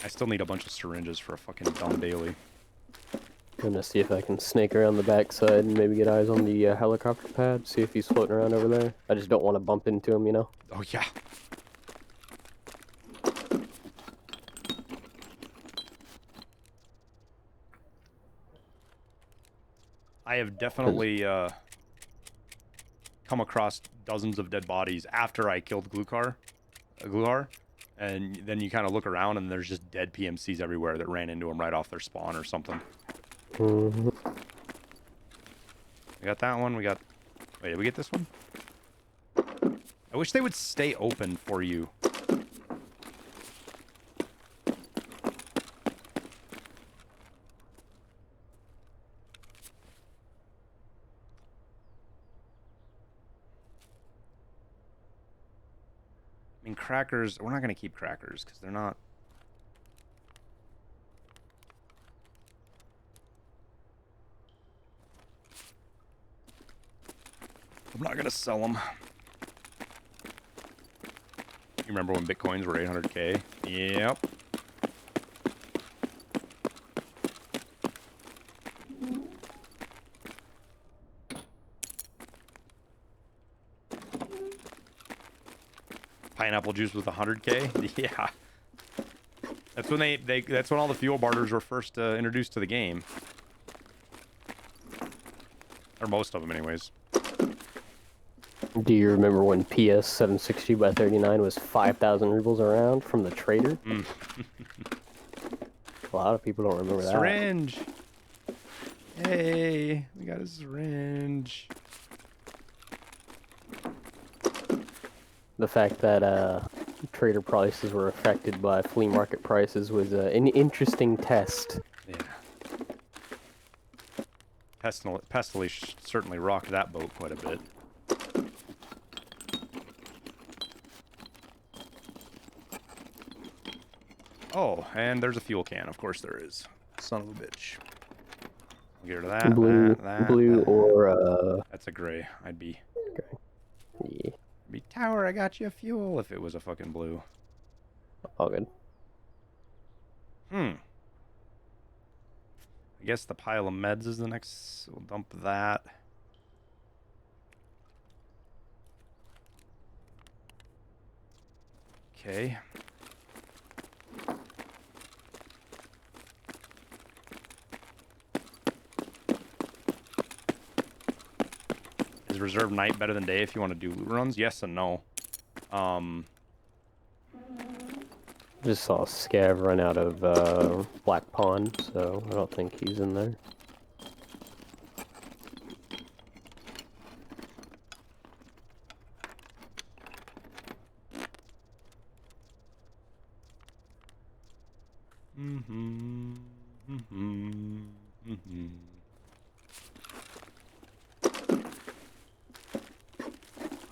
I still need a bunch of syringes for a fucking dumb daily. I'm gonna see if I can snake around the backside and maybe get eyes on the helicopter pad, see if he's floating around over there. I just don't want to bump into him, you know? Oh, yeah. I have definitely come across dozens of dead bodies after I killed Gluhar, and then you kind of look around and there's just dead PMCs everywhere that ran into them right off their spawn or something. Mm-hmm. We got that one. We got... Wait, did we get this one? I wish they would stay open for you. I mean, crackers... We're not going to keep crackers because they're not... I'm not gonna sell them. You remember when Bitcoins were 800K? Yep. Pineapple juice was 100K? Yeah. That's when that's when all the fuel barters were first introduced to the game. Or most of them anyways. Do you remember when PS 760 by 39 was 5,000 rubles around from the trader? Mm. A lot of people don't remember that. Syringe! Hey, we got a syringe. The fact that trader prices were affected by flea market prices was an interesting test. Yeah. Pestily certainly rocked that boat quite a bit. Oh, and there's a fuel can. Of course there is. Son of a bitch. I'll get rid of that. Blue, that. or That's a gray. I'd be. yeah, Be tower. I got you fuel. If it was a fucking blue. all good. I guess the pile of meds is the next. We'll dump that. Okay. Is reserve night better than day if you want to do loot runs? Yes and no. Just saw Scav run out of Black Pond, so I don't think he's in there.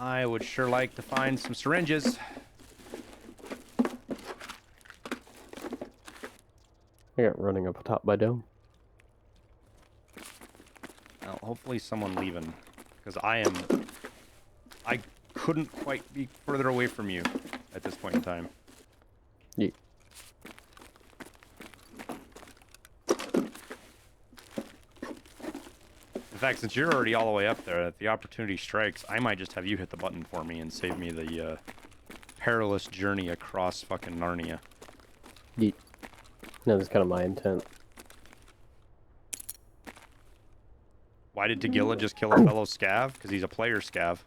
I would sure like to find some syringes. I got running up top by dome. Well, hopefully someone leaving, because I couldn't quite be further away from you at this point in time. Yeah. In fact, since you're already all the way up there, if the opportunity strikes, I might just have you hit the button for me and save me the perilous journey across fucking Narnia. Yeah. No, that's kind of my intent. Why did Tagilla just kill a fellow scav? Because he's a player scav.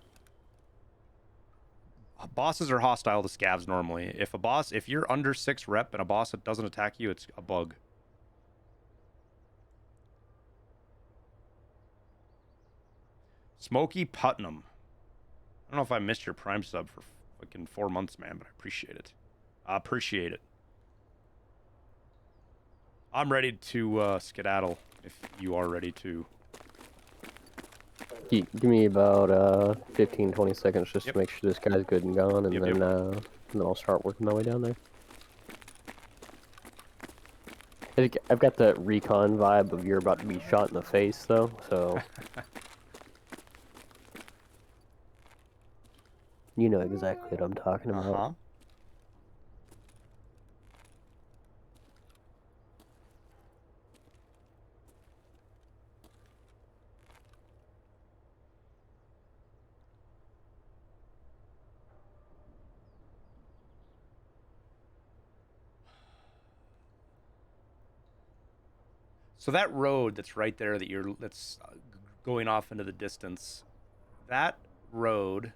Bosses are hostile to scavs normally. If you're under 6 rep and a boss that doesn't attack you, it's a bug. Smoky Putnam. I don't know if I missed your Prime sub for fucking 4 months, man, but I appreciate it. I appreciate it. I'm ready to skedaddle if you are ready to. Give me about 15-20 seconds just to make sure this guy's good and gone, and then I'll start working my way down there. I think I've got the recon vibe of you're about to be shot in the face, though, so... You know exactly what I'm talking about. Uh-huh. So that road that's right there that's going off into the distance, that road,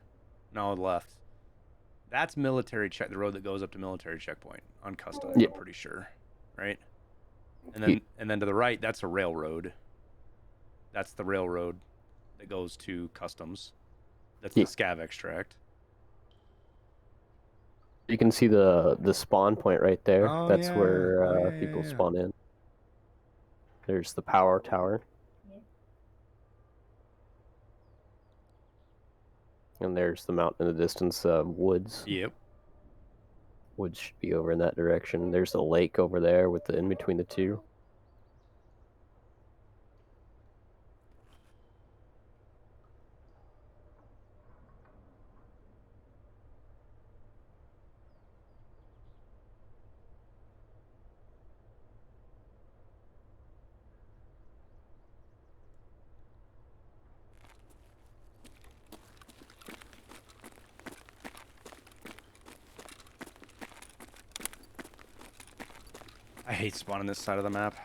no, left. That's military check. The road that goes up to military checkpoint on custom. Yeah. I'm pretty sure, right? And then to the right, that's a railroad. That's the railroad that goes to customs. That's the scav extract. You can see the spawn point right there. Oh, That's yeah. where people spawn in. There's the power tower. And there's the mountain in the distance, woods. Yep. Woods should be over in that direction. There's the lake over there with the in between the two. I hate spawning this side of the map.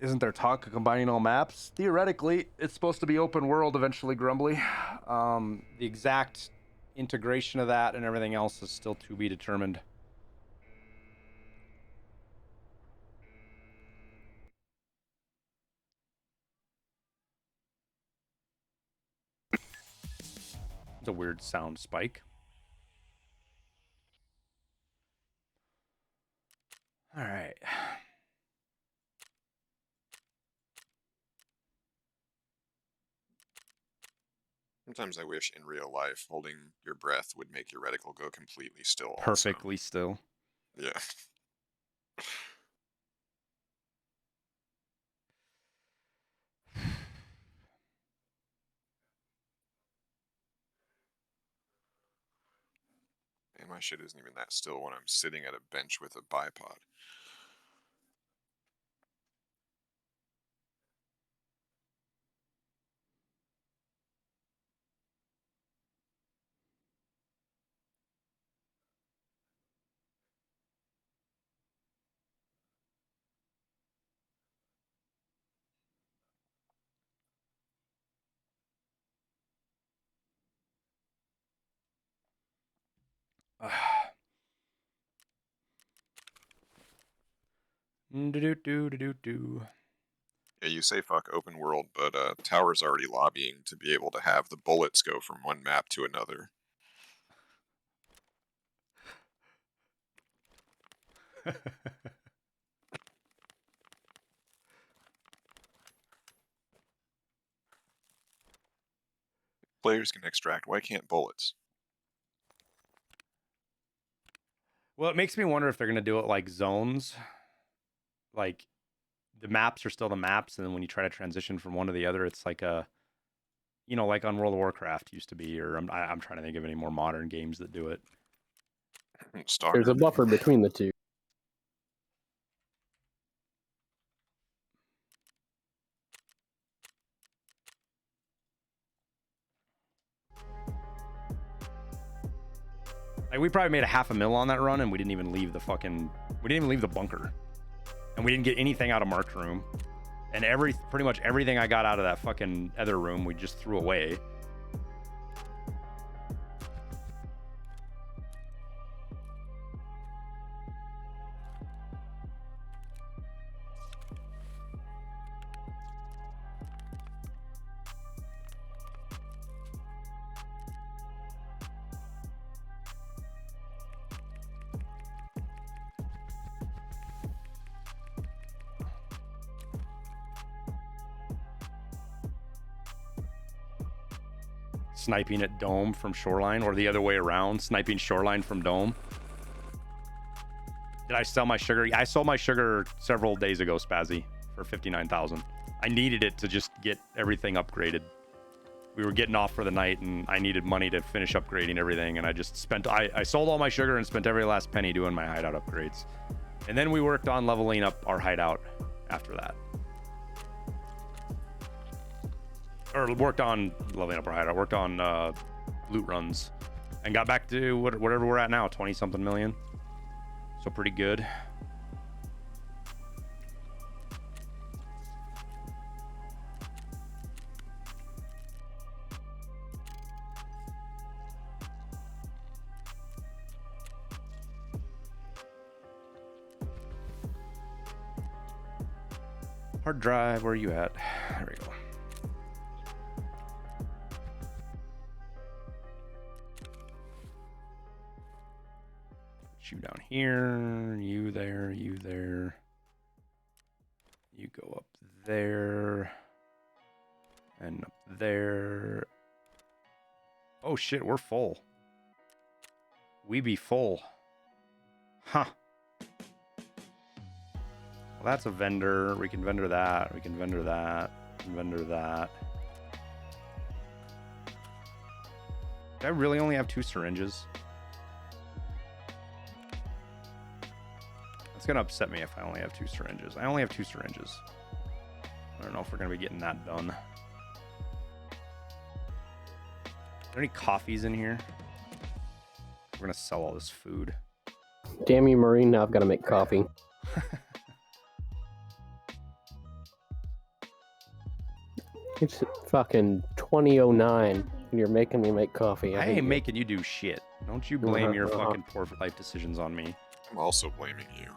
Isn't there talk of combining all maps? Theoretically, it's supposed to be open world eventually, Grumbly. The exact integration of that and everything else is still to be determined. It's a weird sound spike. All right. Sometimes I wish in real life holding your breath would make your reticle go completely still. Perfectly still. Also. Yeah. And my shit isn't even that still when I'm sitting at a bench with a bipod. Do. Yeah, you say fuck open world, but Tower's already lobbying to be able to have the bullets go from one map to another. Players can extract. Why can't bullets? Well, it makes me wonder if they're going to do it like zones. Like, the maps are still the maps, and then when you try to transition from one to the other, it's like a, you know, like on World of Warcraft used to be, or I'm trying to think of any more modern games that do it. Stalker. There's a buffer between the two. Like, we probably made a $500,000 on that run, and we didn't even leave the bunker, and we didn't get anything out of Mark's room, and pretty much everything I got out of that fucking other room we just threw away. Sniping at Dome from Shoreline, or the other way around, sniping Shoreline from Dome. Did I sell my sugar? I sold my sugar several days ago, Spazzy, for 59,000. I needed it to just get everything upgraded. We were getting off for the night, and I needed money to finish upgrading everything, and I just spent... I sold all my sugar and spent every last penny doing my hideout upgrades. And then we worked on leveling up our hideout after that. Or worked on leveling up our hideout. Worked on loot runs. And got back to whatever we're at now, 20-something million. So pretty good. Hard drive, where are you at? There we go. Put you down here, you there, you there. You go up there. And up there. Oh shit, we're full. We be full. Huh. Well, that's a vendor. We can vendor that. We can vendor that. Vendor that. Do I really only have 2 syringes? It's gonna upset me if I only have 2 syringes. I only have 2 syringes. I don't know if we're gonna be getting that done. Are there any coffees in here? We're gonna sell all this food. Damn you, Marine, now I've got to make coffee. It's fucking 20:09 and you're making me make coffee. I hate ain't you. making you do shit. Don't you blame your fucking poor life decisions on me. I'm also blaming you.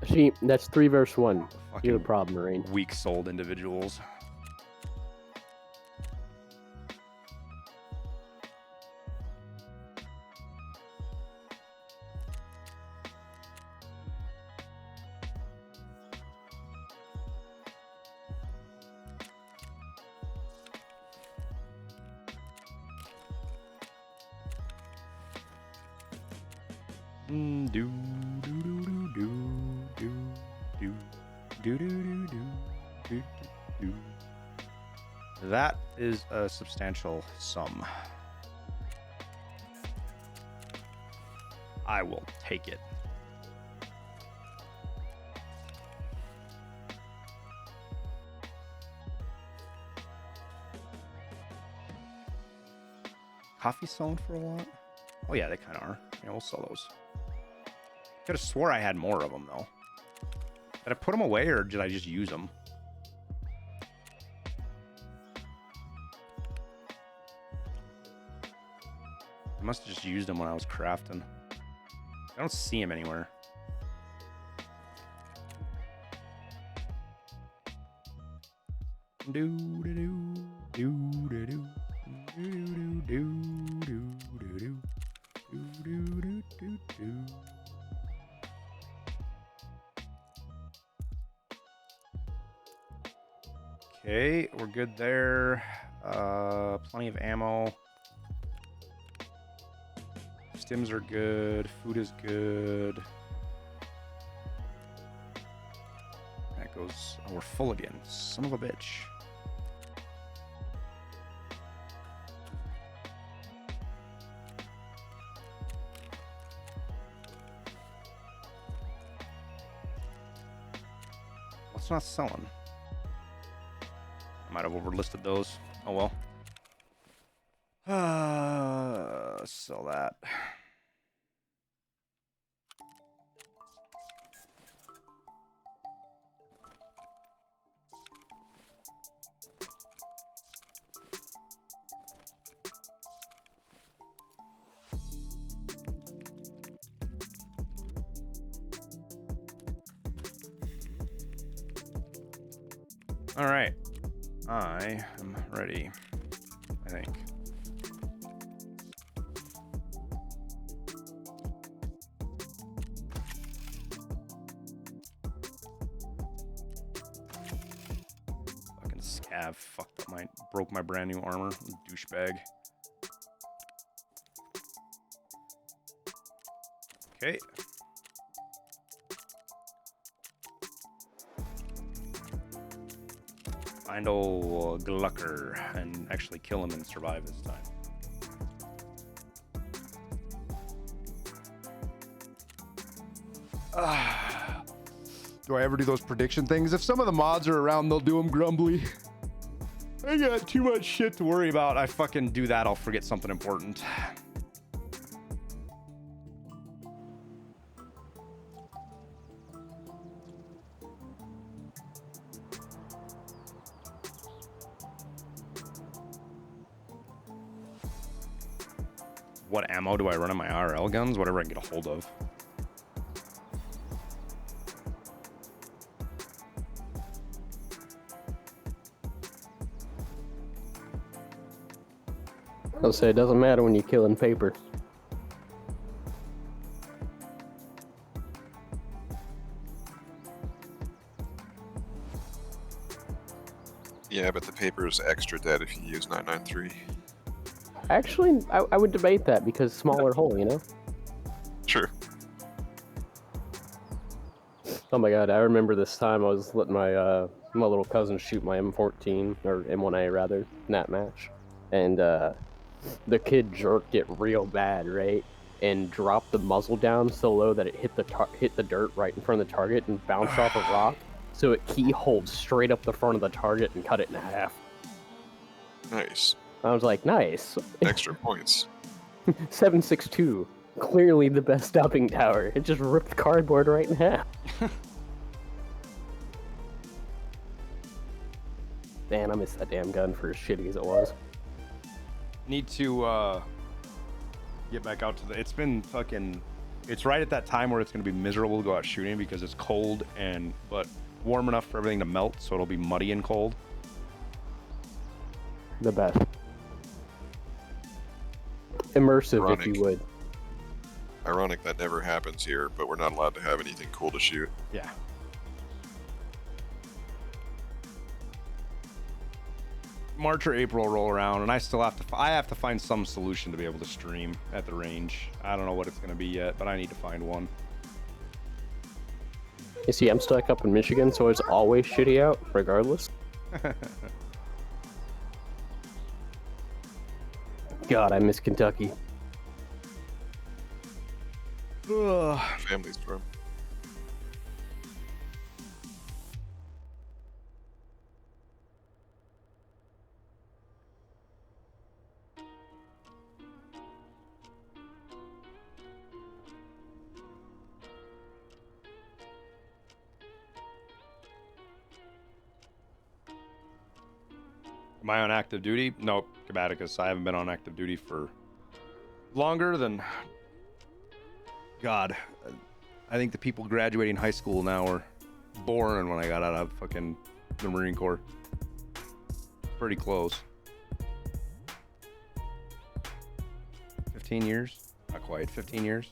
See, that's 3 verse 1. You're Fucking the problem, Marine. weak-souled individuals. That is a substantial sum. I will take it. Coffee selling for a lot? Oh yeah, they kind of are. Yeah, we'll sell those. Could have swore I had more of them though. Did I put them away or did I just use them? I must have just used them when I was crafting. I don't see them anywhere. Do do do do do do do do do do do do do. Okay, we're good there. Plenty of ammo. Stims are good. Food is good. That goes. Oh, we're full again. Son of a bitch. What's not selling? I might have overlisted those. Oh well. Sell that. All right. I am ready, I think. Fucking scav fucked up broke my brand new armor. Douchebag. Okay. Find old Gluhar and actually kill him and survive this time. Do I ever do those prediction things? If some of the mods are around, they'll do them grumbly. I got too much shit to worry about. I fucking do that, I'll forget something important. What ammo do I run on my IRL guns? Whatever I can get a hold of. I'll say it doesn't matter when you're killing paper. Yeah, but the paper is extra dead if you use 993. Actually, I would debate that because smaller hole, you know? True. Oh my god, I remember this time I was letting my little cousin shoot my M14, or M1A rather, in that match. And the kid jerked it real bad, right? And dropped the muzzle down so low that it hit the dirt right in front of the target and bounced off a rock. So it keyholed straight up the front of the target and cut it in half. Nice. I was like, nice. Extra points. 7.62. Clearly the best stopping tower. It just ripped cardboard right in half. Man, I miss that damn gun for as shitty as it was. Need to get back out to the. It's been fucking. It's right at that time where it's gonna be miserable to go out shooting because it's cold but warm enough for everything to melt, so it'll be muddy and cold. The best. Immersive, Ironic. if you would. Ironic that never happens here, but we're not allowed to have anything cool to shoot. Yeah. March or April roll around, and I still have to find some solution to be able to stream at the range. I don't know what it's going to be yet, but I need to find one. You see, I'm stuck up in Michigan, so it's always shitty out, regardless. God, I miss Kentucky. Family's from. Am I on active duty? Nope, Cabaticus. I haven't been on active duty for longer than... God, I think the people graduating high school now were born when I got out of fucking the Marine Corps. Pretty close. 15 years? Not quite, 15 years.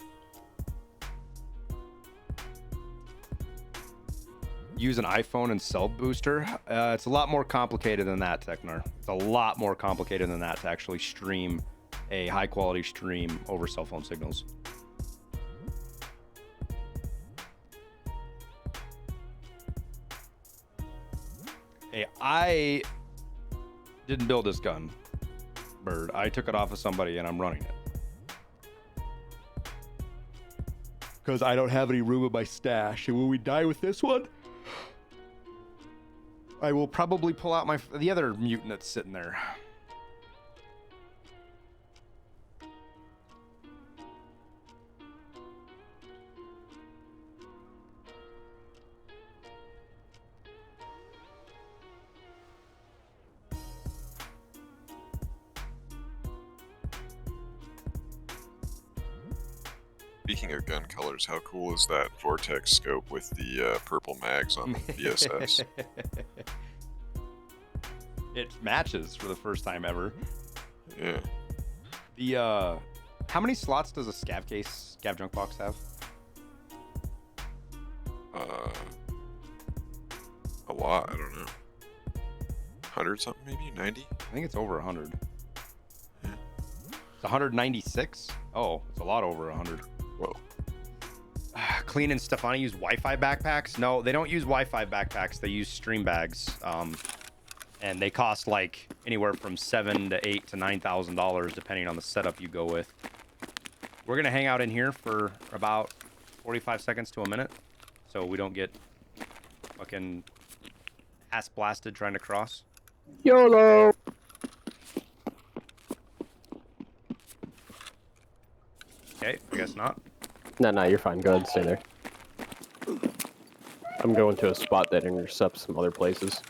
Use an iPhone and cell booster. It's a lot more complicated than that, Technar. It's a lot more complicated than that to actually stream a high quality stream over cell phone signals. Hey, I didn't build this gun, Bird. I took it off of somebody and I'm running it. Because I don't have any room in my stash. And when we die with this one, I will probably pull out the other mutant that's sitting there. Speaking of gun colors, how cool is that Vortex scope with the purple mags on the VSS? It matches for the first time ever. Yeah. The how many slots does a scav junk box have? A lot. I don't know. 100 something, maybe 90. I think it's over 100. Yeah. It's 196. Oh, it's a lot over 100. Whoa. Clean and Stefani use Wi-Fi backpacks. No, they don't use Wi-Fi backpacks. They use stream bags. And they cost like anywhere from $7,000 to $8,000 to $9,000 depending on the setup you go with. We're gonna hang out in here for about 45 seconds to a minute, so we don't get fucking ass blasted trying to cross. YOLO! Okay, I guess not. No, you're fine. Go ahead and stay there. I'm going to a spot that intercepts some other places.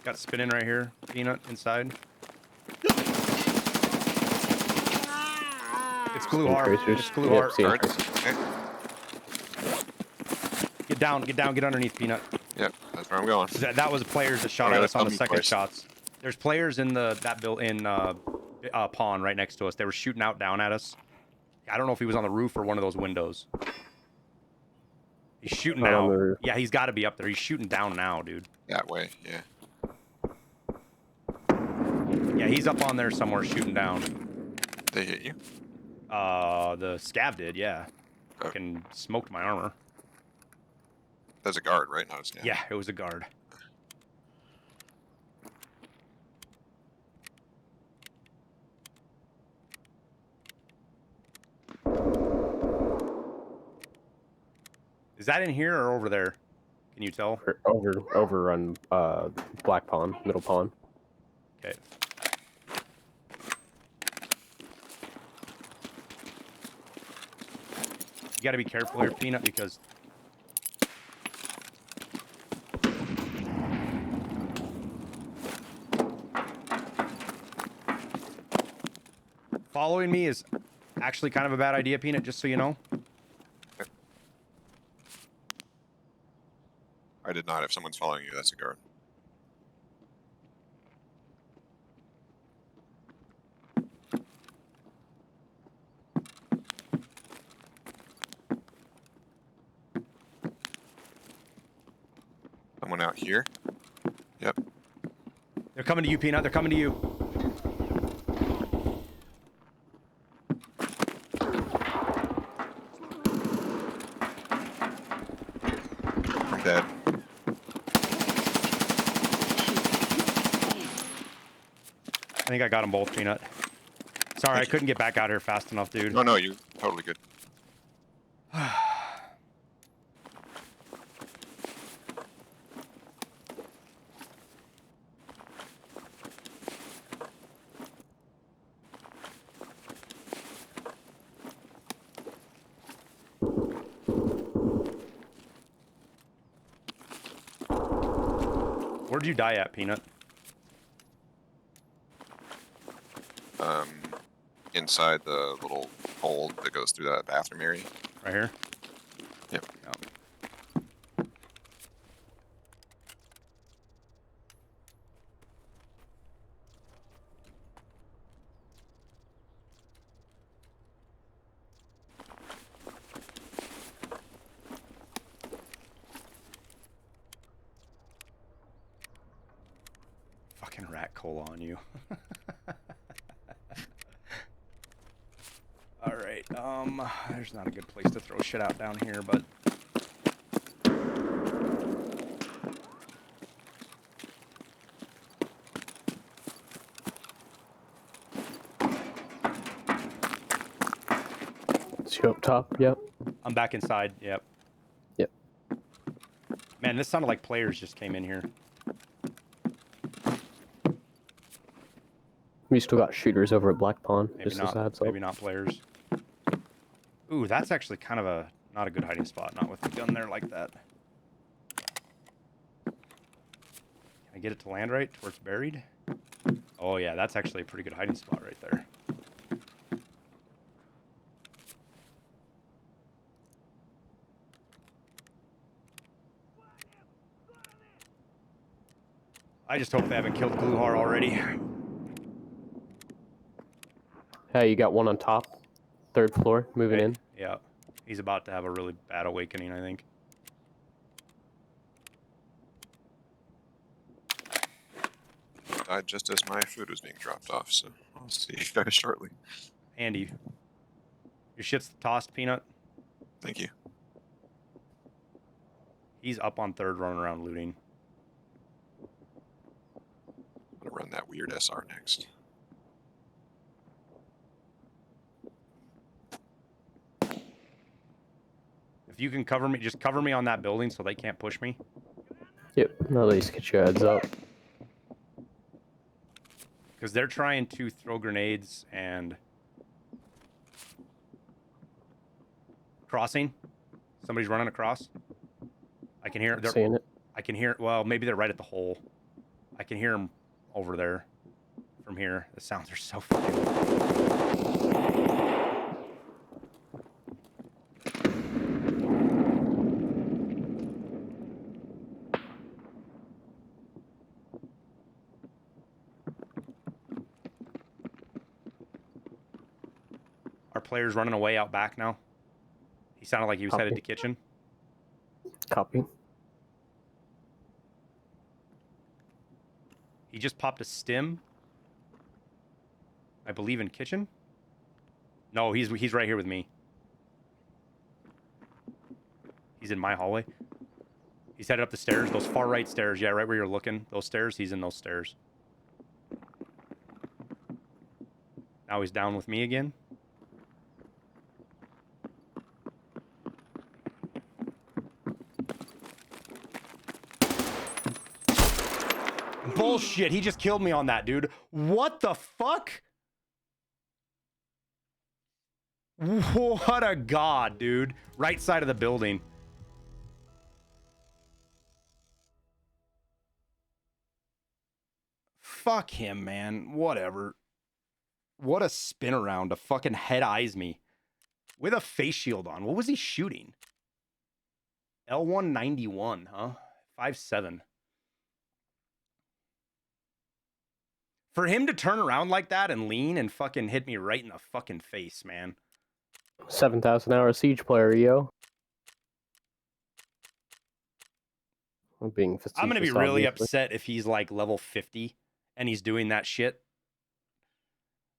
Got spinning right here. Peanut inside. It's Gluhar. It's Gluhar. Yep, Okay. Get down, get underneath, Peanut. Yep, that's where I'm going. That was players that shot Okay, at that's us on the coming second twice. shots. There's players in that built in pond right next to us. They were shooting out down at us. I don't know if he was on the roof or one of those windows. He's shooting Not on now. the roof. Yeah, he's got to be up there. He's shooting down now, dude. That way, yeah. Yeah, he's up on there somewhere shooting down. They hit you? The scav did, yeah. Oh. Fucking smoked my armor. That's a guard, right? Not a scav. Yeah, it was a guard. Is that in here or over there? Can you tell? Over on Black Pond, Middle Pond. Okay. You gotta be careful here, Peanut, because... Following me is actually kind of a bad idea, Peanut, just so you know. I did not. If someone's following you, that's a guard. Someone out here? Yep. They're coming to you, Peanut. They're coming to you. Dead. I think I got them both, Peanut. Sorry, I couldn't get back out here fast enough, dude. No, no, you're totally good. Where'd you die at, Peanut? Inside the little hole that goes through that bathroom area. Right here? Yep. Yep. Fucking rat cola on you. Alright, there's not a good place to throw shit out down here, but... Is you up top? Yep. I'm back inside, yep. Yep. Man, this sounded like players just came in here. We still got shooters over at Black Pond. Maybe Just as a not, heads up. maybe not players. Ooh, that's actually kind of a... not a good hiding spot, not with the gun there like that. Can I get it to land right, to where it's buried? Oh yeah, that's actually a pretty good hiding spot right there. I just hope they haven't killed Gluhar already. Hey, you got one on top, 3rd floor, moving in. Yeah, he's about to have a really bad awakening, I think. Died just as my food was being dropped off, so I'll see you guys shortly. Andy, your shit's tossed, Peanut. Thank you. He's up on 3rd running around looting. I'm gonna run that weird SR next. If you can cover me, just cover me on that building so they can't push me. Yep. At least get your heads up. Because they're trying to throw grenades and... Crossing. Somebody's running across. I can hear... Seeing it. I can hear... Well, maybe they're right at the hole. I can hear them over there. From here. The sounds are so fucking... Our player's running away out back now. He sounded like he was headed to kitchen. Copy. He just popped a stim. I believe in kitchen. No, he's right here with me. He's in my hallway. He's headed up the stairs. Those far right stairs. Yeah, right where you're looking. Those stairs. He's in those stairs. Now he's down with me again. Bullshit. He just killed me on that, dude. What the fuck? What a god, dude. Right side of the building. Fuck him, man. Whatever. What a spin around to fucking head eyes me. With a face shield on. What was he shooting? L191, huh? 5.7. For him to turn around like that and lean and fucking hit me right in the fucking face, man. 7,000-hour Siege player, yo. I'm being facetious, I'm gonna be really obviously. upset if he's like level 50 and he's doing that shit.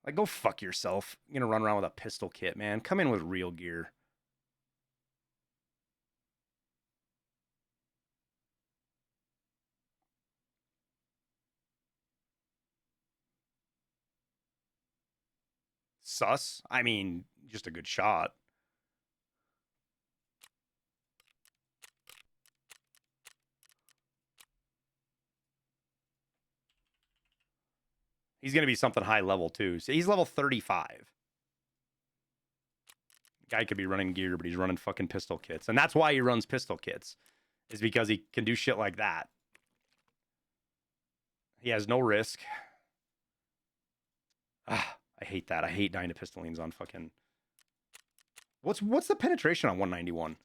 Like, go fuck yourself. You're gonna run around with a pistol kit, man. Come in with real gear. Sus? I mean, just a good shot. He's going to be something high level, too. So he's level 35. Guy could be running gear, but he's running fucking pistol kits. And that's why he runs pistol kits, is because he can do shit like that. He has no risk. Ah, I hate that. I hate dying to pistolines on fucking... What's the penetration on 191?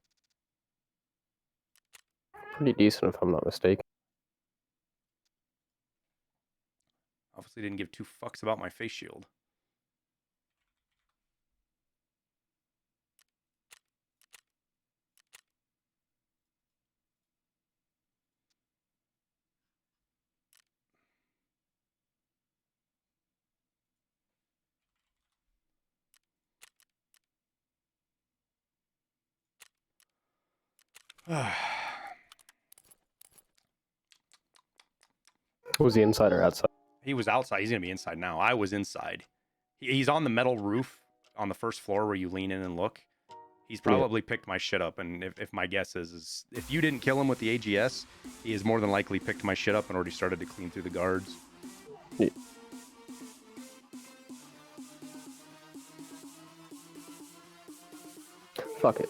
Pretty decent, if I'm not mistaken. Obviously didn't give two fucks about my face shield. Was he inside or outside? He was outside. He's going to be inside now. I was inside. He's on the metal roof on the first floor where you lean in and look. He's probably picked my shit up. And if my guess is if you didn't kill him with the AGS, he has more than likely picked my shit up and already started to clean through the guards. Yeah. Fuck it.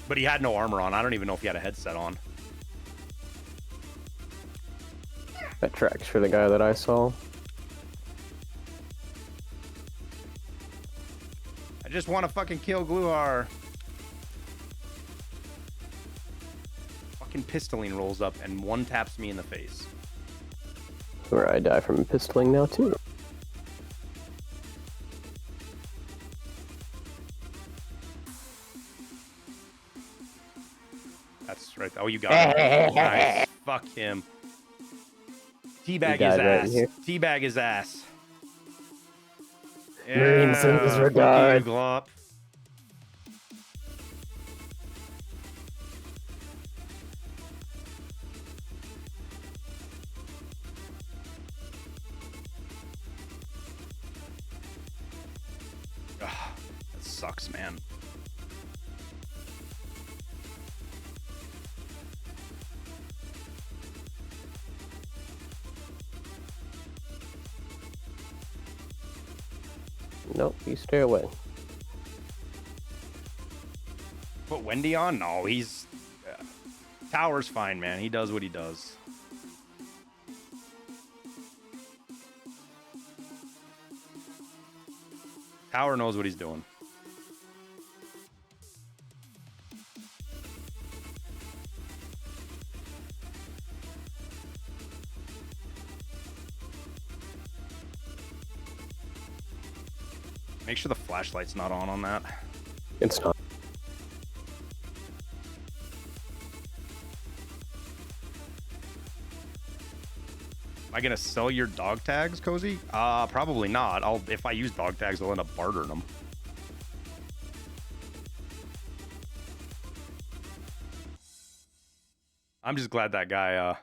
But he had no armor on. I don't even know if he had a headset on. That tracks for the guy that I saw. I just want to fucking kill Gluhar. Fucking pistoling rolls up and one taps me in the face. Where I die from pistoling now, too. That's right. Oh, you got him. Nice. Fuck him. Teabag his died right ass. here. Teabag his ass. Marine sends his fuck regard. you, Glop. Ugh, that sucks, man. Nope, you stay away. Put Wendy on? No, he's... Tower's fine, man. He does what he does. Tower knows what he's doing. Make sure the flashlight's not on that. It's not. Am I gonna sell your dog tags, Cozy? Probably not. If I use dog tags, I'll end up bartering them. I'm just glad that guy,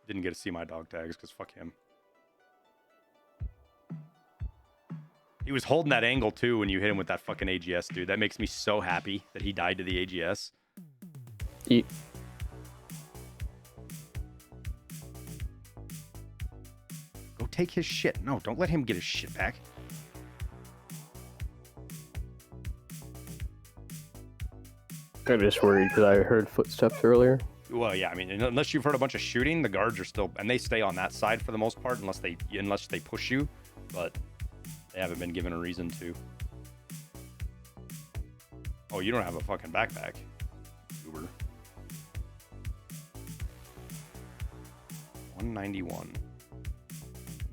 didn't get to see my dog tags, because fuck him. He was holding that angle, too, when you hit him with that fucking AGS, dude. That makes me so happy that he died to the AGS. Eat. Go take his shit. No, don't let him get his shit back. I'm just worried because I heard footsteps earlier. Well, yeah, I mean, unless you've heard a bunch of shooting, the guards are still, and they stay on that side for the most part, unless they push you, but they haven't been given a reason to. Oh, you don't have a fucking backpack, Uber. 191.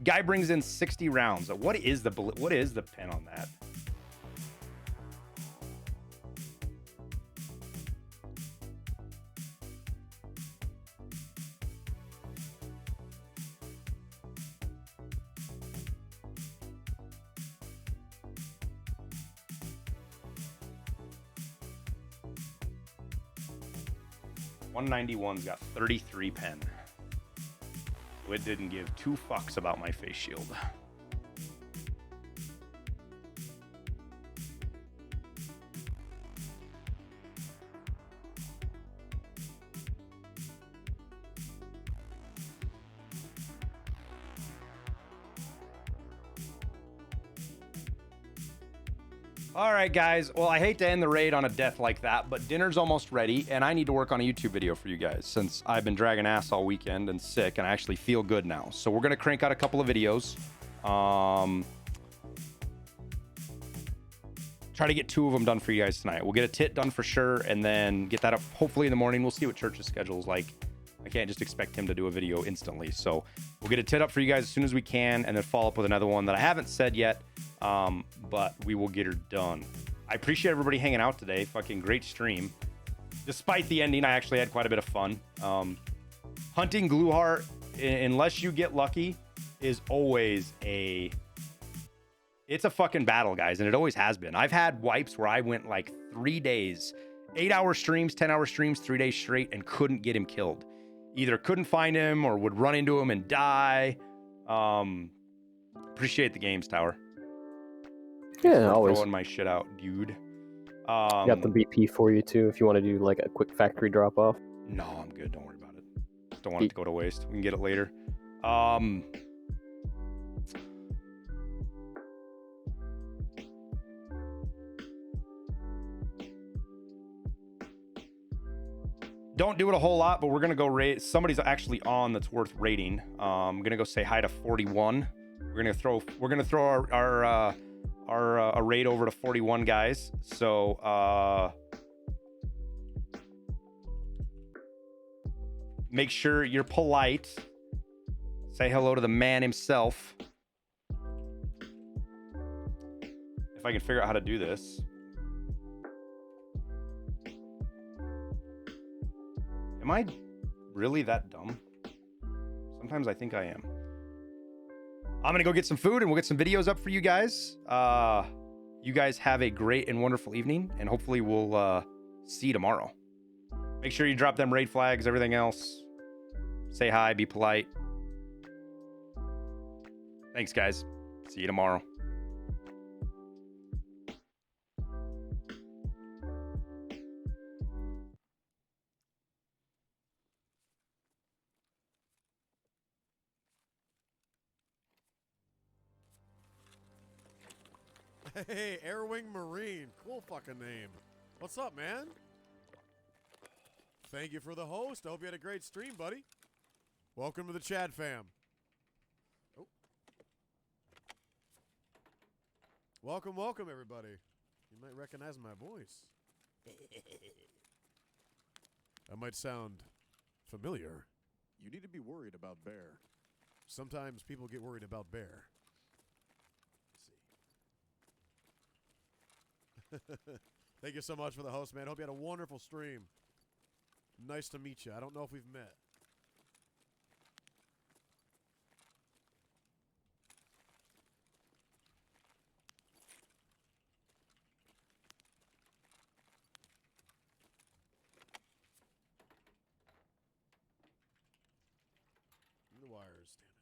Guy brings in 60 rounds. What is the pen on that? $191's got 33 pen. So it didn't give 2 fucks about my face shield. All right, guys. Well, I hate to end the raid on a death like that, but dinner's almost ready, and I need to work on a YouTube video for you guys since I've been dragging ass all weekend and sick, and I actually feel good now. So we're going to crank out a couple of videos. Try to get 2 of them done for you guys tonight. We'll get a tit done for sure, and then get that up hopefully in the morning. We'll see what Church's schedule is like. I can't just expect him to do a video instantly. So we'll get a tit up for you guys as soon as we can, and then follow up with another one that I haven't said yet, but we will get her done. I appreciate everybody hanging out today. Fucking great stream. Despite the ending, I actually had quite a bit of fun. Hunting Gluhar, unless you get lucky, is always it's a fucking battle, guys, and it always has been. I've had wipes where I went like 3 days, 8-hour streams, 10-hour streams, 3 days straight, and couldn't get him killed. Either couldn't find him or would run into him and die. Appreciate the games, Tower. Yeah, always. Throwing my shit out, dude. Got the BP for you too if you want to do like a quick factory drop off. No, I'm good. Don't worry about it. Just don't want it to go to waste. We can get it later. Don't do it a whole lot, but we're gonna go rate. Somebody's actually on that's worth rating. I'm gonna go say hi to 41. We're gonna throw our raid over to 41 guys. So make sure you're polite. Say hello to the man himself. If I can figure out how to do this. Am I really that dumb? Sometimes I think I am. I'm gonna go get some food and we'll get some videos up for you guys. You guys have a great and wonderful evening, and hopefully we'll see you tomorrow. Make sure you drop them raid flags, everything else. Say hi, be polite. Thanks, guys. See you tomorrow. Hey, Airwing Marine. Cool fucking name. What's up, man? Thank you for the host. I hope you had a great stream, buddy. Welcome to the Chad fam. Oh. Welcome, welcome, everybody. You might recognize my voice. I might sound familiar. You need to be worried about Bear. Sometimes people get worried about bear. Let's see. Thank you so much for the host, man. Hope you had a wonderful stream. Nice to meet you. I don't know if we've met. The wires, damn it.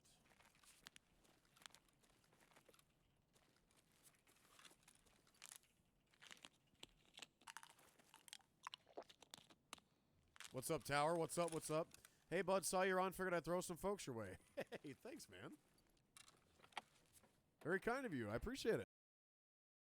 What's up, Tower? What's up? What's up? Hey, bud, saw you're on. Figured I'd throw some folks your way. Hey, thanks, man. Very kind of you. I appreciate it.